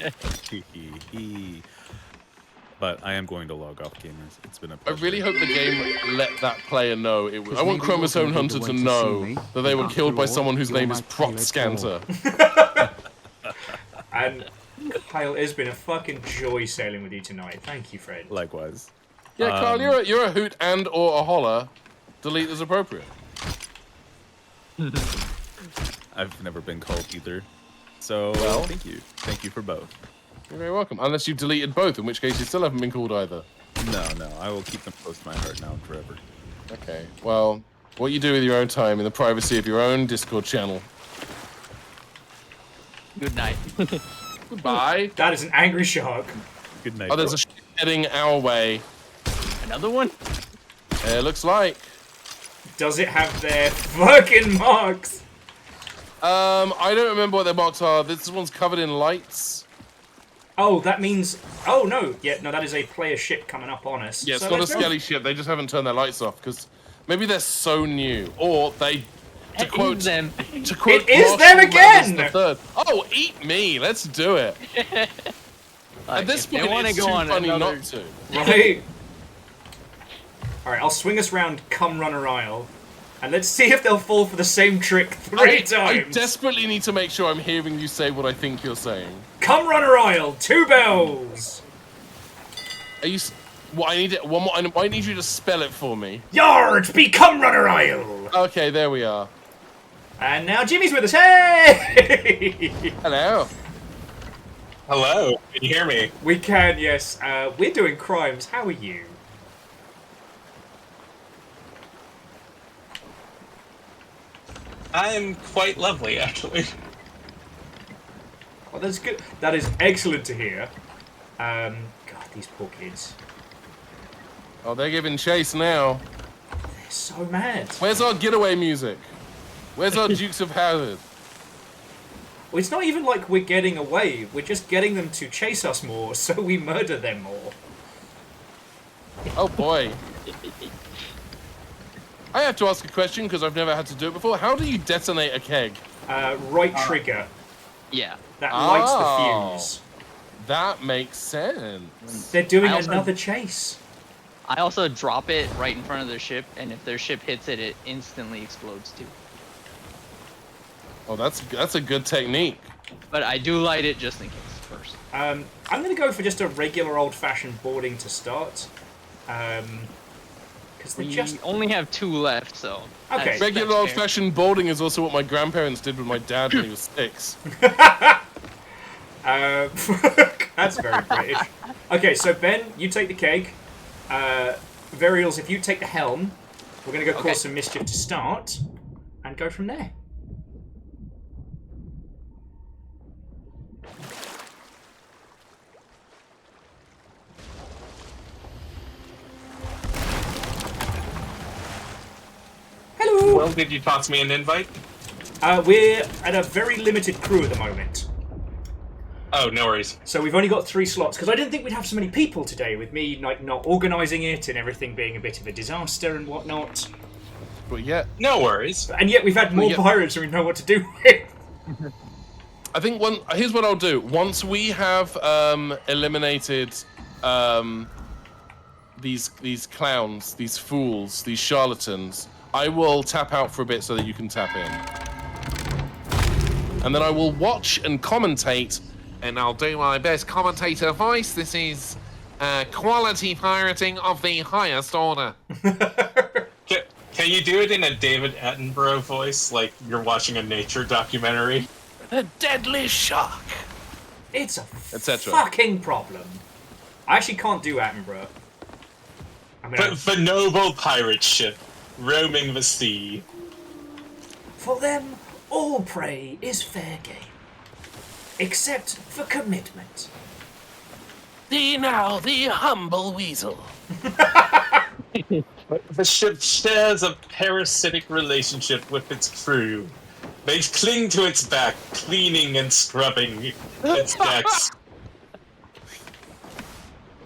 But I am going to log off, gamers. It's been a pleasure. I really hope the game let that player know it was. I want Chromosome Hunter to know that they were killed by someone whose name is Prot Scanter. And Kyle, it's been a fucking joy sailing with you tonight. Thank you, Fred. Likewise. Yeah, Kyle, you're a hoot and or a holler. Delete as appropriate. I've never been called either. So, thank you. Thank you for both. You're very welcome. Unless you've deleted both, in which case you still haven't been called either. No, I will keep them close to my heart now and forever. Okay, well, what you do with your own time in the privacy of your own Discord channel. Good night. Goodbye. That is an angry shark. Good night. Oh, there's a ship heading our way. Another one? It looks like. Does it have their fucking marks? I don't remember what their marks are. This one's covered in lights. Oh, that means... Oh, no. Yeah, no, that is a player ship coming up on us. Yeah, it's not a skelly ship. They just haven't turned their lights off, because maybe they're so new. Or To quote them. To quote It is Marshall them again! Mathers III. Oh, eat me! Let's do it. At this if they point, wanna it's go too on funny another- not to. Right. All right, I'll swing us round Come Runner Isle, and let's see if they'll fall for the same trick three times. I desperately need to make sure I'm hearing you say what I think you're saying. Come Runner Isle, 2 bells. Are you? Well, I need it. One more. I need you to spell it for me. Yard, be Come Runner Isle. Okay, there we are. And now Jimmy's with us. Hey! Hello. Hello. Can you hear me? We can, yes. We're doing crimes. How are you? I'm quite lovely, actually. Well, that's good. That is excellent to hear. God, these poor kids. Oh, they're giving chase now. They're so mad. Where's our getaway music? Where's our Dukes of Hazzard? Well, it's not even like we're getting away. We're just getting them to chase us more, so we murder them more. Oh boy. I have to ask a question because I've never had to do it before. How do you detonate a keg? Right trigger. Yeah. That lights the fuse. That makes sense. They're doing I also- another chase. I also drop it right in front of their ship, and if their ship hits it, it instantly explodes too. Oh, that's a good technique. But I do light it just in case first. I'm going to go for just a regular old-fashioned boarding to start. Because they We just... only have 2 left, so. Okay. that's Regular fair. old-fashioned boarding is also what my grandparents did with my dad when he was 6. That's very British. Okay, so Ben, you take the keg. Varials, if you take the helm, we're going to go Okay. cause some mischief to start, and go from there. Hello! Well, did you toss me an invite? We're at a very limited crew at the moment. Oh, no worries. So we've only got 3 slots, because I didn't think we'd have so many people today, with me like not organising it and everything being a bit of a disaster and whatnot. But yet, No worries. And yet we've had more Yeah. pirates than we know what to do with. I think here's what I'll do. Once we have eliminated these clowns, these fools, these charlatans, I will tap out for a bit so that you can tap in. And then I will watch and commentate, and I'll do my best commentator voice. This is quality pirating of the highest order. Can you do it in a David Attenborough voice, like you're watching a nature documentary? A deadly shock. It's a Etc. fucking problem. I actually can't do Attenborough. I mean, But the noble pirate ship, roaming the sea. for them, all prey is fair game. Except for commitment. The humble weasel. The ship shares a parasitic relationship with its crew. They cling to its back, cleaning and scrubbing its decks.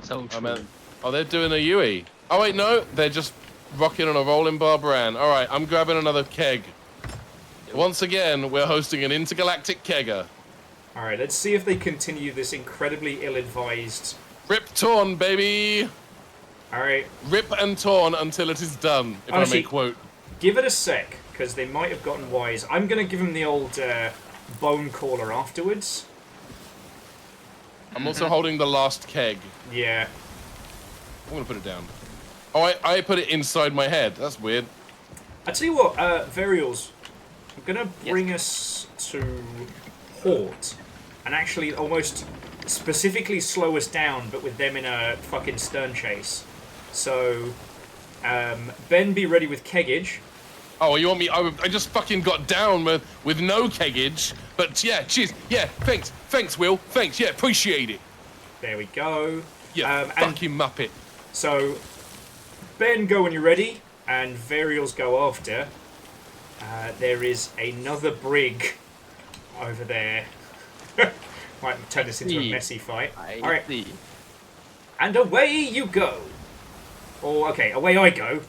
So true. Oh, man. Oh, they're doing a Yui. Oh, wait, no. They're just rocking on a rolling Barbaran. All right, I'm grabbing another keg. Once again, we're hosting an intergalactic kegger. Alright, let's see if they continue this incredibly ill-advised... Rip torn, baby. Alright, Rip and torn until it is done, if Honestly- I may quote. give it a sec, because they might have gotten wise. I'm going to give them the old bone caller afterwards. I'm also holding the last keg. Yeah. I'm going to put it down. Oh, I put it inside my head. That's weird. I tell you what, Varials, I'm going to bring us to Hort, and actually almost specifically slow us down, but with them in a fucking stern chase. So, Ben, be ready with keggage. Oh, you want me? I just fucking got down with no keggage. But yeah, cheers. Yeah, thanks, Will. Thanks. Yeah, appreciate it. There we go. Yeah, and fucking muppet. so, Ben, go when you're ready, and Varials go after. There is another brig over there. Might turn this into a messy fight. Alright, see. and away you go. Or, okay, away I go.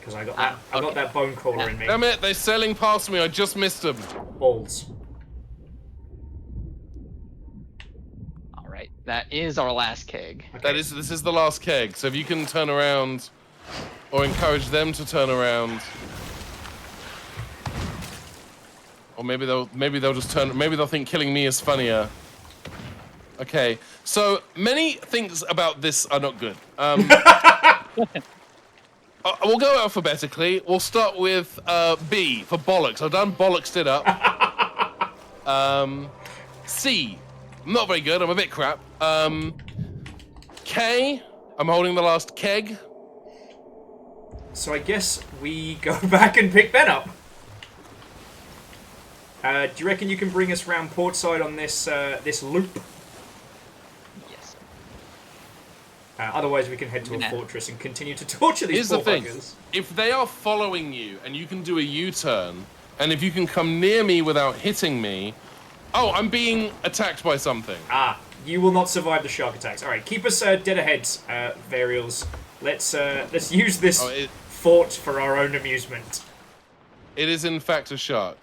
because I got that bone crawler in me. Damn it! They're sailing past me. I just missed them. Balls. All right, that is our last keg. Okay. This is the last keg. So if you can turn around, or encourage them to turn around, or maybe they'll just turn. Maybe they'll think killing me is funnier. Okay. So many things about this are not good. We'll go alphabetically. We'll start with B for bollocks. I've done bollocksed it up. C, not very good. I'm a bit crap. K, I'm holding the last keg. So I guess we go back and pick Ben up. Do you reckon you can bring us round portside on this this loop? Yes. Otherwise, we can head to a fortress and continue to torture these poor buggers. If they are following you and you can do a U-turn, and if you can come near me without hitting me... Oh, I'm being attacked by something. Ah, you will not survive the shark attacks. All right, keep us dead ahead, Varials. Let's use this fort for our own amusement. It is in fact a shark.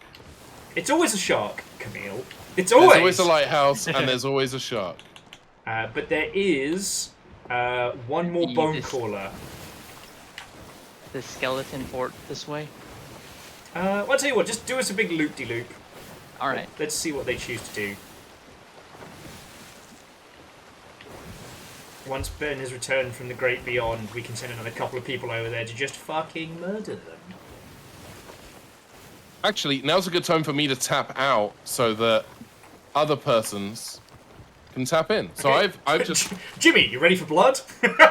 It's always a shark, Camille. There's always a lighthouse, and there's always a shark. But there is one more bone crawler. The skeleton fort this way? Well, I'll tell you what, just do us a big loop-de-loop. Alright. Let's see what they choose to do. Once Ben has returned from the great beyond, we can send another couple of people over there to just fucking murder them. Actually, now's a good time for me to tap out so that other persons can tap in. So Okay. I've just... Jimmy, you ready for blood?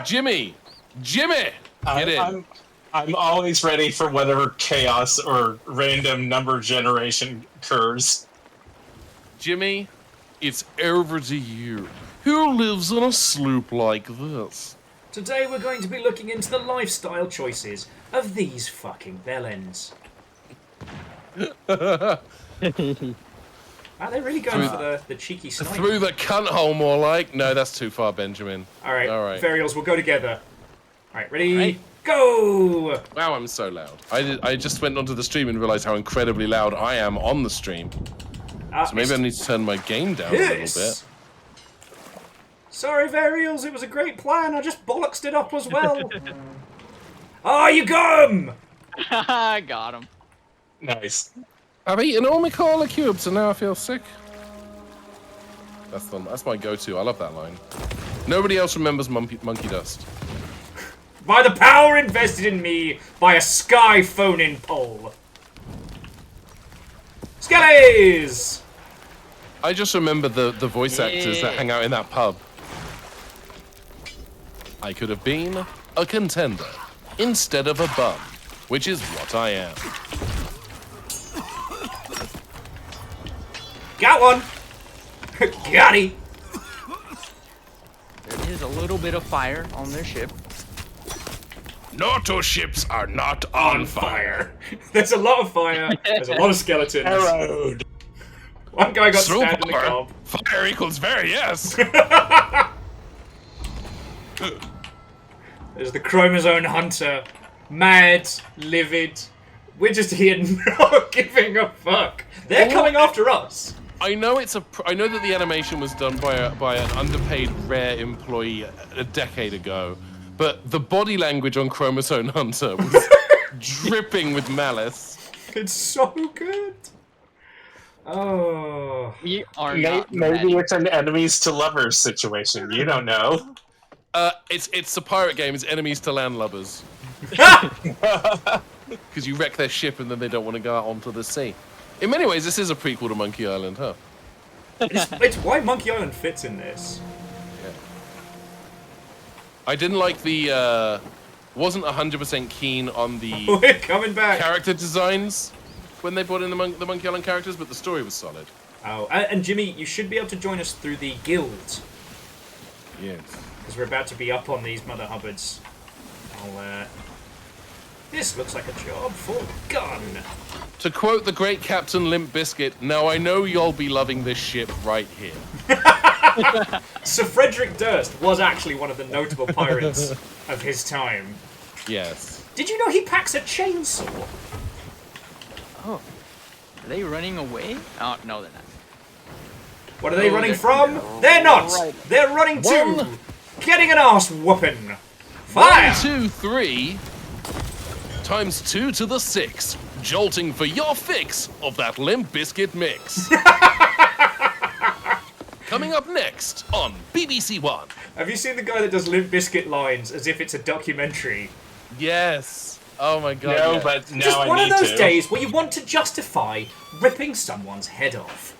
Jimmy! Get in! I'm always ready for whatever chaos or random number generation occurs. Jimmy, it's over to you. Who lives on a sloop like this? Today we're going to be looking into the lifestyle choices of these fucking bellends. Are they really going for the cheeky snipe? Through the cunt hole, more like. No, that's too far, Benjamin. All right. Varials, we'll go together. All right, ready? Go! Wow, I'm so loud. I just went onto the stream and realized how incredibly loud I am on the stream. So maybe I need to turn my game down a little bit. Sorry, Varials, it was a great plan. I just bollocksed it up as well. Oh, you got him! I got him. Nice. I've eaten all my cola cubes and now I feel sick. That's my go-to. I love that line. Nobody else remembers monkey dust. By the power invested in me by a sky phone-in pole. Skellies! I just remember the voice actors that hang out in that pub. I could have been a contender instead of a bum, which is what I am. Got one! Got him! There is a little bit of fire on their ship. NATO ships are not on fire. There's a lot of fire. There's a lot of skeletons. Arrowed. One guy got stabbed in the cob. Fire equals very yes. There's the chromosome hunter. Mad, livid. We're just here not giving a fuck. They're coming after us. I know I know that the animation was done by an underpaid rare employee a decade ago, but the body language on Chromosome Hunter was dripping with malice. It's so good. Oh. We are Maybe it's an enemies to lovers situation. You don't know. It's a pirate game. It's enemies to landlubbers. Because you wreck their ship and then they don't want to go out onto the sea. In many ways, this is a prequel to Monkey Island, huh? It's why Monkey Island fits in this. Yeah. I didn't like the, wasn't 100% keen on the We're coming back. character designs when they brought in the Monkey Island characters, but the story was solid. Oh, and Jimmy, you should be able to join us through the guild. Yes. Because we're about to be up on these Mother Hubbards. This looks like a job for gun. To quote the great Captain Limp Bizkit, now I know you'll be loving this ship right here. Sir Frederick Durst was actually one of the notable pirates of his time. Yes. Did you know he packs a chainsaw? Oh. Are they running away? Oh, no, they're not. What are they running from? They're not! Right. They're running to getting an ass whooping. Fire! 1, 2, 3. Times 2 to the 6. Jolting for your fix of that Limp Bizkit mix. Coming up next on BBC One. Have you seen the guy that does Limp Bizkit lines as if it's a documentary? Yes. Oh my god. No, yes. but now Just I one need of those to. days where you want to justify ripping someone's head off.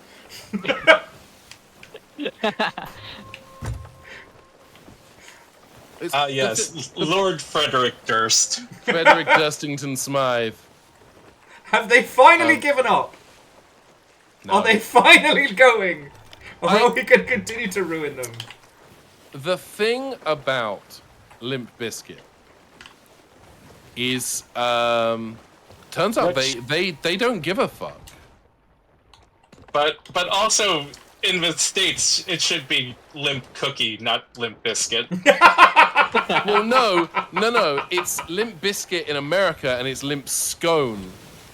Yes, Lord Frederick Durst. Frederick Durstington Smythe. Have they finally given up? No. Are they finally going? Or are we going to continue to ruin them? The thing about Limp Bizkit is, turns out they don't give a fuck. But also in the States, it should be Limp Cookie, not Limp Biscuit. Well, no. It's Limp Bizkit in America, and it's Limp Scone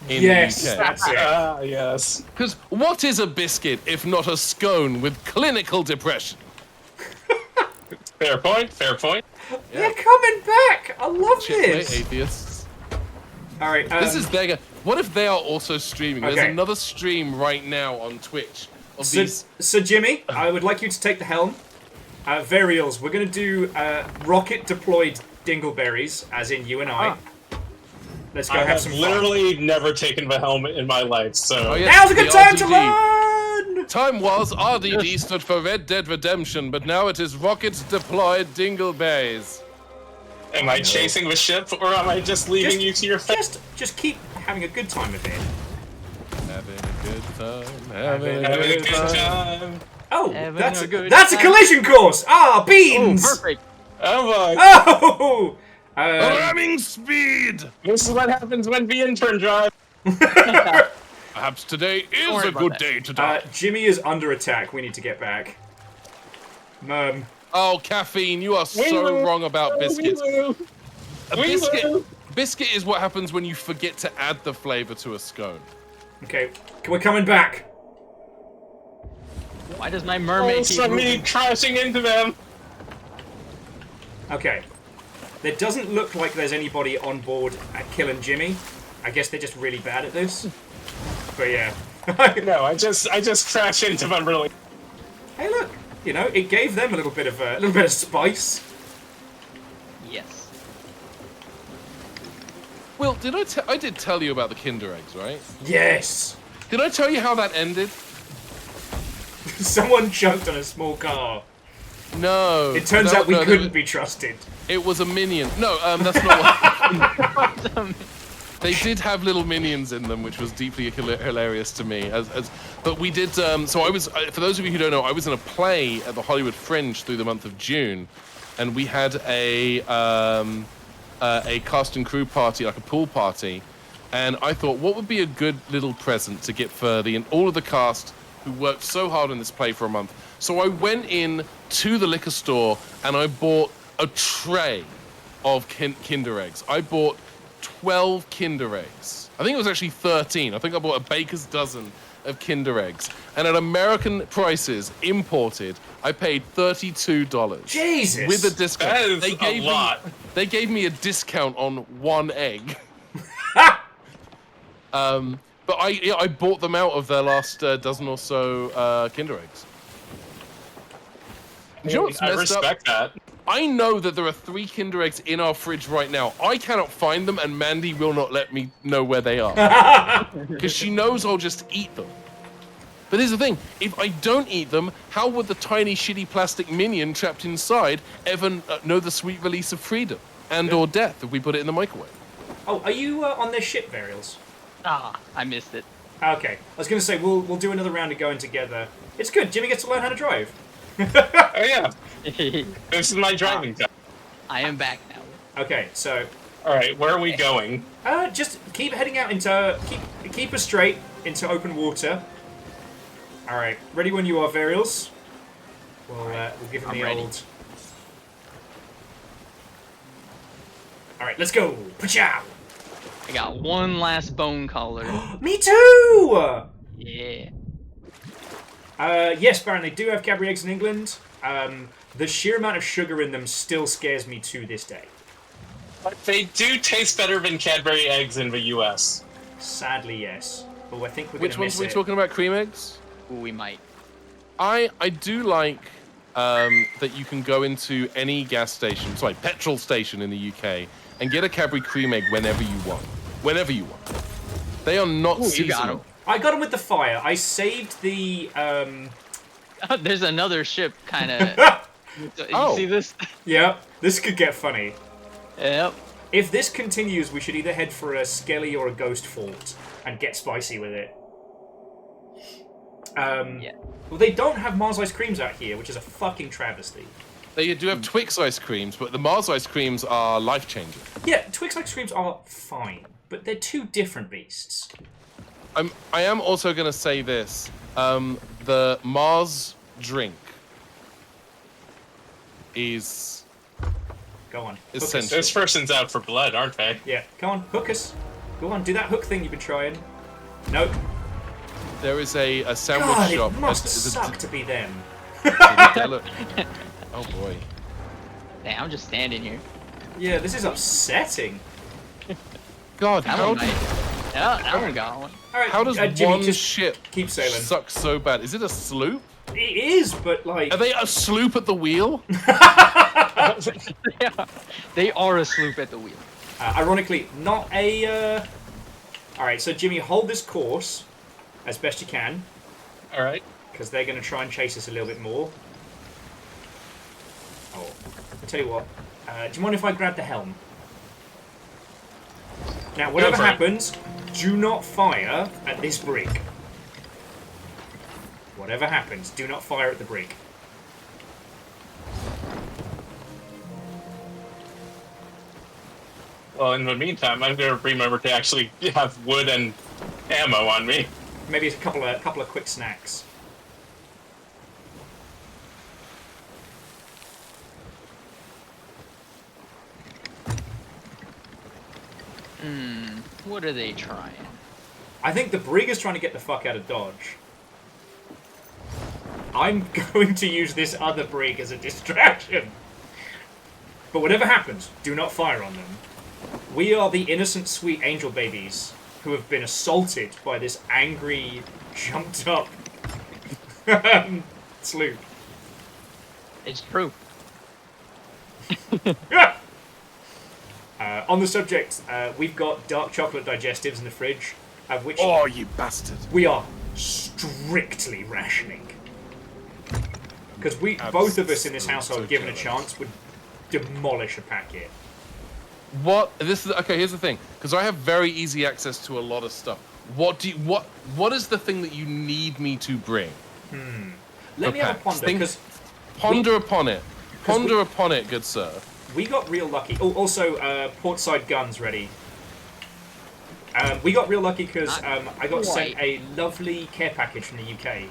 in the UK. That's it. Yes. Because what is a biscuit if not a scone with clinical depression? Fair point, fair point. They're coming back! I love Checkmate, this! atheists. Alright, This is their... What if they are also streaming? Okay. There's another stream right now on Twitch of these... So Jimmy, I would like you to take the helm. Varials, we're going to do rocket-deployed dingleberries, as in you and I. Let's go I have some literally never taken the helmet in my life, so... Oh, yes, Now's a good the time to RDD. run! Time was RDD stood for Red Dead Redemption, but now it is Rockets Deployed Dingleberries. Am I chasing the ship, or am I just leaving you to your fate? Just keep having a good time with it. Having a good time, having Having a good time. Oh, Having that's a good that's a time. collision course! Ah, beans! Oh, perfect. Oh my... Oh! Ramming speed! This is what happens when the intern drives. Perhaps today Don't is worry a good about day to die. Jimmy is under attack. We need to get back. Oh, caffeine, you are so wrong about biscuits. Biscuit is what happens when you forget to add the flavor to a scone. Okay, we're coming back. Why does my mermaid keep me moving? crashing into them. Okay. There doesn't look like there's anybody on board at killing Jimmy. I guess they're just really bad at this. But yeah. No, I just crash into them really. Hey, look. You know, it gave them a little bit of spice. Yes. Will, I did tell you about the Kinder eggs, right? Yes. Did I tell you how that ended? Someone jumped on a small car. No. It turns out we couldn't be trusted. It was a minion. No, that's not what happened. They did have little minions in them, which was deeply hilarious to me. But we did. So I was. For those of you who don't know, I was in a play at the Hollywood Fringe through the month of June, and we had a cast and crew party, like a pool party, and I thought, what would be a good little present to get Ferdy and all of the cast who worked so hard on this play for a month. So I went in to the liquor store and I bought a tray of Kinder eggs. I bought 12 Kinder eggs. I think it was actually 13. I think I bought a baker's dozen of Kinder eggs. And at American prices, imported, I paid $32. Jesus! With a discount. That is a lot. They gave me a discount on one egg. But I bought them out of their last dozen or so Kinder eggs. Do you know what's I messed up? respect that. I know that there are 3 Kinder eggs in our fridge right now. I cannot find them, and Mandy will not let me know where they are. Because she knows I'll just eat them. But here's the thing. If I don't eat them, how would the tiny, shitty plastic minion trapped inside ever know the sweet release of freedom and or death if we put it in the microwave? Oh, are you on their ship, Varials? Ah, I missed it. Okay. I was going to say, we'll do another round of going together. It's good. Jimmy gets to learn how to drive. Oh yeah. This is my driving test. I am back now. Okay, so... Alright, where are we going? Just keep heading out into... Keep us straight into open water. Alright, ready when you are, Varials. We'll give him the ready. old... All right, let's go. Pachow. I got one last bone collar. Me too. Yeah. Yes, Baron, they do have Cadbury eggs in England. The sheer amount of sugar in them still scares me to this day. But they do taste better than Cadbury eggs in the US. Sadly, yes. But I think we're going Which to ones miss are we it. talking about? Cream eggs? Ooh, we might. I do like that you can go into any gas station, sorry, petrol station in the UK and get a Cadbury cream egg whenever you want. Whenever you want. They are not seasonal. I got them with the fire. I saved the... There's another ship, kind of. You see this? Yeah, this could get funny. Yep. If this continues, we should either head for a Skelly or a Ghost Fort and get spicy with it. Yeah. Well, they don't have Mars ice creams out here, which is a fucking travesty. They do have Twix ice creams, but the Mars ice creams are life-changing. Yeah, Twix ice creams are fine, but they're two different beasts. I am also going to say this. The Mars drink is... Go on. essential. This person's out for blood, aren't they? Yeah, come on, hook us. Go on, do that hook thing you've been trying. Nope. There is a sandwich God, shop. it must suck to be them. Oh boy. Damn, I'm just standing here. Yeah, this is upsetting. God, That how, one might. Yeah, that one got one. All right, how does Jimmy, one just ship keep sailing. suck so bad? Is it a sloop? It is, but like... Are they a sloop at the wheel? They are a sloop at the wheel. Ironically, not a... Alright, so Jimmy, hold this course as best you can. Alright. Because they're going to try and chase us a little bit more. Oh, I'll tell you what. Do you mind if I grab the helm? Now, whatever happens, do not fire at this brig. Whatever happens, do not fire at the brig. Well, in the meantime, I'm going to remember to actually have wood and ammo on me. Maybe a couple of quick snacks. What are they trying? I think the brig is trying to get the fuck out of Dodge. I'm going to use this other brig as a distraction. But whatever happens, do not fire on them. We are the innocent, sweet angel babies who have been assaulted by this angry, jumped up sloop. It's true. On the subject, we've got dark chocolate digestives in the fridge, of which Oh, you bastard. we are strictly rationing. Because both of us in this household, given a chance, would demolish a packet. What? This is okay. Here's the thing, because I have very easy access to a lot of stuff. What is the thing that you need me to bring? Let me have a ponder, because Ponder upon it. Ponder upon it, good sir. we got real lucky. Oh, also, portside guns ready. We got real lucky because I got sent a lovely care package from the UK.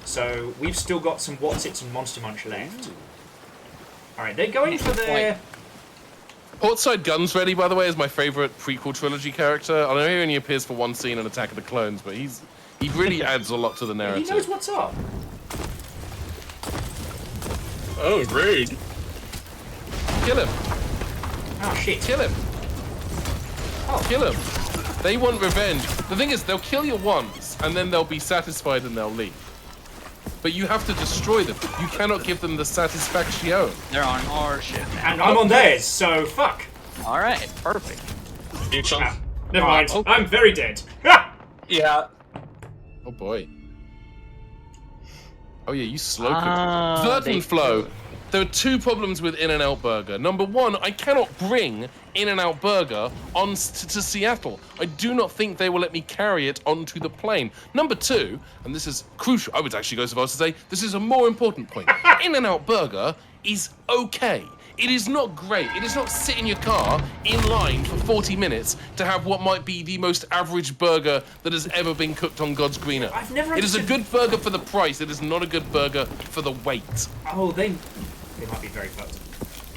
So we've still got some Whatsits and Monster Munch left. Alright, they're going for their... Portside Guns Ready, by the way, is my favorite prequel trilogy character. I know he only appears for one scene in Attack of the Clones, but he really adds a lot to the narrative. He knows what's up. Oh, rude. Kill him. Oh, shit. Kill him. Oh. Kill him. They want revenge. The thing is, they'll kill you once, and then they'll be satisfied and they'll leave. But you have to destroy them. You cannot give them the satisfaction. They're on our ship now. And I'm on theirs, so fuck. Alright, perfect. Mutual. Never mind. okay. I'm very dead. Yeah. Oh boy. Oh yeah, you slow Ah, cook. they Flow. There are two problems with In-N-Out Burger. Number one, I cannot bring In-N-Out Burger to Seattle. I do not think they will let me carry it onto the plane. Number two, and this is crucial, I would actually go so far as to say, this is a more important point. In-N-Out Burger is okay. It is not great. It is not sit in your car in line for 40 minutes to have what might be the most average burger that has ever been cooked on God's green earth. I've never It is a understood- good burger for the price. It is not a good burger for the weight. Oh, they might be very fucked.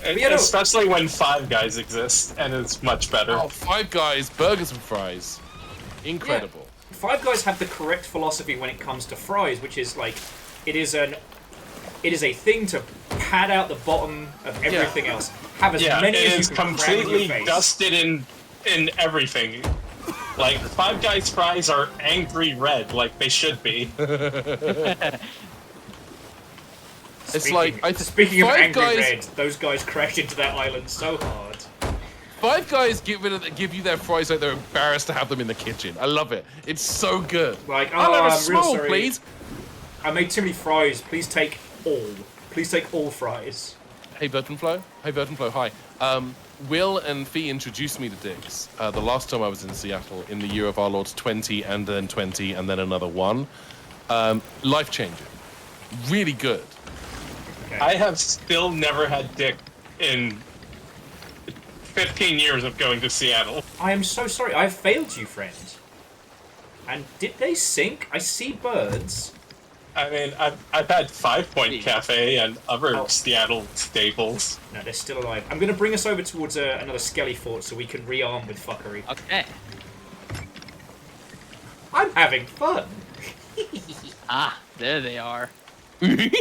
Especially when Five Guys exist, and it's much better. Oh, Five Guys, burgers and fries. Incredible. Yeah. Five Guys have the correct philosophy when it comes to fries, which is like, it is a thing to pad out the bottom of everything else. Have as many as you can cram in your face. Completely dusted in everything. Like, Five Guys fries are angry red, like they should be. Speaking of angry red, those guys crashed into that island so hard. Five Guys give you their fries like they're embarrassed to have them in the kitchen. I love it. It's so good. Like, I'll have a I'm small, real sorry. please. I made too many fries. Please take all. Please take all fries. Hey, Burtonflow. Hi. Will and Fee introduced me to Dick's the last time I was in Seattle in the year of our Lord 20, and then 20, and then another one. Life-changing. Really good. Okay. I have still never had Dick in 15 years of going to Seattle. I am so sorry. I have failed you, friend. And did they sink? I see birds. I mean, I've had 5 Point Cafe and other Seattle staples. No, they're still alive. I'm going to bring us over towards another Skelly fort so we can rearm with fuckery. Okay. I'm having fun. There they are. Coming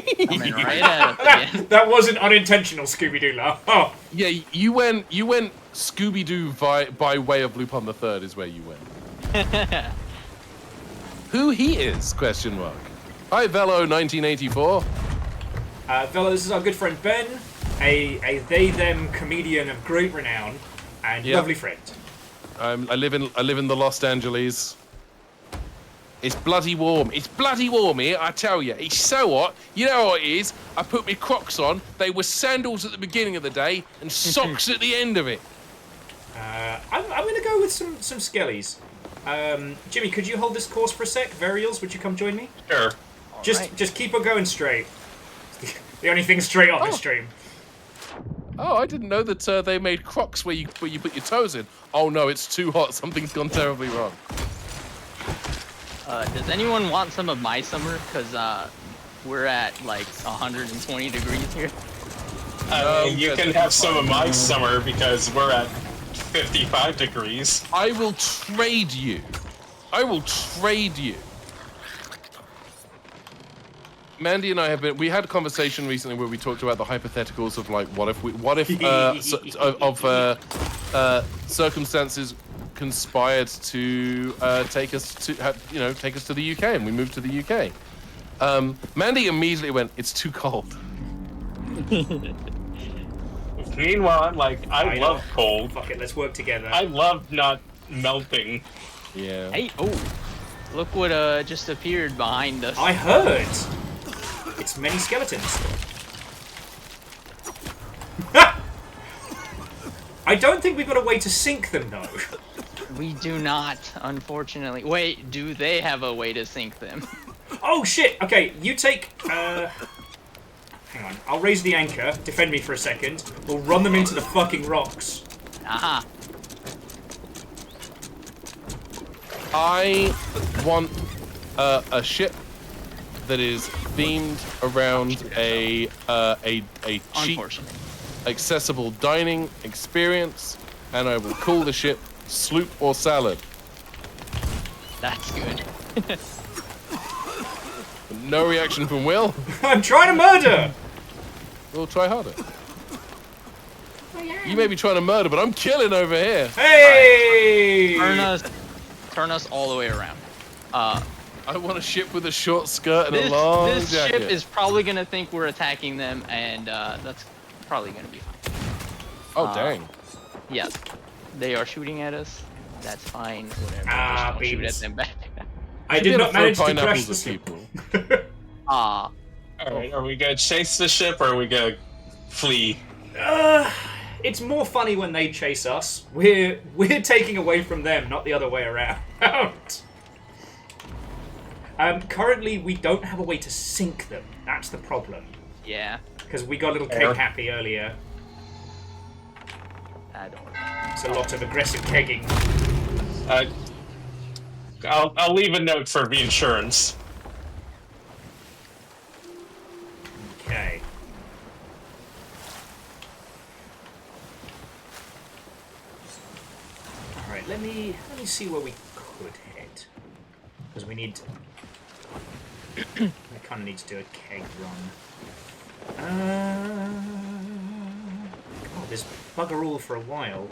right at us again. That wasn't unintentional, Scooby-Doo laugh. Oh. Yeah, you went Scooby-Doo by way of Lupin the Third is where you went. Who he is? Question mark. Hi, Velo 1984. Velo, this is our good friend Ben, a they/them comedian of great renown, and lovely friend. I live in the Los Angeles. It's bloody warm. It's bloody warm here, I tell you. It's so hot. You know what it is? I put my Crocs on. They were sandals at the beginning of the day and socks at the end of it. I'm going to go with some skellies. Jimmy, could you hold this course for a sec? Varials, would you come join me? Sure. Just keep on going straight. The only thing straight on this stream. Oh, I didn't know that they made Crocs where you put your toes in. Oh no, it's too hot. Something's gone terribly wrong. Does anyone want some of my summer? Because we're at like 120 degrees here. You can have some of my summer because we're at 55 degrees. I will trade you. Mandy and I we had a conversation recently where we talked about the hypotheticals of like what if circumstances conspired to take us to the UK, and we moved to the UK. Mandy immediately went, "It's too cold." Meanwhile, I love cold. Fuck it, let's work together. I love not melting. Yeah. Hey, look what just appeared behind us. I heard. It's many skeletons. I don't think we've got a way to sink them, though. We do not, unfortunately. Wait, do they have a way to sink them? Oh, shit! Okay, you take... Hang on. I'll raise the anchor. Defend me for a second. We'll run them into the fucking rocks. Aha. I want a ship that is themed around a cheap, accessible dining experience, and I will call the ship Sloop or Salad. That's good. No reaction from Will. I'm trying to murder! We'll try harder. You may be trying to murder, but I'm killing over here. Hey! Right. Turn us all the way around. I want a ship with a short skirt and a long This jacket. ship is probably going to think we're attacking them, and that's probably going to be fine. Oh, dang. Yeah. They are shooting at us. That's fine. Whatever. Just don't shoot at them back. I did not manage to crash the ship. Alright, are we gonna chase the ship or are we gonna flee? It's more funny when they chase us. We're taking away from them, not the other way around. Currently, we don't have a way to sink them. That's the problem. Yeah. Because we got a little keg happy earlier. I don't know. It's a lot of aggressive kegging. I'll leave a note for the insurance. Okay. right, let me see where we could head. Because we need... I kind of need to do a keg run. God, there's bugger all for a while.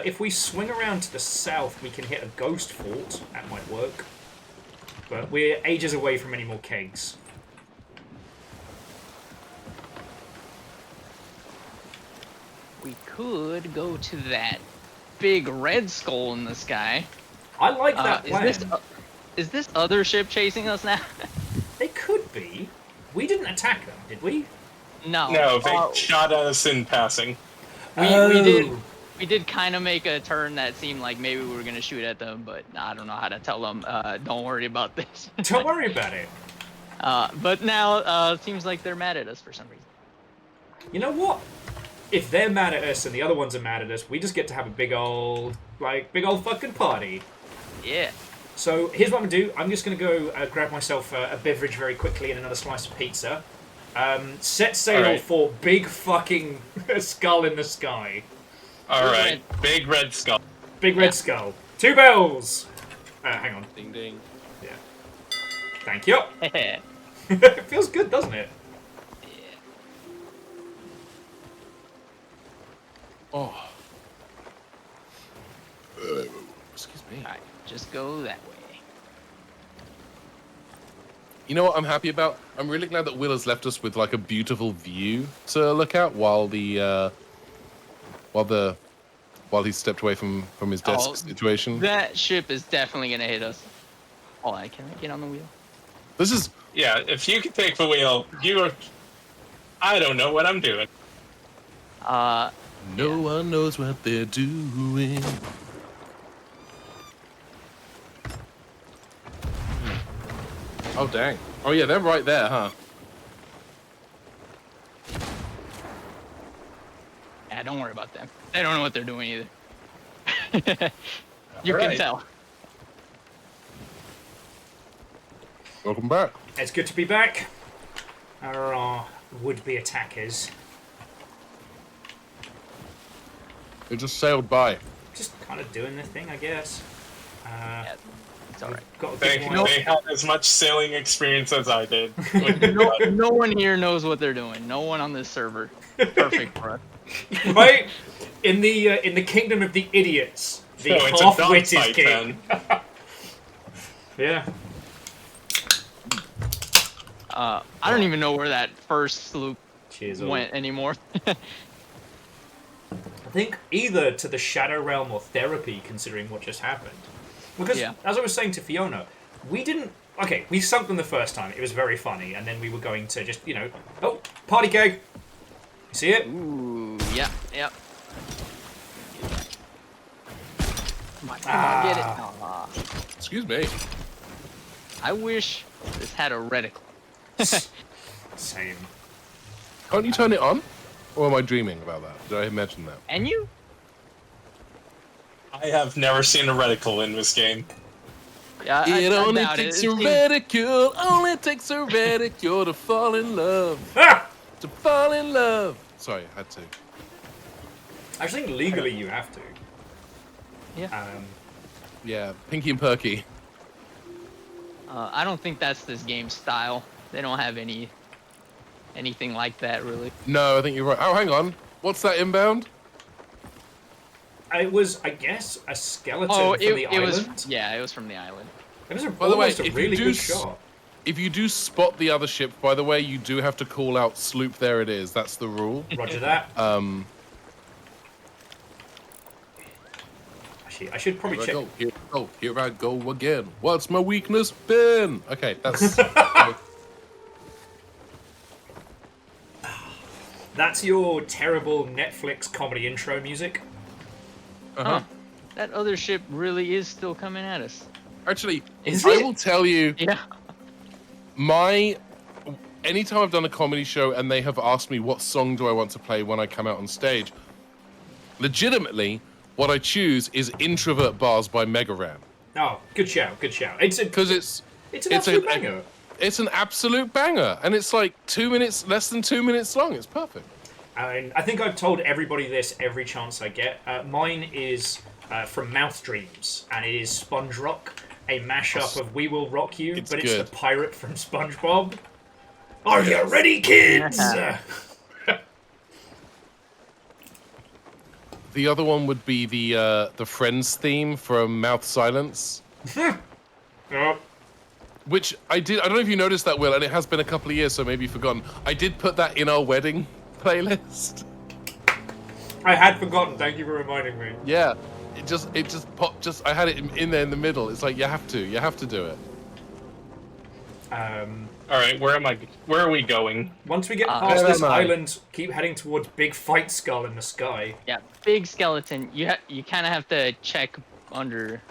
If we swing around to the south, we can hit a ghost fort. That might work. But we're ages away from any more kegs. We could go to that big red skull in the sky. I like that plan. Is this other ship chasing us now? They could be. We didn't attack them, did we? No. No, they shot at us in passing. We did kind of make a turn that seemed like maybe we were going to shoot at them, but I don't know how to tell them, don't worry about this. Don't worry about it. But now it seems like they're mad at us for some reason. You know what? If they're mad at us and the other ones are mad at us, we just get to have a big old fucking party. Yeah. So here's what I'm going to do. I'm just going to go grab myself a beverage very quickly and another slice of pizza. Set sail for big fucking skull in the sky. Alright, big red skull. Big red skull. 2 bells! Hang on. Ding ding. Yeah. Thank you. It feels good, doesn't it? Yeah. Oh. Excuse me. Alright, just go that way. You know what I'm happy about? I'm really glad that Will has left us with like a beautiful view to look at while he stepped away from his desk situation. That ship is definitely gonna hit us. Oh, I can't get on the wheel. This is... Yeah, if you can take the wheel, I don't know what I'm doing. No one knows what they're doing. Oh, dang. Oh, yeah, they're right there, huh? Yeah, don't worry about them. They don't know what they're doing either. You can tell. Welcome back. It's good to be back. Our would-be attackers. They just sailed by. Just kind of doing their thing, I guess. Yeah, it's alright. They had as much sailing experience as I did. No one here knows what they're doing. No one on this server. Perfect for us. Right? In the kingdom of the idiots. The half-witted king. Yeah. I don't even know where that first sloop went anymore. I think either to the Shadow Realm or Therapy, considering what just happened. Because, as I was saying to Fiona, we didn't... Okay, we sunk them the first time. It was very funny. And then we were going to just, Oh, party keg! You see it? Ooh, yep. Come on, get it. Excuse me. I wish this had a reticle. Same. Can't you turn it on? Or am I dreaming about that? Did I mention that? And you? I have never seen a reticle in this game. Yeah, it only takes a reticule. Only takes a reticule to fall in love. To fall in love. Sorry, I had to. I think legally you have to. Yeah. Yeah, Pinky and Perky. I don't think that's this game's style. They don't have anything like that, really. No, I think you're right. Oh, hang on. What's that inbound? It was, I guess, a skeleton from the island. It was from the island. It was By the way, a really good shot. If you do spot the other ship, by the way, you do have to call out sloop. There it is. That's the rule. Roger that. Actually, I should probably check. Here I go again. What's my weakness been? Okay, that's. That's your terrible Netflix comedy intro music. Huh. That other ship really is still coming at us. Actually, is I it? will tell you. Yeah. Anytime I've done a comedy show and they have asked me what song do I want to play when I come out on stage, legitimately, what I choose is Introvert Bars by Mega Ran. Oh, good shout. Because it's an absolute banger. It's an absolute banger, and it's like 2 minutes, less than 2 minutes long. It's perfect. I think I've told everybody this every chance I get. Mine is from Mouth Dreams, and it is Sponge Rock, a mashup of We Will Rock You, it's the pirate from SpongeBob. Are you ready, kids? The other one would be the Friends theme from Mouth Silence. Oh. Which I don't know if you noticed that, Will, and it has been a couple of years, so maybe you've forgotten. I did put that in our wedding playlist. I had forgotten. Thank you for reminding me. Yeah, it just popped. I had it in there in the middle. It's like you have to do it. All right, where are we going? Once we get past this island, keep heading towards Big Fight Skull in the sky. Yeah, big skeleton. You kind of have to check under.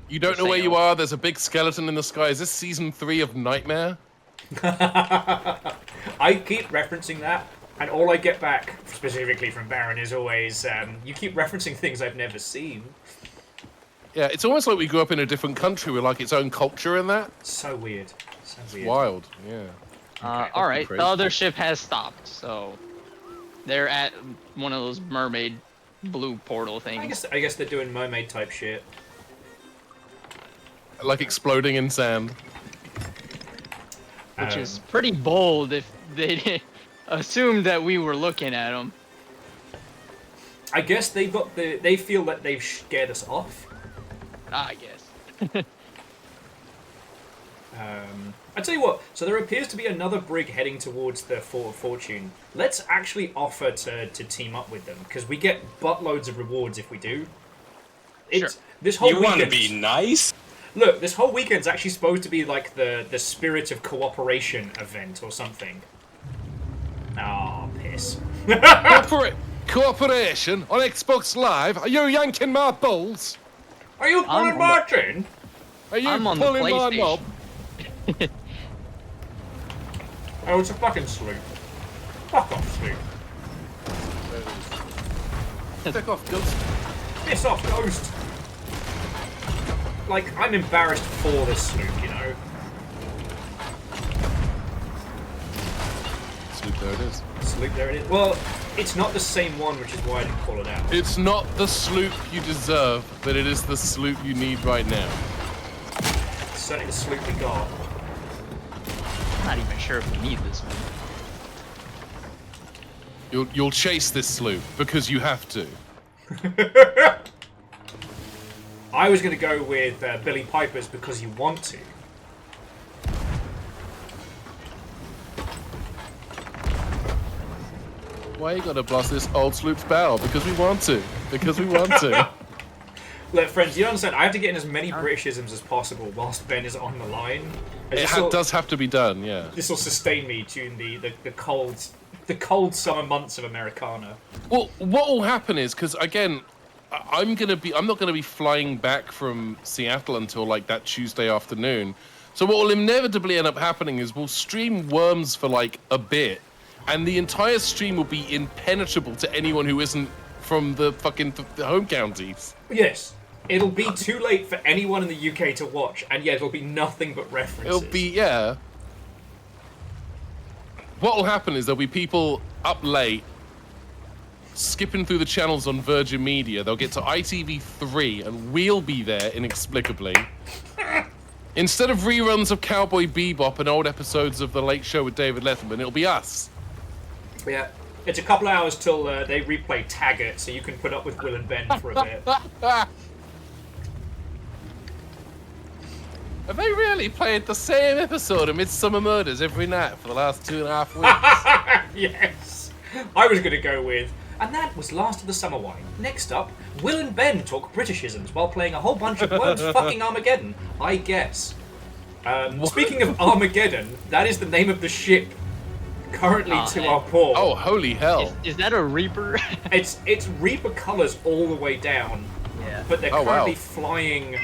You don't know where you are. There's a big skeleton in the sky. Is this season 3 of Nightmare? I keep referencing that, and all I get back, specifically from Baron, is always, you keep referencing things I've never seen. Yeah, it's almost like we grew up in a different country with, like, its own culture in that. So weird. It's wild, yeah. All right, the other ship has stopped, so they're at one of those mermaid blue portal things. I guess they're doing mermaid-type shit. Like exploding in sand. Which is pretty bold if they assumed that we were looking at them. I guess they feel that they've scared us off. I guess. I tell you what, so there appears to be another brig heading towards the Fort of Fortune. Let's actually offer to team up with them, because we get buttloads of rewards if we do. Sure. This whole You want to be nice? Look, this whole weekend's actually supposed to be like the Spirit of Cooperation event or something. Oh, piss. Cooperation on Xbox Live? Are you yanking my balls? Are you pulling my chin? Are you pulling my knob? Oh, it's a fucking sloop. Fuck off, sloop. Fuck off, Ghost. Piss off, Ghost. Like, I'm embarrassed for this sloop, you know? Sloop, there it is. Sloop, there it is. Well, it's not the same one, which is why I didn't call it out. It's not the sloop you deserve, but it is the sloop you need right now. It's certainly the sloop we got. I'm not even sure if we need this one. You'll chase this sloop because you have to. I was going to go with Billy Piper's because you want to. Why you gotta blast this old sloop's bow? Because we want to. Because we want to. Look, friends, you don't understand. I have to get in as many Britishisms as possible whilst Ben is on the line. Does have to be done, yeah. This will sustain me during the cold summer months of Americana. Well, what will happen is, because again, I'm not gonna be flying back from Seattle until like that Tuesday afternoon. So what will inevitably end up happening is we'll stream Worms for like a bit, and the entire stream will be impenetrable to anyone who isn't from the fucking the home counties. Yes. It'll be too late for anyone in the UK to watch, and yeah, it'll be nothing but references. It'll be, yeah. What will happen is there'll be people up late, skipping through the channels on Virgin Media. They'll get to ITV3, and we'll be there inexplicably. Instead of reruns of Cowboy Bebop and old episodes of The Late Show with David Letterman, it'll be us. Yeah. It's a couple of hours till they replay Taggart, so you can put up with Will and Ben for a bit. Have they really played the same episode of Midsummer Murders every night for the last 2.5 weeks? Yes. I was going to go with, and that was Last of the Summer Wine. Next up, Will and Ben talk Britishisms while playing a whole bunch of Worms fucking Armageddon, I guess. Speaking of Armageddon, that is the name of the ship currently to our port. Oh, holy hell. Is that a Reaper? It's Reaper colors all the way down. Yeah. But they're currently flying...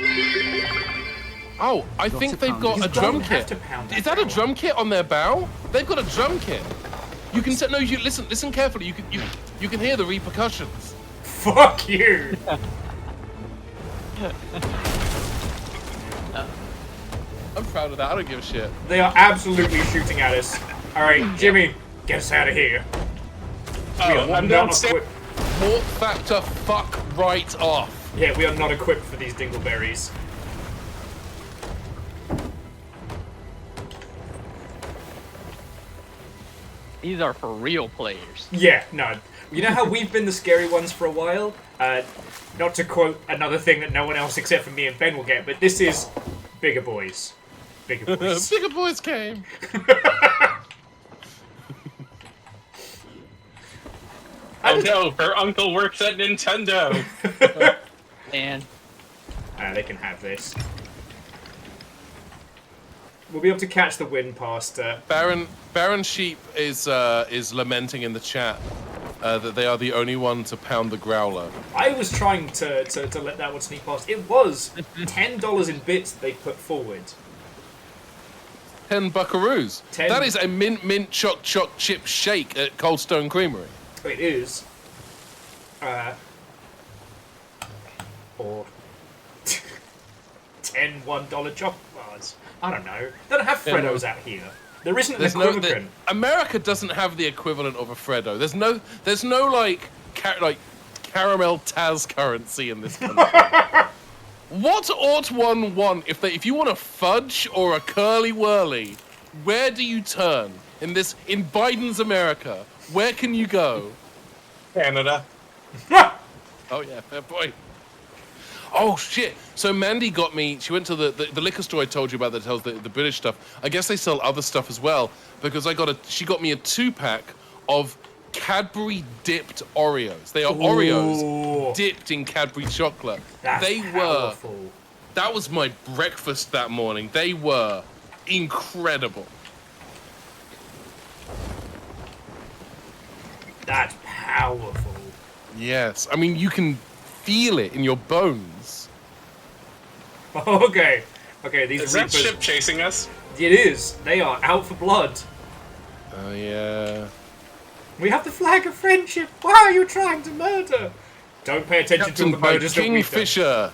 Oh, I think they've got a drum kit. Is that a drum kit on their bow? They've got a drum kit. You can say, no, you listen carefully. You can hear the repercussions. Fuck you. I'm proud of that. I don't give a shit. They are absolutely shooting at us. All right, Jimmy, get us out of here. I'm downstairs. Warp factor, fuck right off. Yeah, we are not equipped for these dingleberries. These are for real players. Yeah, no. You know how we've been the scary ones for a while? Not to quote another thing that no one else except for me and Ben will get, but this is bigger boys. Bigger boys. Bigger boys came. Oh no, her uncle works at Nintendo. And they can have this. We'll be able to catch the wind past. Baron Sheep is lamenting in the chat that they are the only one to pound the growler. I was trying to let that one sneak past. It was $10 in bits they put forward. 10 buckaroos. 10. That is a mint choc chip shake at Cold Stone Creamery. It is. Or 10 $1 chocolate bars. I don't know. They don't have Freddos out here. There isn't an equivalent. America doesn't have the equivalent of a Freddo. There's no like caramel Taz currency in this country. What ought one want if you want a fudge or a curly whirly? Where do you turn in Biden's America? Where can you go? Canada. Oh yeah, fair point. Oh shit! So Mandy got me. She went to the liquor store I told you about that tells the British stuff. I guess they sell other stuff as well because she got me a 2-pack of Cadbury dipped Oreos. They are Oreos dipped in Cadbury chocolate. That's powerful. That was my breakfast that morning. They were incredible. That's powerful. Yes, I mean you can feel it in your bones. Okay, these Is Reapers... that ship chasing us? It is. They are out for blood. Oh yeah. We have the flag of friendship. Why are you trying to murder? Don't pay attention to the murders that we've done. Kingfisher.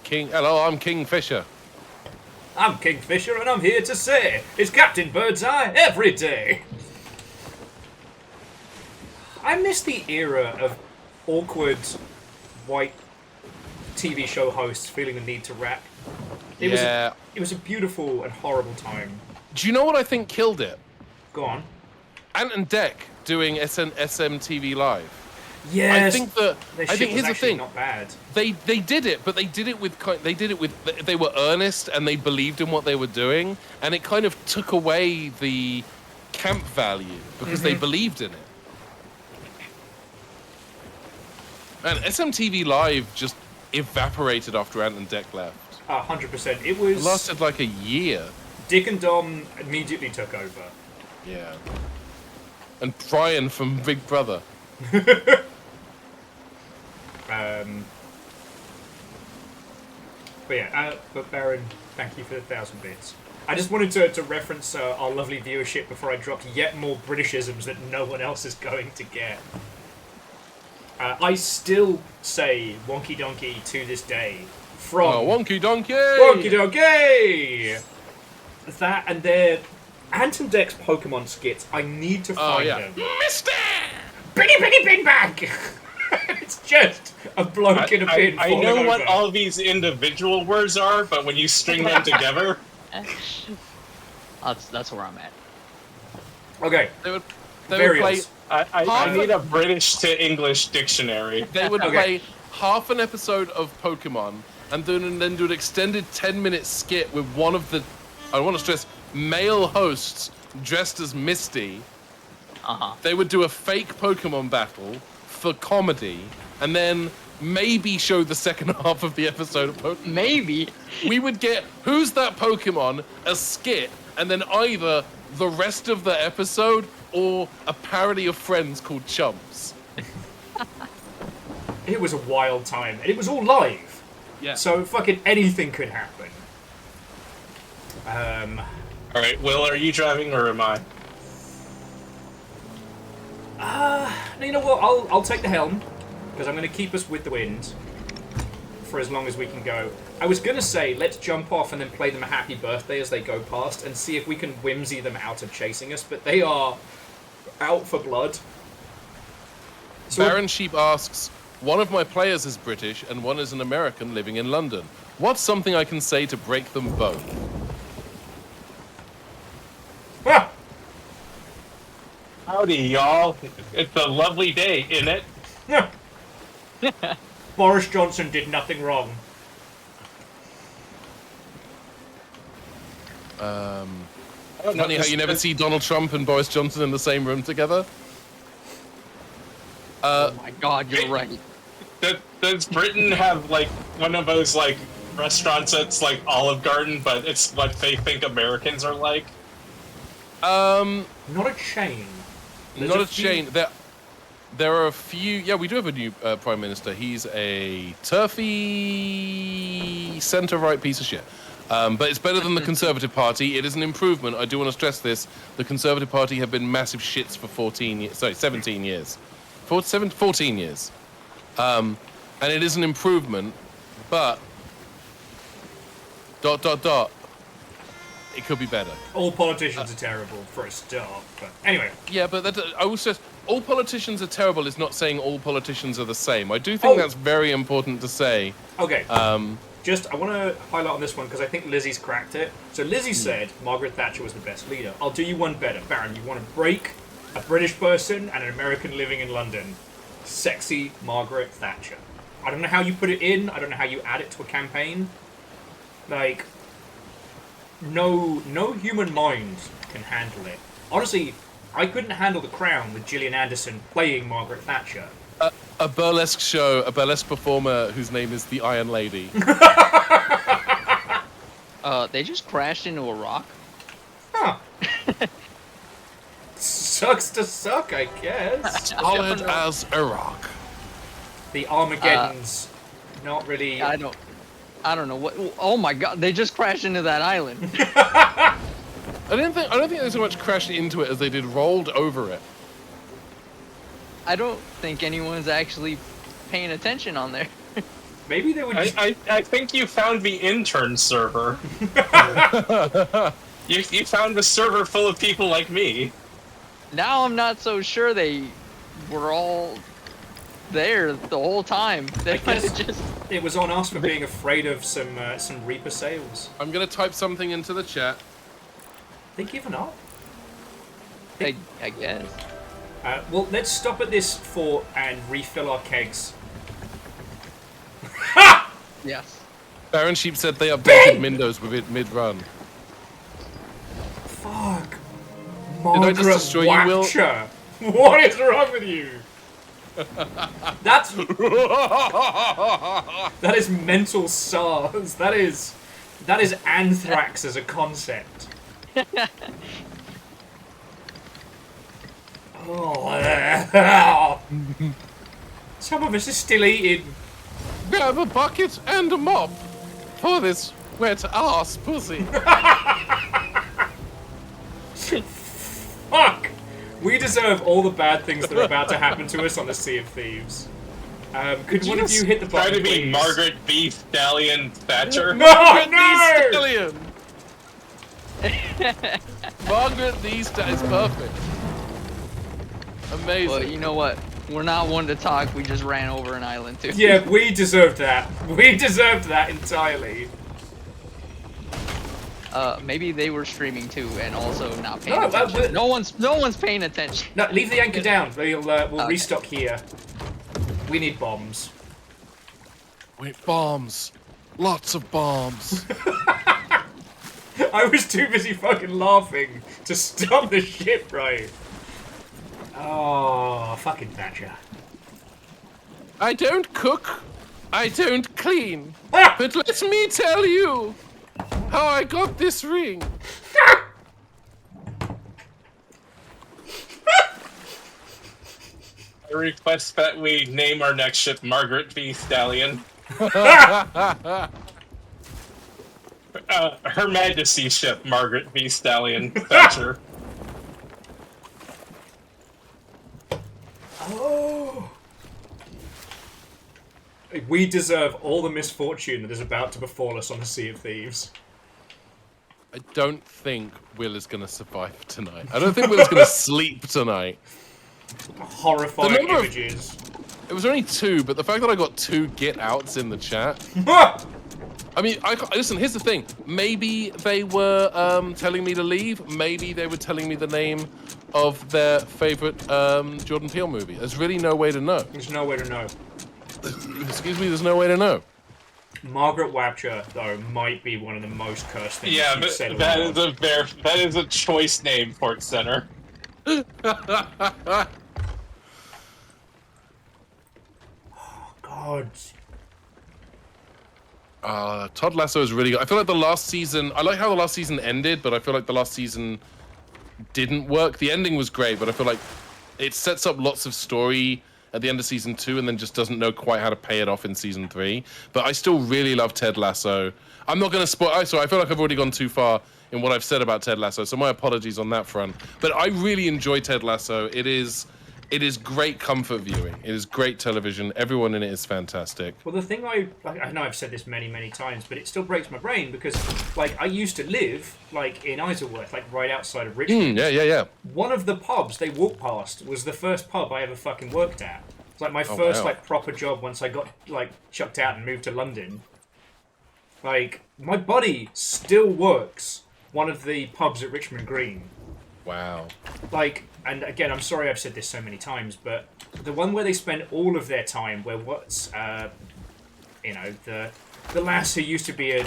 Hello, I'm Kingfisher. I'm Kingfisher, and I'm here to say it's Captain Birdseye every day. I miss the era of awkward white TV show hosts feeling the need to rap. It was a beautiful and horrible time. Do you know what I think killed it? Go on. Ant and Dec doing SMTV Live. Yes. I think here's the thing. Not bad. They did it, but they were earnest and they believed in what they were doing, and it kind of took away the camp value because they believed in it. And SMTV Live just evaporated after Ant and Dec left. 100%. It lasted like a year. Dick and Dom immediately took over. Yeah. And Brian from Big Brother. But Baron, thank you for the 1,000 bits. I just wanted to reference our lovely viewership before I dropped yet more Britishisms that no one else is going to get. I still say wonky donkey to this day. From wonky donkey! Wonky donkey! That and their Ant and Dec's Pokemon skits, I need to find them. Mister! Bitty bitty bin bag! It's just a bloke in a bin. I know what all these individual words are, but when you string them together... That's where I'm at. Okay. They would play... I need a British to English dictionary. They would play half an episode of Pokemon and then do an extended 10-minute skit with one of the, I want to stress, male hosts dressed as Misty. They would do a fake Pokemon battle for comedy and then maybe show the second half of the episode of Pokemon. Maybe. We would get Who's That Pokemon, a skit, and then either the rest of the episode or a parody of Friends called Chumps. It was a wild time, and it was all live. Yeah. So fucking anything could happen. All right, Will, are you driving or am I? You know what? I'll take the helm because I'm going to keep us with the wind for as long as we can go. I was going to say let's jump off and then play them a happy birthday as they go past and see if we can whimsy them out of chasing us, but they are out for blood. So Baron Sheep asks, one of my players is British and one is an American living in London. What's something I can say to break them both? Ah! Howdy, y'all. It's a lovely day, innit? Boris Johnson did nothing wrong. Funny how you never see Donald Trump and Boris Johnson in the same room together. Oh my God, you're right. Does Britain have like one of those like restaurants that's like Olive Garden, but it's what they think Americans are like? Not a chain. Not a chain. There are a few. Yeah, we do have a new prime minister. He's a turfy centre-right piece of shit. But it's better than the Conservative Party. It is an improvement. I do want to stress this. The Conservative Party have been massive shits for 17 years. 14 years. And it is an improvement, but... ... It could be better. All politicians are terrible, for a start. But anyway. Yeah, but I will stress, all politicians are terrible is not saying all politicians are the same. I do think that's very important to say. Okay. I want to highlight on this one because I think Lizzie's cracked it. So Lizzie said Margaret Thatcher was the best leader. I'll do you one better. Baron, you want to break a British person and an American living in London. Sexy Margaret Thatcher. I don't know how you put it in. I don't know how you add it to a campaign. Like... No human mind can handle it. Honestly, I couldn't handle The Crown with Gillian Anderson playing Margaret Thatcher. A burlesque show, a burlesque performer whose name is the Iron Lady. They just crashed into a rock. Huh. Sucks to suck, I guess. Solid as a rock. The Armageddon's not really... I don't know what. Oh my God! They just crashed into that island. I don't think they so much crashed into it as they did rolled over it. I don't think anyone's actually paying attention on there. Maybe they would. I think you found the intern server. you found the server full of people like me. Now I'm not so sure they were all there the whole time. They just. It was on us for being afraid of some Reaper sales. I'm gonna type something into the chat. They given up? I guess. Well, let's stop at this fort and refill our kegs. Yes. Baron Sheep said they updated Windows with it mid-run. Fuck. Margaret Did I just destroy you, Will? What is wrong with you? That is mental SARS. That is anthrax as a concept. Oh, some of us are still eating. Grab a bucket and a mop for this wet ass pussy. Fuck! We deserve all the bad things that are about to happen to us on the Sea of Thieves. Could one of you hit the button, try to be please? Margaret B. Stallion Thatcher? No! Stallion! Margaret B. Stallion is perfect. Amazing. Well, you know what? We're not one to talk. We just ran over an island, too. Yeah, we deserved that. We deserved that entirely. Maybe they were streaming too, and also not paying attention. No one's paying attention. No, leave the anchor down. We'll restock here. We need bombs. Wait, bombs. Lots of bombs. I was too busy fucking laughing to stop the ship, right? Oh, fucking Thatcher. I don't cook. I don't clean. But let me tell you how I got this ring. I request that we name our next ship Margaret V. Stallion. Her Majesty's ship, Margaret V. Stallion Thatcher. Oh. We deserve all the misfortune that is about to befall us on the Sea of Thieves. I don't think Will is going to survive tonight. I don't think Will is going to sleep tonight. Horrifying images. It was only 2, but the fact that I got 2 get outs in the chat. I mean, listen, here's the thing. Maybe they were telling me to leave. Maybe they were telling me the name of their favorite Jordan Peele movie. There's really no way to know. There's no way to know. Excuse me, there's no way to know. Margaret Watcher, though, might be one of the most cursed things you've said. That is a choice name, Fort Center. God. Todd Lasso is really good. I feel like the last season, I like how the last season ended, but I feel like the last season didn't work. The ending was great, but I feel like it sets up lots of story at the end of season 2 and then just doesn't know quite how to pay it off in season 3. But I still really love Ted Lasso. I'm not going to spoil, so I feel like I've already gone too far in what I've said about Ted Lasso, so my apologies on that front. But I really enjoy Ted Lasso. It is great comfort viewing. It is great television. Everyone in it is fantastic. Well, the thing I know I've said this many, many times, but it still breaks my brain because, like, I used to live, like, in Isleworth, like, right outside of Richmond. Yeah. One of the pubs they walked past was the first pub I ever fucking worked at. It's like my first, like, proper job once I got, like, chucked out and moved to London. Like, my buddy still works one of the pubs at Richmond Green. Wow. Like, and again, I'm sorry I've said this so many times, but the one where they spend all of their time, where what's, you know, the lass who used to be a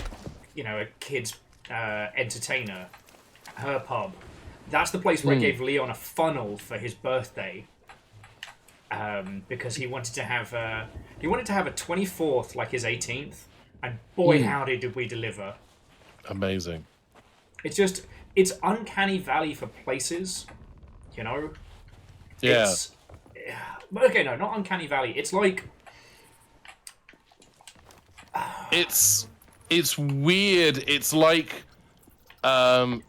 kid's entertainer, her pub, that's the place where I gave Leon a funnel for his birthday, because he wanted to have a 24th, like his 18th, and boy, howdy did we deliver. Amazing. It's uncanny valley for places, you know? Yeah. Okay, no, not uncanny valley. It's like... It's weird. It's like the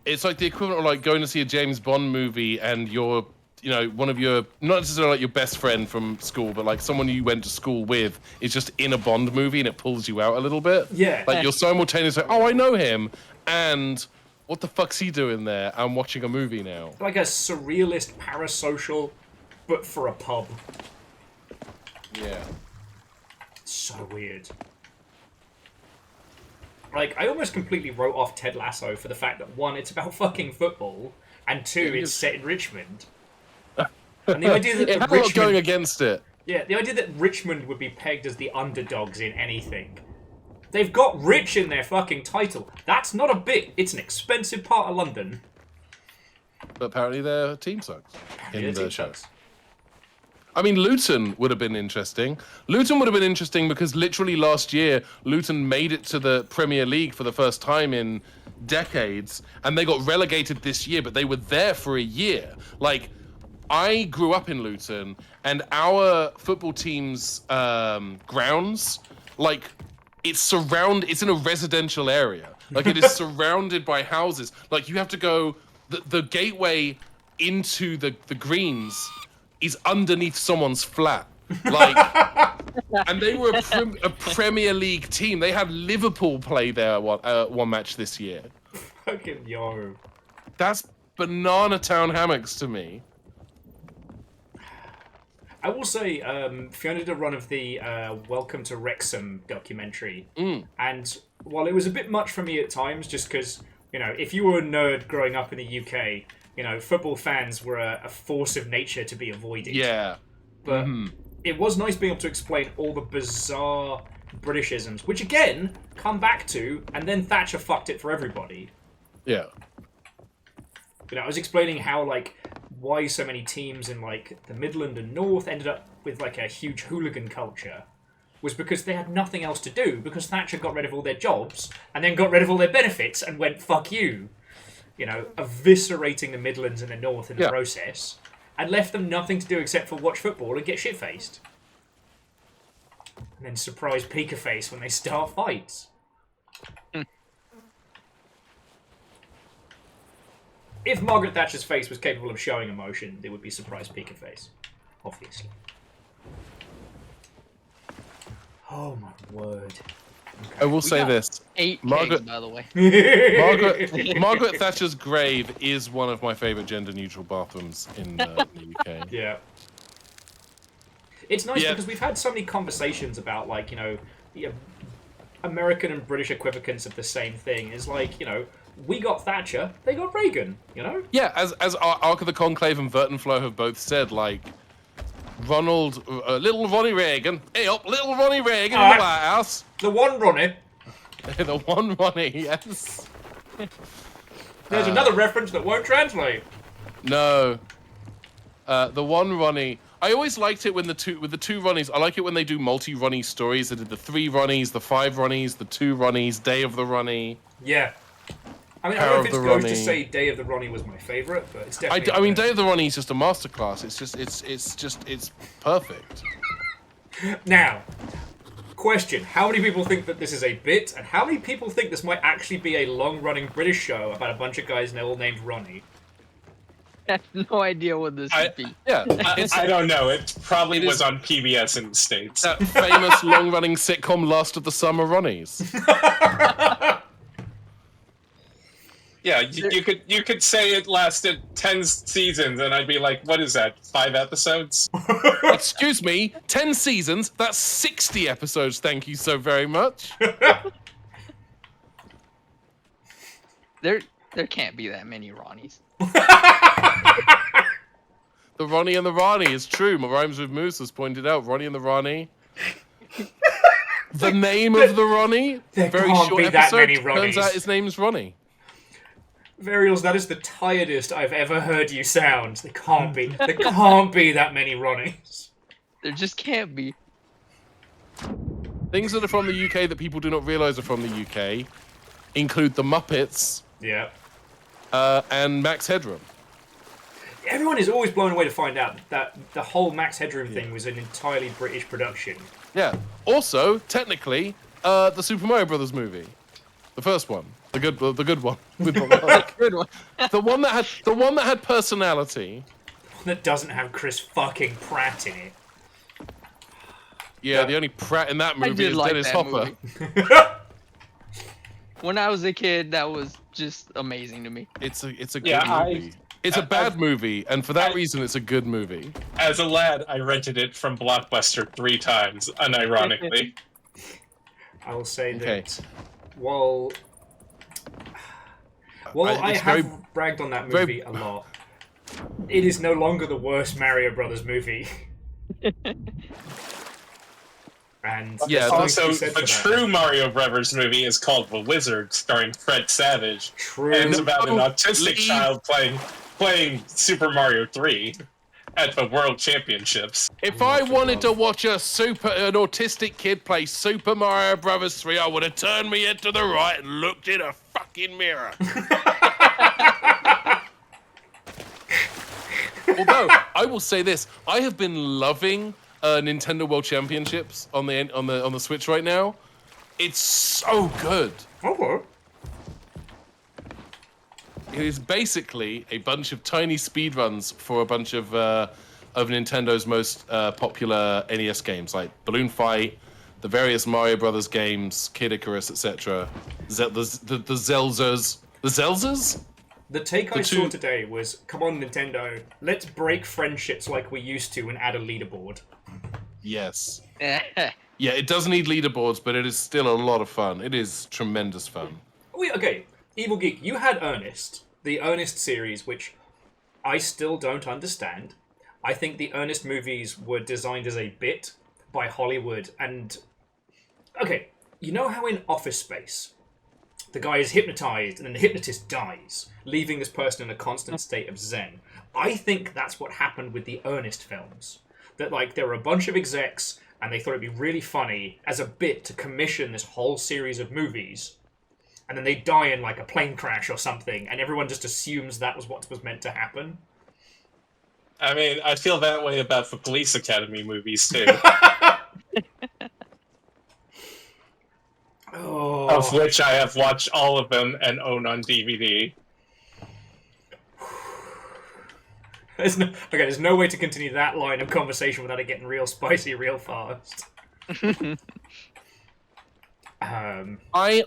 equivalent of like going to see a James Bond movie and you're, you know, one of your, not necessarily like your best friend from school, but like someone you went to school with is just in a Bond movie and it pulls you out a little bit. Yeah. Like you're simultaneously like, oh, I know him, and what the fuck's he doing there? I'm watching a movie now. Like a surrealist parasocial, but for a pub. Yeah. So weird. Like, I almost completely wrote off Ted Lasso for the fact that, 1, it's about fucking football, and 2, it's set in Richmond. And the idea that it had a lot going against it. Yeah, the idea that Richmond would be pegged as the underdogs in anything. They've got rich in their fucking title. That's not a bit. It's an expensive part of London. But apparently their team sucks in the show. I mean, Luton would have been interesting. Luton would have been interesting because literally last year, Luton made it to the Premier League for the first time in decades, and they got relegated this year, but they were there for a year. Like, I grew up in Luton, and our football team's grounds, like, it's in a residential area. Like, it is surrounded by houses. Like, you have to go, the gateway into the greens is underneath someone's flat. Like, and they were a Premier League team. They had Liverpool play there one match this year. Fucking yo. That's banana town hammocks to me. I will say, Fiona did a run of the Welcome to Wrexham documentary. And while it was a bit much for me at times, just because, you know, if you were a nerd growing up in the UK, you know, football fans were a force of nature to be avoided. Yeah. But it was nice being able to explain all the bizarre Britishisms, which again, come back to, and then Thatcher fucked it for everybody. Yeah. You know, I was explaining how, like, why so many teams in, like, the Midland and North ended up with, like, a huge hooligan culture was because they had nothing else to do, because Thatcher got rid of all their jobs, and then got rid of all their benefits, and went, fuck you. You know, eviscerating the Midlands and the North in the process, and left them nothing to do except for watch football and get shit-faced. And then surprise Peeker-face when they start fights. If Margaret Thatcher's face was capable of showing emotion, it would be surprise Peeker-face. Obviously. Oh my word. I will say got this. 8 Margaret- kegs, by the way. Margaret Thatcher's grave is one of my favorite gender-neutral bathrooms in the UK. Yeah. It's nice Yeah. because we've had so many conversations about, like, you know, the American and British equivalents of the same thing. Is like, you know, we got Thatcher, they got Reagan, you know? Yeah, as Ark of the Conclave and Vertenflow have both said, like, little Ronnie Reagan, hey up, little Ronnie Reagan in the White House. The one Ronnie. The one Ronnie, yes. There's another reference that won't translate. No. The one Ronnie. I always liked it when with the two Ronnies. I like it when they do multi-Ronnie stories. They did the 3 Ronnies, the 5 Ronnies, the 2 Ronnies, Day of the Ronnie. Yeah. I mean, I Power don't know of if the it's goes Ronnie. to say Day of the Ronnie was my favourite, but it's definitely... I mean, Day of the Ronnie is just a masterclass. It's perfect. Now, question. How many people think that this is a bit, and how many people think this might actually be a long-running British show about a bunch of guys all named Ronnie? I have no idea what this would be. Yeah. I don't know. It probably was on PBS in the States. That famous long-running sitcom Last of the Summer Ronnies. Yeah, you could say it lasted 10 seasons, and I'd be like, what is that, 5 episodes? Excuse me, 10 seasons? That's 60 episodes, thank you so very much. There can't be that many Ronnies. The Ronnie and the Ronnie is true. My Rhymes with Moose has pointed out Ronnie and the Ronnie. The name of the Ronnie? There Very can't short be that episode. many Turns Ronnies. out his name's Ronnie. Varials, that is the tiredest I've ever heard you sound. There can't be that many Ronnies. There just can't be. Things that are from the UK that people do not realise are from the UK include the Muppets. Yeah. And Max Headroom. Everyone is always blown away to find out that the whole Max Headroom thing was an entirely British production. Yeah. Also, technically, the Super Mario Brothers movie, the first one, the good one, with the Good one. the one that had personality. That doesn't have Chris fucking Pratt in it. Yeah, the only Pratt in that I movie did is like Dennis that Hopper. movie. When I was a kid, that was just amazing to me. It's a good movie. It's a bad movie, and for that reason, it's a good movie. As a lad, I rented it from Blockbuster 3 times, unironically. I will say Okay. that while I it's have very- bragged on that movie a lot, it is no longer the worst Mario Brothers movie. And Yeah, there's something to Also, be said the for that. true Mario Brothers movie is called The Wizard, starring Fred Savage. True. And it's about an No, autistic leave. child playing Super Mario 3 at the World Championships. If I wanted to watch an autistic kid play Super Mario Brothers 3, I would have turned my head to the right and looked in a fucking mirror. Although I will say this, I have been loving Nintendo World Championships on the Switch right now. It's so good. Okay. It is basically a bunch of tiny speedruns for a bunch of Nintendo's most popular NES games, like Balloon Fight, the various Mario Brothers games, Kid Icarus, etc. The Zelzers. The Zelzers? The take I two- saw today was, come on Nintendo, let's break friendships like we used to and add a leaderboard. Yes. Yeah, it does need leaderboards, but it is still a lot of fun. It is tremendous fun. Okay, Evil Geek, you had Ernest, the Ernest series, which I still don't understand. I think the Ernest movies were designed as a bit by Hollywood, and... Okay, you know how in Office Space, the guy is hypnotized and then the hypnotist dies, leaving this person in a constant state of zen? I think that's what happened with the Ernest films. That, like, there were a bunch of execs, and they thought it'd be really funny as a bit to commission this whole series of movies, and then they die in, like, a plane crash or something, and everyone just assumes that was what was meant to happen. I mean, I feel that way about the Police Academy movies, too. Oh. Of which I have watched all of them and own on DVD. There's no way to continue that line of conversation without it getting real spicy real fast. I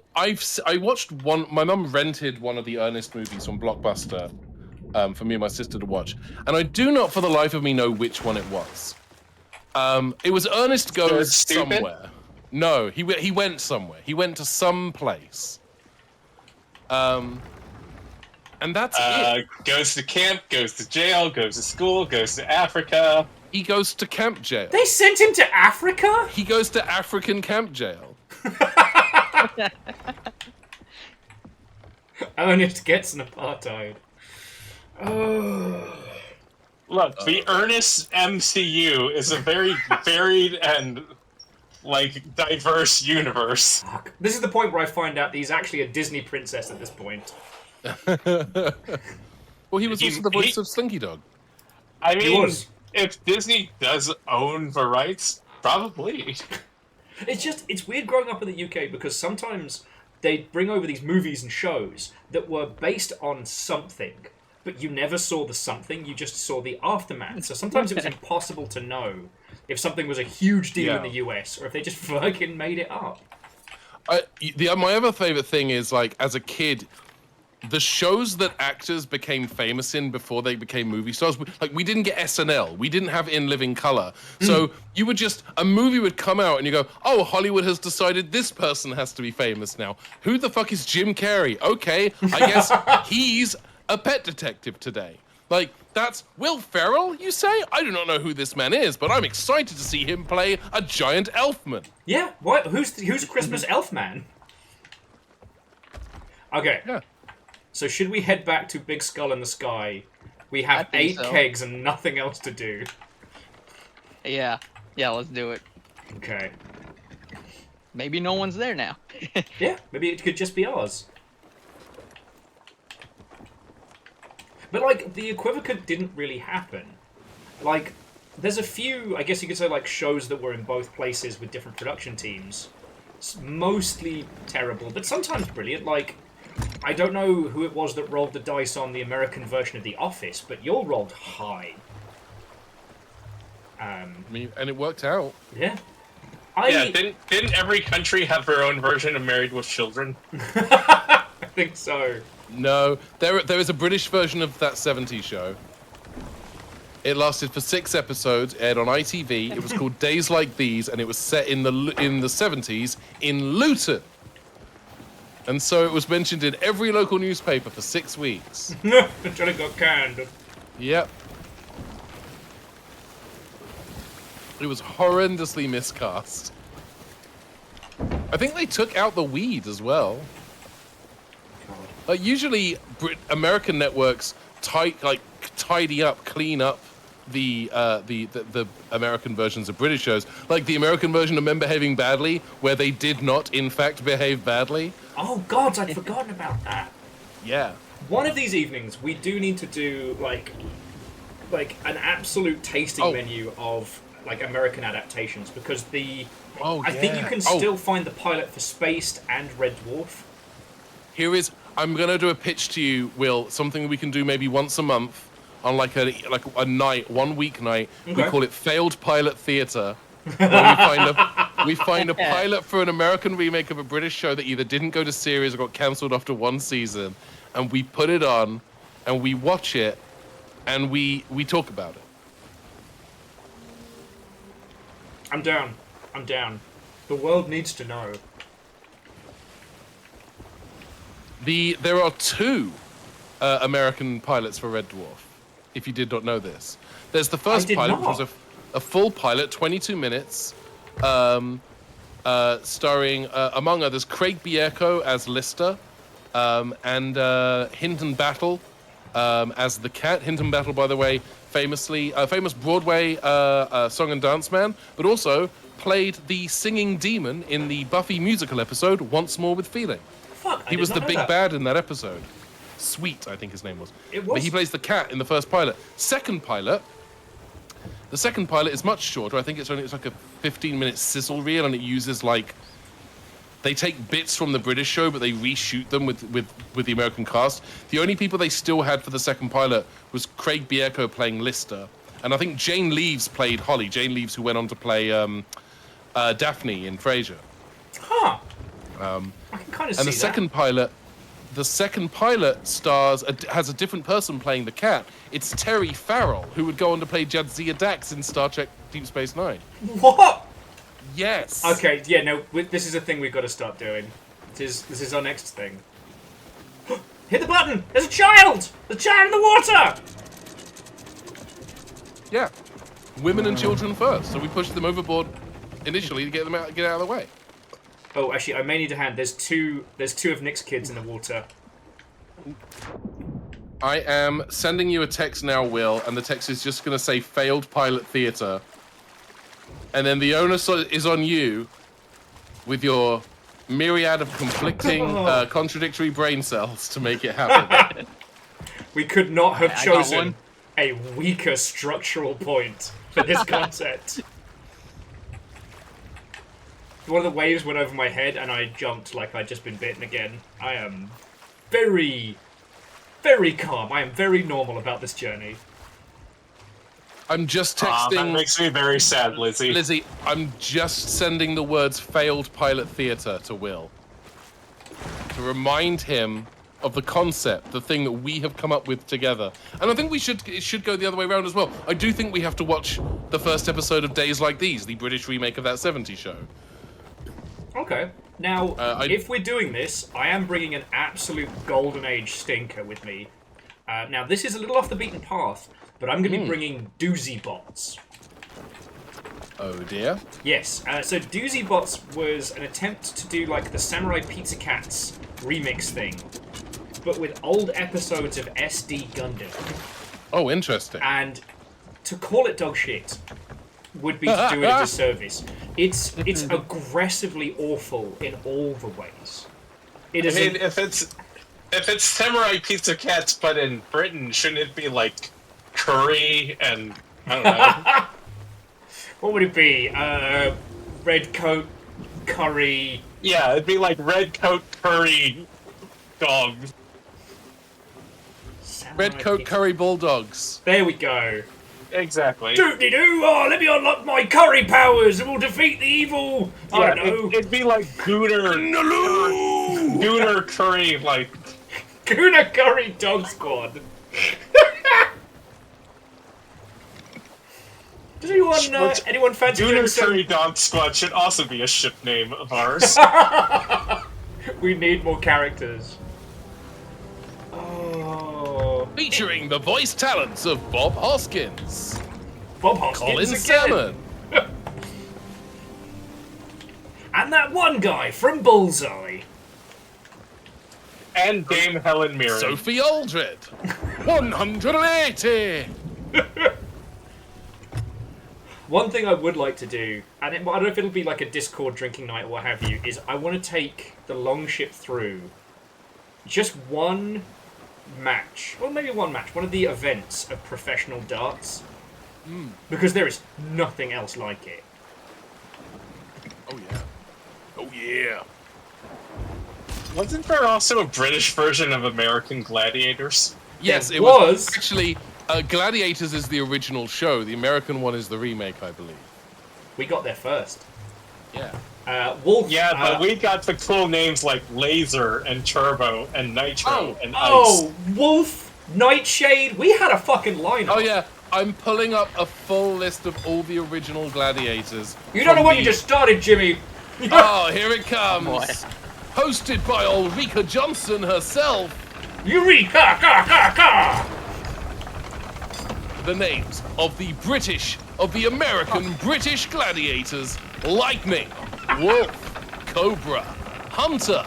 watched one. My mum rented one of the Ernest movies from Blockbuster for me and my sister to watch, and I do not, for the life of me, know which one it was. It was Ernest Goes Somewhere. No, he went somewhere. He went to some place. And that's it. Goes to camp, goes to jail, goes to school, goes to Africa. He goes to camp jail. They sent him to Africa? He goes to African camp jail. Ernest gets an apartheid. Oh. Look, the Ernest MCU is a very varied and, diverse universe. Fuck. This is the point where I find out that he's actually a Disney princess at this point. Well, he was also the voice of Slinky Dog. I mean, if Disney does own the rights, probably. It's weird growing up in the UK because sometimes they bring over these movies and shows that were based on something, but you never saw the something, you just saw the aftermath. So sometimes it was impossible to know if something was a huge deal in the US or if they just fucking made it up. My other favorite thing is, as a kid, the shows that actors became famous in before they became movie stars, we didn't get SNL, we didn't have In Living Color, so you would a movie would come out and you go, oh, Hollywood has decided this person has to be famous now. Who the fuck is Jim Carrey? Okay, I guess he's a pet detective today. That's Will Ferrell, you say? I do not know who this man is, but I'm excited to see him play a giant elfman. Yeah, what? Who's Christmas elf man? Okay. Yeah. So should we head back to Big Skull in the Sky? We have 8 kegs and nothing else to do. Yeah, let's do it. Okay. Maybe no one's there now. Yeah, maybe it could just be ours. But, the equivocate didn't really happen. There's a few, I guess you could say, shows that were in both places with different production teams. It's mostly terrible, but sometimes brilliant. I don't know who it was that rolled the dice on the American version of The Office, but you rolled high. And it worked out. Yeah. Didn't every country have their own version of Married with Children? I think so. No, there is a British version of that 70s show. It lasted for 6 episodes, aired on ITV. It was called Days Like These, and it was set in the 70s in Luton. And so it was mentioned in every local newspaper for 6 weeks. Until it got canned. Yep. It was horrendously miscast. I think they took out the weed as well. Usually, American networks tidy up, clean up the American versions of British shows, like the American version of Men Behaving Badly, where they did not, in fact, behave badly. Oh God, I'd forgotten about that. Yeah. One of these evenings, we do need to do an absolute tasting menu of American adaptations, because I think you can still find the pilot for Spaced and Red Dwarf. I'm gonna do a pitch to you, Will. Something we can do maybe once a month on a night, 1 weeknight. Okay. We call it Failed Pilot Theatre. We find a pilot for an American remake of a British show that either didn't go to series or got cancelled after 1 season, and we put it on, and we watch it, and we talk about it. I'm down. The world needs to know. There are 2 American pilots for Red Dwarf, if you did not know this. There's the first pilot, which was a full pilot, 22 minutes, starring, among others, Craig Bierko as Lister, and Hinton Battle as the cat. Hinton Battle, by the way, famous Broadway song and dance man, but also played the singing demon in the Buffy musical episode Once More with Feeling. Fuck, he was the big bad in that episode. Sweet, I think his name was. But he plays the cat in the first pilot. The second pilot is much shorter. I think it's like a 15-minute sizzle reel, and it uses they take bits from the British show, but they reshoot them with the American cast. The only people they still had for the second pilot was Craig Bierko playing Lister, and I think Jane Leeves played Holly. Jane Leeves, who went on to play Daphne in Frasier. Huh. I can kind of see And the second pilot has a different person playing the cat. It's Terry Farrell, who would go on to play Jadzia Dax in Star Trek Deep Space Nine. What? Yes. Okay, yeah, no, this is a thing we've got to start doing. This is our next thing. Hit the button! There's a child! There's a child in the water! Yeah. Women and children first. So we pushed them overboard initially to get out of the way. Oh, actually, I may need a hand. There's two of Nick's kids in the water. I am sending you a text now, Will, and the text is just going to say failed pilot theater. And then the onus is on you with your myriad of conflicting, contradictory brain cells to make it happen. We could not have chosen a weaker structural point for this concept. One of the waves went over my head and I jumped like I'd just been bitten again. I am very, very calm. I am very normal about this journey. I'm just texting... that makes me very sad, Lizzie. Lizzie, I'm just sending the words failed pilot theater to Will. To remind him of the concept, the thing that we have come up with together. And I think it should go the other way around as well. I do think we have to watch the first episode of Days Like These, the British remake of that 70s show. Okay. Now, if we're doing this, I am bringing an absolute golden age stinker with me. Now, this is a little off the beaten path, but I'm going to be bringing doozy bots. Oh dear. Yes. So doozy bots was an attempt to do like the Samurai Pizza Cats remix thing, but with old episodes of SD Gundam. Oh, interesting. And to call it dog shit would be to do it a disservice. It's aggressively awful in all the ways. It is. I mean, if it's Samurai Pizza Cats, but in Britain, shouldn't it be like curry and I don't know? What would it be? Red coat, curry. Yeah, it'd be like red coat, curry, dogs. Red coat, curry, bulldogs. There we go. Exactly. Doot-de-doo! Oh, let me unlock my curry powers and we'll defeat the evil. Yeah, I don't know. It'd be like Gooner curry, like Gooner curry dog squad. Does anyone fancy Gooner curry dog squad should also be a ship name of ours. We need more characters. Oh. Featuring the voice talents of Bob Hoskins. Bob Hoskins Colin again. Salmon. And that one guy from Bullseye. And Dame Helen Mirren. Sophie Aldred. 180. One thing I would like to do, and I don't know if it'll be like a Discord drinking night or what have you, is I want to take the Longship through just one match, or maybe one match, one of the events of professional darts, because there is nothing else like it. Oh yeah. Oh yeah. Wasn't there also a British version of American Gladiators? Yes, it was. Actually, Gladiators is the original show. The American one is the remake, I believe. We got there first. Yeah. Wolf. Yeah, but we got the cool names like Laser and Turbo and Nitro and Ice. Oh, Wolf, Nightshade. We had a fucking lineup. Oh yeah, I'm pulling up a full list of all the original Gladiators. You don't know what you just started, Jimmy. Oh, here it comes. Hosted by Ulrika Johnson herself. Eureka! Ka, ka, ka. The names of the American British gladiators: Lightning, Wolf, Cobra, Hunter,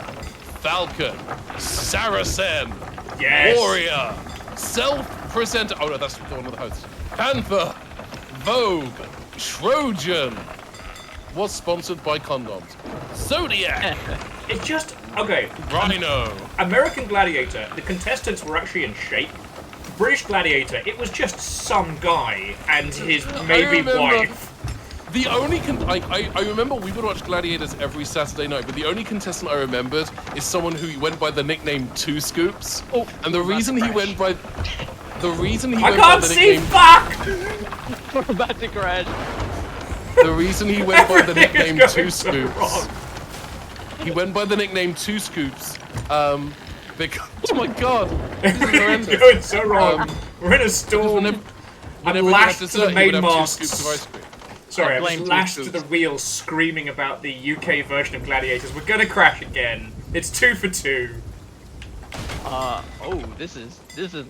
Falcon, Saracen, Warrior, Self-Presenter. Oh no, that's the one with the host. Panther, Vogue, Trojan. Was sponsored by condoms. Zodiac. It just okay. Rhino. American Gladiator. The contestants were actually in shape. British Gladiator. It was just some guy and his maybe wife. The only I remember we would watch Gladiators every Saturday night, but the only contestant I remembered is someone who went by the nickname Two Scoops. Oh, and the reason he went by the nickname. Fuck! We're about to crash. The reason he went by the nickname Two Scoops He went by the nickname Two Scoops. Because, oh my god, this is horrendous. We're doing so wrong. We're in a storm. I'm lashed to the main mast. Sorry, I'm just lashed to the wheel, screaming about the UK version of Gladiators. We're gonna crash again. It's 2 for 2. Oh, this is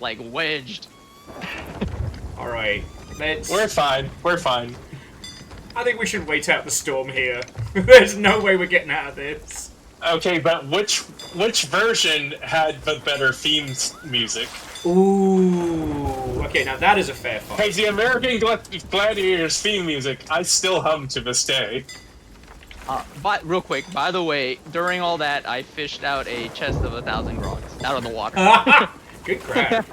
like wedged. All right, We're fine. We're fine. I think we should wait out the storm here. There's no way we're getting out of this. Okay, but which version had the better theme music? Ooh. Okay, now that is a fair fight. Hey, the American Gladiators theme music, I still hum to this day. But real quick, by the way, during all that, I fished out a chest of 1,000 grogs out of the water. Good grab.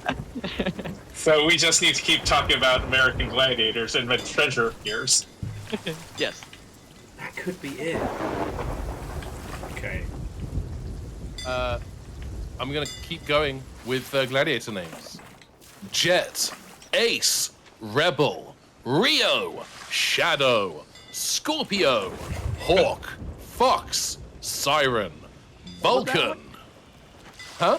So we just need to keep talking about American Gladiators and the treasure appears. Yes. That could be it. Okay. I'm gonna keep going with gladiator names. Jet, Ace, Rebel, Rio, Shadow, Scorpio, Hawk, Fox, Siren, Vulcan. Huh?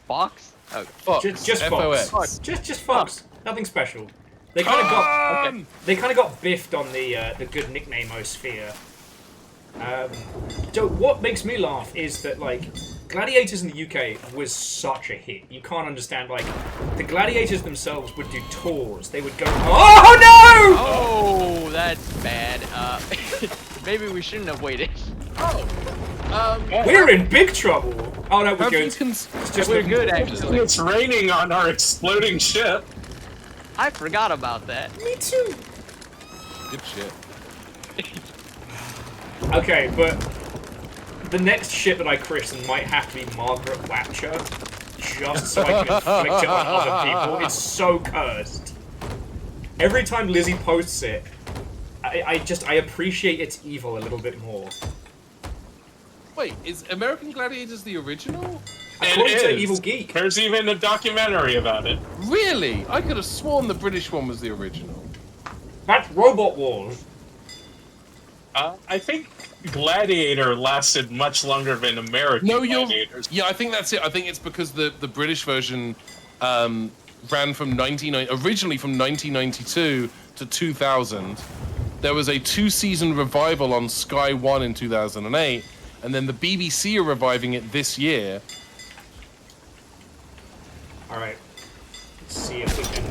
Fox? Oh, Fox. Just Fox. Fox. Just Fox. Nothing special. They kind of got biffed on the good nickname-osphere. So what makes me laugh is that like Gladiators in the UK was such a hit. You can't understand, like, the Gladiators themselves would do tours. They would go, oh no! Oh, that's bad. Maybe we shouldn't have waited. We're in big trouble. Oh no, we're good. It's just we're good actually. It's raining on our exploding ship. I forgot about that. Me too. Good shit. Okay, but the next ship that I christen might have to be Margaret Watcher, just so I can inflict it on other people. It's so cursed. Every time Lizzie posts it, I appreciate its evil a little bit more. Wait, is American Gladiators the original? According to Evil Geek. There's even a documentary about it. Really? I could have sworn the British one was the original. That's Robot Wars. I think Gladiator lasted much longer than American Gladiators. Yeah, I think that's it. I think it's because the British version ran from originally from 1992 to 2000. There was a 2-season revival on Sky 1 in 2008, and then the BBC are reviving it this year. Alright. Let's see if we can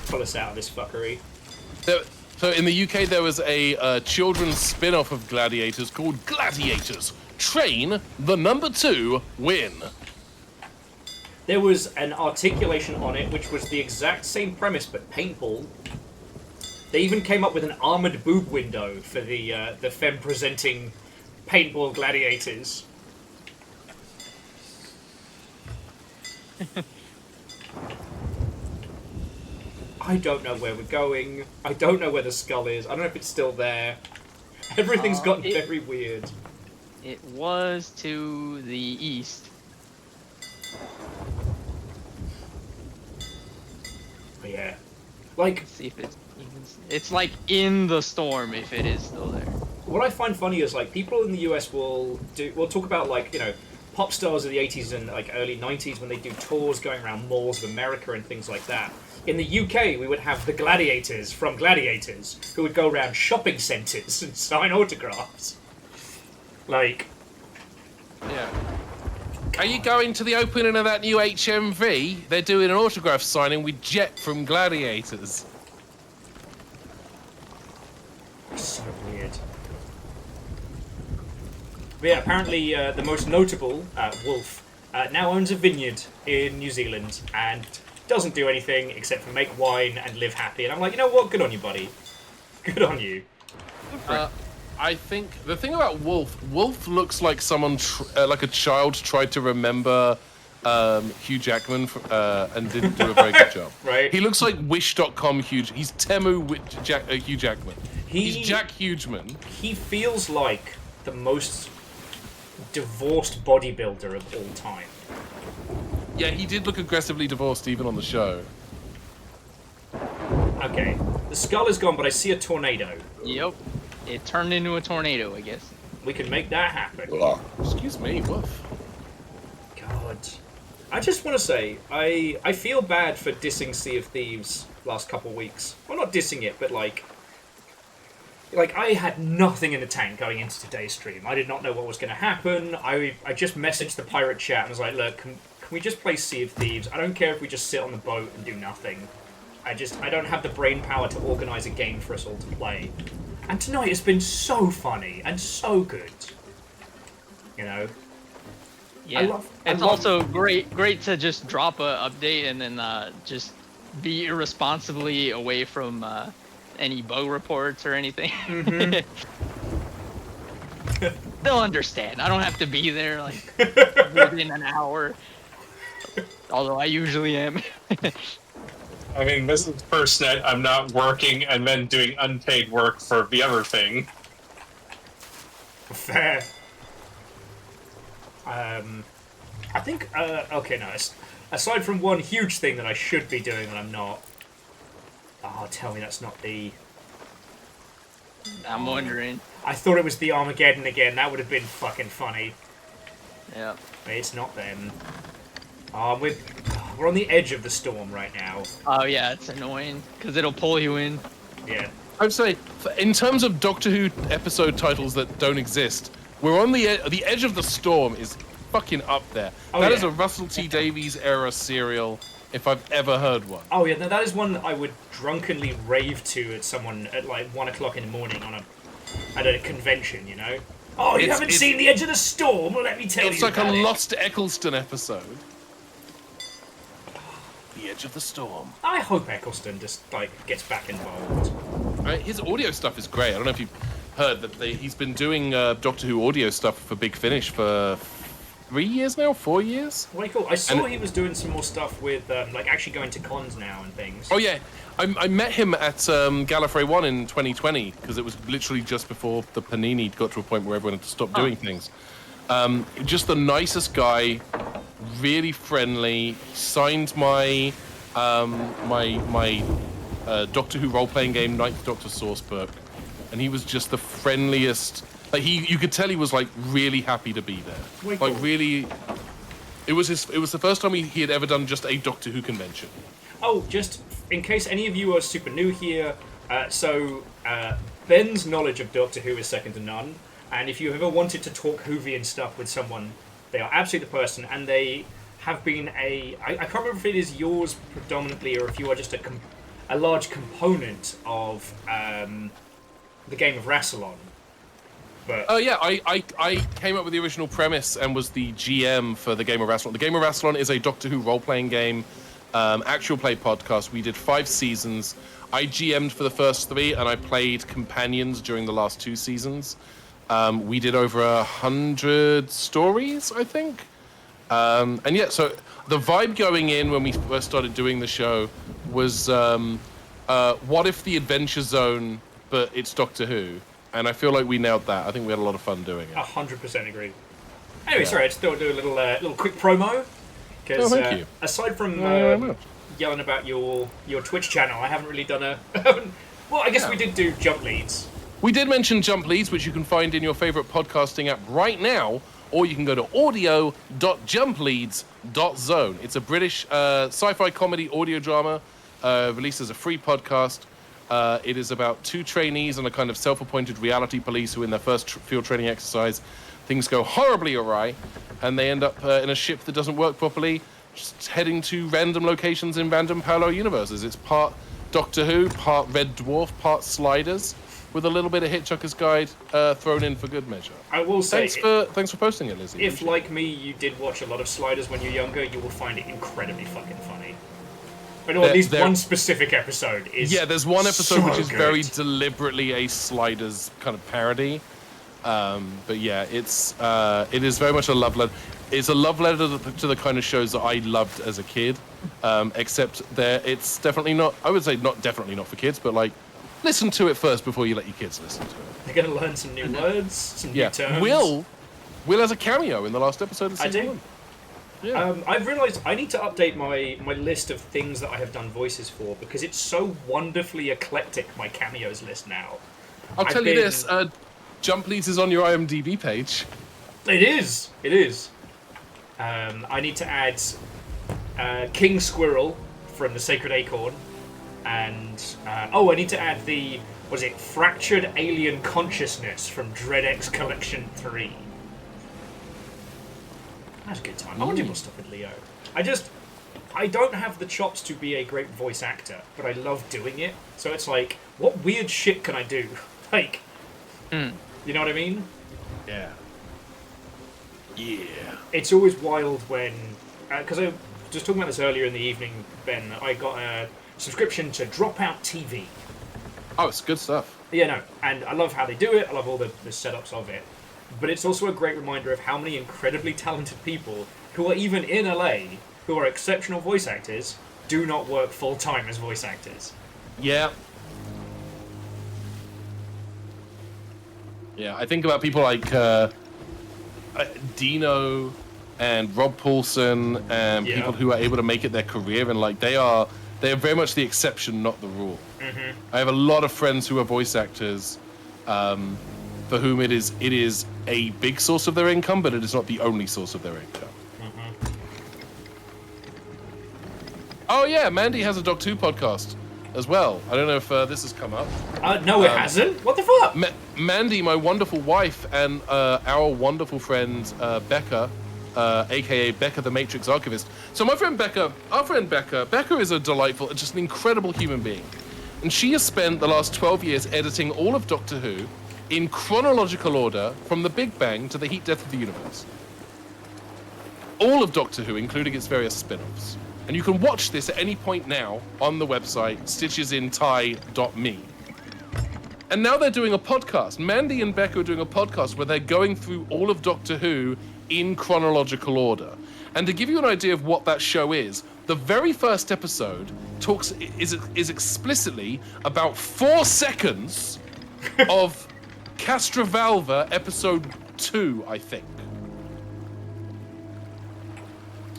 pull us out of this fuckery. So in the UK, there was a children's spin-off of Gladiators called Gladiators. Train the number 2 win. There was an articulation on it which was the exact same premise but paintball. They even came up with an armored boob window for the femme presenting paintball gladiators. I don't know where we're going. I don't know where the skull is. I don't know if it's still there. Everything's gotten very weird. It was to the east. But yeah. Like, let's see if it's even. It's like in the storm if it is still there. What I find funny is like people in the US will talk about like, you know, pop stars of the 80s and like early 90s when they do tours going around malls of America and things like that. In the UK, we would have the gladiators from Gladiators who would go around shopping centres and sign autographs. Like, yeah. Are you going to the opening of that new HMV? They're doing an autograph signing with Jet from Gladiators. So weird. But yeah, apparently the most notable, Wolf, now owns a vineyard in New Zealand and doesn't do anything except for make wine and live happy. And I'm like, you know what? Good on you, buddy. Good on you. I think the thing about Wolf looks like someone, like a child tried to remember Hugh Jackman and didn't do a very good job. Right. He looks like Wish.com Hugh. He's Temu Hugh Jackman. He's Jack Hugeman. He feels like the most divorced bodybuilder of all time. Yeah, he did look aggressively divorced even on the show. Okay. The skull is gone, but I see a tornado. Yep. it turned into a tornado, I guess. We can make that happen. Excuse me, woof. God. I just want to say, I feel bad for dissing Sea of Thieves last couple weeks. Well, not dissing it, but like I had nothing in the tank going into today's stream. I did not know what was going to happen. I just messaged the pirate chat and was like, look, can we just play Sea of Thieves? I don't care if we just sit on the boat and do nothing. I don't have the brain power to organise a game for us all to play. And tonight has been so funny and so good. You know? Yeah. It's also great to just drop a update and then just be irresponsibly away from any bug reports or anything. Mm-hmm. They'll understand. I don't have to be there like within an hour. Although I usually am. I mean, this is the first night I'm not working and then doing unpaid work for the other thing. Fair. I think, okay, no, aside from one huge thing that I should be doing that I'm not. Oh, tell me that's not the... I'm wondering. I thought it was the Armageddon again. That would have been fucking funny. Yeah. But it's not them. We're on the edge of the storm right now. Oh yeah, it's annoying because it'll pull you in. Yeah. I'd say, in terms of Doctor Who episode titles that don't exist, we're on the edge of the storm is fucking up there. That is a Russell T Davies era serial, if I've ever heard one. Oh yeah, no, that is one that I would drunkenly rave to at someone at like 1 o'clock in the morning at a convention, you know. Oh, you haven't seen The Edge of the Storm? Well, let me tell you. It's like a Lost Eccleston episode. The Edge of the Storm. I hope Eccleston just gets back involved. Right, his audio stuff is great. I don't know if you've heard that he's been doing Doctor Who audio stuff for Big Finish for 3 years now, 4 years. Very cool. I saw he was doing some more stuff with actually going to cons now and things. Oh yeah, I met him at Gallifrey 1 in 2020 because it was literally just before the Panini got to a point where everyone had to stop doing things. Just the nicest guy, really friendly. Signed my Doctor Who role-playing game Ninth Doctor source book, and he was just the friendliest. Like you could tell he was like really happy to be there. Like really, it was the first time he had ever done just a Doctor Who convention. Oh, just in case any of you are super new here, Ben's knowledge of Doctor Who is second to none. And if you ever wanted to talk Whovian stuff with someone, they are absolutely the person. And they have been I can't remember if it is yours predominantly or if you are just a large component of the game of Rassilon. Oh yeah, I came up with the original premise and was the GM for the Game of Rassilon. The Game of Rassilon is a Doctor Who role-playing game, actual play podcast. We did 5 seasons. I GM'd for the first 3, and I played companions during the last 2 seasons. We did over 100 stories, I think. And yeah, so the vibe going in when we first started doing the show was, what if the Adventure Zone, but it's Doctor Who? And I feel like we nailed that. I think we had a lot of fun doing it. 100% agree. Anyway, sorry, I just thought I'd do a little quick promo. Because thank you. Aside from yelling about your Twitch channel, I haven't really done a... well, I guess we did do jump leads. We did mention Jump Leads, which you can find in your favorite podcasting app right now, or you can go to audio.jumpleads.zone. It's a British sci-fi comedy audio drama released as a free podcast. It is about 2 trainees and a kind of self-appointed reality police who, in their first field training exercise, things go horribly awry, and they end up in a ship that doesn't work properly, just heading to random locations in random parallel universes. It's part Doctor Who, part Red Dwarf, part Sliders, with a little bit of Hitchhiker's Guide thrown in for good measure. I will say... Thanks for posting it, Lizzie. If, like me, you did watch a lot of Sliders when you're younger, you will find it incredibly fucking funny. But at least one specific episode is... Yeah, there's one episode which is good. very deliberately a Sliders kind of parody. But yeah, it is very much a love letter. It's a love letter to the kind of shows that I loved as a kid. Except it's definitely not... I would say definitely not for kids, but like, listen to it first before you let your kids listen to it. They're going to learn some new words, some new terms. Will has a cameo in the last episode of season 1. Yeah. I've realised I need to update my list of things that I have done voices for because it's so wonderfully eclectic, my cameos list now. I'll tell you this, Jump Leads is on your IMDb page. It is. It is. I need to add King Squirrel from the Sacred Acorn, and I need to add the Fractured Alien Consciousness from DreadX Collection 3. That's a good time. I want to do more stuff with Leo. I don't have the chops to be a great voice actor, but I love doing it. So it's like, what weird shit can I do? Like, you know what I mean? Yeah. Yeah. It's always wild when, because I was just talking about this earlier in the evening, Ben, I got a subscription to Dropout TV. Oh, it's good stuff. Yeah, no, and I love how they do it. I love all the setups of it. But it's also a great reminder of how many incredibly talented people who are even in LA, who are exceptional voice actors, do not work full-time as voice actors. Yeah. Yeah, I think about people like Dino and Rob Paulson and people who are able to make it their career, and like they are very much the exception, not the rule. Mm-hmm. I have a lot of friends who are voice actors, for whom it is a big source of their income, but it is not the only source of their income. Mm-hmm. Oh yeah, Mandy has a Doctor Who podcast as well. I don't know if this has come up. No, it hasn't. What the fuck? Mandy, my wonderful wife, and our wonderful friend Becca, aka Becca the Matrix Archivist. So my friend Becca, Becca is a delightful, just an incredible human being. And she has spent the last 12 years editing all of Doctor Who in chronological order from the Big Bang to the heat death of the universe. All of Doctor Who, including its various spin-offs. And you can watch this at any point now on the website, stitchesinthai.me. And now they're doing a podcast. Mandy and Becca are doing a podcast where they're going through all of Doctor Who in chronological order. And to give you an idea of what that show is, the very first episode is explicitly about 4 seconds of Castrovalva episode 2, I think.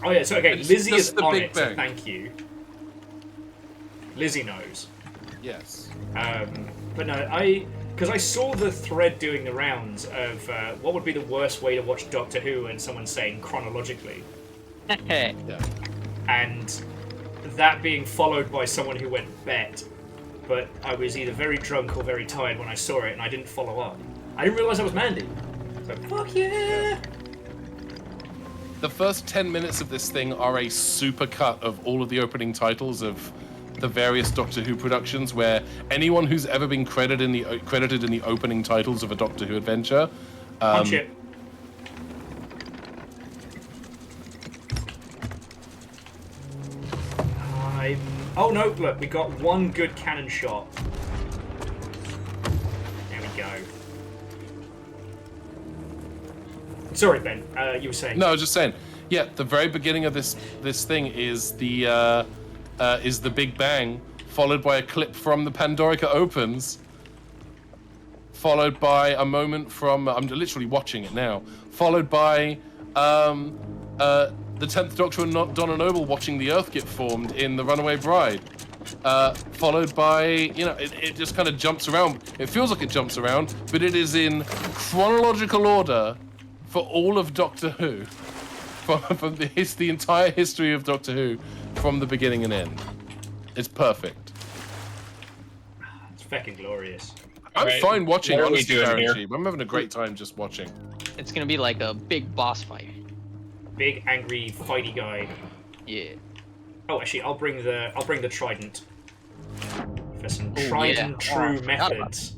Oh yeah, so okay, Lizzie is the on Big it, so Bang. thank you. Lizzie knows. Yes. But no, because I saw the thread doing the rounds of what would be the worst way to watch Doctor Who, and someone saying chronologically. Yeah. And that being followed by someone who went bet, but I was either very drunk or very tired when I saw it, and I didn't follow up. I didn't realise that was Mandy. So fuck yeah! The first 10 minutes of this thing are a super cut of all of the opening titles of the various Doctor Who productions, where anyone who's ever been credited in the opening titles of a Doctor Who adventure. Punch it. Oh no, look, we got one good cannon shot. There we go. Sorry, Ben, you were saying. No, I was just saying. Yeah, the very beginning of this thing is the Big Bang, followed by a clip from the Pandorica Opens, followed by a moment from I'm literally watching it now, followed by the 10th Doctor and Donna Noble watching the Earth get formed in The Runaway Bride, followed by, it just kind of jumps around. It feels like it jumps around, but it is in chronological order for all of Doctor Who, from the entire history of Doctor Who, from the beginning and end. It's perfect. It's fucking glorious. I'm fine watching, What are we honestly, doing Aaron here? Sheep. I'm having a great time just watching. It's gonna be like a big boss fight. Big angry fighty guy. Yeah. Oh, actually, I'll bring the trident for some tried and true methods.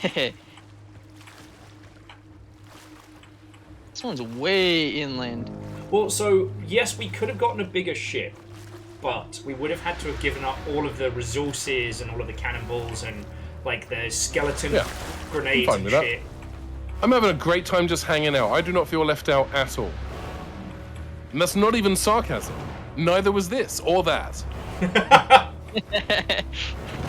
This one's way inland. Well, so yes, we could have gotten a bigger ship, but we would have had to have given up all of the resources and all of the cannonballs and like the skeleton grenades fine and with that. shit. I'm having a great time just hanging out. I do not feel left out at all. And that's not even sarcasm. Neither was this or that.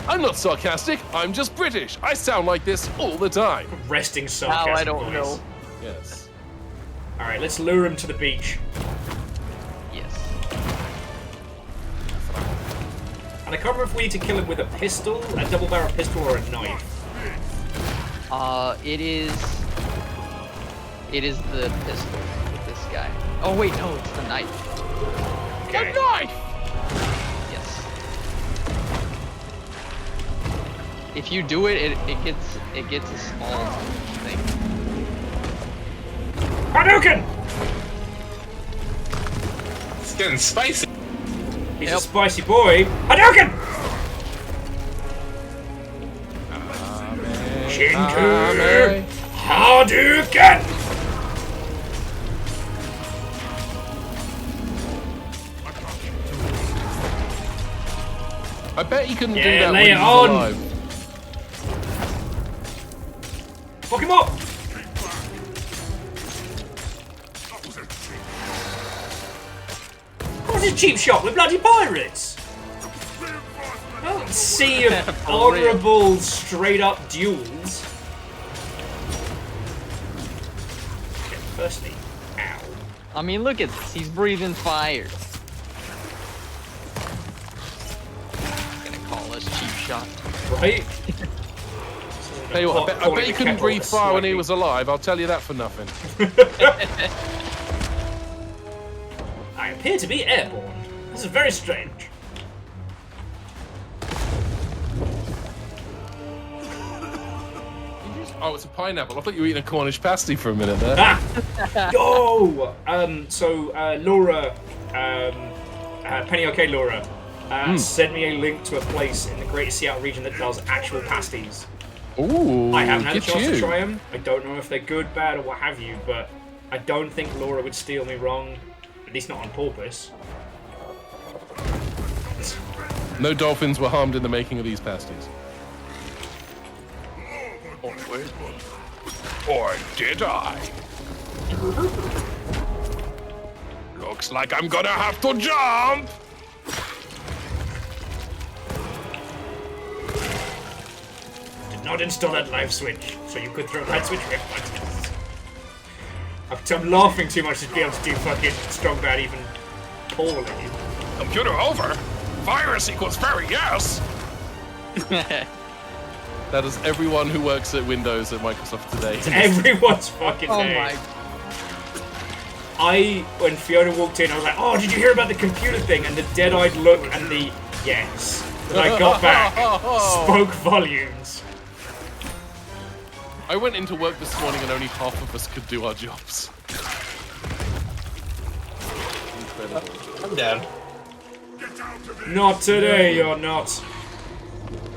I'm not sarcastic. I'm just British. I sound like this all the time. Resting sarcasm. Now I don't voice. know. Yes. All right, let's lure him to the beach. Yes. And I can't remember if we need to kill him with a pistol, a double-barrel pistol, or a knife. It is the pistol with this guy. Oh wait, no, it's the knife. Okay. The knife! Yes. If you do it, it gets a small thing. Hadouken! It's getting spicy. He's a spicy boy. Hadouken! Shinku! Hadouken! I bet you can do Yeah, that lay when it he's on. alive. Fuck him up! What's this cheap shot with bloody pirates? Oh, sea of honourable, straight-up duels. Okay, firstly, ow. I mean, look at this. He's breathing fire. Gonna call us cheap shot. Right? Tell you what, I bet he couldn't breathe fire when he was alive. I'll tell you that for nothing. I appear to be airborne. This is very strange. Oh, it's a pineapple. I thought you were eating a Cornish pasty for a minute there. Ah! Yo! So Laura, Penny OK Laura, sent me a link to a place in the Greater Seattle region that does actual pasties. Ooh, I haven't had a chance to try them. I don't know if they're good, bad, or what have you, but I don't think Laura would steal me wrong. At least not on purpose. No dolphins were harmed in the making of these pasties. Or did I? Looks like I'm gonna have to jump! Did not install that live switch, so you could throw that switch rip buttons. I'm laughing too much to be able to do fucking strong bad even poorly. Computer over? Virus equals very yes! That is everyone who works at Windows at Microsoft today. It's everyone's fucking day. When Fiona walked in, I was like, oh, did you hear about the computer thing? And the dead-eyed look and the yes that I got back spoke volumes. I went into work this morning and only half of us could do our jobs. Incredible. I'm down. Not today, you're not.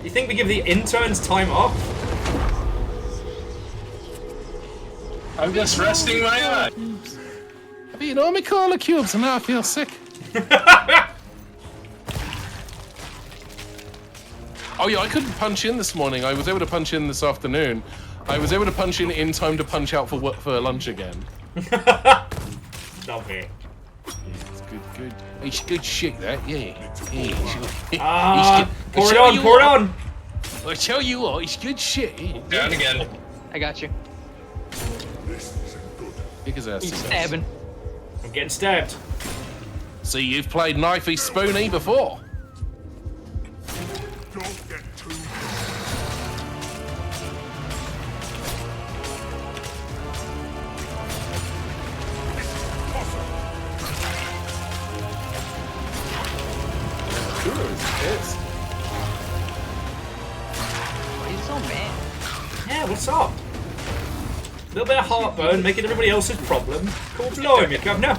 You think we give the interns time off? I'm just resting my eye. I've eaten all my cola cubes and now I feel sick. Oh yeah, I couldn't punch in this morning. I was able to punch in this afternoon. I was able to punch in time to punch out for lunch again. Love it. It's good. It's good shit, that, yeah. Pour it on! I tell you what, it's good shit. Down again. I got you. Kick his ass. He's stabbing. I'm getting stabbed. See, you've played Knifey Spoony before. He's so mad. Yeah, what's up? A little bit of heartburn, making everybody else's problem. Cool, blimey, governor.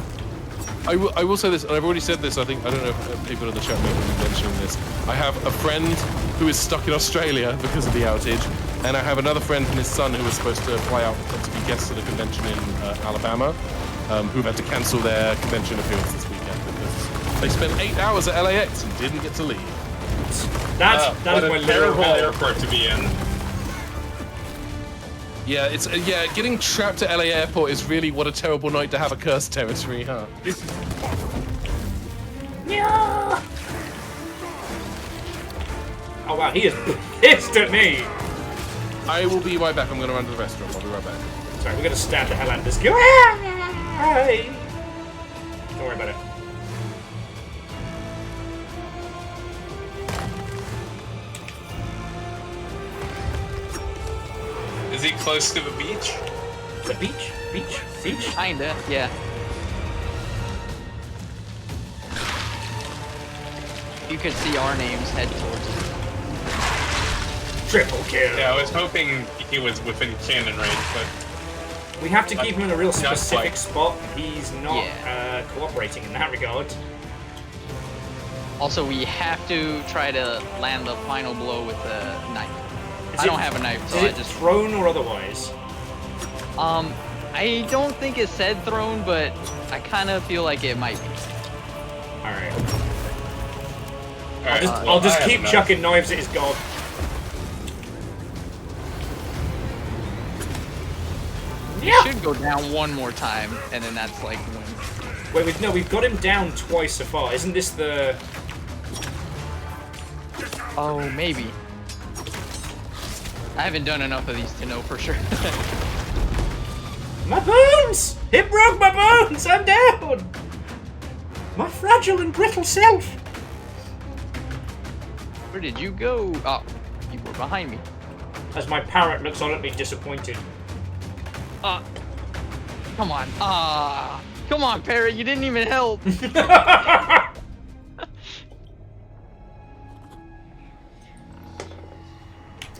I will say this, and I've already said this. I don't know if people in the chat may be mentioning this. I have a friend who is stuck in Australia because of the outage, and I have another friend and his son who was supposed to fly out to be guests at a convention in Alabama, who've had to cancel their convention appearance this weekend because they spent 8 hours at LAX and didn't get to leave. That is what my a terrible little airport to be in. Yeah, it's getting trapped at LA Airport is really what a terrible night to have a cursed territory, huh? Yeah. Oh wow, he is pissed at me. I will be right back. I'm gonna run to the restaurant. I'll be right back. Sorry, we're gonna stab the hell out of this guy. Don't worry about it. Is he close to the beach? The beach? Beach? Kinda, yeah. You could see our names head towards it. Triple kill. Yeah, I was hoping he was within cannon range, but we have to keep him in a real specific spot. He's not cooperating in that regard. Also, we have to try to land the final blow with the knife. I don't have a knife, so I just thrown or otherwise. I don't think it said thrown, but I kind of feel like it might be. All right. I'll just keep chucking knives at his god. Yeah. Should go down one more time, and then that's like win. Wait, no, we've got him down twice so far. Isn't this the? Oh, maybe. I haven't done enough of these to know for sure. My bones! It broke my bones! I'm down! My fragile and brittle self! Where did you go? Oh, you were behind me. As my parrot looks on at me disappointed. Come on. Come on, parrot, you didn't even help.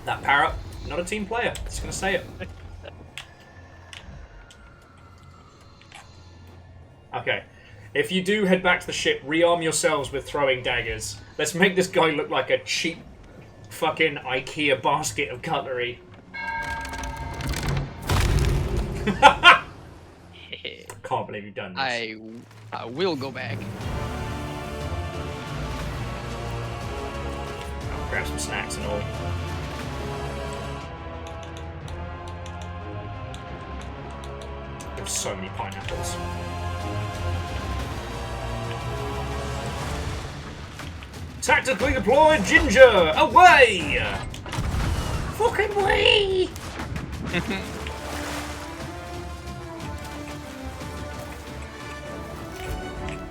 That parrot, not a team player. Just gonna say it. Okay. If you do head back to the ship, rearm yourselves with throwing daggers. Let's make this guy look like a cheap fucking IKEA basket of cutlery. Can't believe you've done this. I will go back. I'll grab some snacks and all. There's so many pineapples. Tactically deployed ginger! Away! Fucking way!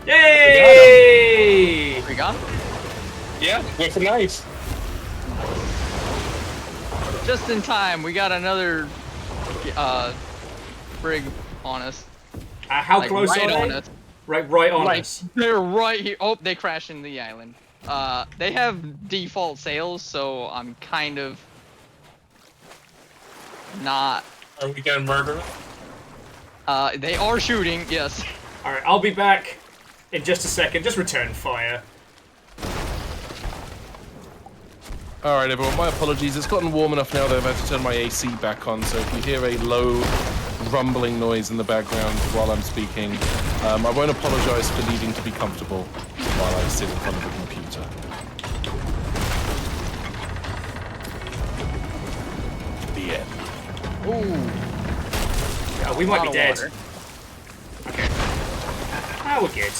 Yay! We got him? Yeah, with a knife. Just in time, we got another brig on us. How close right are on they? us. Right on us. They're right here. Oh, they crashed into the island. They have default sails, so I'm kind of not. Are we gonna murder them? They are shooting, yes. Alright, I'll be back in just a second. Just return fire. Alright everyone, my apologies. It's gotten warm enough now that I've had to turn my AC back on, so if you hear a low rumbling noise in the background while I'm speaking, I won't apologize for needing to be comfortable while I sit in front of the computer. The end. Ooh. Oh, we might be dead. Water. Okay. Ah, we're good.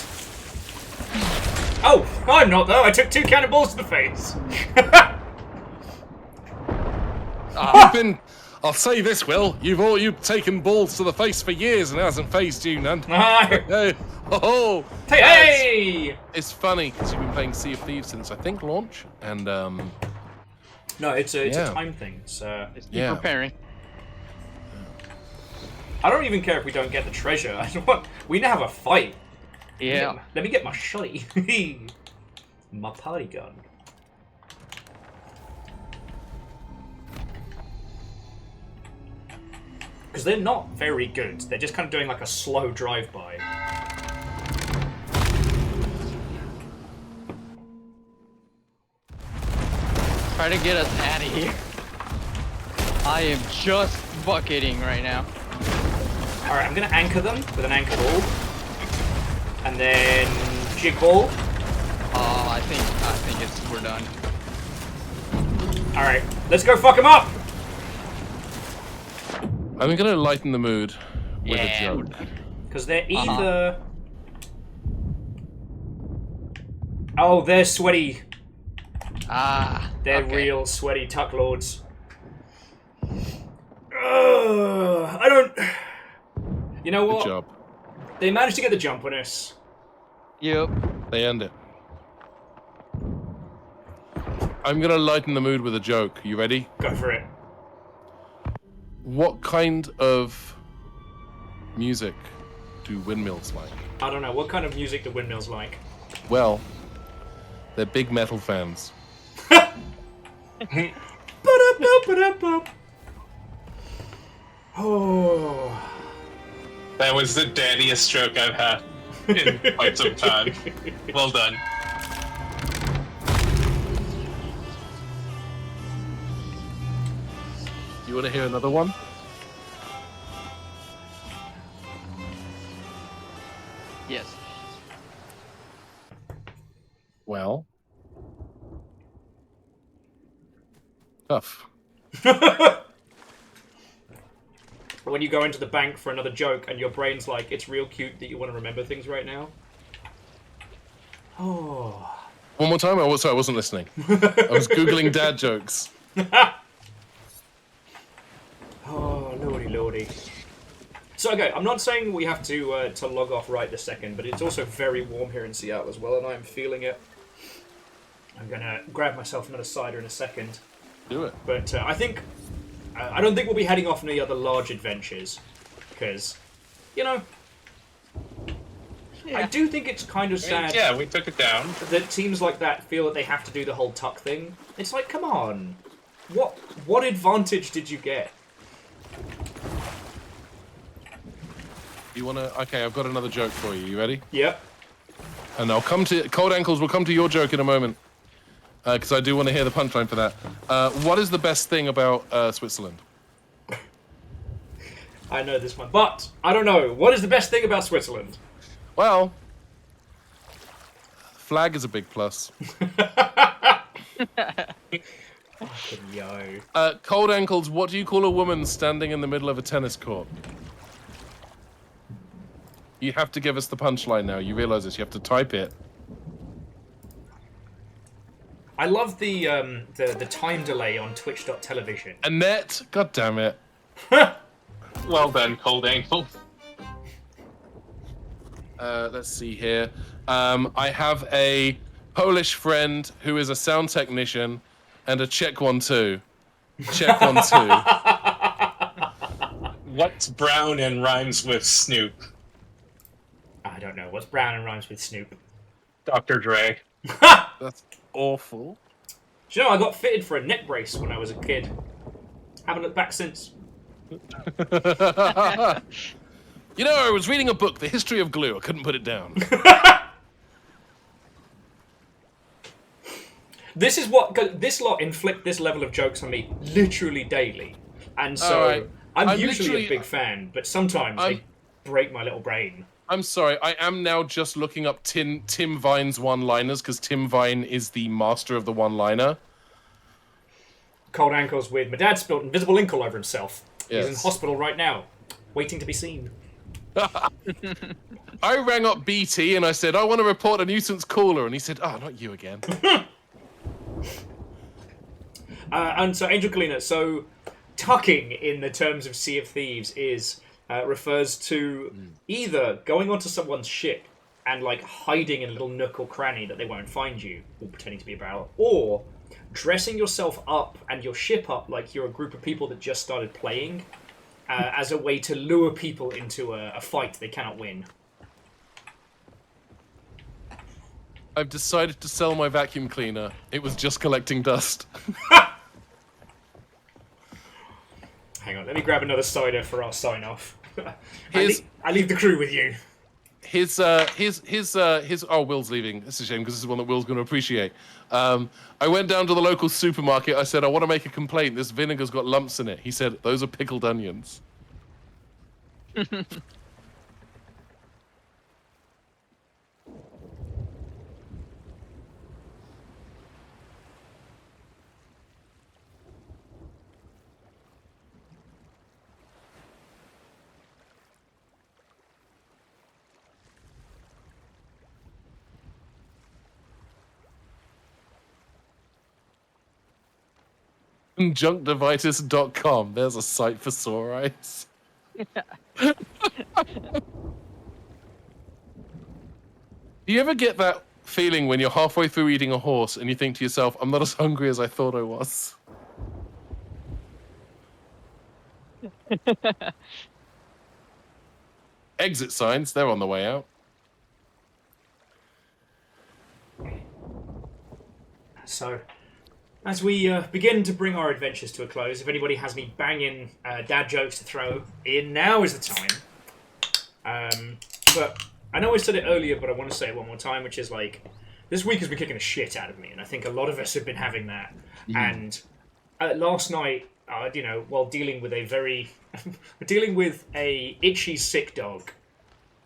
Oh, I'm not though. I took 2 cannonballs to the face. I'll say this, Will. You've taken balls to the face for years and it hasn't phased you none. Hey! It's funny because you've been playing Sea of Thieves since I think launch, and no, it's a time thing. So just keep preparing. I don't even care if we don't get the treasure. We now have a fight. Yeah. Let me get my shotty. My party gun. Because they're not very good. They're just kind of doing like a slow drive-by. Try to get us out of here. I am just bucketing right now. Alright, I'm gonna anchor them with an anchor ball. And then jig ball. I think we're done. Alright, let's go fuck them up! I'm gonna lighten the mood with a joke. Because they're either... Oh, they're sweaty. They're real sweaty tuck lords. I don't... You know what? Good job. They managed to get the jump on us. Yep. They end it. I'm gonna lighten the mood with a joke. You ready? Go for it. What kind of music do windmills like? I don't know. What kind of music do windmills like? Well, they're big metal fans. Oh. That was the daddiest joke I've had in quite some time. Well done. You want to hear another one? Yes. Well, Guff. When you go into the bank for another joke and your brain's like, it's real cute that you want to remember things right now. Oh. One more time? Sorry, I wasn't listening. I was Googling dad jokes. Oh, lordy, lordy. So, okay, I'm not saying we have to log off right this second, but it's also very warm here in Seattle as well, and I'm feeling it. I'm going to grab myself another cider in a second. Do it. But I think... I don't think we'll be heading off on any other large adventures, because, you know... Yeah. I do think it's kind of sad... Yeah, we took it down. ...that teams like that feel that they have to do the whole tuck thing. It's like, come on. What advantage did you get? You want to... Okay, I've got another joke for you. You ready? Yep. And I'll come to... Cold Ankles, we'll come to your joke in a moment. Because I do want to hear the punchline for that. What is the best thing about Switzerland? I know this one, but I don't know. What is the best thing about Switzerland? Well, flag is a big plus. Fucking yo. Cold Ankles, what do you call a woman standing in the middle of a tennis court? You have to give us the punchline now. You realize this. You have to type it. I love the time delay on Twitch.television. Annette, god damn it. Well done, Cold Ankle. Let's see here. I have a Polish friend who is a sound technician and a Czech one too. Czech one too. What's brown and rhymes with Snoop? I don't know. What's brown and rhymes with Snoop? Dr. Dre. That's awful. Do you know, I got fitted for a neck brace when I was a kid. Haven't looked back since. You know, I was reading a book, The History of Glue. I couldn't put it down. This is what... This lot inflict this level of jokes on me literally daily. And so, right. I'm usually a big fan, but sometimes they break my little brain. I'm sorry, I am now just looking up Tim Vine's one-liners, because Tim Vine is the master of the one-liner. Cold Ankles with, my dad spilled invisible ink all over himself. Yes. He's in hospital right now, waiting to be seen. I rang up BT and I said, I want to report a nuisance caller. And he said, oh, not you again. And so, Angel Kalina, so tucking in the terms of Sea of Thieves is... refers to either going onto someone's ship and like hiding in a little nook or cranny that they won't find you, or pretending to be a barrel, or dressing yourself up and your ship up like you're a group of people that just started playing as a way to lure people into a fight they cannot win. I've decided to sell my vacuum cleaner. It was just collecting dust. Hang on, let me grab another cider for our sign-off. I leave the crew with you. His oh, Will's leaving. It's a shame because this is one that Will's going to appreciate. I went down to the local supermarket. I said, I want to make a complaint. This vinegar's got lumps in it. He said, those are pickled onions. Conjunctivitis.com. There's a site for sore eyes. Do you ever get that feeling when you're halfway through eating a horse and you think to yourself, I'm not as hungry as I thought I was? Exit signs, they're on the way out. So, as we begin to bring our adventures to a close, if anybody has any banging dad jokes to throw in, now is the time. But I know I said it earlier, but I want to say it one more time, which is like, this week has been kicking the shit out of me, and I think a lot of us have been having that. And last night, while dealing with dealing with a itchy sick dog,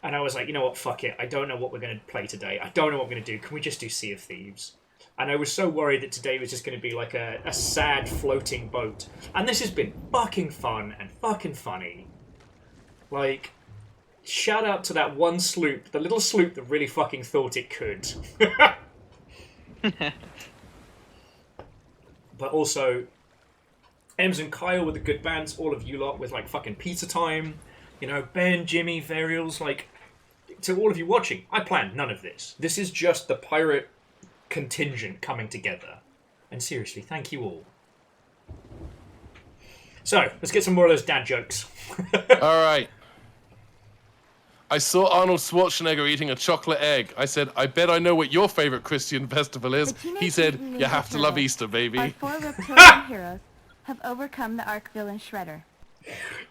and I was like, you know what, fuck it, I don't know what we're going to play today. I don't know what we're going to do. Can we just do Sea of Thieves? And I was so worried that today was just going to be like a sad floating boat. And this has been fucking fun and fucking funny. Like, shout out to that one sloop, the little sloop that really fucking thought it could. But also, Ems and Kyle with the good bands, all of you lot with like fucking pizza time. You know, Ben, Jimmy, Varials, like, to all of you watching, I planned none of this. This is just the pirate contingent coming together. And seriously, thank you all. So, let's get some more of those dad jokes. All right. I saw Arnold Schwarzenegger eating a chocolate egg. I said, I bet I know what your favorite Christian festival is. He said, you have to love Easter, baby. Our 4 Reptilian heroes have overcome the arch villain Shredder.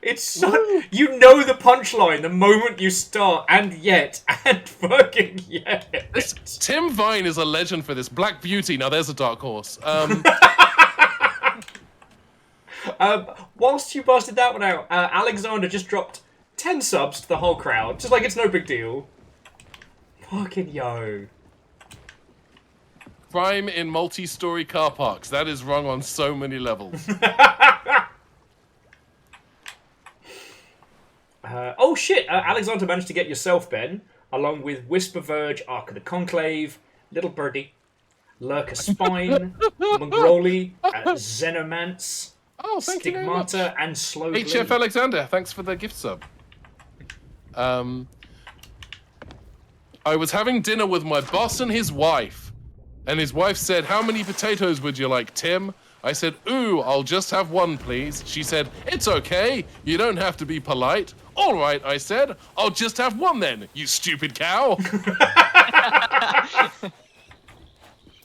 It's so... You know the punchline the moment you start, and fucking yet. Tim Vine is a legend for this. Black Beauty, now there's a dark horse. Whilst you busted that one out, Alexander just dropped 10 subs to the whole crowd, just like it's no big deal. Fucking yo. Crime in multi-story car parks. That is wrong on so many levels. Oh shit, Alexander managed to get yourself, Ben, along with Whisper Verge, Ark of the Conclave, Little Birdie, Lurker Spine, Mongroli, Xenomance, Stigmata, and Slow HF Alexander, thanks for the gift sub. I was having dinner with my boss and his wife, and his wife said, how many potatoes would you like, Tim? I said, ooh, I'll just have one, please. She said, it's okay. You don't have to be polite. All right, I said, I'll just have one then, you stupid cow.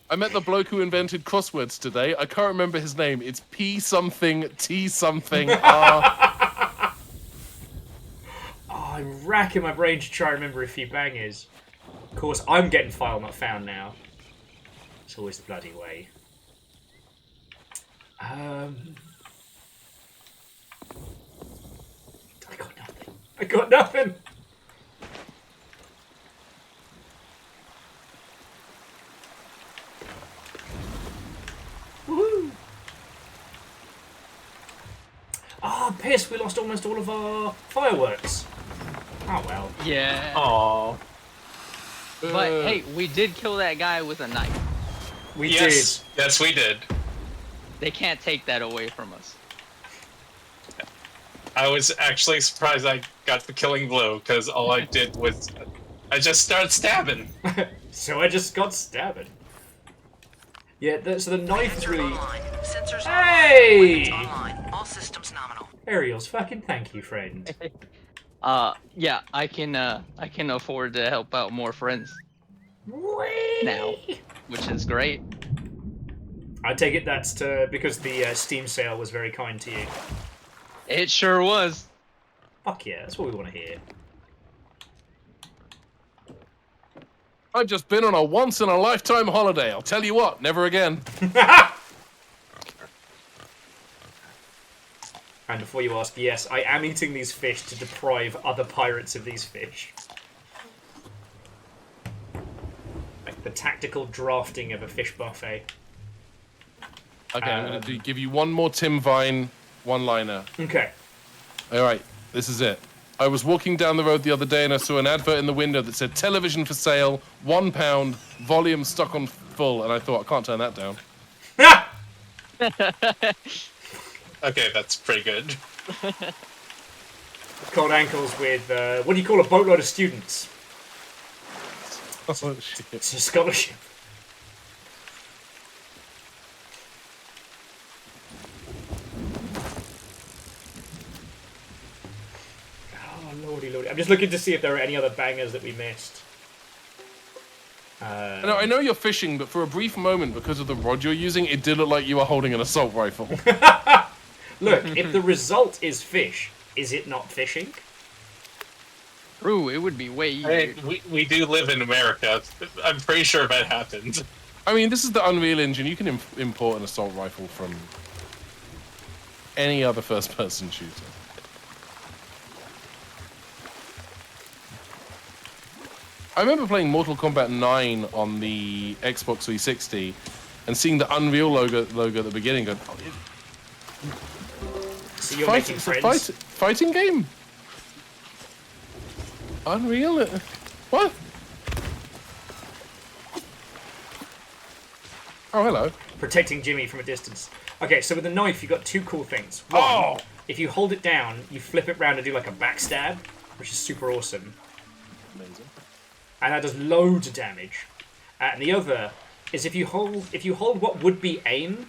I met the bloke who invented crosswords today. I can't remember his name. It's P something, T something, R. I'm racking my brain to try and remember a few bangers. Of course, I'm getting file not found now. It's always the bloody way. I got nothing. Woohoo! Ah, piss! We lost almost all of our fireworks. Oh well. Yeah. Aww. But hey, we did kill that guy with a knife. We did. Yes, we did. They can't take that away from us. I was actually surprised I got the killing blow, because all I did was... I just started stabbing. So I just got stabbing. Yeah, so the knife is really... Sensors hey! online. All systems nominal. Ariel's fucking thank you, friend. Yeah, I can afford to help out more friends now, which is great. I take it that's because the Steam sale was very kind to you. It sure was. Fuck yeah, that's what we want to hear. I've just been on a once-in-a-lifetime holiday. I'll tell you what, never again. And before you ask, yes, I am eating these fish to deprive other pirates of these fish. Like the tactical drafting of a fish buffet. Okay, I'm going to give you one more Tim Vine one-liner. Okay. All right, this is it. I was walking down the road the other day and I saw an advert in the window that said television for sale, £1, volume stuck on full, and I thought, I can't turn that down. Okay, that's pretty good. Cold ankles with, what do you call a boatload of students? Scholarship. It's a scholarship. just looking to see if there are any other bangers that we missed. I know you're fishing, but for a brief moment, because of the rod you're using, it did look like you were holding an assault rifle. Look, if the result is fish, is it not fishing? True, it would be way easier. Hey, we do live in America. I'm pretty sure that happened. I mean, this is the Unreal Engine. You can import an assault rifle from any other first-person shooter. I remember playing Mortal Kombat 9 on the Xbox 360 and seeing the Unreal logo at the beginning. Going, oh, so you're making friends? Fighting game? Unreal? What? Oh, hello. Protecting Jimmy from a distance. Okay, so with the knife, you've got two cool things. One, if you hold it down, you flip it round and do like a backstab, which is super awesome. Amazing. And that does loads of damage. And the other is if you hold what would be aim,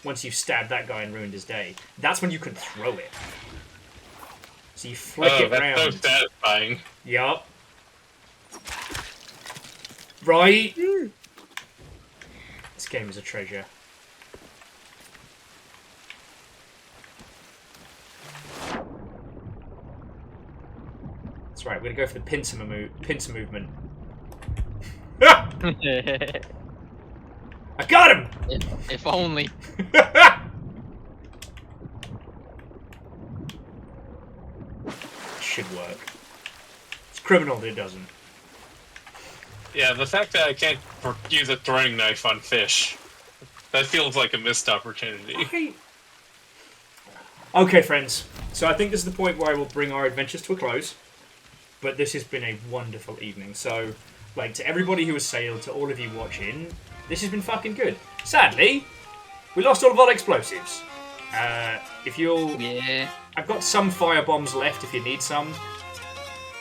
once you've stabbed that guy and ruined his day, that's when you can throw it. So you flick it round. Oh, that's so satisfying. Yup. Right? This game is a treasure. That's right, we're gonna go for the pincer movement. I got him! If only. Should work. It's criminal that it doesn't. Yeah, the fact that I can't use a throwing knife on fish, that feels like a missed opportunity. Okay, friends. So I think this is the point where I will bring our adventures to a close. But this has been a wonderful evening. So, like, to everybody who has sailed, to all of you watching, this has been fucking good. Sadly, we lost all of our explosives. If you'll... Yeah. I've got some fire bombs left if you need some.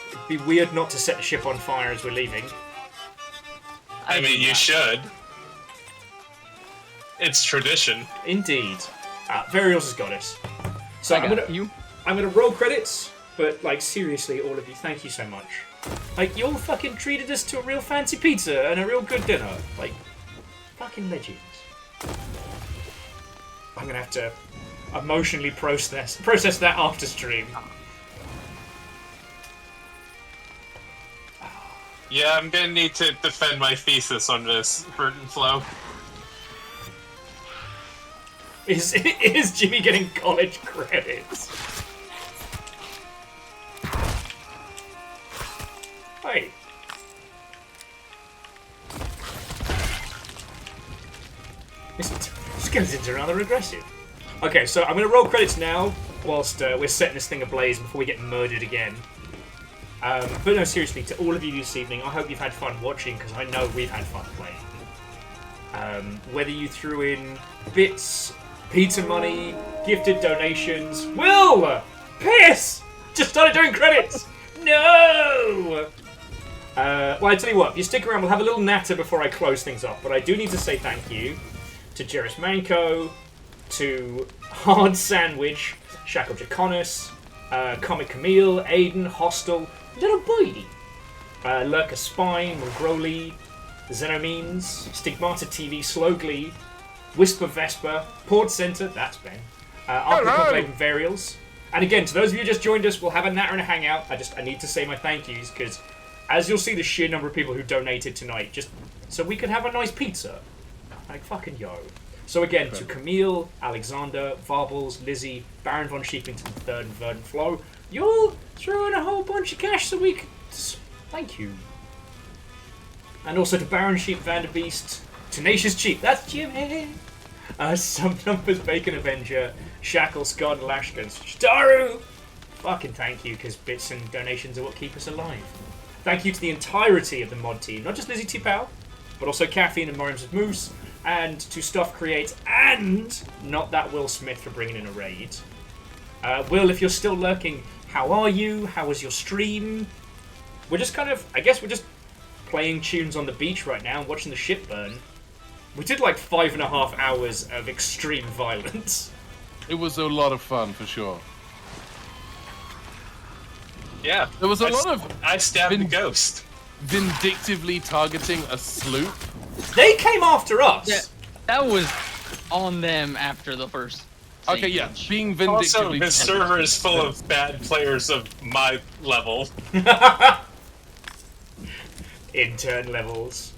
It'd be weird not to set the ship on fire as we're leaving. I mean, you should. It's tradition. Indeed. Varials has got us. So I'm gonna roll credits, but like seriously, all of you, thank you so much. Like you all fucking treated us to a real fancy pizza and a real good dinner. Like fucking legends. I'm gonna have to emotionally process that after stream. Yeah, I'm gonna need to defend my thesis on this, Bert and Flo. Is Jimmy getting college credits? Hey. This skeleton's are rather aggressive. Okay, so I'm going to roll credits now, whilst we're setting this thing ablaze before we get murdered again. But no, seriously, to all of you this evening, I hope you've had fun watching, because I know we've had fun playing. Whether you threw in bits, pizza money, gifted donations... Will! Piss! Just started doing credits! No! Well, I tell you what, if you stick around, we'll have a little natter before I close things off. But I do need to say thank you to Jeris Manko, to Hard Sandwich, Shackle Jaconis, Comic Camille, Aiden, Hostel, Little Boydie, Lurker Spine, Mongroli, Xenomines, Stigmata TV, Slowglee, Whisper Vesper, Port Center, that's Ben, Arctic and Varials. And again, to those of you who just joined us, we'll have a natter and a hangout. I need to say my thank yous, because as you'll see the sheer number of people who donated tonight, just so we could have a nice pizza. Like, fucking yo. So again, to Camille, Alexander, Varbles, Lizzie, Baron von Sheepington III, and Verdant Flo, you all threw in a whole bunch of cash so we could... Thank you. And also to Baron Sheep Vanderbeest, Tenacious Cheap, that's Jimmy! Some Numbers, Bacon Avenger, Shackle, Scott, Lashkins, Staru! Fucking thank you, because bits and donations are what keep us alive. Thank you to the entirety of the mod team, not just Lizzie T. Powell, but also Caffeine and Morims of Moose, and to Stuff Create, and not that Will Smith for bringing in a raid. Will, if you're still lurking, how are you? How was your stream? We're just kind of, I guess we're just playing tunes on the beach right now and watching the ship burn. We did like 5.5 hours of extreme violence. It was a lot of fun, for sure. Yeah. There was a lot of... I stabbed the ghost. Vindictively targeting a sloop. They came after us. Yeah, that was on them after the first. Okay, yeah, being vindictively. Also, this server is full of bad players of my level. Intern levels.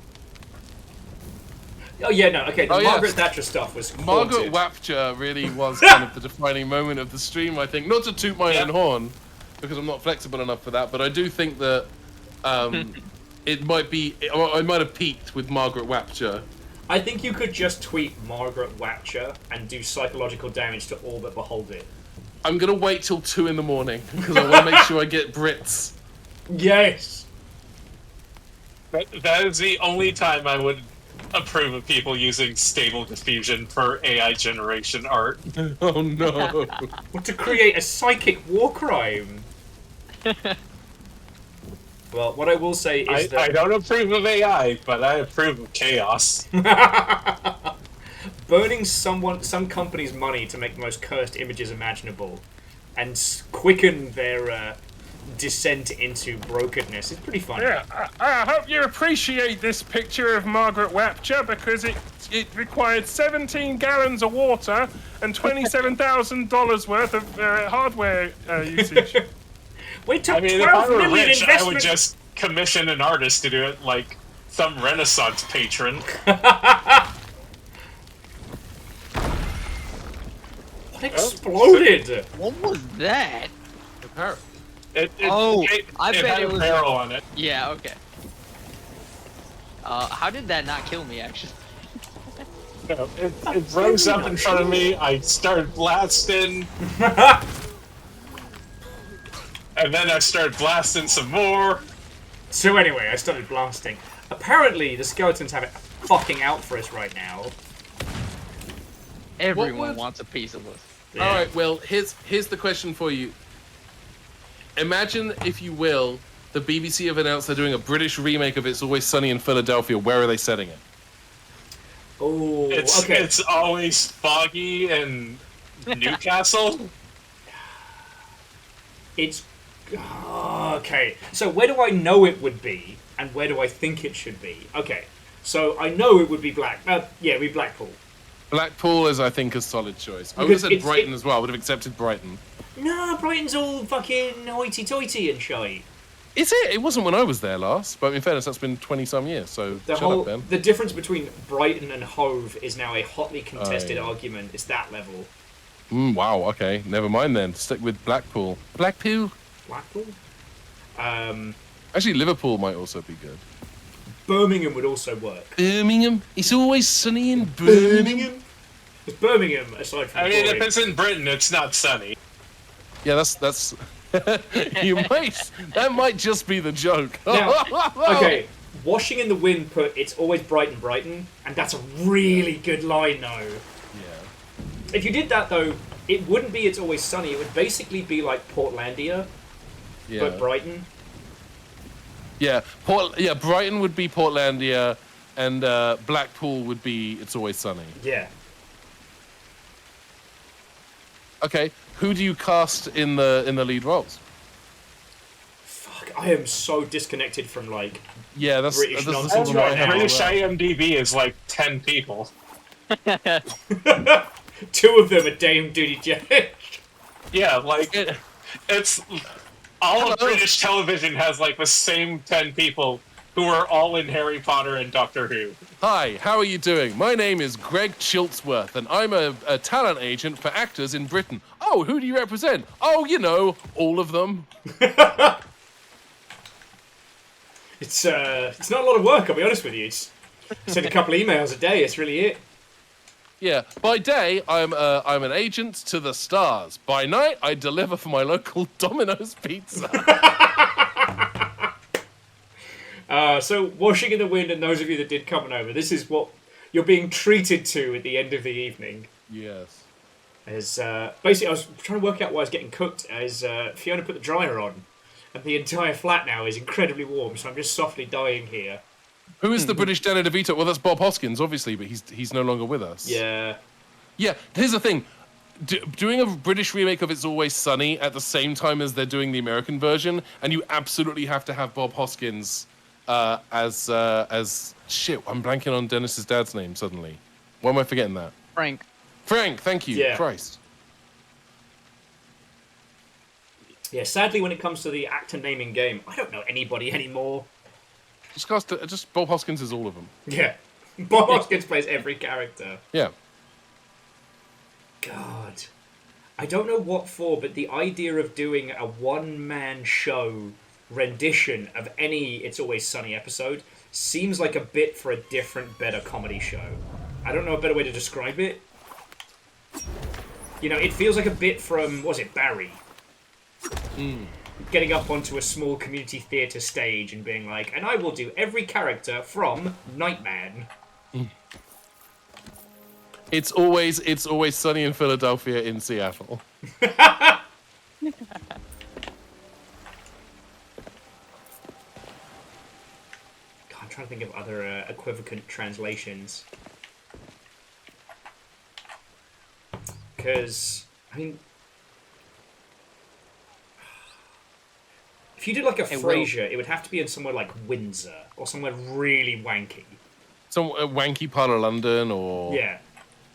Oh yeah, no, okay. The Margaret Thatcher stuff was Margaret Wapture really was kind of the defining moment of the stream. I think, not to toot my own horn, because I'm not flexible enough for that, but I do think that it might be. I might have peaked with Margaret Wapture. I think you could just tweet Margaret Wapture and do psychological damage to all that behold it. I'm gonna wait till 2 in the morning because I want to make sure I get Brits. Yes. That is the only time I would approve of people using stable diffusion for AI generation art. Oh no! What, to create a psychic war crime? Well, what I will say is that... I don't approve of AI, but I approve of chaos. Burning some company's money to make the most cursed images imaginable and quicken their descent into brokenness is pretty funny. Yeah, I hope you appreciate this picture of Margaret Wapture because it required 17 gallons of water and $27,000 worth of hardware usage. We took I mean, if I were rich, I would just commission an artist to do it like some Renaissance patron. What exploded? What was that? The parrot. I bet had it was a barrel on it. Yeah, okay. How did that not kill me, actually? No, it rose up in front of me, I started blasting. And then I started blasting some more. So anyway, I started blasting. Apparently, the skeletons have it fucking out for us right now. Everyone wants a piece of us. Yeah. Alright, well, here's the question for you. Imagine, if you will, the BBC have announced they're doing a British remake of It's Always Sunny in Philadelphia. Where are they setting it? Oh, okay. It's always foggy in Newcastle. It's... okay, so where do I know it would be, and where do I think it should be? Okay, so I know it would be it'd be Blackpool. Blackpool is, I think, a solid choice. I would have said Brighton as well. I would have accepted Brighton. No, Brighton's all fucking hoity-toity and shite. Is it? It wasn't when I was there last, but in fairness, that's been 20-some years, so shut up, Ben. The difference between Brighton and Hove is now a hotly contested argument. It's that level. Wow, okay. Never mind then. Stick with Blackpool. Blackpool? Blackpool? Actually, Liverpool might also be good. Birmingham would also work. Birmingham? It's always sunny in Birmingham? Is Birmingham, aside from if it's in Britain, it's not sunny. Yeah, that's... That might just be the joke. Now, okay, Washing in the Wind put It's Always Brighton, and that's a really good line, though. Yeah. If you did that, though, it wouldn't be It's Always Sunny. It would basically be like Portlandia, but Brighton. Yeah, Brighton would be Portlandia, and Blackpool would be It's Always Sunny. Yeah. Okay, who do you cast in the lead roles? Fuck, I am so disconnected from like that's British that's nonsense right now. British IMDb is like 10 people. 2 of them are Dame Duty Jet. Yeah, like it's all of British television has like the same 10 people who are all in Harry Potter and Doctor Who. Hi, how are you doing? My name is Greg Chiltsworth, and I'm a talent agent for actors in Britain. Oh, who do you represent? Oh, you know, all of them. It's not a lot of work, I'll be honest with you. It's send a couple emails a day, it's really it. Yeah, by day, I'm an agent to the stars. By night, I deliver for my local Domino's pizza. So, Washing in the Wind, and those of you that did come over, this is what you're being treated to at the end of the evening. Yes. As basically, I was trying to work out why I was getting cooked, as Fiona put the dryer on, and the entire flat now is incredibly warm, so I'm just softly dying here. Who is the British Danny DeVito? Well, that's Bob Hoskins, obviously, but he's no longer with us. Yeah. Yeah, here's the thing. doing a British remake of It's Always Sunny at the same time as they're doing the American version, and you absolutely have to have Bob Hoskins as shit. I'm blanking on Dennis's dad's name suddenly. Why am I forgetting that? Frank. Frank, thank you. Yeah. Christ. Yeah, sadly, when it comes to the actor naming game, I don't know anybody anymore. Just Bob Hoskins is all of them. Yeah. Bob Hoskins plays every character. Yeah. God. I don't know what for, but the idea of doing a one-man show rendition of any It's Always Sunny episode seems like a bit for a different, better comedy show. I don't know a better way to describe it. You know, it feels like a bit from, what was it, Barry? Getting up onto a small community theatre stage and being like, and I will do every character from Nightman. It's always sunny in Philadelphia in Seattle. God, I'm trying to think of other equivalent translations. Because, I mean, if you did like a Frasier, it would have to be in somewhere like Windsor or somewhere really wanky. Some wanky part of London, or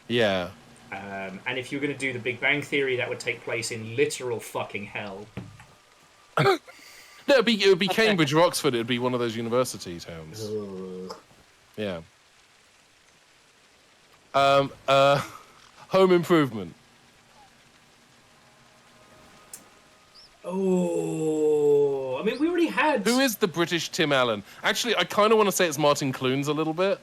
yeah. And if you were going to do the Big Bang Theory, that would take place in literal fucking hell. No, it would be Cambridge or Oxford. It would be one of those university towns. Ugh. Yeah. Home Improvement. Oh, I mean, we already had. Who is the British Tim Allen? Actually, I kind of want to say it's Martin Clunes a little bit.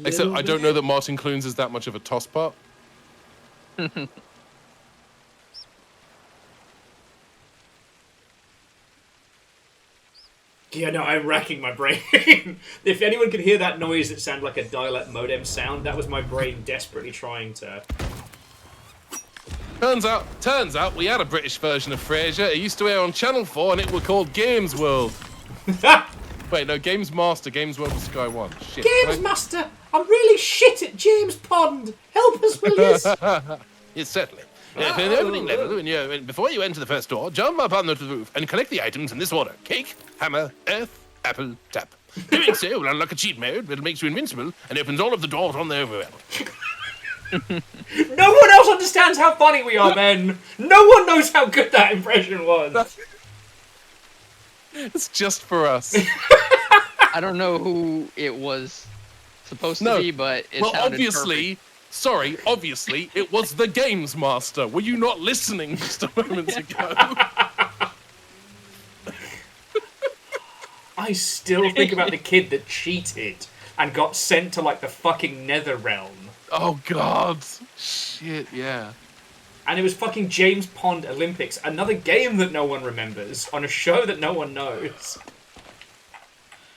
Except I don't know that Martin Clunes is that much of a tosspot. Yeah, no, I'm racking my brain. If anyone could hear that noise that sounded like a dial-up modem sound, that was my brain desperately trying to... Turns out we had a British version of Frasier. It used to air on Channel 4 and it was called Games World. Wait, no, Games Master. Games World was Sky 1. Shit. Games Master! I'm really shit at James Pond! Help us, will you? Yes, certainly. For the opening level, before you enter the first door, jump up on the roof and collect the items in this order. Cake, hammer, earth, apple, tap. Doing so will unlock a cheat mode that makes you invincible and opens all of the doors on the overworld. No one else understands how funny we are, Ben! No one knows how good that impression was! It's just for us. I don't know who it was supposed to be, but it sounded obviously, perfect. Obviously, it was the Games Master. Were you not listening just a moment ago? I still think about the kid that cheated and got sent to, like, the fucking Nether Realm. Oh, God. Shit, yeah. And it was fucking James Pond Olympics, another game that no one remembers, on a show that no one knows.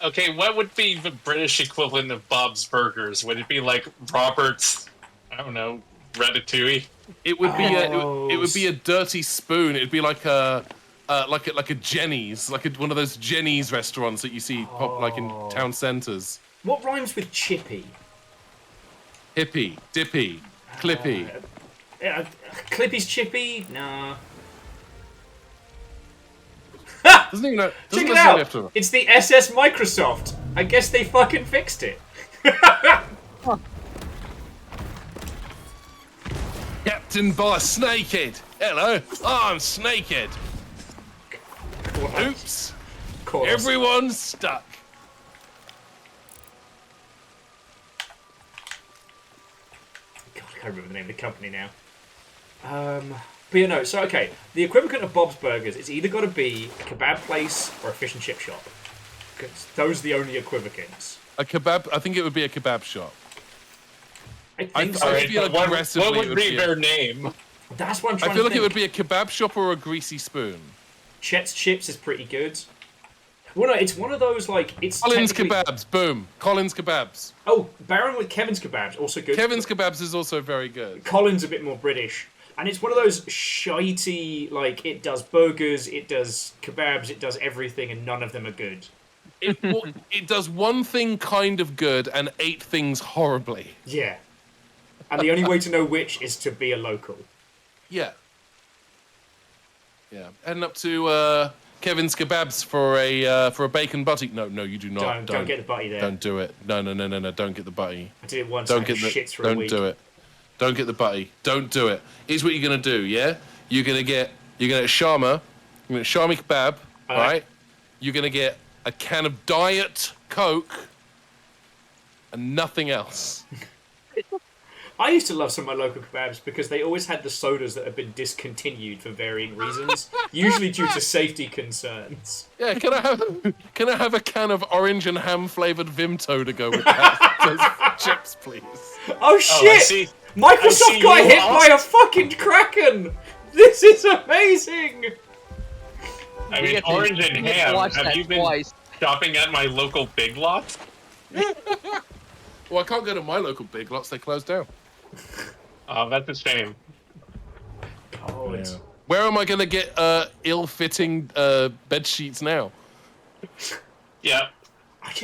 Okay, what would be the British equivalent of Bob's Burgers? Would it be like Robert's, I don't know, Ratatouille? It would be it would be a dirty spoon. It'd be like a Jenny's, one of those Jenny's restaurants that you see pop like in town centres. What rhymes with chippy? Hippie, dippy, clippy. Clippy's chippy? No. Doesn't even know. Check it out! It's the SS Microsoft. I guess they fucking fixed it. Captain Boss Snakehead. Hello, I'm Snakehead. Oops. Everyone's stuck. God, I can't remember the name of the company now. But yeah, no, so okay, the equivalent of Bob's Burgers, it's either got to be a kebab place or a fish and chip shop. Because those are the only equivalents. A kebab, I think it would be a kebab shop. I feel what would be their name? That's what I'm trying to think. I feel like it would be a kebab shop or a greasy spoon. Chet's Chips is pretty good. Well, no, it's one of those, like, it's Colin's Kebabs, boom. Colin's Kebabs. Oh, Baron with Kevin's Kebabs, also good. Kevin's Kebabs is also very good. Colin's a bit more British. And it's one of those shitey, like, it does burgers, it does kebabs, it does everything, and none of them are good. It does one thing kind of good and 8 things horribly. Yeah. And the only way to know which is to be a local. Yeah. Yeah. Heading up to Kevin's Kebabs for a bacon butty. No, you do not. Don't get the butty there. Don't do it. No. Don't get the butty. I did it once. Don't get the shit through a week. Don't do it. Don't get the butty. Don't do it. Here's what you're gonna do. Yeah. You're gonna get shawarma. You're gonna shawarma kebab. All right. You're gonna get a can of Diet Coke and nothing else. I used to love some of my local kebabs because they always had the sodas that have been discontinued for varying reasons, usually due to safety concerns. Yeah, can I have a can of orange and ham flavored Vimto to go with that? Those chips, please. Oh shit! Microsoft got hit by a fucking kraken. This is amazing. I mean, orange and ham. Have you been shopping at my local Big Lots? Well, I can't go to my local Big Lots. They closed down. Oh, that's a shame. Oh, yeah. Where am I going to get ill-fitting bed sheets now? Yeah.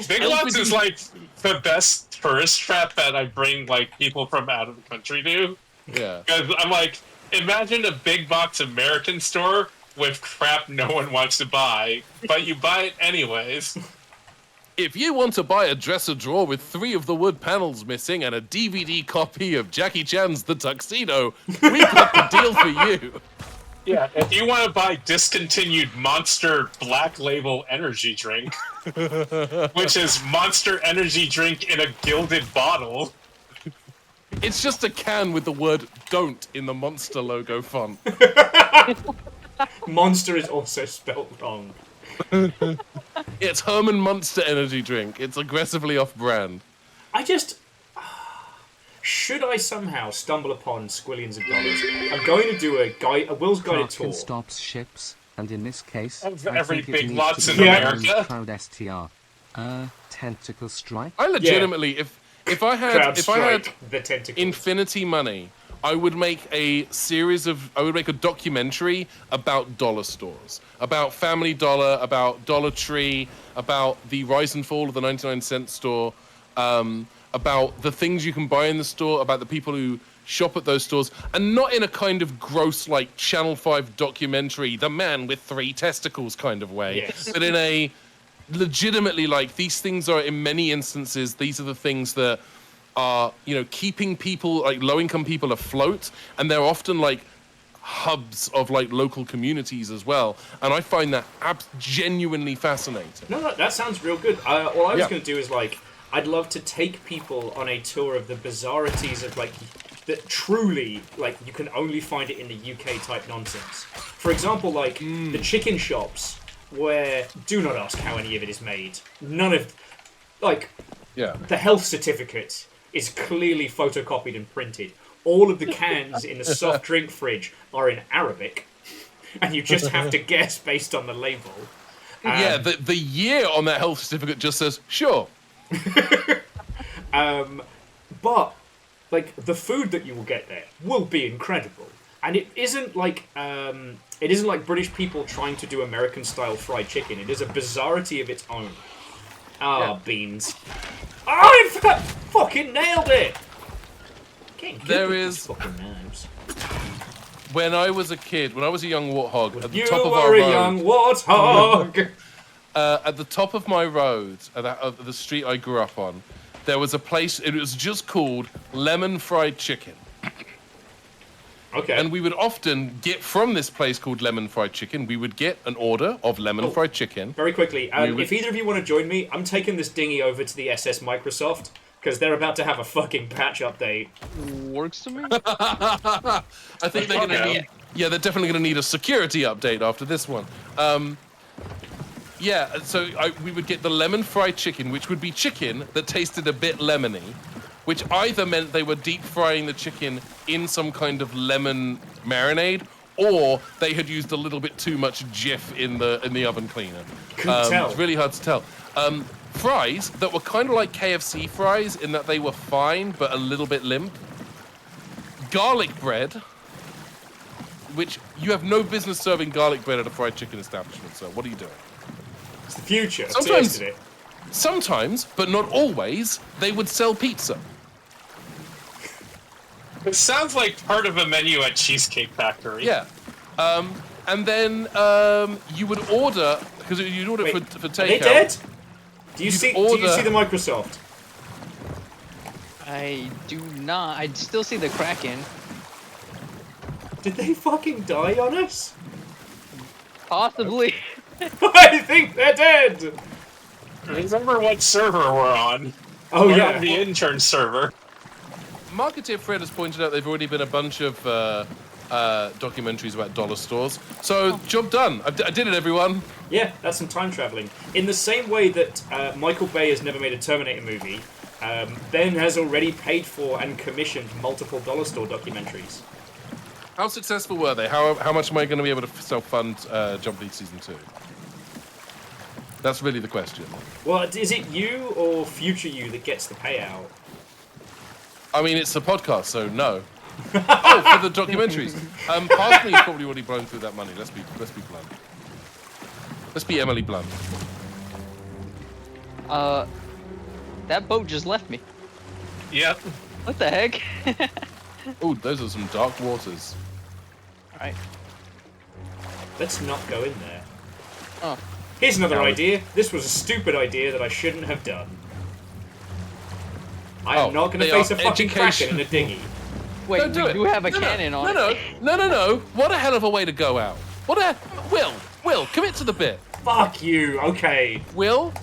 Big Lots is like the best tourist trap that I bring like people from out of the country to. Yeah. Because I'm like, imagine a big box American store with crap no one wants to buy, but you buy it anyways. If you want to buy a dresser drawer with 3 of the wood panels missing and a DVD copy of Jackie Chan's The Tuxedo, we've got the deal for you. Yeah, if you want to buy discontinued Monster Black Label energy drink, which is Monster Energy drink in a gilded bottle. It's just a can with the word "don't" in the Monster logo font. Monster is also spelled wrong. It's Herman Monster energy drink. It's aggressively off-brand. Should I somehow stumble upon squillions of dollars, I'm going to do a Will's Guided Tour. Stops ships, and in this case, every Big Lots in America. Proud STR. Tentacle strike. I legitimately, if I had the infinity money, I would make a documentary about dollar stores, about Family Dollar, about Dollar Tree, about the rise and fall of the 99-cent store, about the things you can buy in the store, about the people who shop at those stores, and not in a kind of gross, like, Channel 5 documentary, the man with 3 testicles kind of way, but in a legitimately, like, these things are, in many instances, these are the things that are, keeping people, like low-income people afloat, and they're often like hubs of like local communities as well. And I find that genuinely fascinating. No, that sounds real good. All I was going to do is I'd love to take people on a tour of the bizarrities of that truly you can only find it in the UK type nonsense. For example, the chicken shops where do not ask how any of it is made. None of the health certificates is clearly photocopied and printed. All of the cans in the soft drink fridge are in Arabic, and you just have to guess based on the label. The year on that health certificate just says, sure. But, the food that you will get there will be incredible. And it isn't like British people trying to do American-style fried chicken. It is a bizarrity of its own. Beans. Oh, I fucking nailed it! There is... When I was a kid, when I was a young warthog, at the top of our road... You were a young warthog! At the top of my road, of the street I grew up on, there was a place, it was just called Lemon Fried Chicken. Okay. And we would often get from this place called Lemon Fried Chicken, we would get an order of lemon fried chicken. Very quickly, if either of you want to join me, I'm taking this dinghy over to the SS Microsoft, because they're about to have a fucking patch update. Works to me? I think they're going to need... Yeah, they're definitely going to need a security update after this one. We would get the lemon fried chicken, which would be chicken that tasted a bit lemony, which either meant they were deep frying the chicken in some kind of lemon marinade, or they had used a little bit too much Jif in the oven cleaner. Couldn't tell. It's really hard to tell. Fries that were kind of like KFC fries in that they were fine but a little bit limp. Garlic bread, which you have no business serving garlic bread at a fried chicken establishment, so what are you doing? It's the future. Sometimes, but not always, they would sell pizza. It sounds like part of a menu at Cheesecake Factory. Yeah. And then you would order, because you'd order for takeout. Are they dead? Do you see the Microsoft? I do not. I still see the Kraken. Did they fucking die on us? Possibly. I think they're dead! Remember what server we're on? Oh, we're yeah. on the intern server. Marketeer Fred has pointed out they've already been a bunch of documentaries about dollar stores. So, job done. I did it, everyone. Yeah, that's some time traveling. In the same way that Michael Bay has never made a Terminator movie, Ben has already paid for and commissioned multiple dollar store documentaries. How successful were they? How much am I going to be able to self-fund Jump League Season 2? That's really the question. Well, is it you or future you that gets the payout? I mean, it's a podcast, so no. Oh, for the documentaries. Past me's probably already blown through that money. Let's be blunt. Let's be Emily Blunt. That boat just left me. Yep. What the heck? Oh, those are some dark waters. Alright. Let's not go in there. Oh. Here's another idea. This was a stupid idea that I shouldn't have done. I am not going to face a fucking Kraken in a dinghy. Wait, we do have a cannon on it. No. What a hell of a way to go out. Will, commit to the bit. Fuck you, okay. William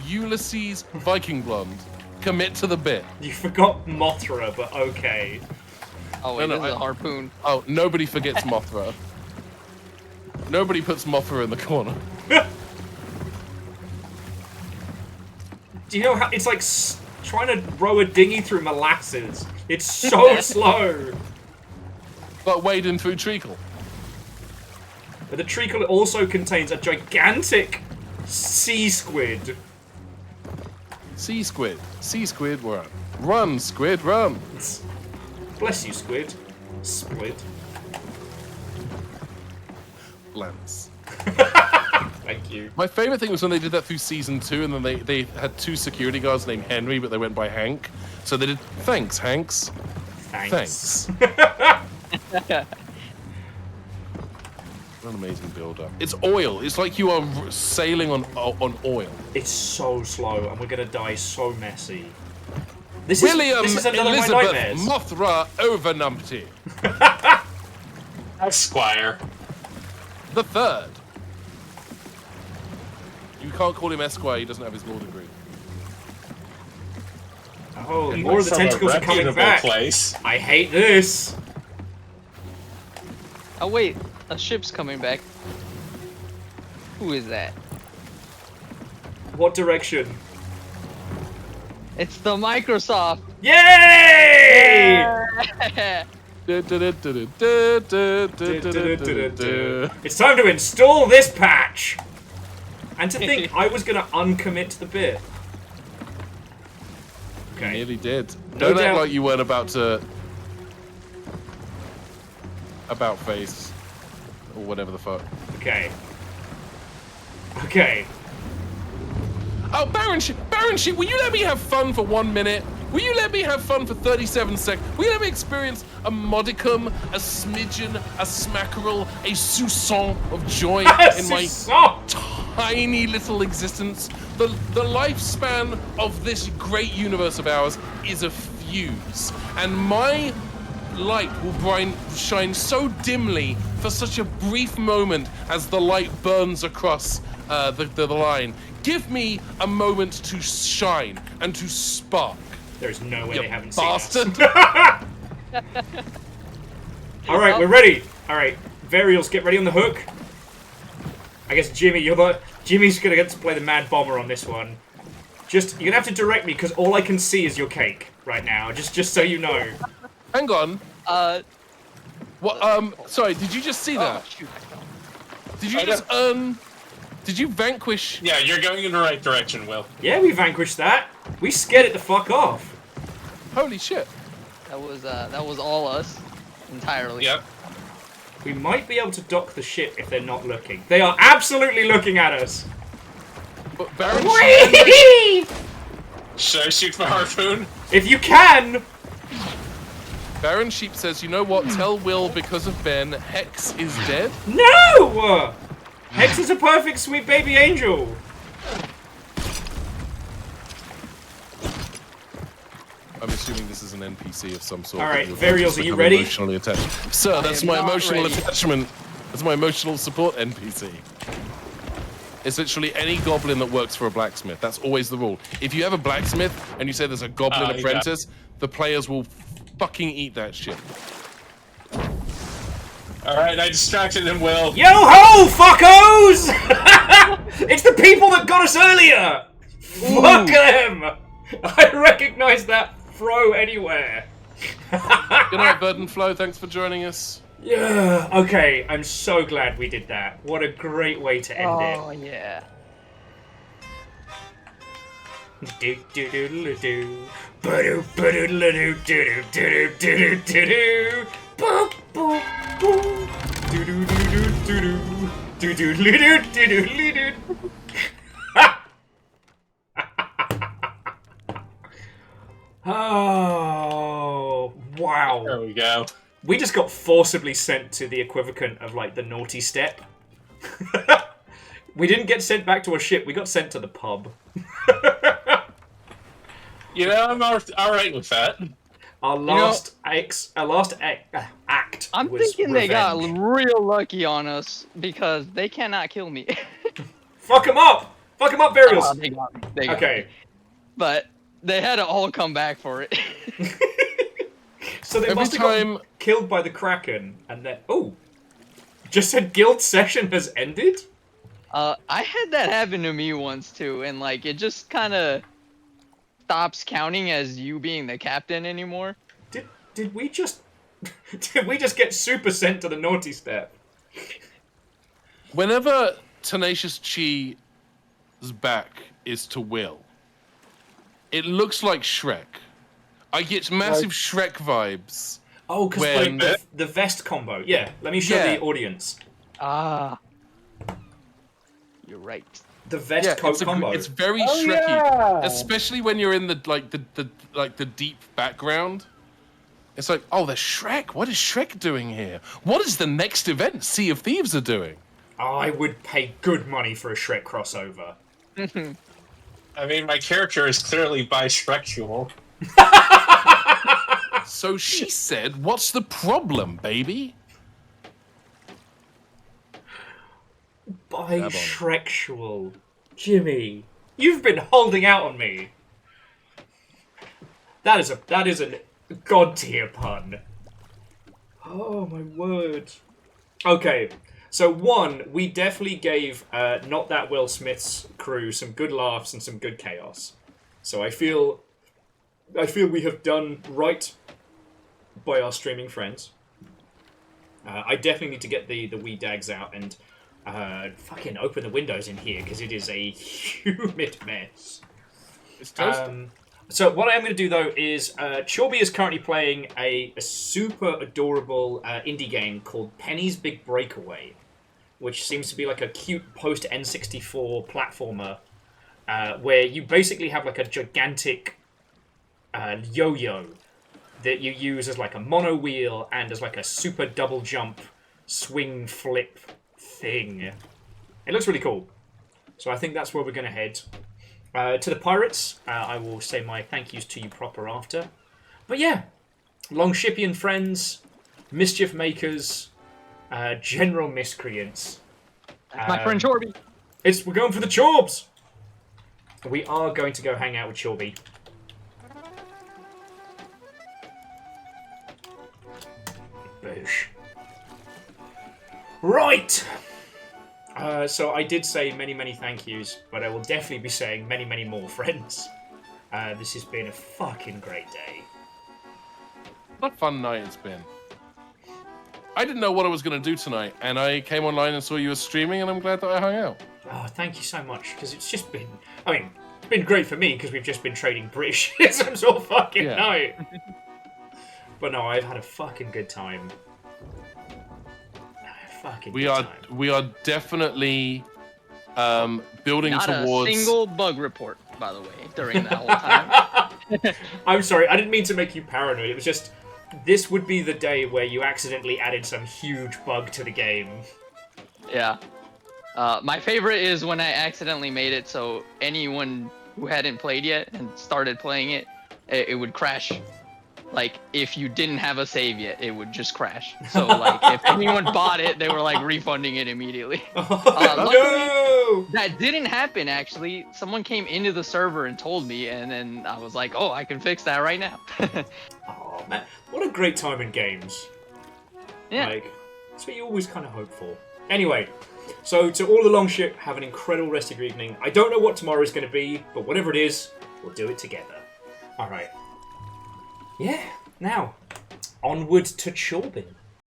Ulysses Viking Blonde. Commit to the bit. You forgot Mothra, but okay. Oh, wait, this is a harpoon. Oh, nobody forgets Mothra. Nobody puts Mothra in the corner. Do you know how it's like trying to row a dinghy through molasses? It's so slow. But wade in through treacle. But the treacle also contains a gigantic sea squid. Sea squid, run. Run, squid, run. Bless you, squid. Squid. Lance. Thank you. My favourite thing was when they did that through season 2, and then they had 2 security guards named Henry, but they went by Hank. So they did, thanks, Hanks. Thanks. What an amazing build-up. It's oil. It's like you are sailing on oil. It's so slow, and we're gonna die so messy. William this is another of my Elizabeth nightmares. Mothra Overnumpty. Esquire. The third. You can't call him Esquire, he doesn't have his law degree. Oh, more of the tentacles are coming back. Place. I hate this. Oh wait, a ship's coming back. Who is that? What direction? It's the Microsoft. Yay! It's time to install this patch. And to think I was gonna uncommit to the bit. Okay. You nearly did. No Don't act doubt. like you weren't about to... About face. Or whatever the fuck. Okay. Okay. Oh, Baron, will you let me have fun for 1 minute? Will you let me have fun for 37 seconds? Will you let me experience a modicum, a smidgen, a smackerel, a soupçon of joy in my tiny little existence? The lifespan of this great universe of ours is a fuse, and my light will shine so dimly for such a brief moment as the light burns across the line. Give me a moment to shine and to spark. There's no way You they haven't bastard. seen us. Alright, we're ready. Alright, Varials, get ready on the hook. I guess Jimmy's gonna get to play the Mad Bomber on this one. You're gonna have to direct me because all I can see is your cake right now, just so you know. Hang on. What? Sorry, did you just see that? Shoot. Did you just earn... Did you vanquish... Yeah, you're going in the right direction, Will. Yeah, we vanquished that. We scared it the fuck off. Holy shit. That was all us. Entirely. Yep. We might be able to dock the ship if they're not looking. They are absolutely looking at us. But Baron... Should I shoot for harpoon? If you can! Baron Sheep says, you know what? Tell Will because of Ben, Hex is dead. No! Hex is a perfect sweet baby angel. I'm assuming this is an NPC of some sort. All right, Varials, are you ready? Emotionally attached. Sir, that's my emotional attachment. That's my emotional support NPC. It's literally any goblin that works for a blacksmith. That's always the rule. If you have a blacksmith and you say there's a goblin apprentice, the players will fucking eat that shit. Alright, I distracted him, Will. Yo-ho, fuckos! It's the people that got us earlier! Ooh. Fuck them! I recognize that throw anywhere. Good night, Verdant Flow. Thanks for joining us. Yeah, okay, I'm so glad we did that. What a great way to end it. Oh, yeah. Do do do do do do do do do do do do do boop boop boop do do do do do do do do do do do. Oh wow! There we go. We just got forcibly sent to the equivalent of like the naughty step. We didn't get sent back to a ship. We got sent to the pub. You know, I'm alright with that. Our last act. I'm was thinking revenge. they got real lucky on us because they cannot kill me. Fuck them up! Fuck them up, Varials! Oh, they got me. They got Okay. me. But they had to all come back for it. So they must have gotten killed by the Kraken, and then just said guild session has ended. I had that happen to me once too, and like it just kind of stops counting as you being the captain anymore. Did we just get super sent to the naughty step? Whenever Tenacious Chi's back is to Will, it looks like Shrek. I get massive Shrek vibes. Oh, because like the vest combo. Yeah, let me show the audience. Ah, you're right. The vest coat combo. It's very Shreky, especially when you're in the deep background. It's like, oh, there's Shrek. What is Shrek doing here? What is the next event Sea of Thieves are doing? I would pay good money for a Shrek crossover. I mean, my character is clearly bisexual. So she said, what's the problem, baby? Bisexual. Jimmy, you've been holding out on me. That is a god tier pun. Oh my word. Okay, so one, we definitely gave Not That Will Smith's crew some good laughs and some good chaos. So I feel we have done right by our streaming friends. I definitely need to get the wee dags out and fucking open the windows in here because it is a humid mess. It's toast. So what I am going to do though is Chorby is currently playing a super adorable indie game called Penny's Big Breakaway, which seems to be like a cute post N64 platformer where you basically have like a gigantic yo-yo that you use as like a mono wheel and as like a super double jump swing flip thing. It looks really cool. So I think that's where we're going to head. To the pirates, I will say my thank yous to you proper after. But yeah, Longshipian friends, mischief makers, general miscreants. My friend Chorby. We're going for the Chorbs! We are going to go hang out with Chorby. Boosh. Right! So I did say many, many thank yous, but I will definitely be saying many, many more, friends. This has been a fucking great day. What a fun night it's been. I didn't know what I was going to do tonight, and I came online and saw you were streaming, and I'm glad that I hung out. Oh, thank you so much, because it's just been... I mean, it's been great for me, because we've just been trading Britishisms all fucking night. But no, I've had a fucking good time. We are definitely building Not towards a single bug report. by the way, during that whole time. I'm sorry, I didn't mean to make you paranoid. It was just, this would be the day where you accidentally added some huge bug to the game. Yeah. My favorite is when I accidentally made it so anyone who hadn't played yet and started playing it, it would crash. Like, if you didn't have a save yet, it would just crash. So, like, if anyone bought it, they were, like, refunding it immediately. Luckily, that didn't happen, actually. Someone came into the server and told me, and then I was like, oh, I can fix that right now. Oh, man. What a great time in games. Yeah. Like, that's what you always kind of hope for. Anyway, so to all the Longship, have an incredible rest of your evening. I don't know what tomorrow's going to be, but whatever it is, we'll do it together. All right. Yeah, now, onward to Chorbin.